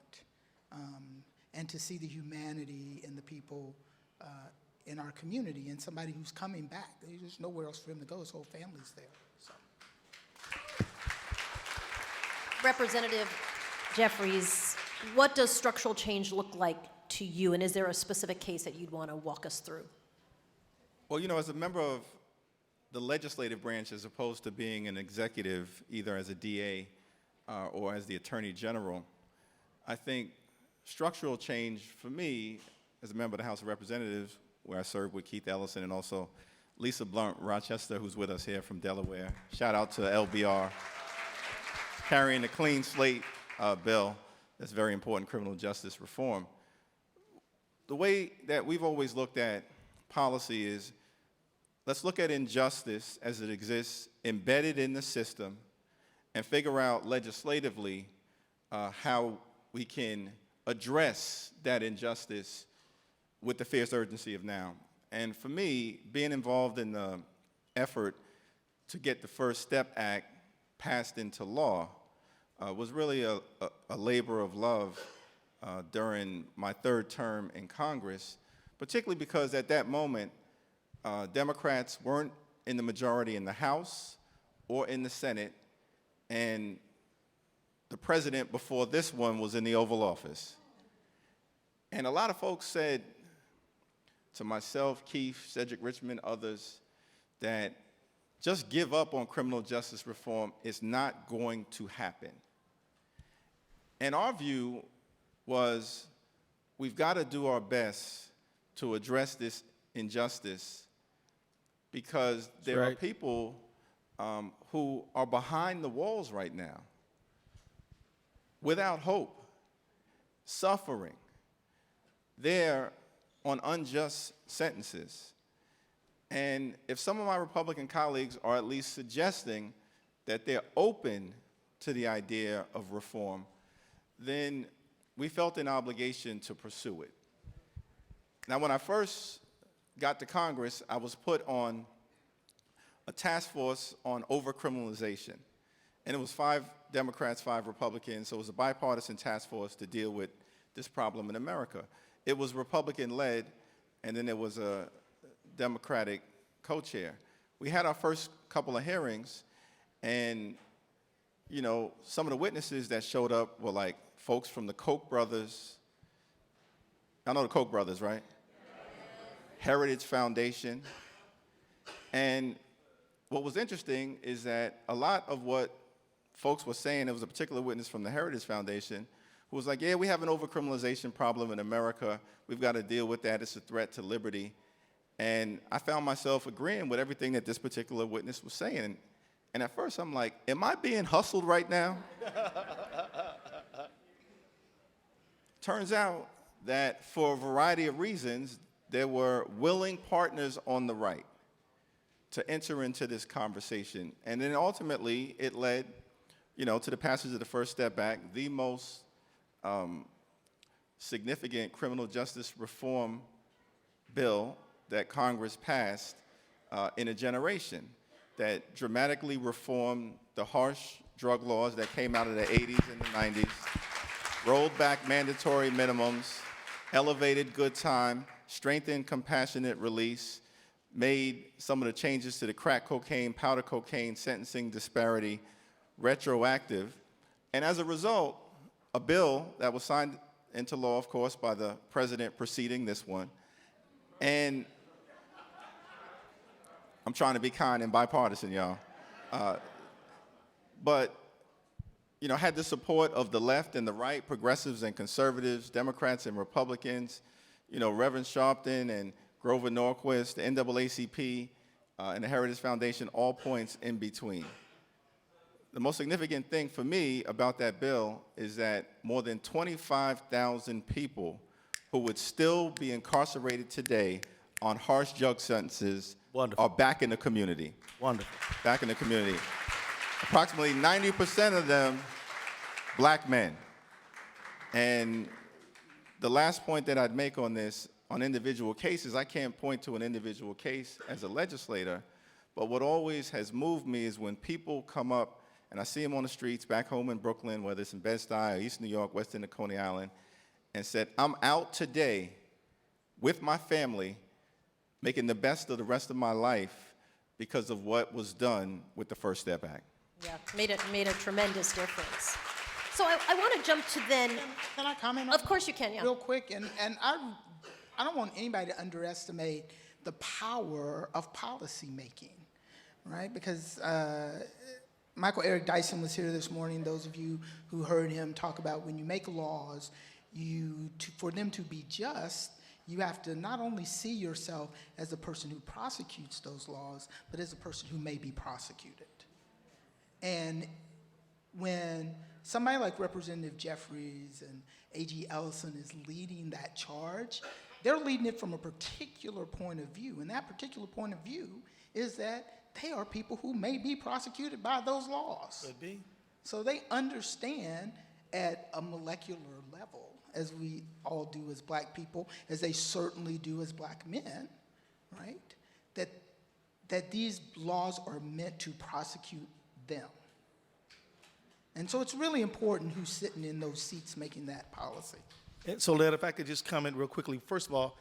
and to see the humanity in the people in our community, and somebody who's coming back. There's nowhere else for him to go. His whole family's there. So. Representative Jeffries, what does structural change look like to you, and is there a specific case that you'd want to walk us through? Well, as a member of the legislative branch, as opposed to being an executive, either as a DA or as the Attorney General, I think structural change for me, as a member of the House of Representatives, where I served with Keith Ellison and also Lisa Blunt Rochester, who's with us here from Delaware. Shout out to LBR, carrying a clean slate bill that's very important, criminal justice reform. The way that we've always looked at policy is, let's look at injustice as it exists, embedded in the system, and figure out legislatively how we can address that injustice with the fierce urgency of now. And for me, being involved in the effort to get the First Step Act passed into law was really a labor of love during my third term in Congress, particularly because at that moment, Democrats weren't in the majority in the House or in the Senate, and the president before this one was in the Oval Office. And a lot of folks said to myself, Keith, Cedric Richmond, others, that just give up on criminal justice reform is not going to happen. And our view was, we've got to do our best to address this injustice, because there are people who are behind the walls right now, without hope, suffering. They're on unjust sentences. And if some of my Republican colleagues are at least suggesting that they're open to the idea of reform, then we felt an obligation to pursue it. Now, when I first got to Congress, I was put on a task force on overcriminalization. And it was 5 Democrats, 5 Republicans, so it was a bipartisan task force to deal with this problem in America. It was Republican-led, and then there was a Democratic co-chair. We had our first couple of hearings, and you know, some of the witnesses that showed up were like folks from the Koch brothers. I know the Koch brothers, right? Heritage Foundation. And what was interesting is that a lot of what folks were saying, there was a particular witness from the Heritage Foundation who was like, yeah, we have an overcriminalization problem in America. We've got to deal with that. It's a threat to liberty. And I found myself agreeing with everything that this particular witness was saying. And at first I'm like, am I being hustled right now? Turns out that for a variety of reasons, there were willing partners on the right to enter into this conversation. And then ultimately, it led, you know, to the passage of the First Step Act, the most significant criminal justice reform bill that Congress passed in a generation, that dramatically reformed the harsh drug laws that came out of the 80s and the 90s, rolled back mandatory minimums, elevated good time, strengthened compassionate release, made some of the changes to the crack cocaine, powder cocaine sentencing disparity retroactive. And as a result, a bill that was signed into law, of course, by the president preceding this one. And I'm trying to be kind and bipartisan, y'all. But, you know, had the support of the left and the right, progressives and conservatives, Democrats and Republicans, you know, Reverend Sharpton and Grover Norquist, the NAACP, and the Heritage Foundation, all points in between. The most significant thing for me about that bill is that more than 25,000 people who would still be incarcerated today on harsh drug sentences are back in the community. Wonderful. Back in the community. Approximately 90% of them, black men. And the last point that I'd make on this, on individual cases, I can't point to an individual case as a legislator, but what always has moved me is when people come up, and I see them on the streets back home in Brooklyn, whether it's in Bed-Stuy or East New York, West End of Coney Island, and said, I'm out today with my family, making the best of the rest of my life because of what was done with the First Step Act. Yeah, made a tremendous difference. So I want to jump to then. Can I comment on Of course you can, yeah. real quick? And I don't want anybody to underestimate the power of policy making, right? Because Michael Eric Dyson was here this morning. Those of you who heard him talk about when you make laws, for them to be just, you have to not only see yourself as the person who prosecutes those laws, but as a person who may be prosecuted. And when somebody like Representative Jeffries and A.G. Ellison is leading that charge, they're leading it from a particular point of view. And that particular point of view is that they are people who may be prosecuted by those laws. Could be. So they understand at a molecular level, as we all do as black people, as they certainly do as black men, right? That these laws are meant to prosecute them. And so it's really important who's sitting in those seats making that policy. And so, Led, if I could just comment real quickly. First of all,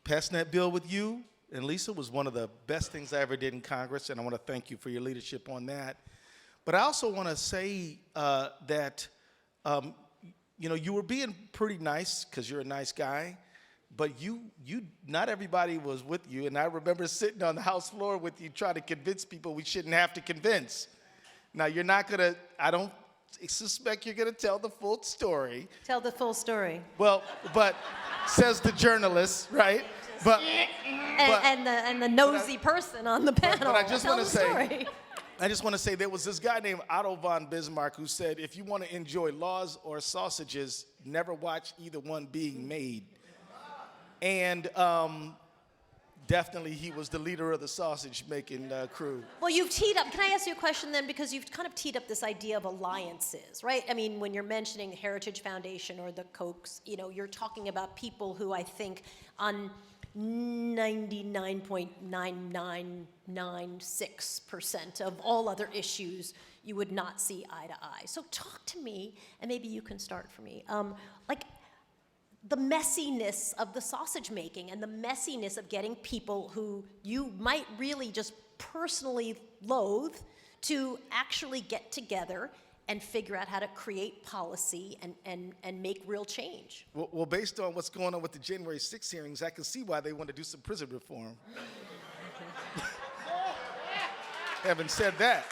passing that bill with you and Lisa was one of the best things I ever did in Congress, and I want to thank you for your leadership on that. But I also want to say that, you know, you were being pretty nice because you're a nice guy, but not everybody was with you. And I remember sitting on the House floor with you trying to convince people we shouldn't have to convince. Now, you're not going to, I don't suspect you're going to tell the full story. Tell the full story. Well, but says the journalist, right? But And the nosy person on the panel. But I just Tell want to the say, story. I just want to say there was this guy named Otto von Bismarck who said, if you want to enjoy laws or sausages, never watch either one being made. And definitely he was the leader of the sausage-making crew. Well, you've teed up. Can I ask you a question then? Because you've kind of teed up this idea of alliances, right? I mean, when you're mentioning the Heritage Foundation or the Kochs, you're talking about people who I think on 99.9996% of all other issues you would not see eye to eye. So talk to me, and maybe you can start for me. Like the messiness of the sausage making and the messiness of getting people who you might really just personally loathe to actually get together and figure out how to create policy and make real change. Well, based on what's going on with the January 6 hearings, I can see why they want to do some prison reform. Having said that,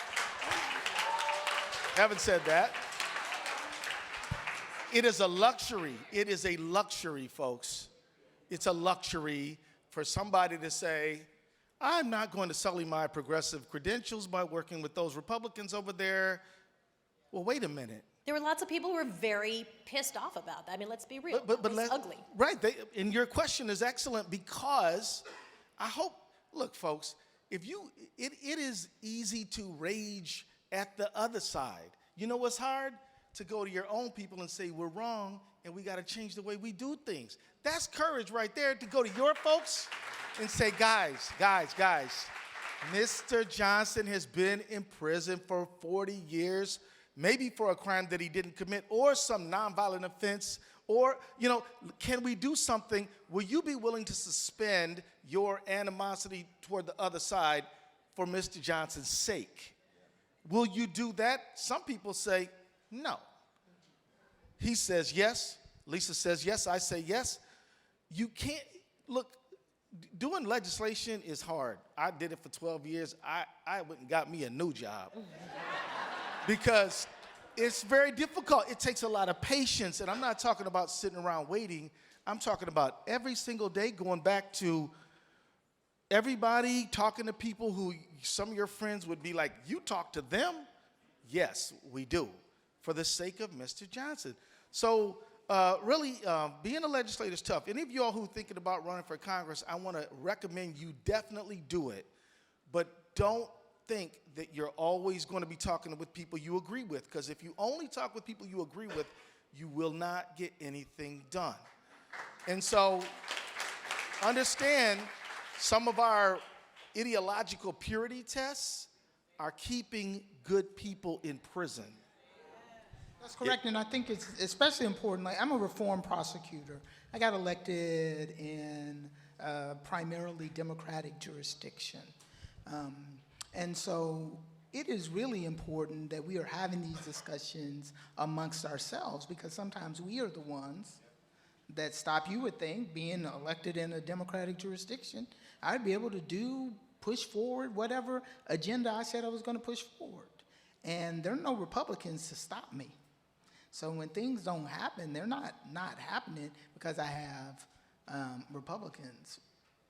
it is a luxury. It is a luxury, folks. It's a luxury for somebody to say, I'm not going to sully my progressive credentials by working with those Republicans over there. Well, wait a minute. There were lots of people who were very pissed off about that. I mean, let's be real. It was ugly. Right. And your question is excellent because I hope, look, folks, it is easy to rage at the other side. You know what's hard? To go to your own people and say, we're wrong and we got to change the way we do things. That's courage right there, to go to your folks and say, guys, Mr. Johnson has been in prison for 40 years, maybe for a crime that he didn't commit or some nonviolent offense, or, can we do something? Will you be willing to suspend your animosity toward the other side for Mr. Johnson's sake? Will you do that? Some people say no. He says yes. Lisa says yes. I say yes. You can't, look, doing legislation is hard. I did it for 12 years. I went and got me a new job because it's very difficult. It takes a lot of patience, and I'm not talking about sitting around waiting. I'm talking about every single day going back to everybody, talking to people who some of your friends would be like, you talk to them? Yes, we do, for the sake of Mr. Johnson. So really, being a legislator is tough. Any of y'all who are thinking about running for Congress, I want to recommend you definitely do it. But don't think that you're always going to be talking with people you agree with, because if you only talk with people you agree with, you will not get anything done. And so understand, some of our ideological purity tests are keeping good people in prison. That's correct, and I think it's especially important. Like, I'm a reform prosecutor. I got elected in a primarily Democratic jurisdiction. And so it is really important that we are having these discussions amongst ourselves, because sometimes we are the ones that stop. You would think, being elected in a Democratic jurisdiction, I'd be able to push forward whatever agenda I said I was going to push forward. And there are no Republicans to stop me. So when things don't happen, they're not happening because I have Republicans,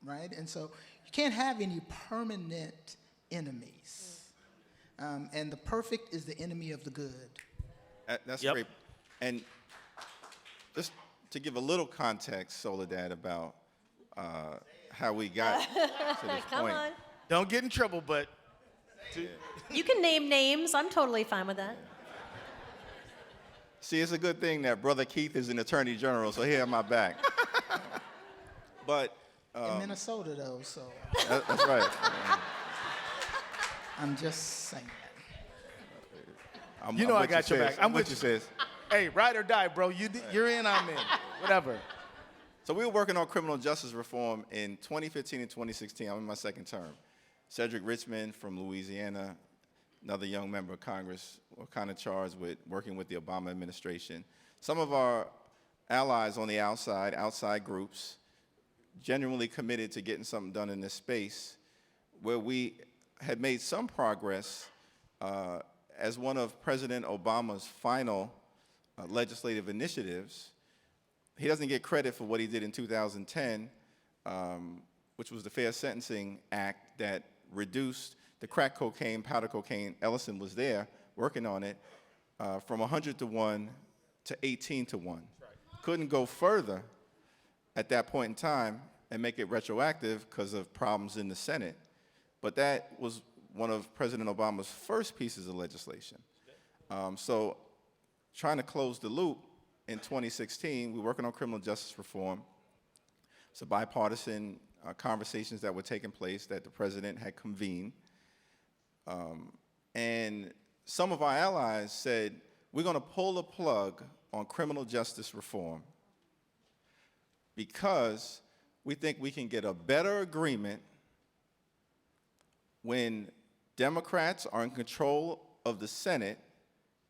right? And so you can't have any permanent enemies. And the perfect is the enemy of the good. That's great. And just to give a little context, Soledad, about how we got to this Come point. on. Don't get in trouble, but... You can name names. I'm totally fine with that. See, it's a good thing that Brother Keith is an attorney general, so he had my back. But... in Minnesota, though, so... That's right. I'm just saying. I got your back. I'm with you, sis. Hey, ride or die, bro. You're in, I'm in. Whatever. So we were working on criminal justice reform in 2015 and 2016. I'm in my second term. Cedric Richmond from Louisiana, another young member of Congress, were kind of charged with working with the Obama administration. Some of our allies on the outside groups, genuinely committed to getting something done in this space, where we had made some progress as one of President Obama's final legislative initiatives. He doesn't get credit for what he did in 2010, which was the Fair Sentencing Act that reduced the crack cocaine, powder cocaine, Ellison was there working on it, from 100 to 1 to 18 to 1. Right. Couldn't go further at that point in time and make it retroactive because of problems in the Senate. But that was one of President Obama's first pieces of legislation. So trying to close the loop, in 2016, we're working on criminal justice reform. It's a bipartisan conversations that were taking place that the president had convened. And some of our allies said, we're going to pull the plug on criminal justice reform because we think we can get a better agreement when Democrats are in control of the Senate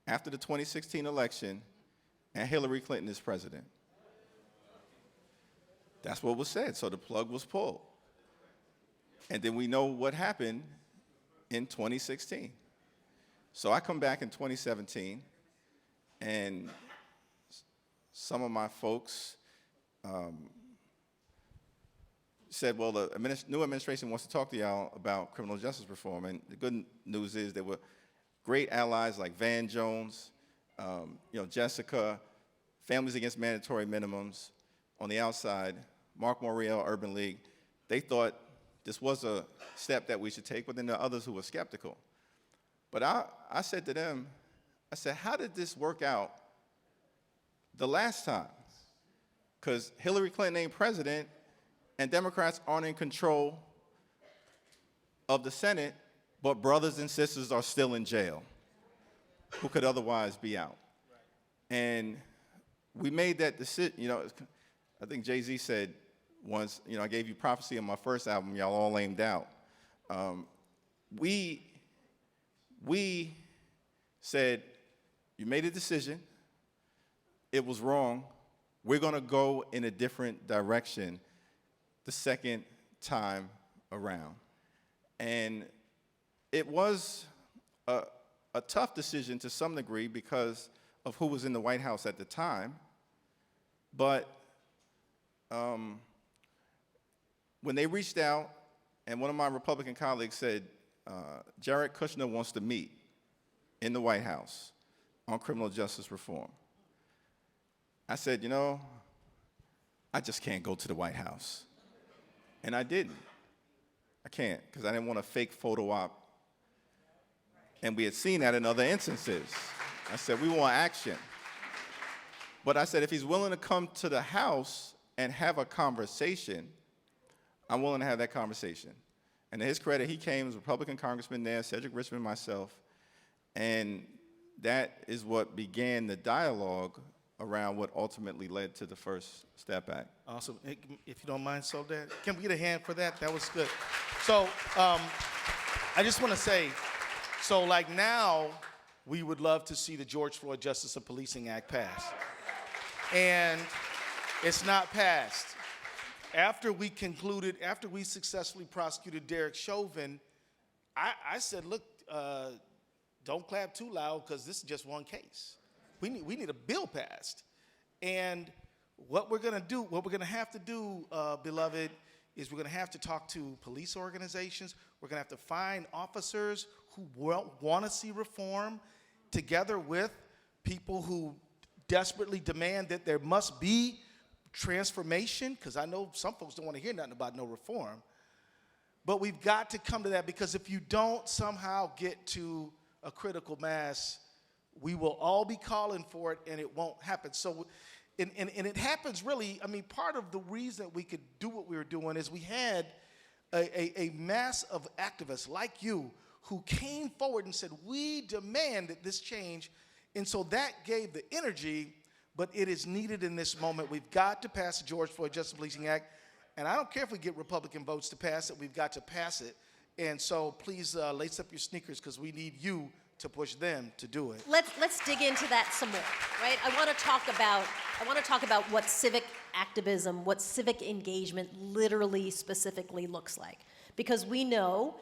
after the 2016 election and Hillary Clinton is president. That's what was said, so the plug was pulled. And then we know what happened in 2016. So I come back in 2017, and some of my folks said, well, the new administration wants to talk to y'all about criminal justice reform. And the good news is there were great allies like Van Jones, Jessica, Families Against Mandatory Minimums. On the outside, Mark Morial, Urban League, they thought this was a step that we should take, but then there are others who were skeptical. But I said to them, I said, how did this work out the last time? Because Hillary Clinton ain't president, and Democrats aren't in control of the Senate, but brothers and sisters are still in jail who could otherwise be out. And we made that decision. I think Jay-Z said once, I gave you prophecy on my first album, y'all all aimed out. We said, you made a decision, it was wrong, we're gonna go in a different direction the second time around. And it was a tough decision to some degree because of who was in the White House at the time. But when they reached out, and one of my Republican colleagues said, Jared Kushner wants to meet in the White House on criminal justice reform. I said, I just can't go to the White House. And I didn't. I can't, because I didn't want a fake photo op. And we had seen that in other instances. I said, we want action. But I said, if he's willing to come to the House and have a conversation, I'm willing to have that conversation. And to his credit, he came as a Republican congressman there, Cedric Richmond, myself, and that is what began the dialogue around what ultimately led to the First Step Act. Awesome. If you don't mind, Soledad, can we get a hand for that? That was good. So I just want to say, so like now, we would love to see the George Floyd Justice of Policing Act pass. And it's not passed. After we successfully prosecuted Derek Chauvin, I said, look, don't clap too loud because this is just one case. We need a bill passed. And what we're going to have to do, beloved, is we're going to have to talk to police organizations. We're going to have to find officers who want to see reform together with people who desperately demand that there must be transformation, because I know some folks don't want to hear nothing about no reform. But we've got to come to that, because if you don't somehow get to a critical mass, we will all be calling for it and it won't happen. So, and it happens really, part of the reason we could do what we were doing is we had a mass of activists like you who came forward and said, we demand that this change. And so that gave the energy, but it is needed in this moment. We've got to pass the George Floyd Justice Policing Act. And I don't care if we get Republican votes to pass it, we've got to pass it. And so please lace up your sneakers, because we need you to push them to do it. Let's dig into that some more, right? I want to talk about what civic activism, what civic engagement literally specifically looks like. Because we know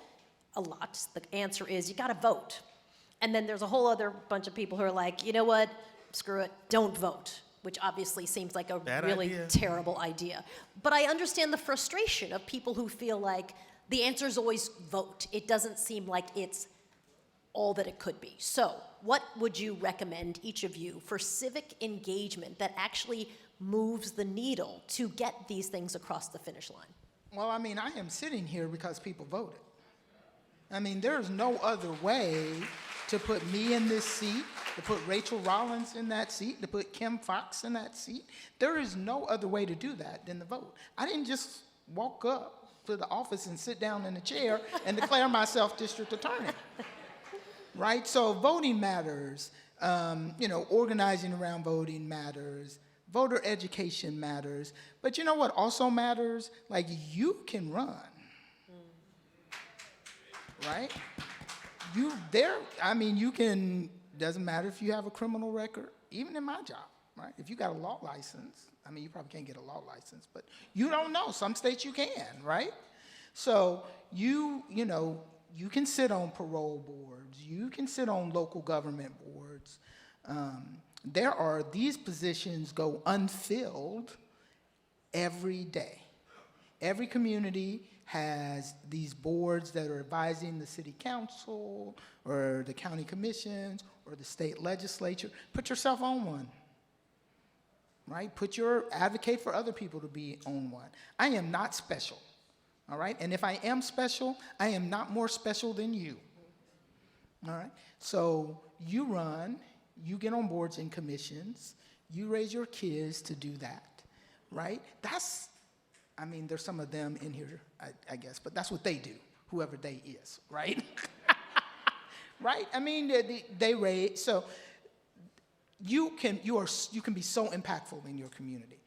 a lot, the answer is you got to vote. And then there's a whole other bunch of people who are like, you know what, screw it, don't vote, which obviously seems like a really terrible idea. But I understand the frustration of people who feel like the answer is always vote. It doesn't seem like it's all that it could be. So what would you recommend, each of you, for civic engagement that actually moves the needle to get these things across the finish line? Well, I mean, I am sitting here because people voted. I mean, there's no other way to put me in this seat, to put Rachel Rollins in that seat, to put Kim Fox in that seat. There is no other way to do that than the vote. I didn't just walk up to the office and sit down in a chair and declare myself district attorney, right? So voting matters. Organizing around voting matters. Voter education matters. But you know what also matters? Like, you can run, right? You can, doesn't matter if you have a criminal record, even in my job, right? If you got a law license, I mean, you probably can't get a law license, but you don't know. Some states you can, right? So you can sit on parole boards. You can sit on local government boards. These positions go unfilled every day. Every community has these boards that are advising the city council or the county commissions or the state legislature. Put yourself on one, right? Advocate for other people to be on one. I am not special, all right? And if I am special, I am not more special than you, all right? So you run, you get on boards and commissions, you raise your kids to do that, right? There's some of them in here, I guess, but that's what they do, whoever they is, right? Right? I mean, they raise, so you can be so impactful in your community.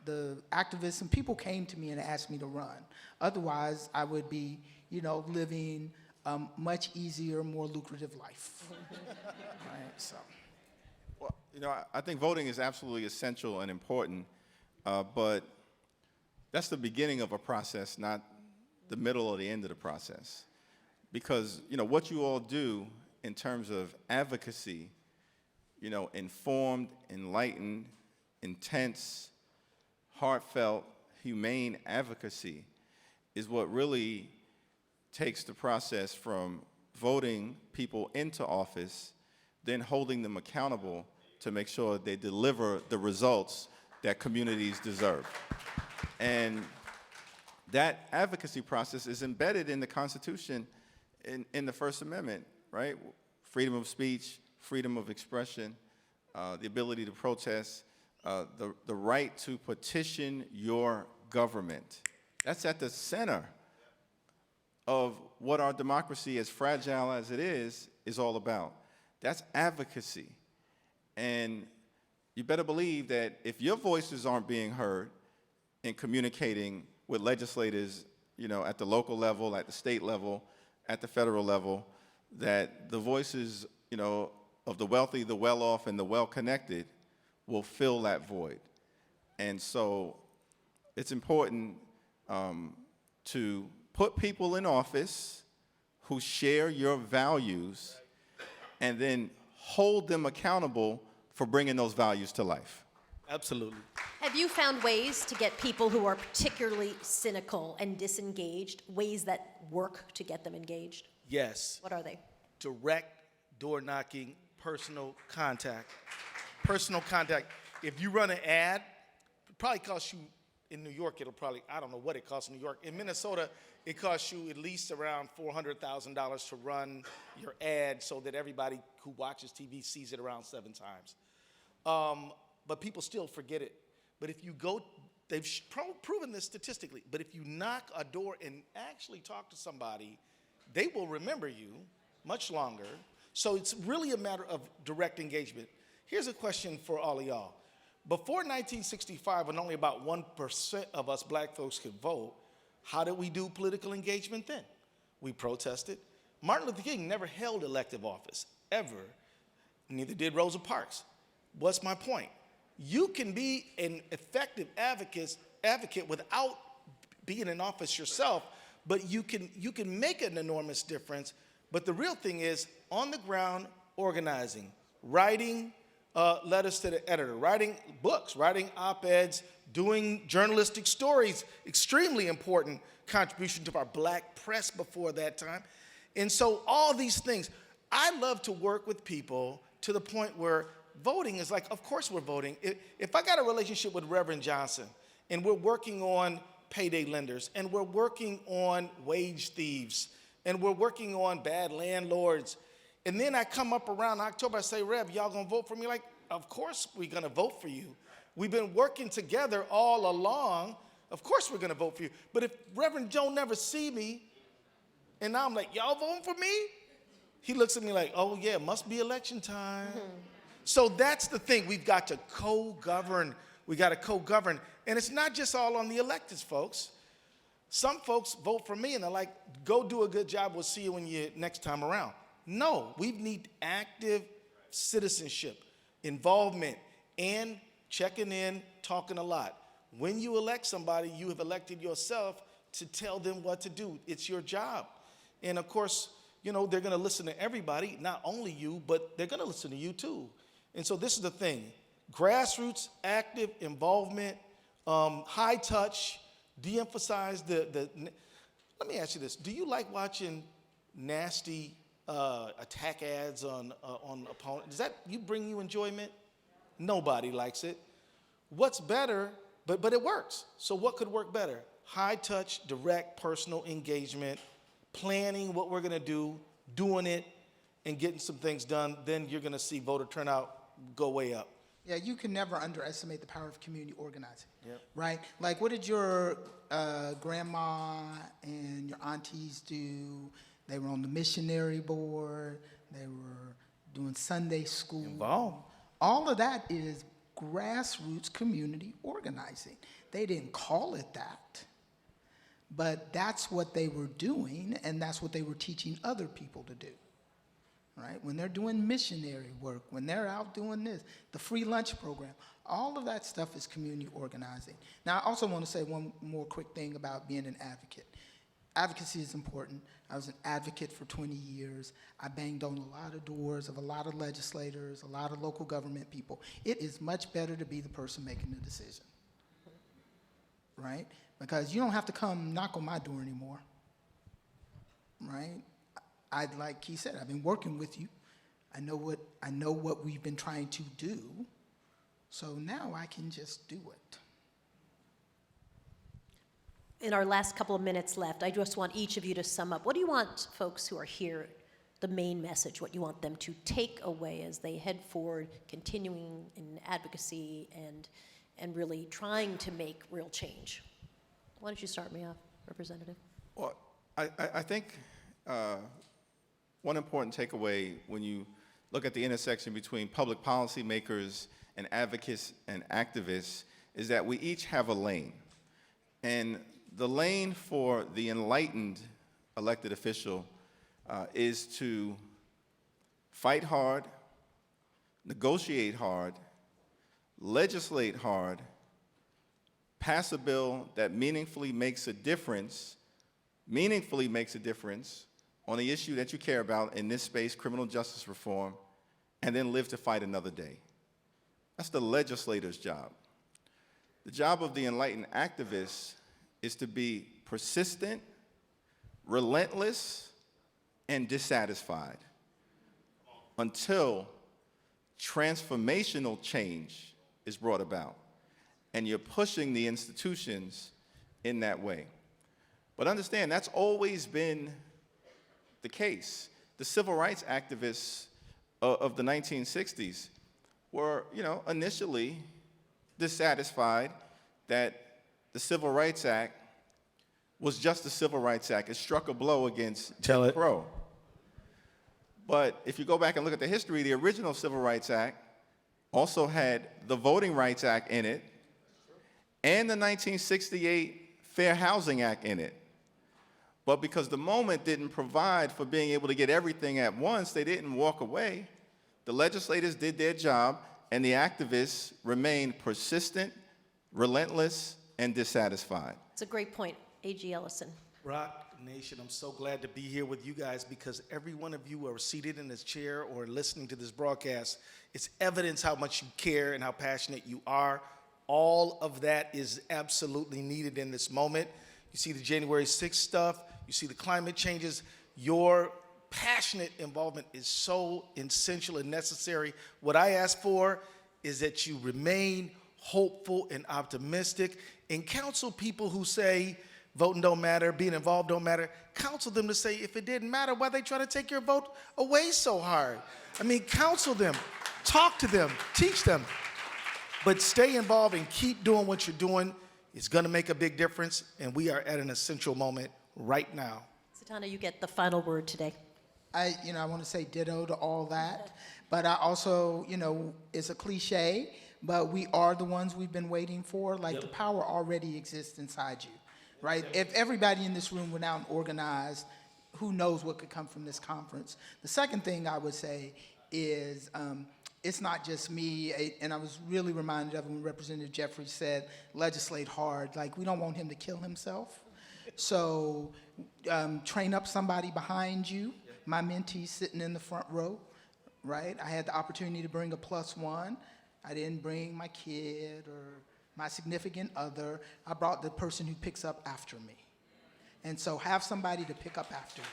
The activists and people came to me and asked me to run. Otherwise, I would be, living a much easier, more lucrative life. Right? So. Well, I think voting is absolutely essential and important, but that's the beginning of a process, not the middle or the end of the process. Because, what you all do in terms of advocacy, informed, enlightened, intense, heartfelt, humane advocacy is what really takes the process from voting people into office, then holding them accountable to make sure they deliver the results that communities deserve. And that advocacy process is embedded in the Constitution in the First Amendment, right? Freedom of speech, freedom of expression, the ability to protest, the right to petition your government. That's at the center of what our democracy, as fragile as it is all about. That's advocacy. And you better believe that if your voices aren't being heard in communicating with legislators, at the local level, at the state level, at the federal level, that the voices, of the wealthy, the well-off, and the well-connected will fill that void. And so it's important to put people in office who share your values and then hold them accountable for bringing those values to life. Absolutely. Have you found ways to get people who are particularly cynical and disengaged, ways that work to get them engaged? Yes. What are they? Direct door knocking, personal contact. Personal contact. If you run an ad, it probably costs you, in New York, I don't know what it costs in New York. In Minnesota, it costs you at least around $400,000 to run your ad so that everybody who watches TV sees it around 7 times. But people still forget it. But if you go, they've proven this statistically, but if you knock a door and actually talk to somebody, they will remember you much longer. So it's really a matter of direct engagement. Here's a question for all of y'all. Before 1965, when only about 1% of us black folks could vote, how did we do political engagement then? We protested. Martin Luther King never held elective office, ever. Neither did Rosa Parks. What's my point? You can be an effective advocate without being in office yourself, but you can make an enormous difference. But the real thing is on the ground organizing, writing letters to the editor, writing books, writing op-eds, doing journalistic stories, extremely important contribution to our black press before that time. And so all these things, I love to work with people to the point where voting is like, of course we're voting. If I got a relationship with Reverend Johnson and we're working on payday lenders and we're working on wage thieves and we're working on bad landlords, and then I come up around October, I say, Rev, y'all gonna vote for me? Like, of course we're gonna vote for you. We've been working together all along. Of course we're gonna vote for you. But if Reverend Joe never see me, and now I'm like, y'all voting for me? He looks at me like, oh yeah, must be election time. So that's the thing, we've got to co-govern. We got to co-govern. And it's not just all on the electeds, folks. Some folks vote for me and they're like, go do a good job, we'll see you when you next time around. No, we need active citizenship, involvement, and checking in, talking a lot. When you elect somebody, you have elected yourself to tell them what to do. It's your job. And of course, you know, they're gonna listen to everybody, not only you, but they're gonna listen to you too. And so this is the thing, grassroots, active involvement, high touch, de-emphasize let me ask you this, do you like watching nasty attack ads on opponents? Does that bring you enjoyment? Nobody likes it. What's better, but it works. So what could work better? High touch, direct, personal engagement, planning what we're gonna do, doing it, and getting some things done. Then you're gonna see voter turnout go way up. Yeah, you can never underestimate the power of community organizing, Yep. right? Like, what did your grandma and your aunties do? They were on the missionary board. They were doing Sunday school. Involved. All of that is grassroots community organizing. They didn't call it that, but that's what they were doing, and that's what they were teaching other people to do. Right? When they're doing missionary work, when they're out doing this, the free lunch program, all of that stuff is community organizing. Now, I also want to say one more quick thing about being an advocate. Advocacy is important. I was an advocate for 20 years. I banged on a lot of doors of a lot of legislators, a lot of local government people. It is much better to be the person making the decision, right? Because you don't have to come knock on my door anymore, right? Like he said, I've been working with you. I know what we've been trying to do. So now I can just do it. In our last couple of minutes left, I just want each of you to sum up. What do you want folks who are here, the main message, what you want them to take away as they head forward, continuing in advocacy and really trying to make real change? Why don't you start me off, Representative? Well, I think one important takeaway when you look at the intersection between public policy makers and advocates and activists is that we each have a lane. And the lane for the enlightened elected official is to fight hard, negotiate hard, legislate hard, pass a bill that meaningfully makes a difference on the issue that you care about, in this space, criminal justice reform, and then live to fight another day. That's the legislator's job. The job of the enlightened activist is to be persistent, relentless, and dissatisfied until transformational change is brought about, and you're pushing the institutions in that way. But understand, that's always been the case. The civil rights activists of the 1960s were, initially dissatisfied that the Civil Rights Act was just the Civil Rights Act. It struck a blow against Jim Crow. But if you go back and look at the history, the original Civil Rights Act also had the Voting Rights Act in it and the 1968 Fair Housing Act in it. But because the moment didn't provide for being able to get everything at once, they didn't walk away. The legislators did their job, and the activists remained persistent, relentless, and dissatisfied. It's a great point. A.G. Ellison. Rock Nation, I'm so glad to be here with you guys because every one of you are seated in this chair or listening to this broadcast. It's evidence how much you care and how passionate you are. All of that is absolutely needed in this moment. You see the January 6th stuff, you see the climate changes. Your passionate involvement is so essential and necessary. What I ask for is that you remain hopeful and optimistic, and counsel people who say voting don't matter, being involved don't matter. Counsel them to say, if it didn't matter, why they try to take your vote away so hard? I mean, counsel them, talk to them, teach them, but stay involved and keep doing what you're doing. It's gonna make a big difference, and we are at an essential moment right now. Satana, you get the final word today. I want to say ditto to all that, but I also, it's a cliche, but we are the ones we've been waiting for. Like, the power already exists inside you, right? If everybody in this room went out and organized, who knows what could come from this conference. The second thing I would say is, it's not just me, and I was really reminded of when Representative Jeffries said, legislate hard. Like, we don't want him to kill himself. So train up somebody behind you. My mentee's sitting in the front row, right? I had the opportunity to bring a +1. I didn't bring my kid or my significant other. I brought the person who picks up after me. And so have somebody to pick up after you.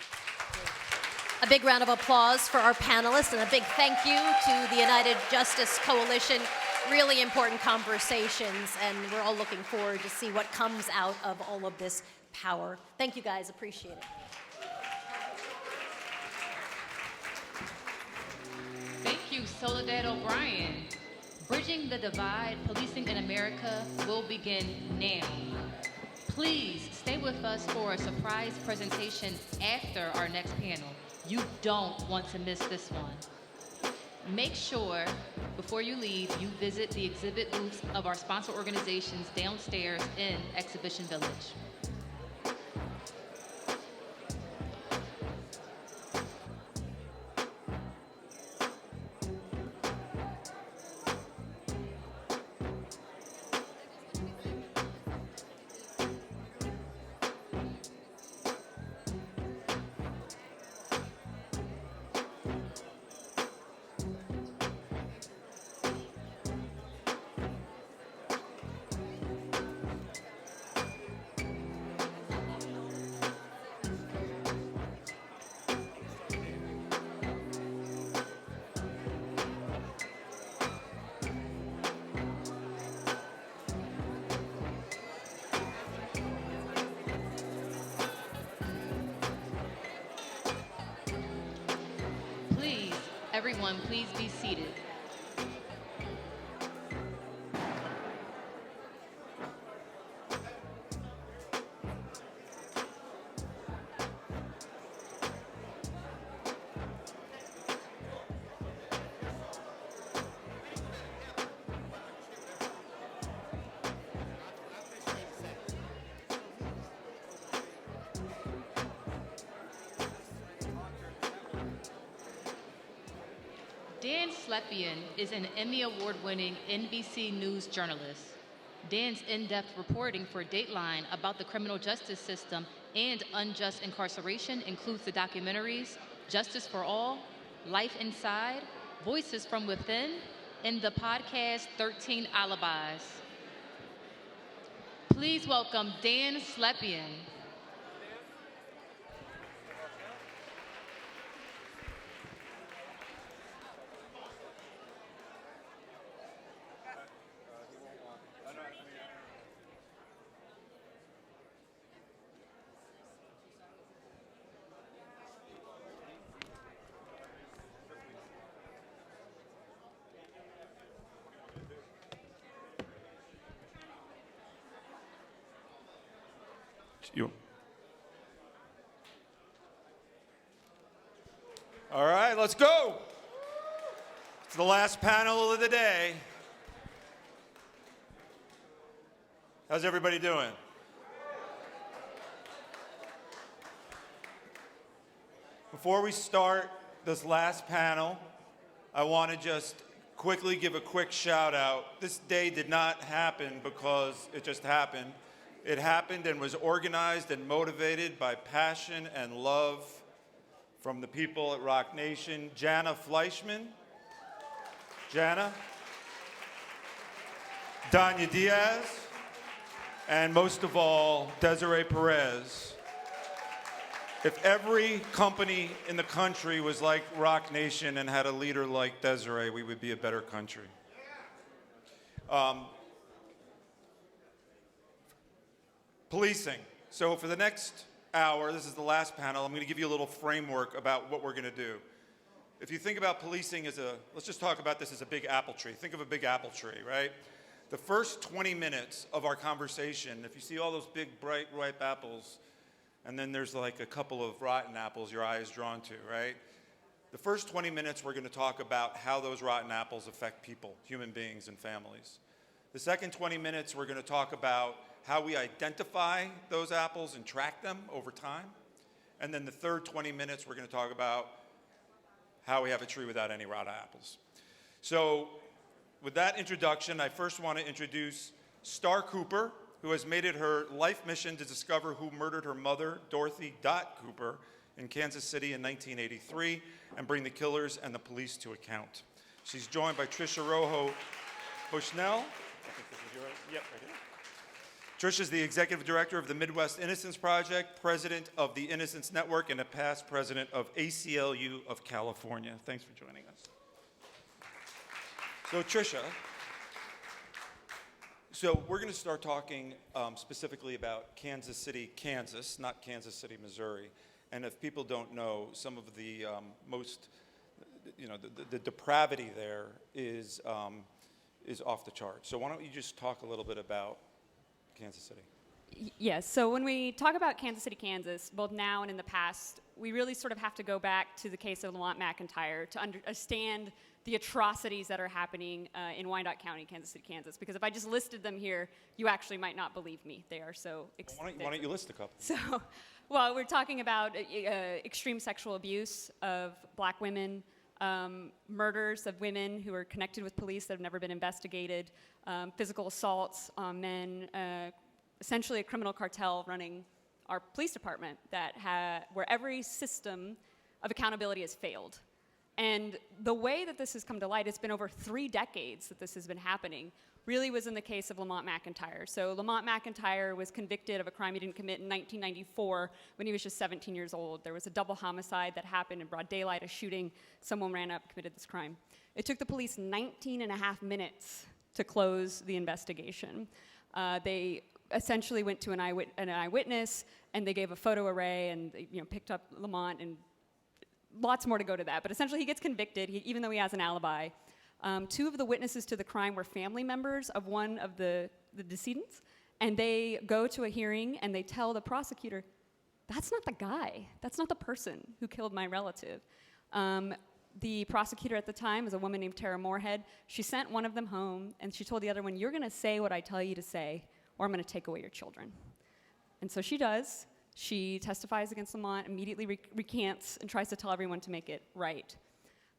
A big round of applause for our panelists, and a big thank you to the United Justice Coalition. Really important conversations, and we're all looking forward to see what comes out of all of this power. Thank you, guys. Appreciate it. Thank you, Soledad O'Brien. Bridging the Divide, Policing in America will begin now. Please stay with us for a surprise presentation after our next panel. You don't want to miss this one. Make sure, before you leave, you visit the exhibit booths of our sponsor organizations downstairs in Exhibition Village. Everyone, please be seated. Dan Slepian is an Emmy Award-winning NBC News journalist. Dan's in-depth reporting for Dateline about the criminal justice system and unjust incarceration includes the documentaries Justice for All, Life Inside, Voices from Within, and the podcast 13 Alibis. Please welcome Dan Slepian. All right, let's go. It's the last panel of the day. How's everybody doing? Before we start this last panel, I want to just quickly give a quick shout out. This day did not happen because it just happened. It happened and was organized and motivated by passion and love from the people at Rock Nation. Jana Fleischman, Jana, Danya Diaz, and most of all, Desiree Perez. If every company in the country was like Rock Nation and had a leader like Desiree, we would be a better country. Policing. So for the next hour, this is the last panel, I'm going to give you a little framework about what we're going to do. If you think about policing as let's just talk about this as a big apple tree. Think of a big apple tree, right? The first 20 minutes of our conversation, if you see all those big, bright, ripe apples, and then there's like a couple of rotten apples your eye is drawn to, right? The first 20 minutes, we're going to talk about how those rotten apples affect people, human beings and families. The second 20 minutes, we're going to talk about how we identify those apples and track them over time. And then the third 20 minutes, we're going to talk about how we have a tree without any rotten apples. So with that introduction, I first want to introduce Star Cooper, who has made it her life mission to discover who murdered her mother, Dorothy Dot Cooper, in Kansas City in 1983, and bring the killers and the police to account. She's joined by Trisha Rojo Bushnell. I think this is your, yep, right here. Trish is the executive director of the Midwest Innocence Project, president of the Innocence Network, and a past president of ACLU of California. Thanks for joining us. So Trisha, we're going to start talking specifically about Kansas City, Kansas, not Kansas City, Missouri. And if people don't know, some of the the depravity there is off the charts. So why don't you just talk a little bit about Kansas City? Yes, so when we talk about Kansas City, Kansas, both now and in the past, we really sort of have to go back to the case of Lamont McIntyre to understand the atrocities that are happening in Wyandotte County, Kansas City, Kansas. Because if I just listed them here, you actually might not believe me. They are so extensive. Why don't you list a couple? So, well, we're talking about extreme sexual abuse of black women, murders of women who are connected with police that have never been investigated, physical assaults on men, essentially a criminal cartel running our police department where every system of accountability has failed. And the way that this has come to light, it's been over 3 decades that this has been happening, really was in the case of Lamont McIntyre. So Lamont McIntyre was convicted of a crime he didn't commit in 1994 when he was just 17 years old. There was a double homicide that happened in broad daylight, a shooting. Someone ran up and committed this crime. It took the police 19 and a half minutes to close the investigation. They essentially went to an eyewitness, and they gave a photo array, and they, picked up Lamont, and lots more to go to that. But essentially, he gets convicted, even though he has an alibi. 2 of the witnesses to the crime were family members of one of the decedents, and they go to a hearing, and they tell the prosecutor, that's not the guy. That's not the person who killed my relative. The prosecutor at the time was a woman named Tara Moorhead. She sent one of them home, and she told the other one, you're going to say what I tell you to say, or I'm going to take away your children. And so she does. She testifies against Lamont, immediately recants, and tries to tell everyone to make it right.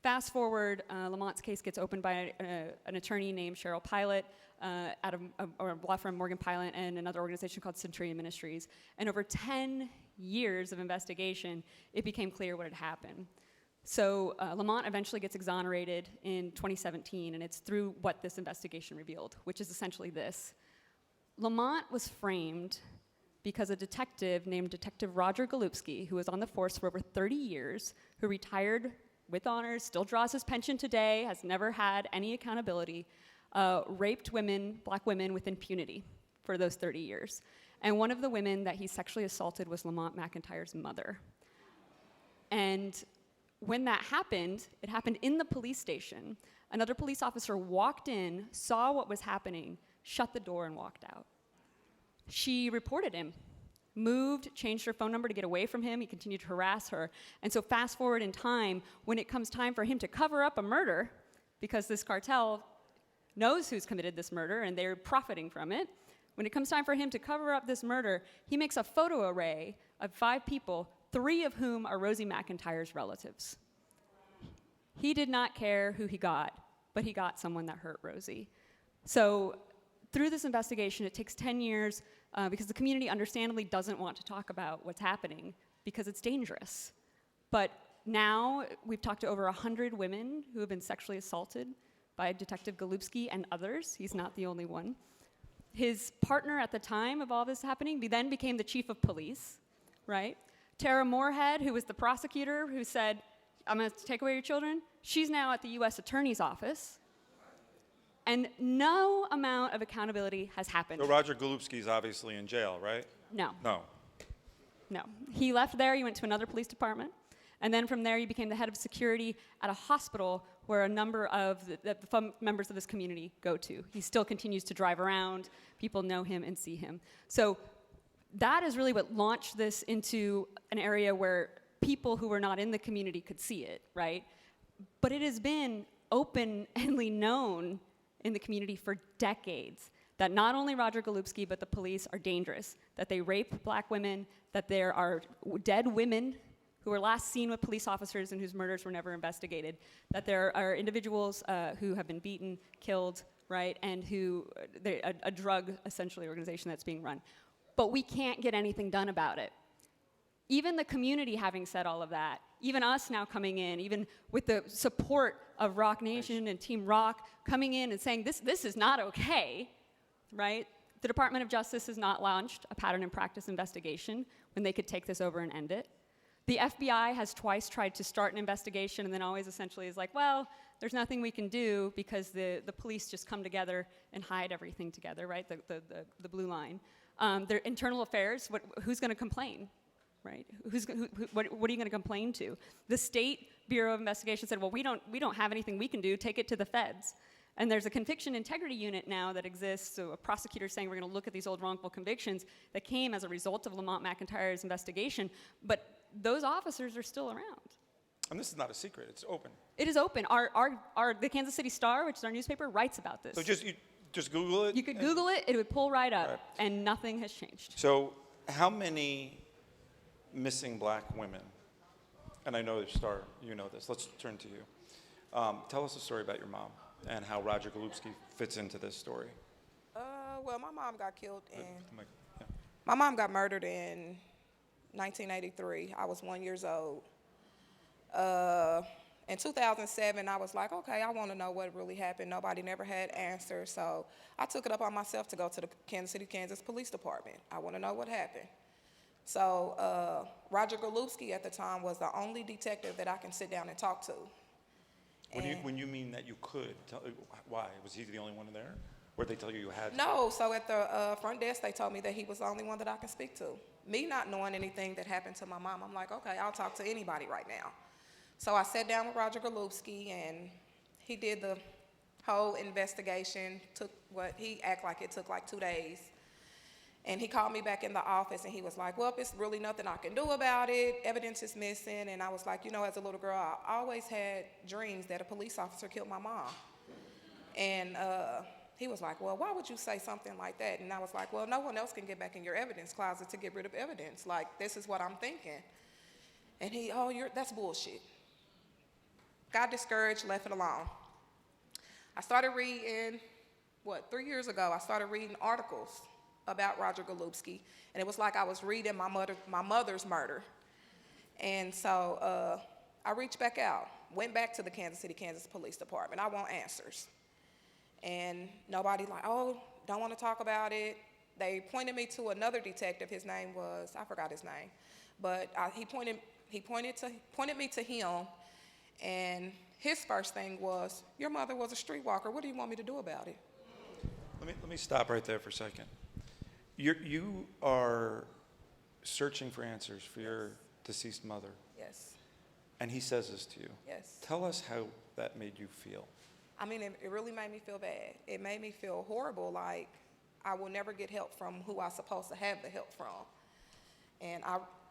Fast forward, Lamont's case gets opened by an attorney named Cheryl Pilot out of a law firm, Morgan Pilot, and another organization called Centurion Ministries. And over 10 years of investigation, it became clear what had happened. So Lamont eventually gets exonerated in 2017, and it's through what this investigation revealed, which is essentially this. Lamont was framed because a detective named Detective Roger Golubsky, who was on the force for over 30 years, who retired with honors, still draws his pension today, has never had any accountability, raped women, black women, with impunity for those 30 years. And one of the women that he sexually assaulted was Lamont McIntyre's mother. And when that happened, it happened in the police station. Another police officer walked in, saw what was happening, shut the door, and walked out. She reported him, moved, changed her phone number to get away from him. He continued to harass her. And so fast forward in time, when it comes time for him to cover up a murder, because this cartel knows who's committed this murder and they're profiting from it, when it comes time for him to cover up this murder, he makes a photo array of 5 people, 3 of whom are Rosie McIntyre's relatives. He did not care who he got, but he got someone that hurt Rosie. So through this investigation, it takes 10 years because the community understandably doesn't want to talk about what's happening because it's dangerous. But now we've talked to over 100 women who have been sexually assaulted by Detective Golubsky and others. He's not the only one. His partner at the time of all this happening then became the chief of police, right? Tara Moorhead, who was the prosecutor who said, I'm going to take away your children, she's now at the U.S. Attorney's Office. And no amount of accountability has happened. So Roger Golubski's obviously in jail, right? No. No. No. He left there, he went to another police department, and then from there he became the head of security at a hospital where a number of the members of this community go to. He still continues to drive around, people know him and see him. So that is really what launched this into an area where people who were not in the community could see it, right? But it has been openly known in the community for decades that not only Roger Golubski but the police are dangerous, that they rape black women, that there are dead women who were last seen with police officers and whose murders were never investigated, that there are individuals who have been beaten, killed, right, and who, a drug, essentially, organization that's being run. But we can't get anything done about it. Even the community having said all of that, even us now coming in, even with the support of Rock Nation and Team Rock coming in and saying this is not okay, right? The Department of Justice has not launched a pattern and practice investigation when they could take this over and end it. The FBI has twice tried to start an investigation and then always essentially is like, well, there's nothing we can do because the police just come together and hide everything together, right? The blue line. Their internal affairs, who's going to complain, right? What are you going to complain to? The State Bureau of Investigation said, well, we don't have anything we can do. Take it to the feds. And there's a conviction integrity unit now that exists, so a prosecutor saying we're going to look at these old wrongful convictions that came as a result of Lamont McIntyre's investigation, but those officers are still around. And this is not a secret, it's open. It is open. The Kansas City Star, which is our newspaper, writes about this. So just Google it? You could Google it, it would pull right up, and nothing has changed. So how many missing black women, and I know the Star, you know this, let's turn to you. Tell us a story about your mom and how Roger Golubski fits into this story. Well, my mom got killed my mom got murdered in 1983. I was 1 year old. In 2007, I was like, okay, I want to know what really happened. Nobody never had answers, so I took it up on myself to go to the Kansas City, Kansas Police Department. I want to know what happened. So Roger Golubski at the time was the only detective that I can sit down and talk to. When you mean that you could, why? Was he the only one there? Or did they tell you had to? No, so at the front desk, they told me that he was the only one that I can speak to. Me not knowing anything that happened to my mom, I'm like, okay, I'll talk to anybody right now. So I sat down with Roger Golubski, and he did the whole investigation. He acted like it took like 2 days. And he called me back in the office, and he was like, well, it's really nothing I can do about it. Evidence is missing. And I was like, you know, as a little girl, I always had dreams that a police officer killed my mom. And he was like, well, why would you say something like that? And I was like, well, no one else can get back in your evidence closet to get rid of evidence. Like, this is what I'm thinking. And that's bullshit. Got discouraged, left it alone. I started reading, 3 years ago, I started reading articles about Roger Golubski, and it was like I was reading my mother's murder. And so I reached back out, went back to the Kansas City, Kansas Police Department. I want answers. And nobody don't want to talk about it. They pointed me to another detective. His name was, I forgot his name, but he pointed me to him, and his first thing was, your mother was a streetwalker. What do you want me to do about it? Let me stop right there for a second. You are searching for answers for your deceased mother. Yes. And he says this to you. Yes. Tell us how that made you feel. I mean, it really made me feel bad. It made me feel horrible, like I will never get help from who I'm supposed to have the help from. And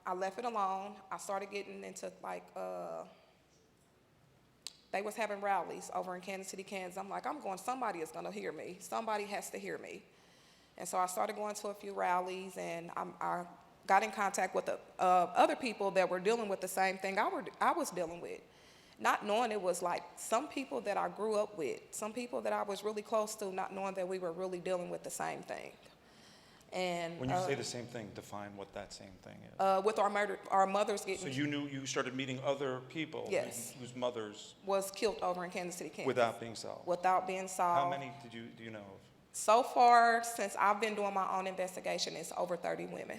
I left it alone. I started getting into they was having rallies over in Kansas City, Kansas. I'm like, somebody is gonna hear me. Somebody has to hear me. And so I started going to a few rallies, and I got in contact with other people that were dealing with the same thing I was dealing with. Not knowing it was like some people that I grew up with, some people that I was really close to, not knowing that we were really dealing with the same thing. And when you say the same thing, define what that same thing is. With our mothers getting. So you started meeting other people. Yes. Whose mothers was killed over in Kansas City, Kansas. Without being solved. Without being solved. How many do you know of? So far, since I've been doing my own investigation, it's over 30 women.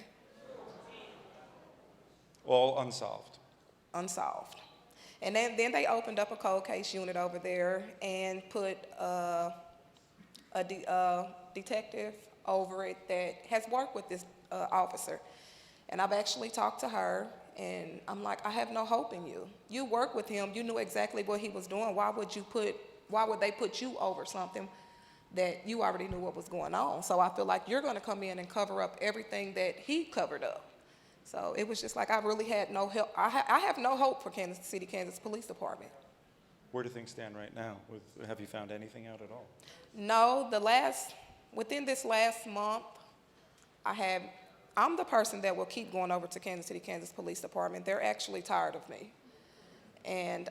All unsolved. Unsolved. And then they opened up a cold case unit over there and put a detective over it that has worked with this officer. And I've actually talked to her, and I'm like, I have no hope in you. You worked with him. You knew exactly what he was doing. Why would they put you over something that you already knew what was going on? So I feel like you're going to come in and cover up everything that he covered up. So it was just like I really had no help. I have no hope for Kansas City, Kansas Police Department. Where do things stand right now? Have you found anything out at all? No, within this last month, I'm the person that will keep going over to Kansas City, Kansas Police Department. They're actually tired of me. And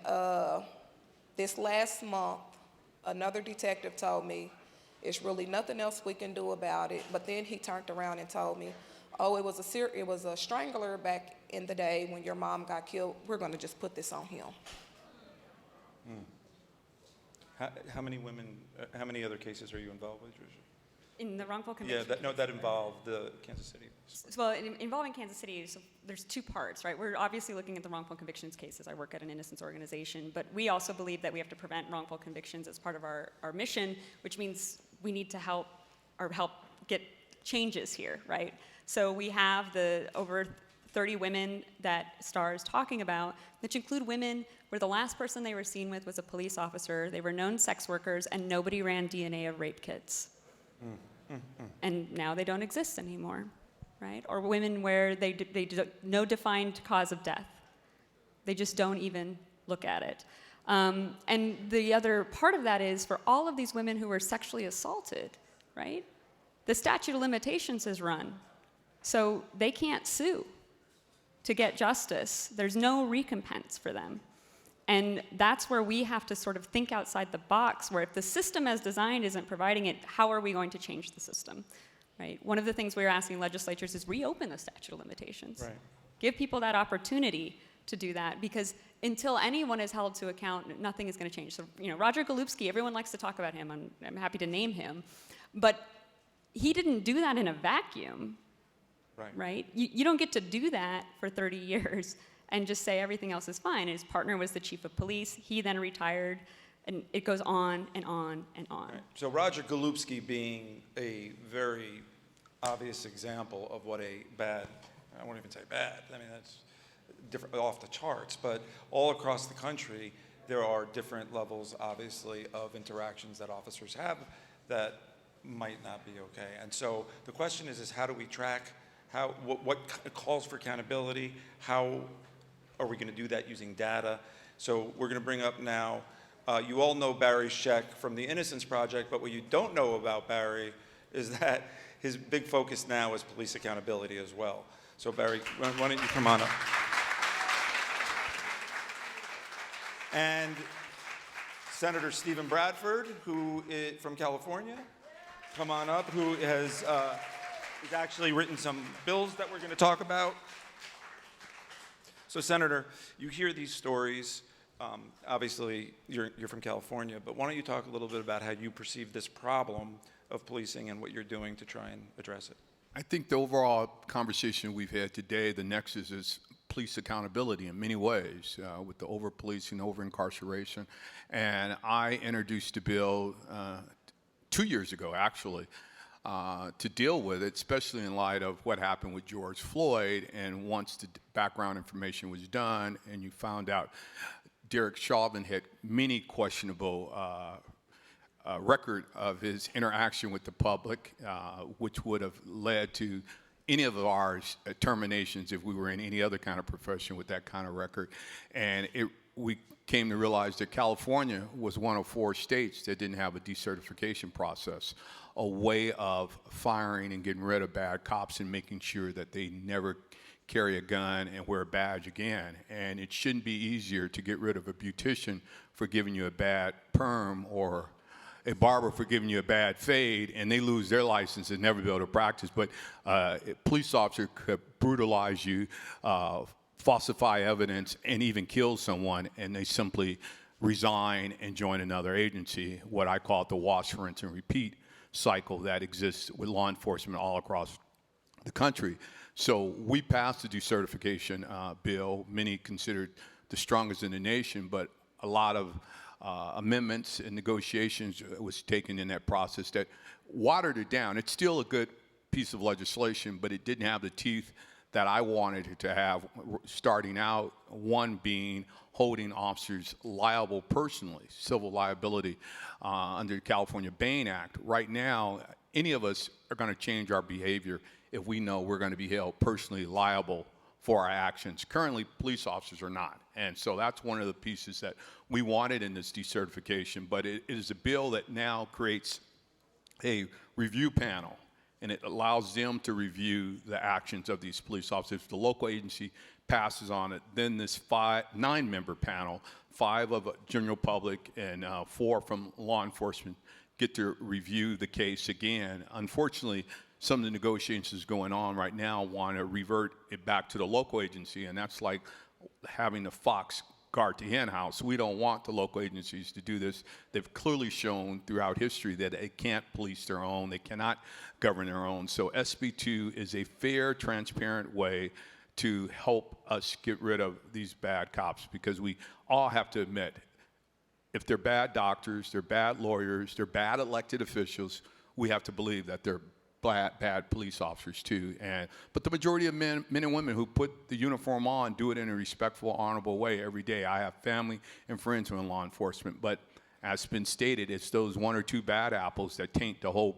this last month, another detective told me, it's really nothing else we can do about it. But then he turned around and told me, oh, it was a strangler back in the day when your mom got killed. We're going to just put this on him. How many women, how many other cases are you involved with, Tricia? In the wrongful conviction? Yeah, that involved the Kansas City. Well, involving Kansas City, so there's two parts, right? We're obviously looking at the wrongful convictions cases. I work at an innocence organization, but we also believe that we have to prevent wrongful convictions as part of our mission, which means we need to help get changes here, right? So we have the over 30 women that Star is talking about, which include women where the last person they were seen with was a police officer, they were known sex workers, and nobody ran DNA of rape kits. And now they don't exist anymore, right? Or women where no defined cause of death. They just don't even look at it. And the other part of that is for all of these women who were sexually assaulted, right? The statute of limitations has run. So they can't sue to get justice. There's no recompense for them. And that's where we have to sort of think outside the box, where if the system as designed isn't providing it, how are we going to change the system, right? One of the things we're asking legislatures is reopen the statute of limitations. Right. Give people that opportunity to do that, because until anyone is held to account, nothing is going to change. So, Roger Golubski, everyone likes to talk about him. I'm happy to name him. But he didn't do that in a vacuum. Right? You don't get to do that for 30 years and just say everything else is fine. His partner was the chief of police. He then retired, and it goes on and on and on. Right. So Roger Golubski being a very obvious example of what a bad, I won't even say bad, I mean that's different, off the charts, but all across the country there are different levels, obviously, of interactions that officers have that might not be okay. And so the question is how do we track what calls for accountability? How are we going to do that using data? So we're going to bring up now, you all know Barry Scheck from the Innocence Project, but what you don't know about Barry is that his big focus now is police accountability as well. So Barry, why don't you come on up? And Senator Stephen Bradford, who is from California, come on up, who has He's actually written some bills that we're going to talk about. So, Senator, you hear these stories. Obviously, you're from California, but why don't you talk a little bit about how you perceive this problem of policing and what you're doing to try and address it? I think the overall conversation we've had today, the nexus is police accountability in many ways, with the over-policing, over-incarceration. And I introduced a bill 2 years ago, actually, to deal with it, especially in light of what happened with George Floyd. And once the background information was done and you found out Derek Chauvin had many questionable record of his interaction with the public, which would have led to any of our terminations if we were in any other kind of profession with that kind of record. And we came to realize that California was one of 4 states that didn't have a decertification process, a way of firing and getting rid of bad cops and making sure that they never carry a gun and wear a badge again. And it shouldn't be easier to get rid of a beautician for giving you a bad perm or a barber for giving you a bad fade, and they lose their license and never be able to practice. But a police officer could brutalize you, falsify evidence, and even kill someone, and they simply resign and join another agency, what I call the wash, rinse, and repeat cycle that exists with law enforcement all across the country. So we passed the decertification bill, many considered the strongest in the nation, but a lot of amendments and negotiations was taken in that process that watered it down. It's still a good piece of legislation, but it didn't have the teeth that I wanted it to have, starting out, one being holding officers liable personally, civil liability under the California Bain Act. Right now, any of us are going to change our behavior if we know we're going to be held personally liable for our actions. Currently, police officers are not. And so that's one of the pieces that we wanted in this decertification. But it is a bill that now creates a review panel, and it allows them to review the actions of these police officers. If the local agency passes on it, then this 9-member panel, 5 of general public and 4 from law enforcement, get to review the case again. Unfortunately, some of the negotiations going on right now want to revert it back to the local agency, and that's like having the fox guard the hen house. We don't want the local agencies to do this. They've clearly shown throughout history that they can't police their own, they cannot govern their own. So SB 2 is a fair, transparent way to help us get rid of these bad cops, because we all have to admit, if they're bad doctors, they're bad lawyers, they're bad elected officials, we have to believe that they're bad police officers too. But the majority of men and women who put the uniform on do it in a respectful, honorable way every day. I have family and friends who are in law enforcement, but as has been stated, it's those 1 or 2 bad apples that taint the whole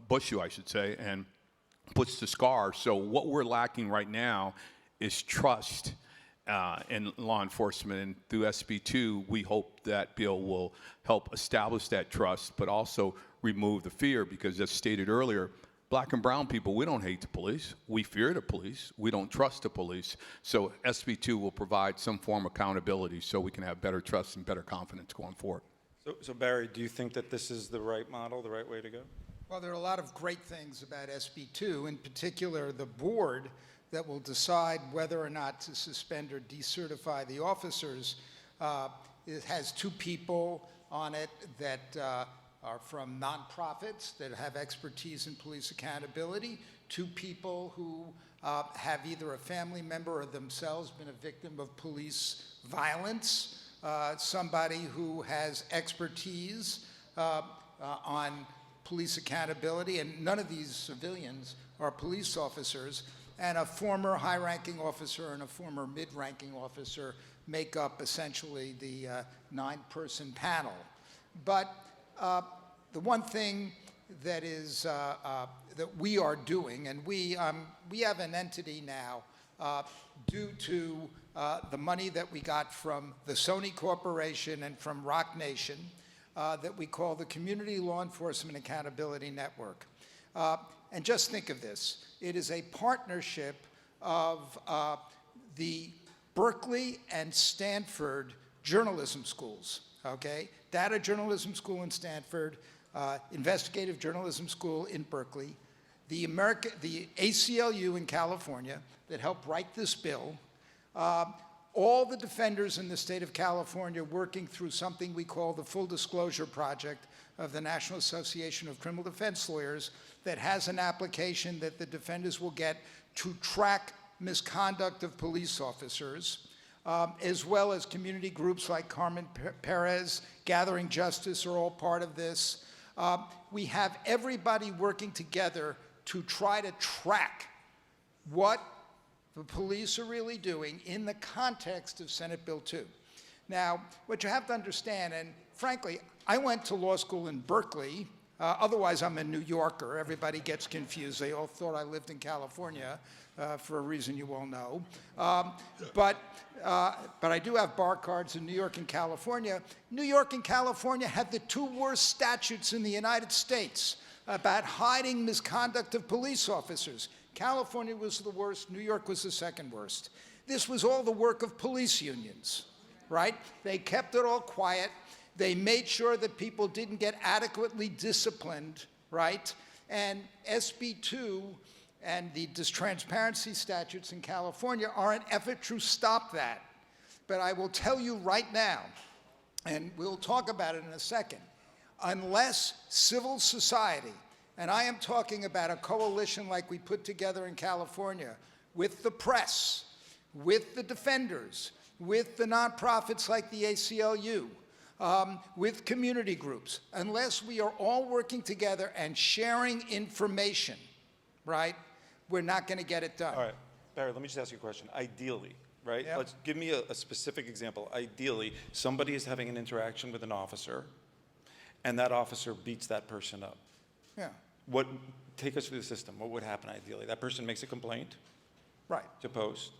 bushel, I should say, and puts the scar. So what we're lacking right now is trust in law enforcement, and through SB 2, we hope that bill will help establish that trust, but also remove the fear, because as stated earlier, black and brown people, we don't hate the police. We fear the police. We don't trust the police. So SB 2 will provide some form of accountability so we can have better trust and better confidence going forward. So Barry, do you think that this is the right model, the right way to go? Well, there are a lot of great things about SB 2, in particular the board that will decide whether or not to suspend or decertify the officers. It has 2 people on it that are from nonprofits that have expertise in police accountability, 2 people who have either a family member or themselves been a victim of police violence, somebody who has expertise on police accountability, and none of these civilians are police officers, and a former high-ranking officer and a former mid-ranking officer make up essentially the 9-person panel. But the one thing that is that we are doing, and we have an entity now due to the money that we got from the Sony Corporation and from Rock Nation that we call the Community Law Enforcement Accountability Network. And just think of this. It is a partnership of the Berkeley and Stanford journalism schools, okay? Data Journalism School in Stanford, Investigative Journalism School in Berkeley, the ACLU in California that helped write this bill, all the defenders in the state of California working through something we call the Full Disclosure Project of the National Association of Criminal Defense Lawyers that has an application that the defenders will get to track misconduct of police officers, as well as community groups like Carmen Perez, Gathering Justice are all part of this. We have everybody working together to try to track what the police are really doing in the context of Senate Bill 2. Now, what you have to understand, and frankly, I went to law school in Berkeley. Otherwise, I'm a New Yorker. Everybody gets confused. They all thought I lived in California for a reason you all know. But I do have bar cards in New York and California. New York and California had the 2 worst statutes in the United States about hiding misconduct of police officers. California was the worst. New York was the second worst. This was all the work of police unions, right? They kept it all quiet. They made sure that people didn't get adequately disciplined, right? And SB 2 and the transparency statutes in California are an effort to stop that. But I will tell you right now, and we'll talk about it in a second, unless civil society And I am talking about a coalition like we put together in California with the press, with the defenders, with the nonprofits like the ACLU, with community groups. Unless we are all working together and sharing information, right, we're not going to get it done. All right, Barry, let me just ask you a question. Ideally, right? Yep. Let's give me a specific example. Ideally, somebody is having an interaction with an officer, and that officer beats that person up. Yeah. Take us through the system. What would happen ideally? That person makes a complaint? Right. To Post?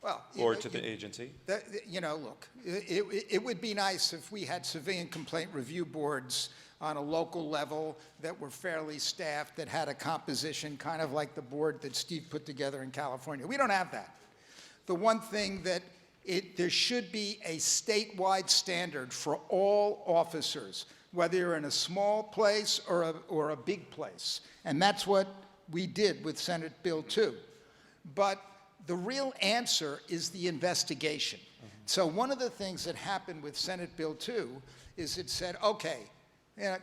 Well, Or to the agency? Look, it would be nice if we had civilian complaint review boards on a local level that were fairly staffed, that had a composition kind of like the board that Steve put together in California. We don't have that. The one thing that there should be a statewide standard for all officers, whether you're in a small place or a big place. And that's what we did with Senate Bill 2. But the real answer is the investigation. So one of the things that happened with Senate Bill 2 is it said, okay,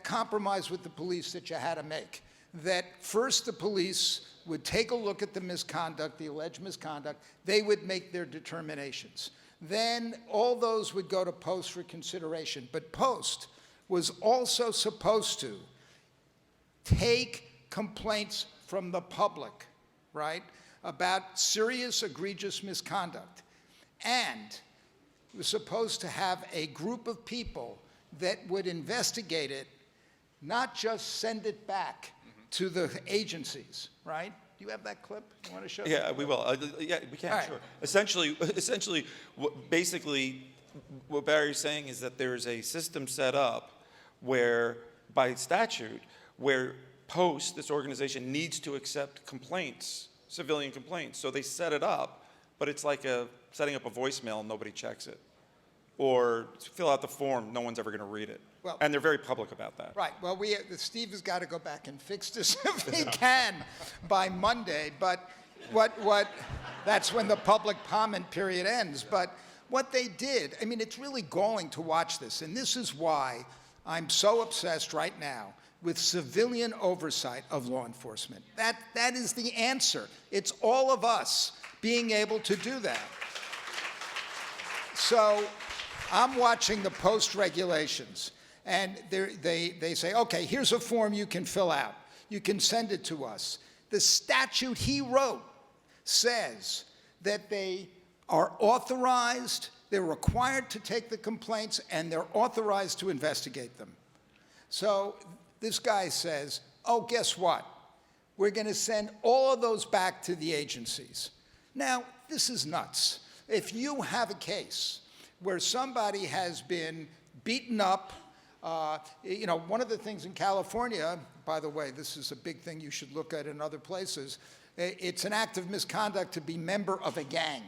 compromise with the police that you had to make. That first the police would take a look at the misconduct, the alleged misconduct, they would make their determinations. Then all those would go to Post for consideration. But Post was also supposed to take complaints from the public, right, about serious, egregious misconduct. And it was supposed to have a group of people that would investigate it, not just send it back to the agencies, right? Do you have that clip you want to show? Yeah, we will. Yeah, we can, All sure. right. Essentially, basically, what Barry's saying is that there is a system set up where, by statute, where Post, this organization, needs to accept complaints, civilian complaints. So they set it up, but it's like setting up a voicemail and nobody checks it. Or fill out the form, no one's ever going to read it. Well, and they're very public about that. Right. Well, Steve has got to go back and fix this if he can by Monday. But that's when the public comment period ends. But what they did, I mean, it's really galling to watch this. And this is why I'm so obsessed right now with civilian oversight of law enforcement. That is the answer. It's all of us being able to do that. So I'm watching the Post regulations, and they say, okay, here's a form you can fill out. You can send it to us. The statute he wrote says that they are authorized, they're required to take the complaints, and they're authorized to investigate them. So this guy says, oh, guess what? We're going to send all of those back to the agencies. Now, this is nuts. If you have a case where somebody has been beaten up, one of the things in California, by the way, this is a big thing you should look at in other places, it's an act of misconduct to be member of a gang,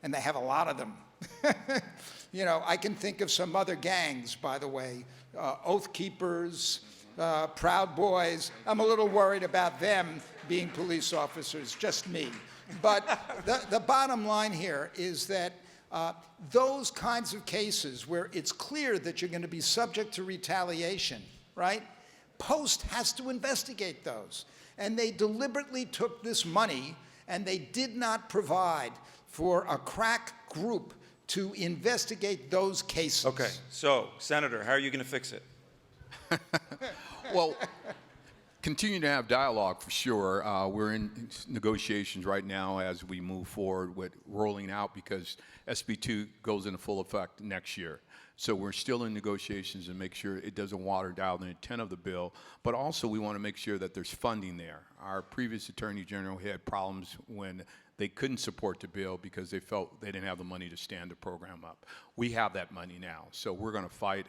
and they have a lot of them. I can think of some other gangs, by the way, Oath Keepers, Proud Boys. I'm a little worried about them being police officers, just me. But the bottom line here is that those kinds of cases where it's clear that you're going to be subject to retaliation, right? Post has to investigate those. And they deliberately took this money and they did not provide for a crack group to investigate those cases. Okay, so, Senator, how are you going to fix it? Well, continue to have dialogue for sure. We're in negotiations right now as we move forward with rolling out, because SB 2 goes into full effect next year. So we're still in negotiations and make sure it doesn't water down the intent of the bill, but also we want to make sure that there's funding there. Our previous Attorney General had problems when they couldn't support the bill because they felt they didn't have the money to stand the program up. We have that money now, so we're going to fight.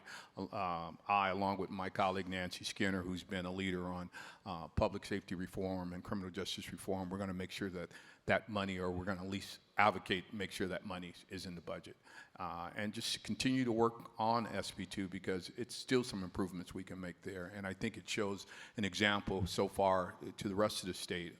I, along with my colleague Nancy Skinner, who's been a leader on public safety reform and criminal justice reform, we're going to make sure that that money, or we're going to at least advocate, make sure that money is in the budget. And just continue to work on SB2 because it's still some improvements we can make there. And I think it shows an example so far to the rest of the state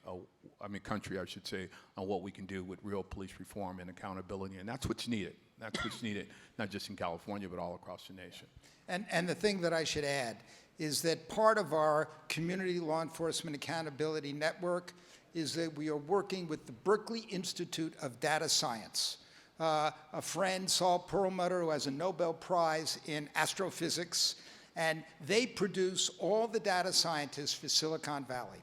country, I should say, on what we can do with real police reform and accountability. And that's what's needed. That's what's needed, not just in California, but all across the nation. And the thing that I should add is that part of our Community Law Enforcement Accountability Network is that we are working with the Berkeley Institute of Data Science. A friend, Saul Perlmutter, who has a Nobel Prize in astrophysics, and they produce all the data scientists for Silicon Valley.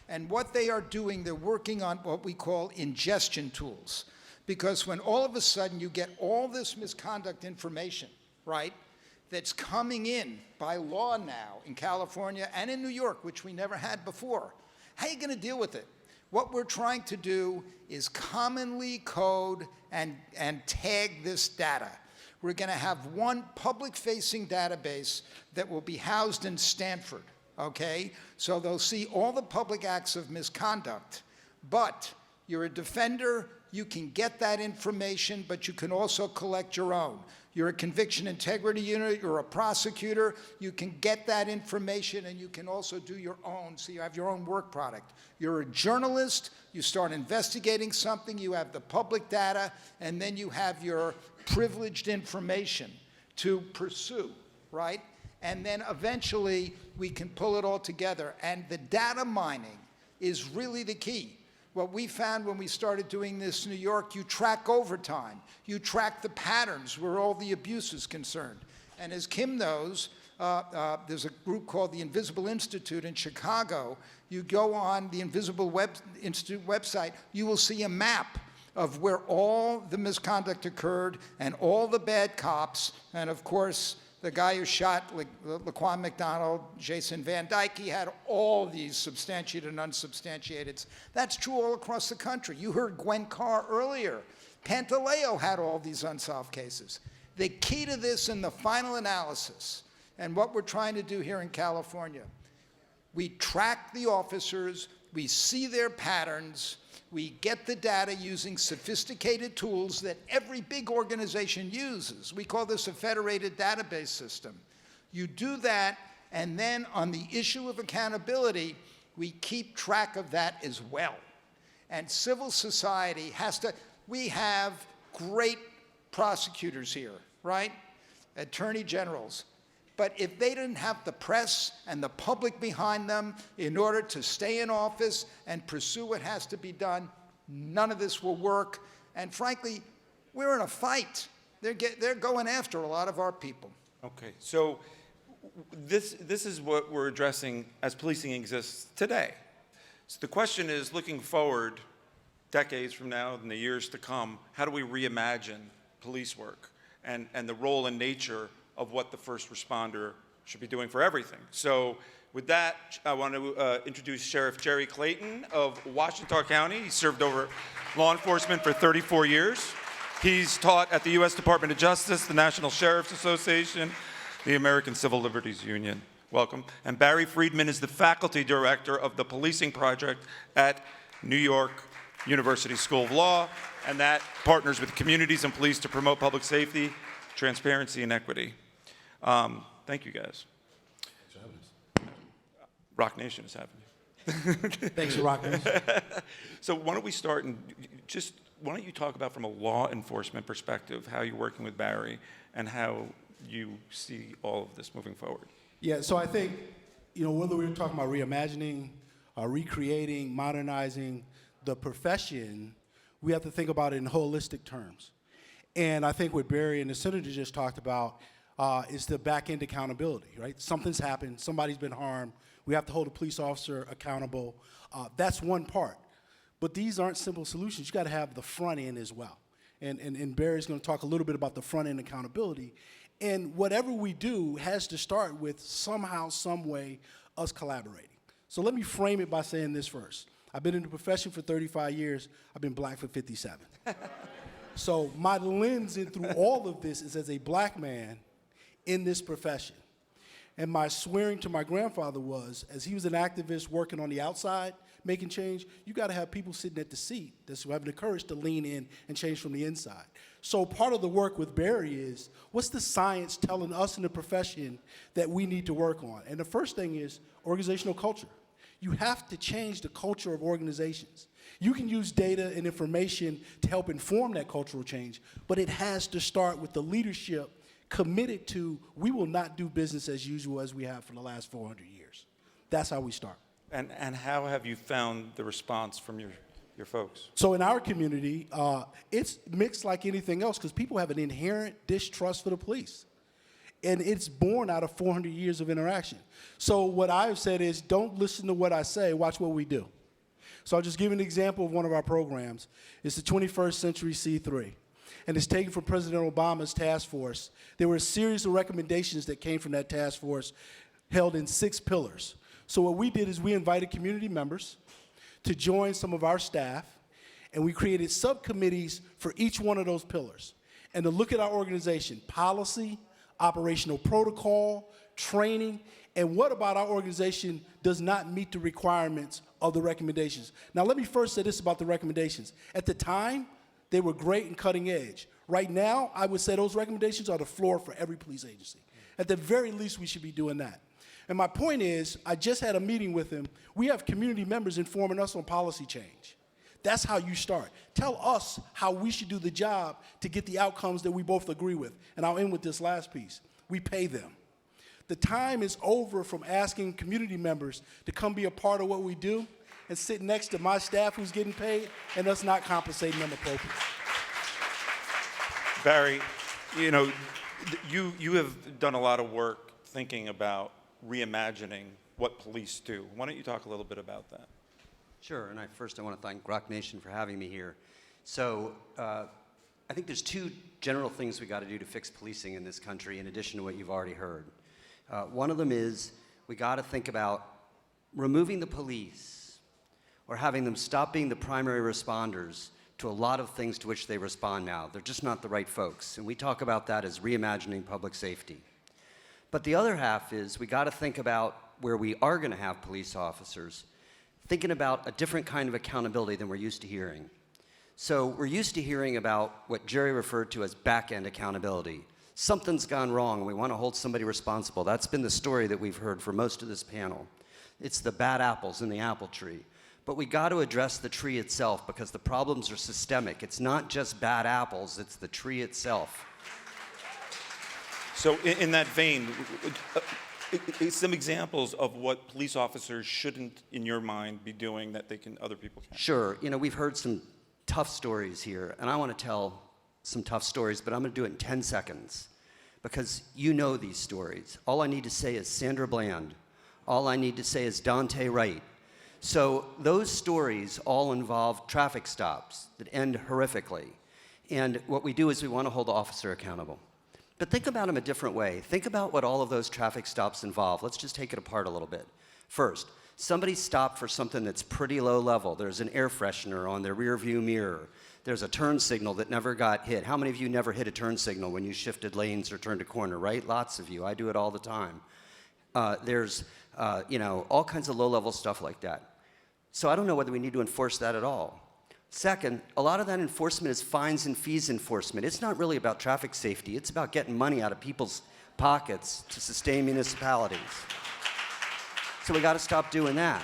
And what they are doing, they're working on what we call ingestion tools. Because when all of a sudden you get all this misconduct information, right, that's coming in by law now in California and in New York, which we never had before, how are you going to deal with it? What we're trying to do is commonly code and tag this data. We're going to have one public-facing database that will be housed in Stanford, okay? So they'll see all the public acts of misconduct, but you're a defender, you can get that information, but you can also collect your own. You're a conviction integrity unit, you're a prosecutor, you can get that information and you can also do your own, so you have your own work product. You're a journalist, you start investigating something, you have the public data, and then you have your privileged information to pursue, right? And then eventually we can pull it all together. And the data mining is really the key. What we found when we started doing this in New York, you track overtime. You track the patterns where all the abuse is concerned. And as Kim knows, there's a group called the Invisible Institute in Chicago. You go on the Invisible Institute website, you will see a map of where all the misconduct occurred and all the bad cops, and of course, the guy who shot Laquan McDonald, Jason Van Dyke, he had all these substantiated and unsubstantiated. That's true all across the country. You heard Gwen Carr earlier. Pantaleo had all these unsolved cases. The key to this in the final analysis, and what we're trying to do here in California, we track the officers, we see their patterns, we get the data using sophisticated tools that every big organization uses. We call this a federated database system. You do that, and then on the issue of accountability, we keep track of that as well. And civil society has to, we have great prosecutors here, right? Attorney generals. But if they didn't have the press and the public behind them in order to stay in office and pursue what has to be done, none of this will work. And frankly, we're in a fight. They're going after a lot of our people. Okay, so this is what we're addressing as policing exists today. So the question is, looking forward, decades from now and the years to come, how do we reimagine police work and the role and nature of what the first responder should be doing for everything? So with that, I want to introduce Sheriff Jerry Clayton of Washita County. He served over law enforcement for 34 years. He's taught at the U.S. Department of Justice, the National Sheriff's Association, the American Civil Liberties Union. Welcome. And Barry Friedman is the faculty director of the Policing Project at New York University School of Law, and that partners with communities and police to promote public safety, transparency, and equity. Thank you, guys. Thanks for having us. Rock Nation is having you. Thanks for Rock Nation. So why don't we start and just, why don't you talk about from a law enforcement perspective how you're working with Barry and how you see all of this moving forward? Yeah, so I think, whether we're talking about reimagining, recreating, modernizing the profession, we have to think about it in holistic terms. And I think what Barry and the senator just talked about is the back-end accountability, right? Something's happened, somebody's been harmed, we have to hold a police officer accountable. That's one part. But these aren't simple solutions. You gotta have the front end as well. And Barry's gonna talk a little bit about the front end accountability. And whatever we do has to start with somehow, some way, us collaborating. So let me frame it by saying this first. I've been in the profession for 35 years, I've been black for 57. So my lens in through all of this is as a black man in this profession. And my swearing to my grandfather was, as he was an activist working on the outside, making change, you gotta have people sitting at the seat that's having the courage to lean in and change from the inside. So part of the work with Barry is, what's the science telling us in the profession that we need to work on? And the first thing is organizational culture. You have to change the culture of organizations. You can use data and information to help inform that cultural change, but it has to start with the leadership committed to, we will not do business as usual as we have for the last 400 years. That's how we start. And how have you found the response from your folks? So in our community, it's mixed like anything else because people have an inherent distrust for the police. And it's born out of 400 years of interaction. So what I've said is, don't listen to what I say, watch what we do. So I'll just give an example of one of our programs. It's the 21st Century C3. And it's taken from President Obama's task force. There were a series of recommendations that came from that task force held in 6 pillars. So what we did is we invited community members to join some of our staff, and we created subcommittees for each one of those pillars. And to look at our organization, policy, operational protocol, training, and what about our organization does not meet the requirements of the recommendations. Now let me first say this about the recommendations. At the time, they were great and cutting edge. Right now, I would say those recommendations are the floor for every police agency. At the very least, we should be doing that. And my point is, I just had a meeting with him. We have community members informing us on policy change. That's how you start. Tell us how we should do the job to get the outcomes that we both agree with. And I'll end with this last piece. We pay them. The time is over from asking community members to come be a part of what we do and sit next to my staff who's getting paid and us not compensating them appropriately. Barry, you know, you have done a lot of work thinking about reimagining what police do. Why don't you talk a little bit about that? Sure, and first I want to thank Rock Nation for having me here. So I think there's 2 general things we got to do to fix policing in this country in addition to what you've already heard. One of them is we got to think about removing the police or having them stop being the primary responders to a lot of things to which they respond now. They're just not the right folks, and we talk about that as reimagining public safety. But the other half is we got to think about where we are going to have police officers, thinking about a different kind of accountability than we're used to hearing. So we're used to hearing about what Jerry referred to as back-end accountability. Something's gone wrong and we want to hold somebody responsible. That's been the story that we've heard for most of this panel. It's the bad apples in the apple tree. But we got to address the tree itself because the problems are systemic. It's not just bad apples, it's the tree itself. So in that vein, some examples of what police officers shouldn't, in your mind, be doing that other people can. Sure. You know, we've heard some tough stories here, and I want to tell some tough stories, but I'm going to do it in 10 seconds because you know these stories. All I need to say is Sandra Bland. All I need to say is Dante Wright. So those stories all involve traffic stops that end horrifically. And what we do is we want to hold the officer accountable. But think about them a different way. Think about what all of those traffic stops involve. Let's just take it apart a little bit. First, somebody stopped for something that's pretty low level. There's an air freshener on their rear view mirror. There's a turn signal that never got hit. How many of you never hit a turn signal when you shifted lanes or turned a corner, right? Lots of you. I do it all the time. There's all kinds of low-level stuff like that. So I don't know whether we need to enforce that at all. Second, a lot of that enforcement is fines and fees enforcement. It's not really about traffic safety. It's about getting money out of people's pockets to sustain municipalities. So we got to stop doing that.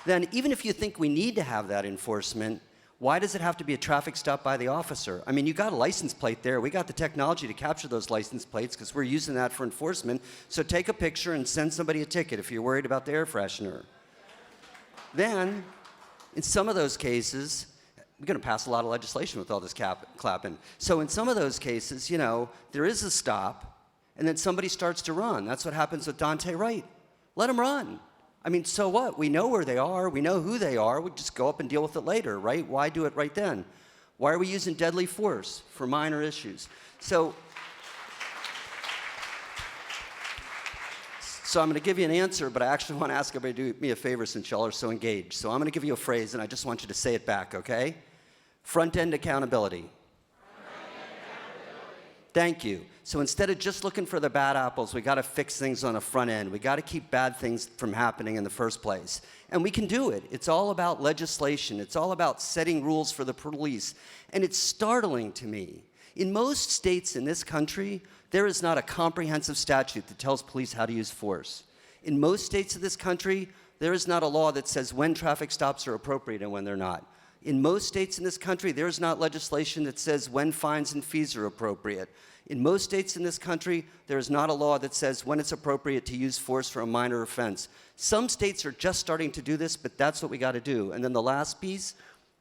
Then even if you think we need to have that enforcement, why does it have to be a traffic stop by the officer? I mean, you got a license plate there. We got the technology to capture those license plates because we're using that for enforcement. So take a picture and send somebody a ticket if you're worried about the air freshener. Then, in some of those cases, we're going to pass a lot of legislation with all this clapping. So in some of those cases, there is a stop, and then somebody starts to run. That's what happens with Dante Wright. Let him run. I mean, so what? We know where they are. We know who they are. We just go up and deal with it later, right? Why do it right then? Why are we using deadly force for minor issues? So I'm going to give you an answer, but I actually want to ask everybody to do me a favor since y'all are so engaged. So I'm going to give you a phrase, and I just want you to say it back, okay? Front-end accountability. Thank you. So instead of just looking for the bad apples, we got to fix things on the front end. We got to keep bad things from happening in the first place. And we can do it. It's all about legislation. It's all about setting rules for the police. And it's startling to me. In most states in this country, there is not a comprehensive statute that tells police how to use force. In most states of this country, there is not a law that says when traffic stops are appropriate and when they're not. In most states in this country, there's not legislation that says when fines and fees are appropriate. In most states in this country, there is not a law that says when it's appropriate to use force for a minor offense. Some states are just starting to do this, but that's what we got to do. And then the last piece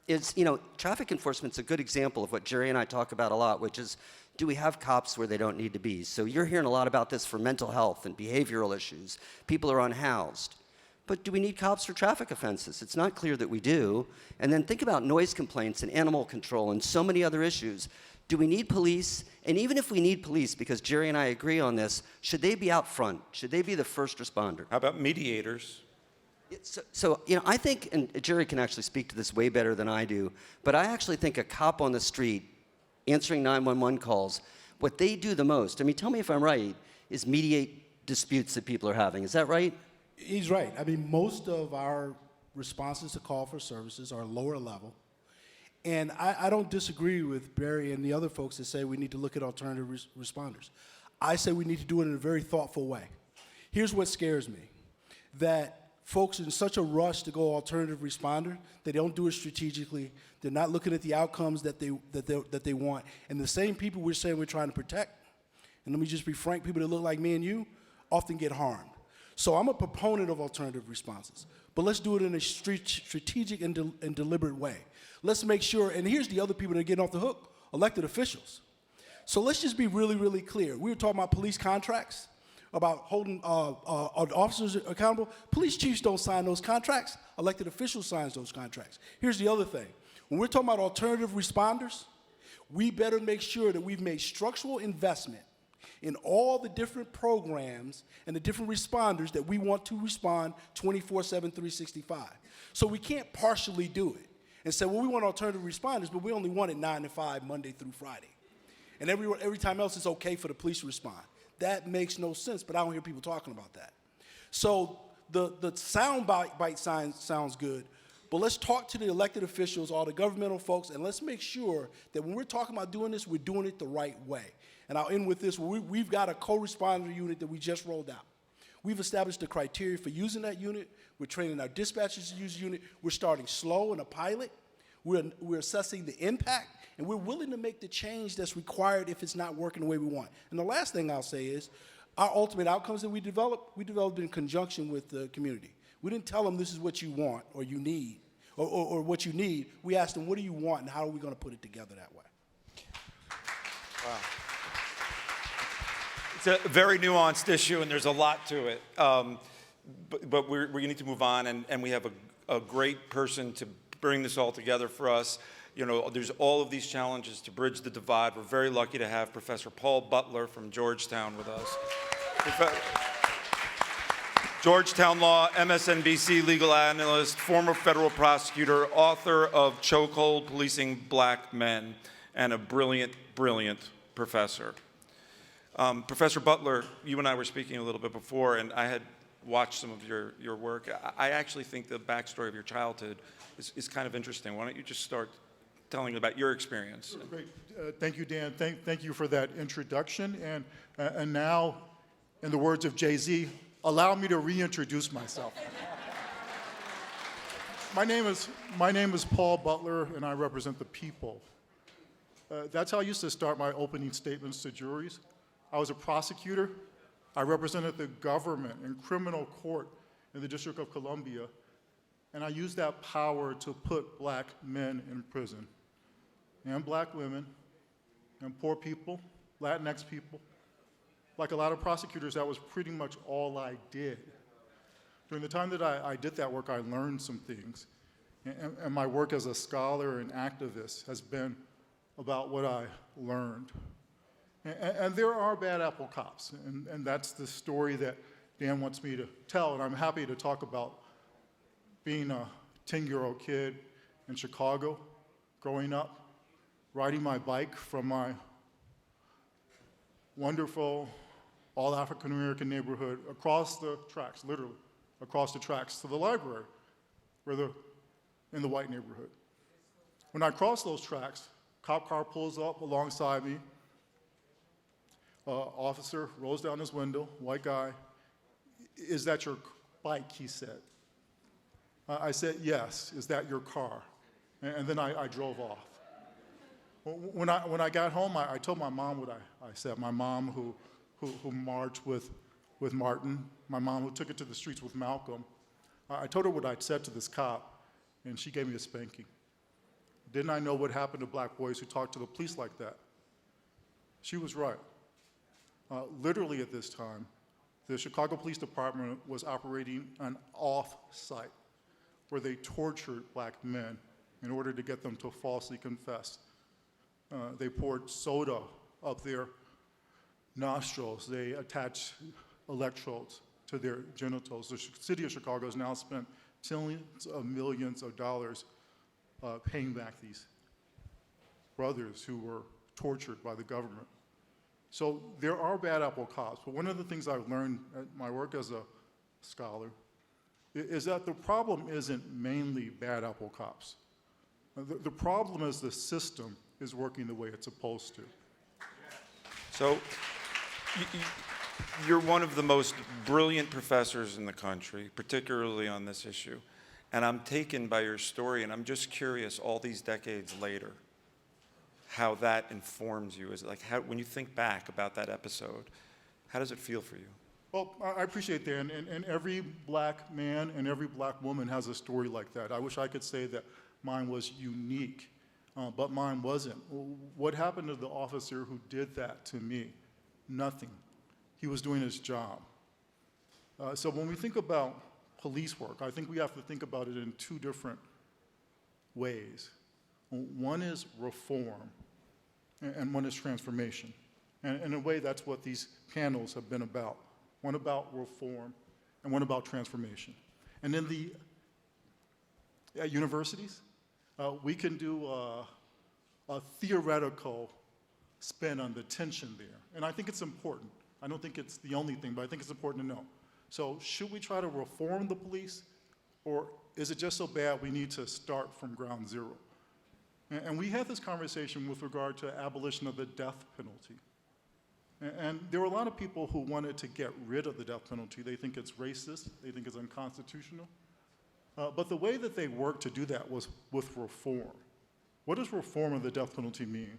is, traffic enforcement's a good example of what Jerry and I talk about a lot, which is, do we have cops where they don't need to be? So you're hearing a lot about this for mental health and behavioral issues. People are unhoused. But do we need cops for traffic offenses? It's not clear that we do. And then think about noise complaints and animal control and so many other issues. Do we need police? And even if we need police, because Jerry and I agree on this, should they be out front? Should they be the first responder? How about mediators? So I think, and Jerry can actually speak to this way better than I do, but I actually think a cop on the street answering 911 calls, what they do the most, tell me if I'm right, is mediate disputes that people are having. Is that right? He's right. Most of our responses to call for services are lower level. And I don't disagree with Barry and the other folks that say we need to look at alternative responders. I say we need to do it in a very thoughtful way. Here's what scares me, that folks are in such a rush to go alternative responder, they don't do it strategically. They're not looking at the outcomes that they want. And the same people we're saying we're trying to protect, and let me just be frank, people that look like me and you often get harmed. So I'm a proponent of alternative responses, but let's do it in a strategic and deliberate way. Let's make sure, and here's the other people that are getting off the hook, elected officials. So let's just be really, really clear. We were talking about police contracts, about holding officers accountable. Police chiefs don't sign those contracts. Elected officials sign those contracts. Here's the other thing. When we're talking about alternative responders, we better make sure that we've made structural investment in all the different programs and the different responders that we want to respond 24/7, 365. So we can't partially do it and say, well, we want alternative responders, but we only want it 9 to 5, Monday through Friday. And every time else it's okay for the police to respond. That makes no sense, but I don't hear people talking about that. So the sound bite sounds good, but let's talk to the elected officials, all the governmental folks, and let's make sure that when we're talking about doing this, we're doing it the right way. And I'll end with this. We've got a co-responder unit that we just rolled out. We've established the criteria for using that unit. We're training our dispatchers to use the unit. We're starting slow in a pilot. We're assessing the impact, and we're willing to make the change that's required if it's not working the way we want. And the last thing I'll say is, our ultimate outcomes that we developed in conjunction with the community. We didn't tell them this is what you want or you need, or what you need. We asked them, what do you want, and how are we going to put it together that way? Wow. It's a very nuanced issue, and there's a lot to it. But we need to move on, and we have a great person to bring this all together for us. There's all of these challenges to bridge the divide. We're very lucky to have Professor Paul Butler from Georgetown with us. Georgetown Law, MSNBC legal analyst, former federal prosecutor, author of Chokehold: Policing Black Men, and a brilliant, brilliant professor. Professor Butler, you and I were speaking a little bit before, and I had watched some of your work. I actually think the backstory of your childhood is kind of interesting. Why don't you just start telling about your experience? Great. Thank you, Dan. Thank you for that introduction. And now, in the words of Jay-Z, allow me to reintroduce myself. My name is Paul Butler, and I represent the people. That's how I used to start my opening statements to juries. I was a prosecutor. I represented the government in criminal court in the District of Columbia, and I used that power to put black men in prison, and black women, and poor people, Latinx people. Like a lot of prosecutors, that was pretty much all I did. During the time that I did that work, I learned some things, and my work as a scholar and activist has been about what I learned. And there are bad apple cops, and that's the story that Dan wants me to tell, and I'm happy to talk about being a 10-year-old kid in Chicago, growing up, riding my bike from my wonderful all-African-American neighborhood across the tracks, literally, across the tracks to the library, in the white neighborhood. When I cross those tracks, cop car pulls up alongside me. Officer rolls down his window, white guy. "Is that your bike?" he said. I said, "Yes." "Is that your car?" and then I drove off. When I got home, I told my mom what I said. My mom who marched with Martin, my mom who took it to the streets with Malcolm. I told her what I'd said to this cop, and she gave me a spanking. Didn't I know what happened to black boys who talked to the police like that? She was right. Literally at this time, the Chicago Police Department was operating an off-site where they tortured black men in order to get them to falsely confess. They poured soda up their nostrils. They attached electrodes to their genitals. The city of Chicago has now spent tens of millions of dollars paying back these brothers who were tortured by the government. So there are bad apple cops, but one of the things I've learned at my work as a scholar is that the problem isn't mainly bad apple cops. The problem is the system is working the way it's supposed to. So you're one of the most brilliant professors in the country, particularly on this issue. And I'm taken by your story, and I'm just curious, all these decades later, how that informs you. Is it like, when you think back about that episode, how does it feel for you? Well, I appreciate that, and every black man and every black woman has a story like that. I wish I could say that mine was unique, but mine wasn't. What happened to the officer who did that to me? Nothing. He was doing his job. So when we think about police work, I think we have to think about it in two different ways. One is reform, and one is transformation. And in a way, that's what these panels have been about. One about reform, and one about transformation. And in the universities, we can do a theoretical spin on the tension there. And I think it's important. I don't think it's the only thing, but I think it's important to know. So should we try to reform the police, or is it just so bad we need to start from ground zero? And we had this conversation with regard to abolition of the death penalty. And there were a lot of people who wanted to get rid of the death penalty. They think it's racist, they think it's unconstitutional. But the way that they worked to do that was with reform. What does reform of the death penalty mean?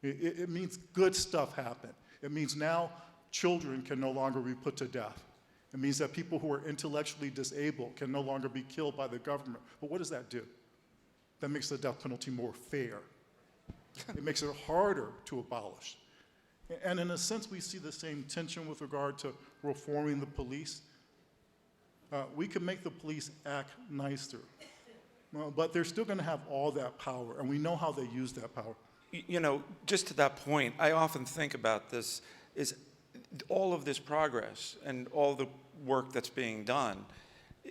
It means good stuff happen. It means now children can no longer be put to death. It means that people who are intellectually disabled can no longer be killed by the government. But what does that do? That makes the death penalty more fair. It makes it harder to abolish. And in a sense, we see the same tension with regard to reforming the police. We can make the police act nicer, but they're still going to have all that power, and we know how they use that power. You know, just to that point, I often think about this, is all of this progress and all the work that's being done,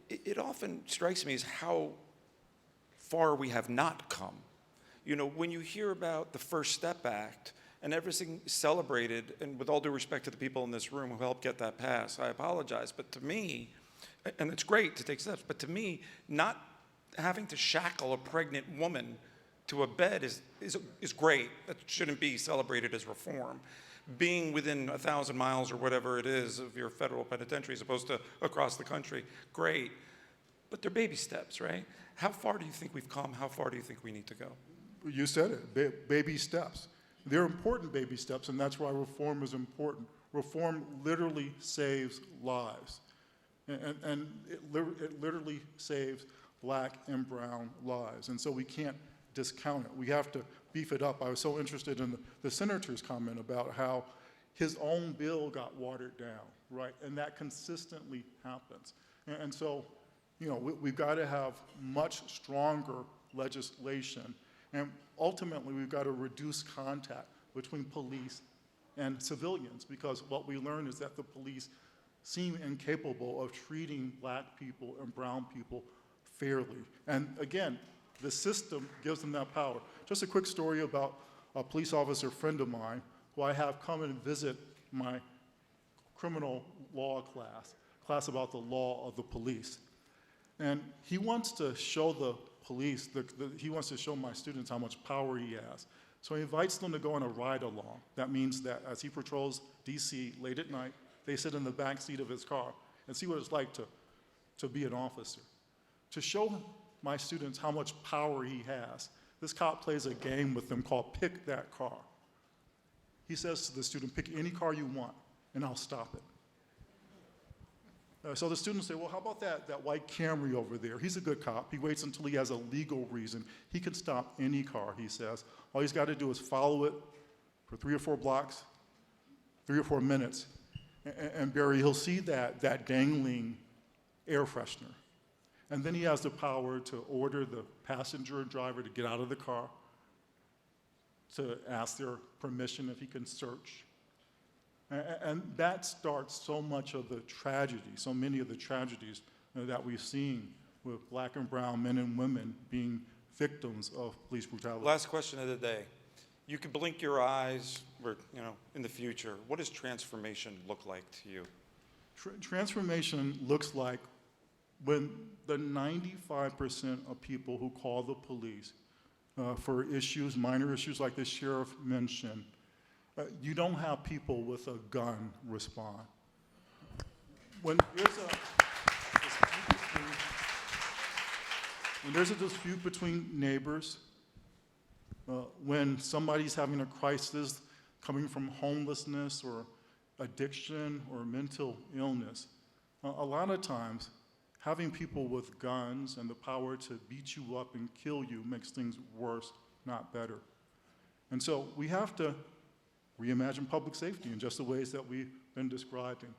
it often strikes me as how far we have not come. You know, when you hear about the First Step Act and everything celebrated, and with all due respect to the people in this room who helped get that passed, I apologize, but to me, and it's great to take steps, but to me, not having to shackle a pregnant woman to a bed is great. That shouldn't be celebrated as reform. Being within 1,000 miles or whatever it is of your federal penitentiary as opposed to across the country, great. But they're baby steps, right? How far do you think we've come? How far do you think we need to go? You said it, baby steps. They're important baby steps, and that's why reform is important. Reform literally saves lives. And it literally saves black and brown lives. And so we can't discount it. We have to beef it up. I was so interested in the senator's comment about how his own bill got watered down, right? And that consistently happens. And so, you know, we've got to have much stronger legislation. And ultimately, we've got to reduce contact between police and civilians, because what we learn is that the police seem incapable of treating black people and brown people fairly. And again, the system gives them that power. Just a quick story about a police officer friend of mine who I have come and visit my criminal law class about the law of the police. And he wants to show the police, he wants to show my students how much power he has. So he invites them to go on a ride-along. That means that as he patrols DC late at night, they sit in the back seat of his car and see what it's like to be an officer. To show my students how much power he has. This cop plays a game with them called Pick That Car. He says to the student, pick any car you want, and I'll stop it. So the students say, well, how about that white Camry over there? He's a good cop. He waits until he has a legal reason. He can stop any car, he says. All he's got to do is follow it for 3 or 4 blocks, 3 or 4 minutes. And Barry, he'll see that dangling air freshener. And then he has the power to order the passenger and driver to get out of the car, to ask their permission if he can search. And that starts so much of the tragedy, so many of the tragedies that we've seen with black and brown men and women being victims of police brutality. Last question of the day. You can blink your eyes, or, in the future. What does transformation look like to you? Transformation looks like when the 95% of people who call the police for issues, minor issues like the sheriff mentioned, you don't have people with a gun respond. When there's a dispute between neighbors, when somebody's having a crisis coming from homelessness or addiction or mental illness, a lot of times having people with guns and the power to beat you up and kill you makes things worse, not better. And so we have to reimagine public safety in just the ways that we've been describing.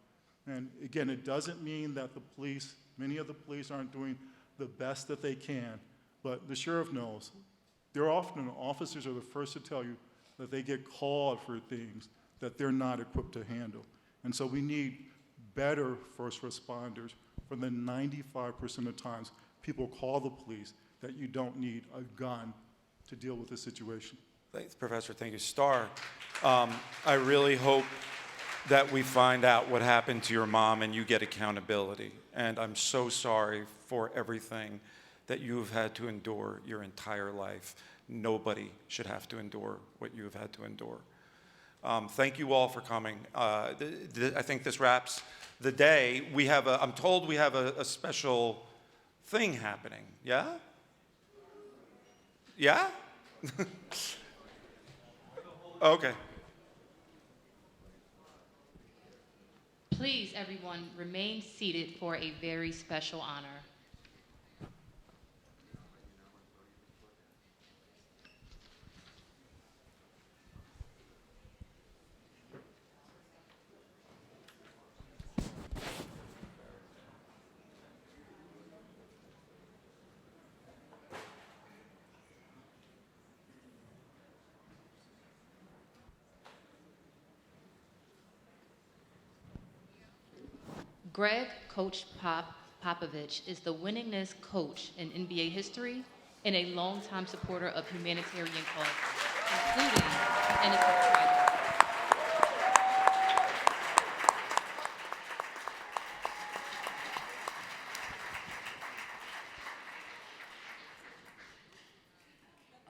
And again, it doesn't mean that the police, many of the police aren't doing the best that they can, but the sheriff knows. They're often, officers are the first to tell you that they get called for things that they're not equipped to handle. And so we need better first responders for the 95% of times people call the police that you don't need a gun to deal with the situation. Thanks, Professor. Thank you. Star, I really hope that we find out what happened to your mom and you get accountability. And I'm so sorry for everything that you've had to endure your entire life. Nobody should have to endure what you have had to endure. Thank you all for coming. I think this wraps the day. I'm told we have a special thing happening. Yeah? Yeah? Okay. Please, everyone, remain seated for a very special honor. Greg Coach Popovich is the winningest coach in NBA history and a longtime supporter of humanitarian causes, including innocent tragedy.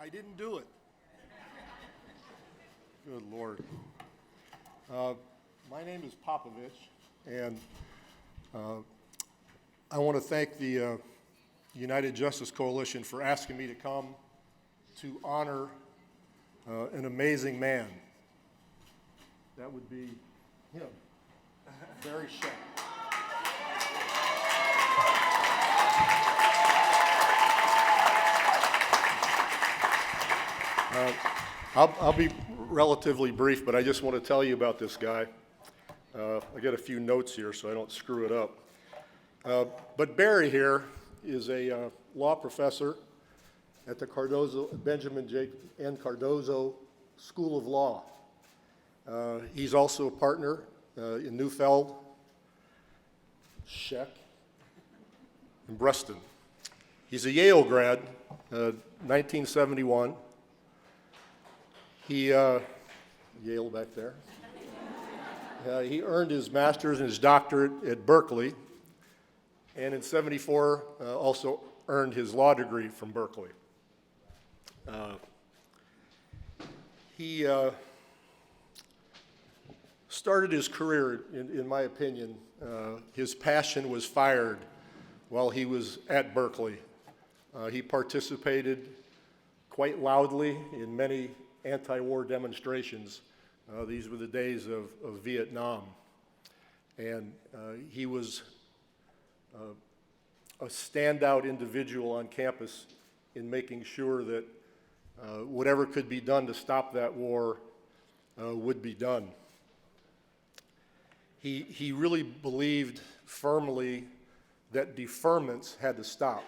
I didn't do it. Good Lord. My name is Popovich, and I want to thank the United Justice Coalition for asking me to come to honor an amazing man. That would be him, Barry Shaka. I'll be relatively brief, but I just want to tell you about this guy. I got a few notes here so I don't screw it up. But Barry here is a law professor at the Benjamin J. N. Cardozo School of Law. He's also a partner in Neufeld, Sheck, and Bruston. He's a Yale grad, 1971. He, Yale back there. He earned his master's and his doctorate at Berkeley, and in '74 also earned his law degree from Berkeley. He started his career, in my opinion, his passion was fired while he was at Berkeley He participated quite loudly in many anti-war demonstrations. These were the days of Vietnam. And he was a standout individual on campus in making sure that whatever could be done to stop that war would be done. He really believed firmly that deferments had to stop.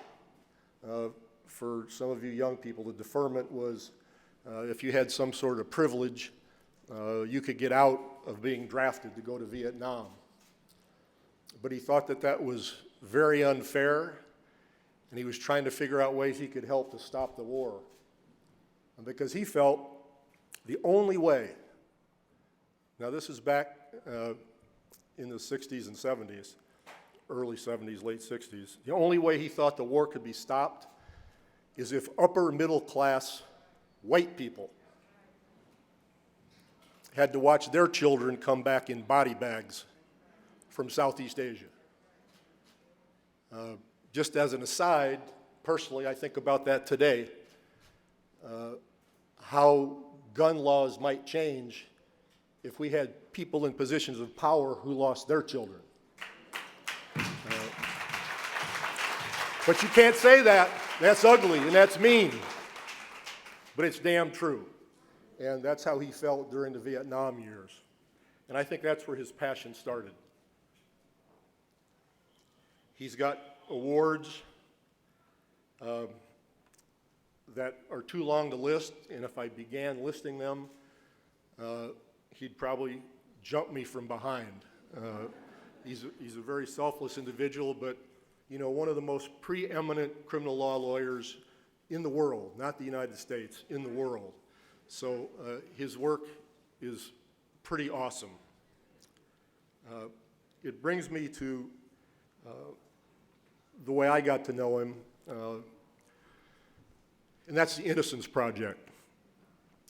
For some of you young people, the deferment was if you had some sort of privilege, you could get out of being drafted to go to Vietnam. But he thought that that was very unfair, and he was trying to figure out ways he could help to stop the war. And because he felt the only way, now this is back in the 60s and 70s, early 70s, late 60s, the only way he thought the war could be stopped is if upper middle class white people had to watch their children come back in body bags from Southeast Asia. Just as an aside, personally, I think about that today, how gun laws might change if we had people in positions of power who lost their children. But you can't say that. That's ugly and that's mean. But it's damn true. And that's how he felt during the Vietnam years. And I think that's where his passion started. He's got awards that are too long to list, and if I began listing them, he'd probably jump me from behind. He's a very selfless individual, but you know, one of the most preeminent criminal law lawyers in the world, not the United States, in the world. So his work is pretty awesome. It brings me to the way I got to know him, and that's the Innocence Project,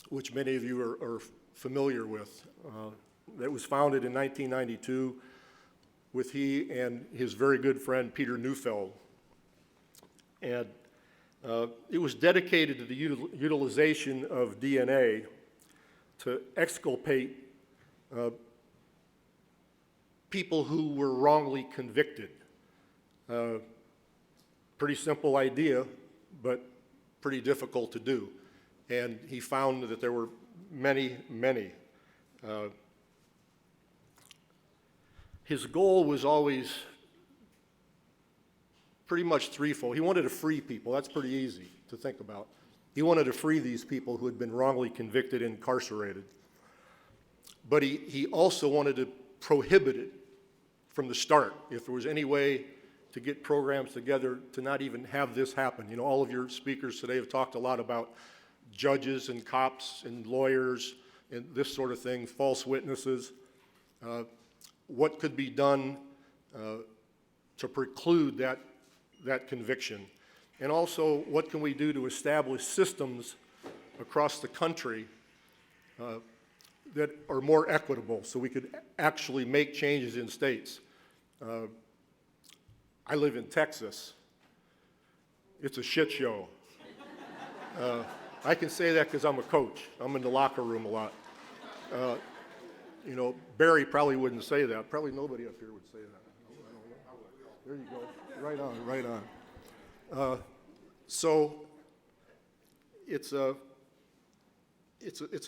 which many of you are familiar with. That was founded in 1992 with he and his very good friend Peter Neufeld. And it was dedicated to the utilization of DNA to exculpate people who were wrongly convicted. Pretty simple idea, but pretty difficult to do. And he found that there were many. His goal was always pretty much threefold. He wanted to free people. That's pretty easy to think about. He wanted to free these people who had been wrongly convicted and incarcerated. But he also wanted to prohibit it from the start. If there was any way to get programs together to not even have this happen. You know, all of your speakers today have talked a lot about judges and cops and lawyers and this sort of thing, false witnesses. What could be done to preclude that conviction? And also, what can we do to establish systems across the country that are more equitable so we could actually make changes in states? I live in Texas. It's a shit show. I can say that because I'm a coach. I'm in the locker room a lot. You know, Barry probably wouldn't say that. Probably nobody up here would say that. There you go. Right on. So it's a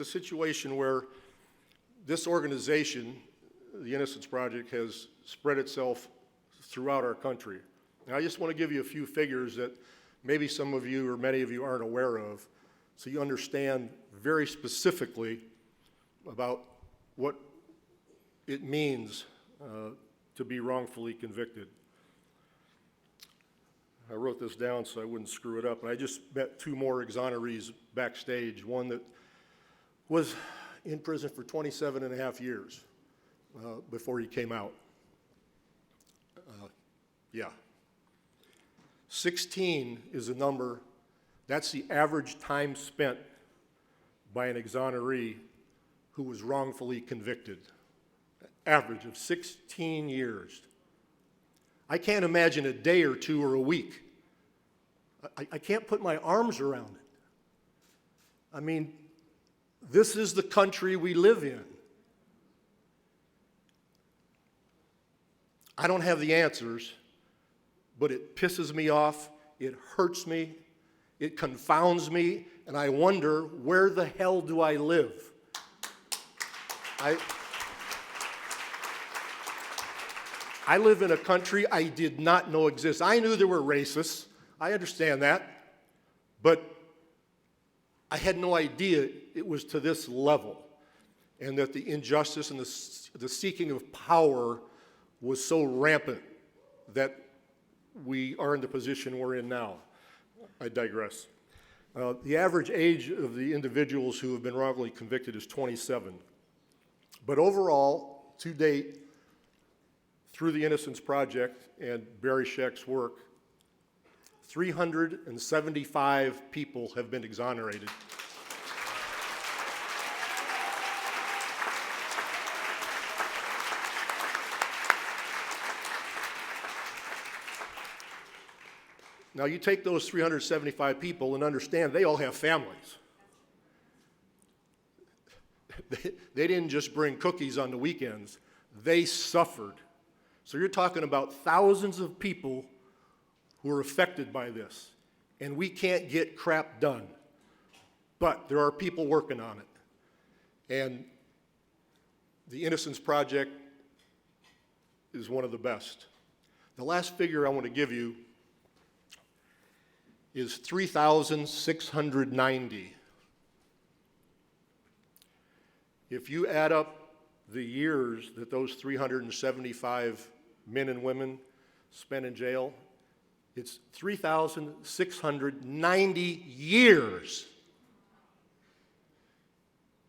situation where this organization, the Innocence Project, has spread itself throughout our country. And I just want to give you a few figures that maybe some of you or many of you aren't aware of, so you understand very specifically about what it means to be wrongfully convicted. I wrote this down so I wouldn't screw it up, and I just met two more exonerees backstage, one that was in prison for 27 and a half years before he came out. 16 is a number, that's the average time spent by an exoneree who was wrongfully convicted. Average of 16 years. I can't imagine a day or two or a week I can't put my arms around it. I mean, this is the country we live in. I don't have the answers, but it pisses me off, it hurts me, it confounds me, and I wonder, where the hell do I live? I live in a country I did not know exists. I knew there were racists. I understand that. But I had no idea it was to this level, and that the injustice and the seeking of power was so rampant that we are in the position we're in now. I digress. The average age of the individuals who have been wrongfully convicted is 27. But overall, to date, through the Innocence Project and Barry Scheck's work, 375 people have been exonerated. Now you take those 375 people and understand they all have families. They didn't just bring cookies on the weekends, they suffered. So you're talking about thousands of people who are affected by this, and we can't get crap done. But there are people working on it. And the Innocence Project is one of the best. The last figure I want to give you is 3,690. If you add up the years that those 375 men and women spent in jail, it's 3,690 years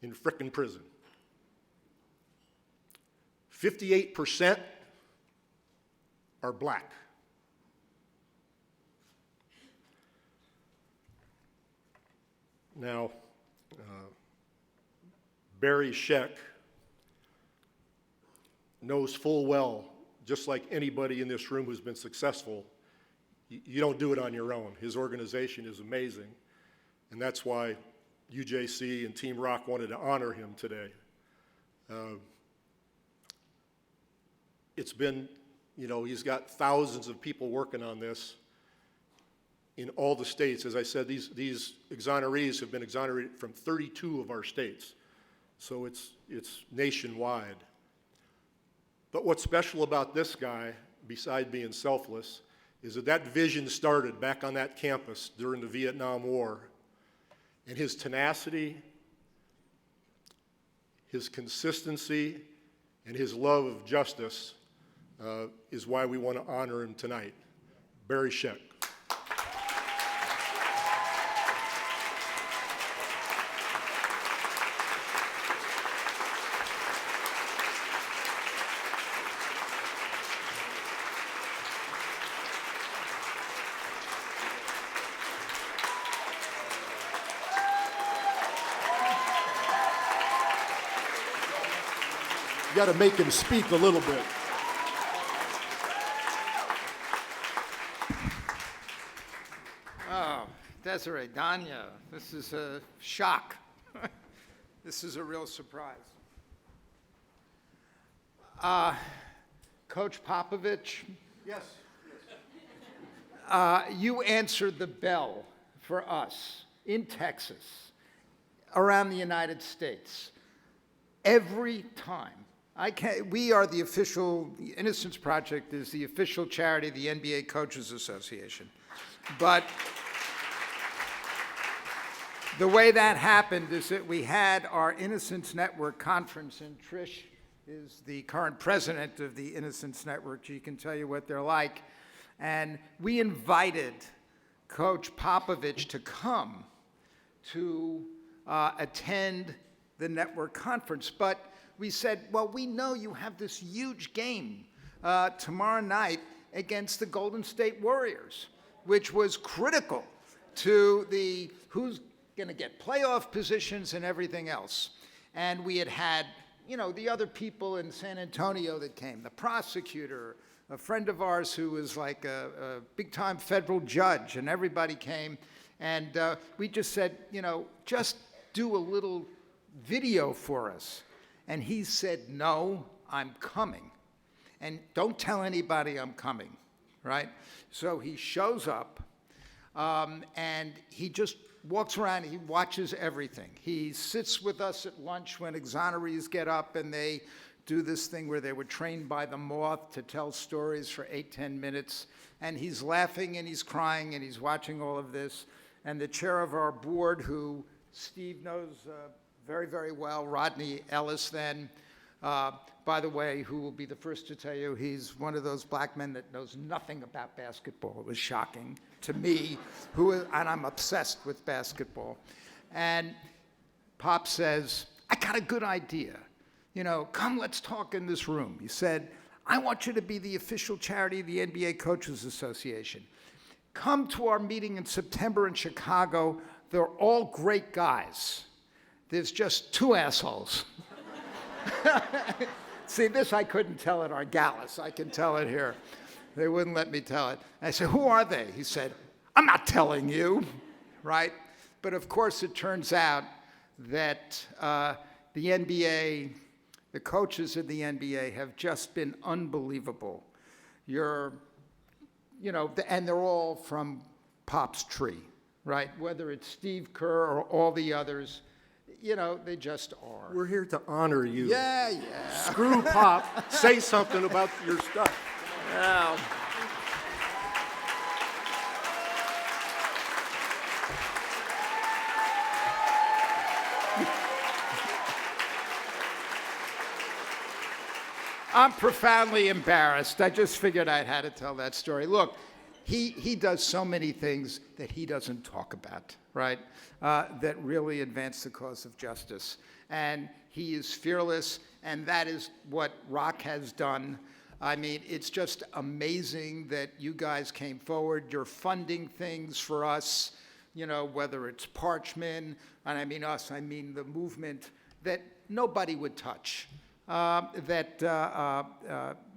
in frickin' prison. 58% are black. Now, Barry Scheck knows full well, just like anybody in this room who's been successful, you don't do it on your own. His organization is amazing, and that's why UJC and Team Rock wanted to honor him today. It's been, he's got thousands of people working on this in all the states. As I said, these exonerees have been exonerated from 32 of our states, so it's nationwide. But what's special about this guy, besides being selfless, is that vision started back on that campus during the Vietnam War. And his tenacity, his consistency, and his love of justice is why we want to honor him tonight. Barry Scheck. You got to make him speak a little bit. Oh, Desiree, Danya, this is a shock. This is a real surprise. Coach Popovich? Yes. You answered the bell for us in Texas, around the United States, every time. We are the official, the Innocence Project is the official charity of the NBA Coaches Association. But the way that happened is that we had our Innocence Network conference, and Trish is the current president of the Innocence Network. She can tell you what they're like. And we invited Coach Popovich to come to attend the network conference. But we said, well, we know you have this huge game tomorrow night against the Golden State Warriors, which was critical to who's going to get playoff positions and everything else. And we had you know, the other people in San Antonio that came, the prosecutor, a friend of ours who was like a big-time federal judge, and everybody came. And we just said, you know, just do a little video for us. And he said, no, I'm coming. And don't tell anybody I'm coming, right? So he shows up, and he just walks around, he watches everything. He sits with us at lunch when exonerees get up and they do this thing where they were trained by the moth to tell stories for 8-10 minutes. And he's laughing and he's crying and he's watching all of this. And the chair of our board, who Steve knows very, very well, Rodney Ellis then, by the way, who will be the first to tell you he's one of those black men that knows nothing about basketball. It was shocking to me, and I'm obsessed with basketball. And Pop says, I got a good idea. You know, come, let's talk in this room. He said, I want you to be the official charity of the NBA Coaches Association. Come to our meeting in September in Chicago. They're all great guys. There's just 2 assholes. See, this I couldn't tell at our Gallus. I can tell it here. They wouldn't let me tell it. I said, who are they? He said, I'm not telling you, right? But of course, it turns out that the NBA, the coaches of the NBA have just been unbelievable. You know, and they're all from Pop's tree, right? Whether it's Steve Kerr or all the others, you know, they just are. We're here to honor you. Yeah, yeah. Screw Pop. Say something about your stuff. Now, I'm profoundly embarrassed. I just figured I had to tell that story. Look, he does so many things that he doesn't talk about, right? That really advance the cause of justice. And he is fearless, and that is what Rock has done. I mean, it's just amazing that you guys came forward. You're funding things for us, you know, whether it's Parchman, and I mean us, I mean the movement that nobody would touch.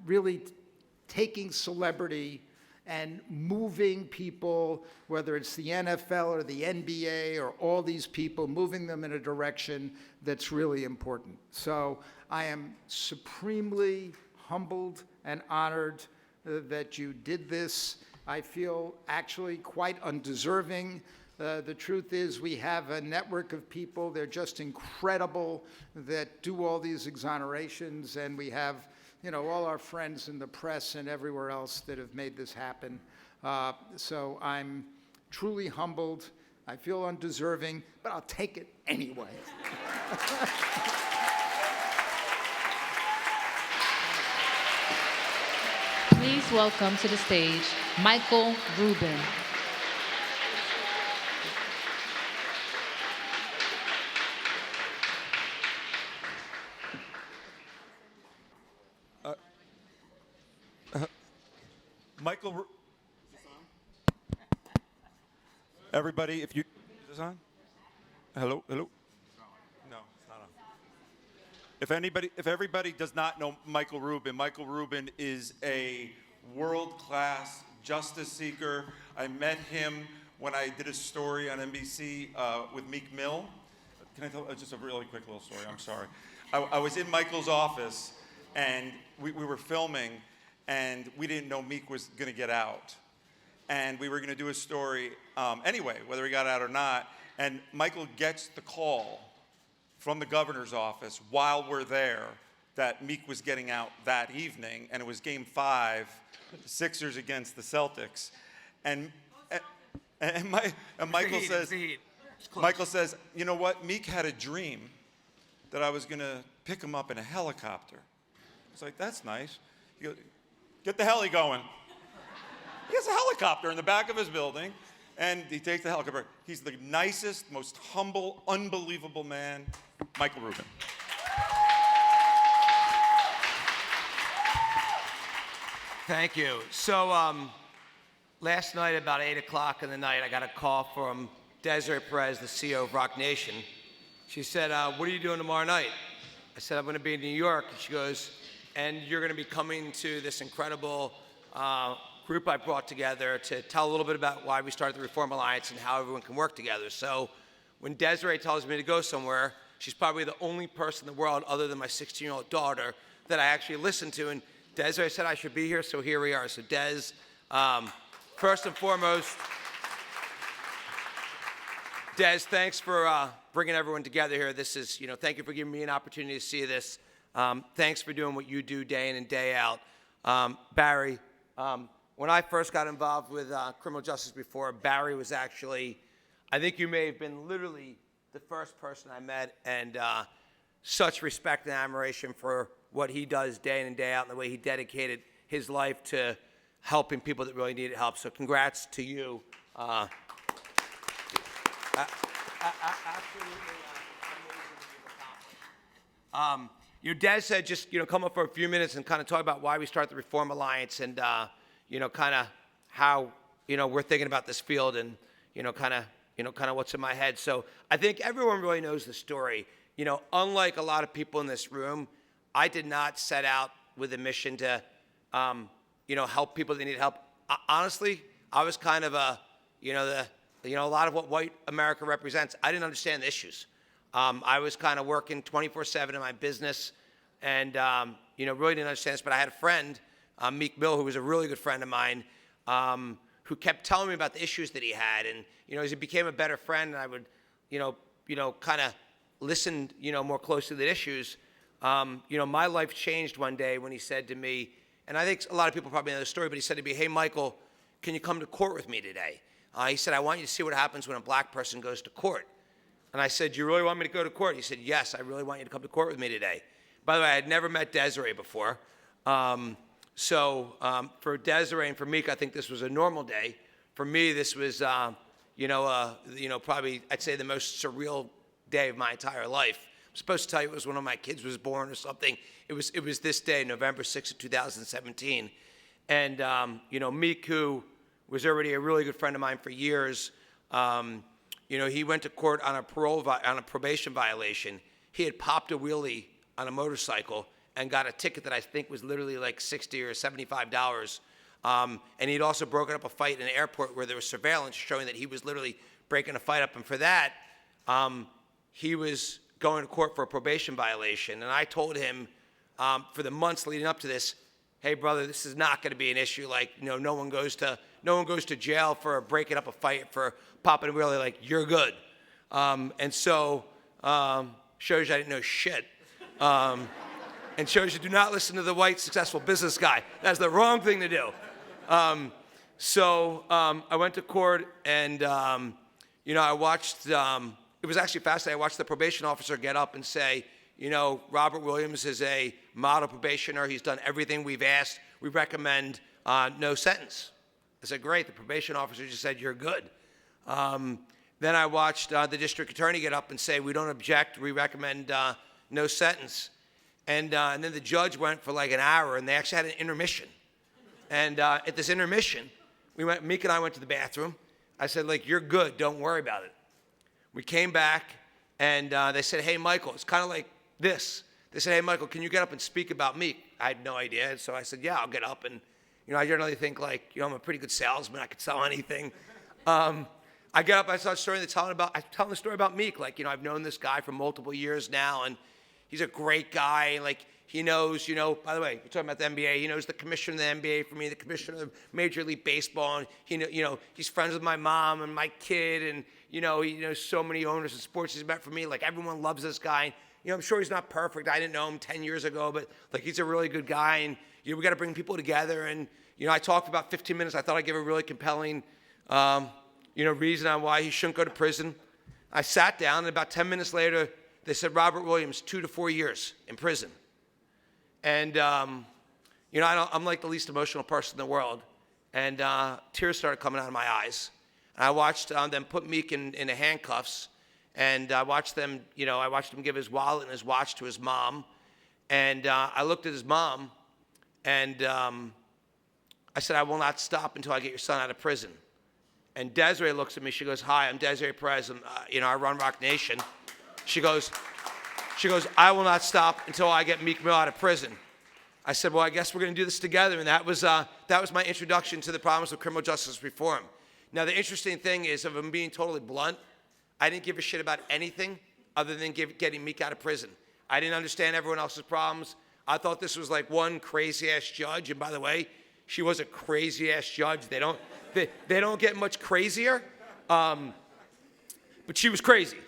Really taking celebrity and moving people, whether it's the NFL or the NBA or all these people, moving them in a direction that's really important. So I am supremely humbled and honored that you did this. I feel actually quite undeserving. The truth is we have a network of people, they're just incredible, that do all these exonerations, and we have, you know, all our friends in the press and everywhere else that have made this happen. So I'm truly humbled. I feel undeserving, but I'll take it anyway. Please welcome to the stage Michael Rubin. Michael, everybody, if you, is this on? Hello, hello? No, it's not on. If everybody does not know Michael Rubin is a world-class justice seeker. I met him when I did a story on NBC with Meek Mill. Can I tell just a really quick little story? I'm sorry. I was in Michael's office, and we were filming, and we didn't know Meek was going to get out. And we were going to do a story anyway, whether he got out or not. And Michael gets the call from the governor's office while we're there that Meek was getting out that evening, and it was Game 5, the Sixers against the Celtics. And Michael says, you know what? Meek had a dream that I was going to pick him up in a helicopter. I was like, that's nice. He goes, get the heli going. He has a helicopter in the back of his building, and he takes the helicopter. He's the nicest, most humble, unbelievable man, Michael Rubin. Thank you. So last night, about 8 o'clock in the night, I got a call from Desiree Perez, the CEO of Rock Nation. She said, what are you doing tomorrow night? I said, I'm going to be in New York. And she goes, and you're going to be coming to this incredible group I brought together to tell a little bit about why we started the Reform Alliance and how everyone can work together. So when Desiree tells me to go somewhere, she's probably the only person in the world other than my 16-year-old daughter that I actually listen to. And Desiree said I should be here, so here we are. So Des, first and foremost, Des, thanks for bringing everyone together here. This is, thank you for giving me an opportunity to see this. Thanks for doing what you do day in and day out. Barry, when I first got involved with criminal justice before, Barry was actually, I think you may have been literally the first person I met, and such respect and admiration for what he does day in and day out and the way he dedicated his life to helping people that really needed help. So congrats to you. Absolutely amazing. Des said just come up for a few minutes and kind of talk about why we started the Reform Alliance and kind of how we're thinking about this field and kind of what's in my head. So I think everyone really knows the story. Unlike a lot of people in this room, I did not set out with a mission to help people that need help. Honestly, I was kind of a lot of what white America represents. I didn't understand the issues. I was kind of working 24/7 in my business and, really didn't understand this. But I had a friend, Meek Mill, who was a really good friend of mine, who kept telling me about the issues that he had. And, as he became a better friend and I would, kind of listen, more closely to the issues, my life changed one day when he said to me, and I think a lot of people probably know the story, but he said to me, hey, Michael, can you come to court with me today? He said, I want you to see what happens when a black person goes to court. And I said, you really want me to go to court? He said, yes, I really want you to come to court with me today. By the way, I had never met Desiree before. So for Desiree and for Meek, I think this was a normal day. For me, this was, probably, I'd say the most surreal day of my entire life. I'm supposed to tell you it was when one of my kids was born or something. It was this day, November 6th of 2017. And, Meek, who was already a really good friend of mine for years, he went to court on a probation violation. He had popped a wheelie on a motorcycle and got a ticket that I think was literally like $60 or $75. And he'd also broken up a fight in an airport where there was surveillance showing that he was literally breaking a fight up. And for that, he was going to court for a probation violation. And I told him for the months leading up to this, hey, brother, this is not going to be an issue. Like, no one goes to jail for breaking up a fight, for popping a wheelie. Like, you're good. And so shows you I didn't know shit. And shows you do not listen to the white successful business guy. That's the wrong thing to do. So I went to court and, I watched, it was actually fascinating. I watched the probation officer get up and say, Robert Williams is a model probationer. He's done everything we've asked. We recommend no sentence. I said, great. The probation officer just said, you're good. Then I watched the district attorney get up and say, we don't object. We recommend no sentence. And then the judge went for like an hour, and they actually had an intermission. And at this intermission, Meek and I went to the bathroom. I said, you're good. Don't worry about it. We came back, and they said, hey, Michael, it's kind of like this. They said, hey, Michael, can you get up and speak about Meek? I had no idea. And so I said, yeah, I'll get up. And, I generally think I'm a pretty good salesman. I could sell anything. I get up, I start telling the story about Meek. I've known this guy for multiple years now, and he's a great guy. He knows, by the way, you're talking about the NBA. He knows the commissioner of the NBA for me, the commissioner of Major League Baseball. And he's friends with my mom and my kid. And, he knows so many owners and sports he's met for me. Everyone loves this guy. I'm sure he's not perfect. I didn't know him 10 years ago, but he's a really good guy. And, we got to bring people together. And, I talked for about 15 minutes. I thought I'd give a really compelling, reason on why he shouldn't go to prison. I sat down, and about 10 minutes later, they said, Robert Williams, 2 to 4 years in prison. And, I'm like the least emotional person in the world. And tears started coming out of my eyes. And I watched them put Meek in the handcuffs. And I watched them, give his wallet and his watch to his mom. And I looked at his mom, and I said, I will not stop until I get your son out of prison. And Desiree looks at me. She goes, hi, I'm Desiree Perez. I run Rock Nation. She goes, She goes, I will not stop until I get Meek Mill out of prison. I said, well, I guess we're going to do this together. And that was my introduction to the problems of criminal justice reform. Now, the interesting thing is, if I'm being totally blunt, I didn't give a shit about anything other than getting Meek out of prison. I didn't understand everyone else's problems. I thought this was like one crazy-ass judge. And by the way, she was a crazy-ass judge. They don't get much crazier. But she was crazy.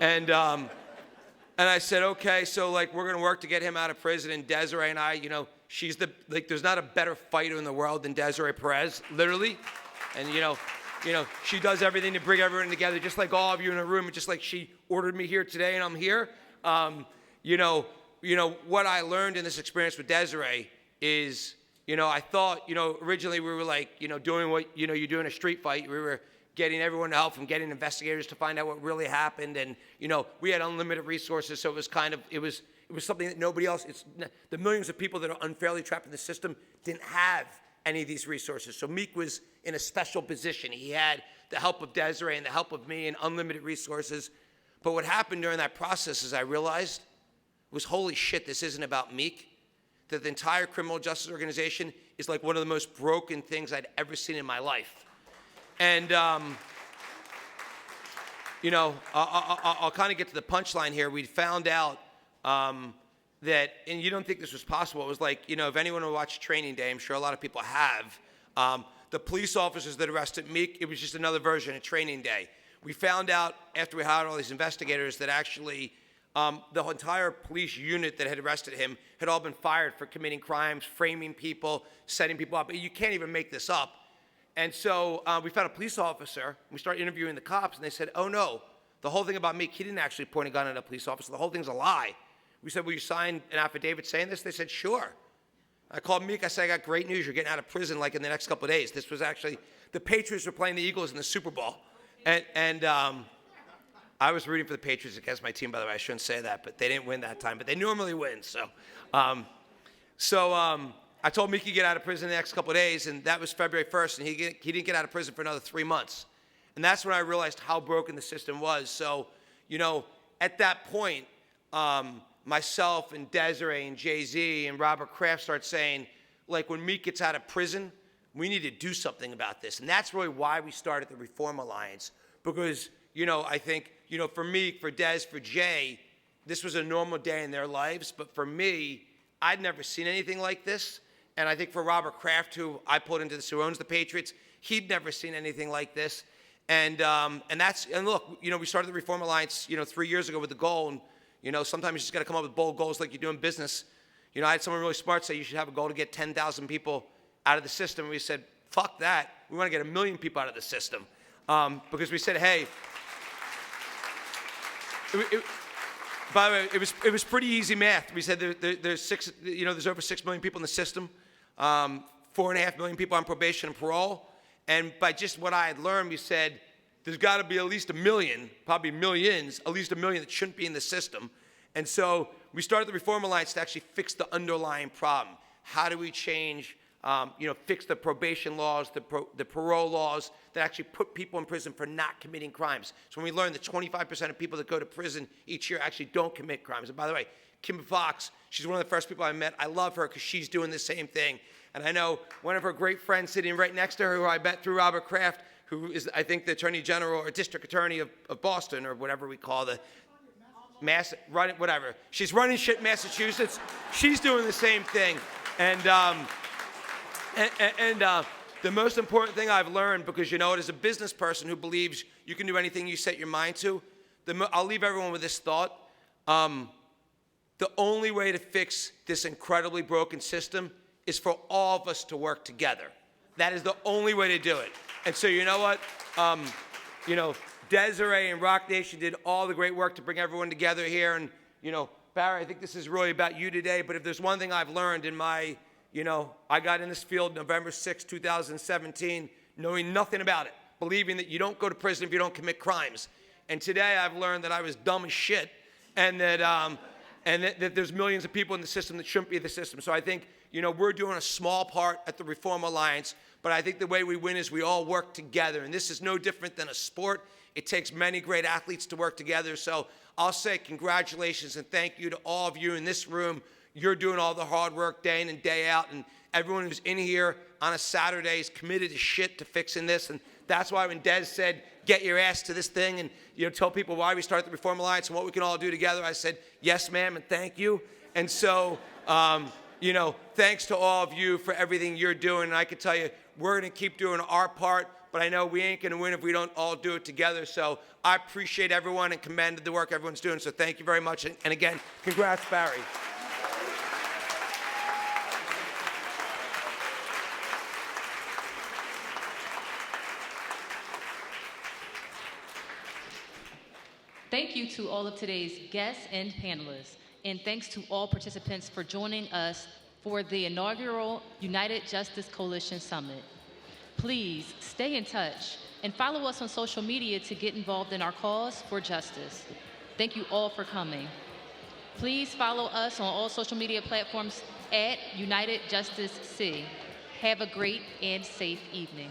And I said, okay, so like we're going to work to get him out of prison. And Desiree and I, she's there's not a better fighter in the world than Desiree Perez, literally. And she does everything to bring everyone together, just like all of you in a room, and just like she ordered me here today and I'm here. What I learned in this experience with Desiree is, I thought, originally we were like, doing what, you do in a street fight. We were getting everyone to help from getting investigators to find out what really happened. And, we had unlimited resources. So it was it was something that nobody else, the millions of people that are unfairly trapped in the system didn't have any of these resources. So Meek was in a special position. He had the help of Desiree and the help of me and unlimited resources. But what happened during that process is I realized was, holy shit, this isn't about Meek. That the entire criminal justice organization is like one of the most broken things I'd ever seen in my life. And, I'll kind of get to the punchline here. We found out that, and you don't think this was possible, it was like, if anyone would watch Training Day, I'm sure a lot of people have, the police officers that arrested Meek, it was just another version of Training Day. We found out after we hired all these investigators that actually the entire police unit that had arrested him had all been fired for committing crimes, framing people, setting people up. You can't even make this up. And so we found a police officer. We started interviewing the cops, and they said, oh, no, the whole thing about Meek, he didn't actually point a gun at a police officer. The whole thing's a lie. We said, will you sign an affidavit saying this? They said, sure. I called Meek. I said, I got great news. You're getting out of prison like in the next couple of days. This was actually, the Patriots were playing the Eagles in the Super Bowl. And I was rooting for the Patriots against my team, by the way. I shouldn't say that, but they didn't win that time. But they normally win. So I told Meek he'd get out of prison the next couple of days, and that was February 1st, and he didn't get out of prison for another 3 months. And that's when I realized how broken the system was. So, at that point, myself and Desiree and Jay-Z and Robert Kraft start saying, like, when Meek gets out of prison, we need to do something about this. And that's really why we started the Reform Alliance. Because, I think, for Meek, for Des, for Jay, this was a normal day in their lives. But for me, I'd never seen anything like this. And I think for Robert Kraft, who I pulled into this, who owns the Patriots, he'd never seen anything like this. And look, we started the Reform Alliance, 3 years ago with the goal. And, sometimes you just got to come up with bold goals like you do in business. I had someone really smart say you should have a goal to get 10,000 people out of the system. And we said, fuck that. We want to get 1 million people out of the system. Because we said, hey, by the way, it was pretty easy math. We said there's over 6 million people in the system, 4.5 million people on probation and parole. And by just what I had learned, we said, there's got to be at least 1 million, probably millions, at least 1 million that shouldn't be in the system. And so we started the Reform Alliance to actually fix the underlying problem. How do we change, fix the probation laws, the parole laws that actually put people in prison for not committing crimes? So when we learned that 25% of people that go to prison each year actually don't commit crimes. And by the way, Kim Fox, she's one of the first people I met. I love her because she's doing the same thing. And I know one of her great friends sitting right next to her, who I met through Robert Kraft, who is, I think, the Attorney General or District Attorney of Boston, or whatever we call the whatever. She's running shit in Massachusetts. She's doing the same thing. And the most important thing I've learned, because as a business person who believes you can do anything you set your mind to, I'll leave everyone with this thought. The only way to fix this incredibly broken system is for all of us to work together. That is the only way to do it. And so you know what? Desiree and Rock Nation did all the great work to bring everyone together here. And, Barry, I think this is really about you today. But if there's one thing I've learned in my, I got in this field November 6, 2017, knowing nothing about it, believing that you don't go to prison if you don't commit crimes. And today I've learned that I was dumb as shit, and that and that there's millions of people in the system that shouldn't be in the system. So I think, we're doing a small part at the Reform Alliance, but I think the way we win is we all work together. And this is no different than a sport. It takes many great athletes to work together. So I'll say congratulations and thank you to all of you in this room. You're doing all the hard work day in and day out, and everyone who's in here on a Saturday is committed as shit to fixing this. And that's why when Des said, get your ass to this thing and tell people why we started the Reform Alliance and what we can all do together, I said, yes, ma'am, and thank you. And so, thanks to all of you for everything you're doing. And I can tell you, we're going to keep doing our part, but I know we ain't going to win if we don't all do it together. So I appreciate everyone and commend the work everyone's doing. So thank you very much. And again, congrats, Barry. Thank you to all of today's guests and panelists, and thanks to all participants for joining us for the inaugural United Justice Coalition Summit. Please stay in touch and follow us on social media to get involved in our cause for justice. Thank you all for coming. Please follow us on all social media platforms at United Justice C. Have a great and safe evening.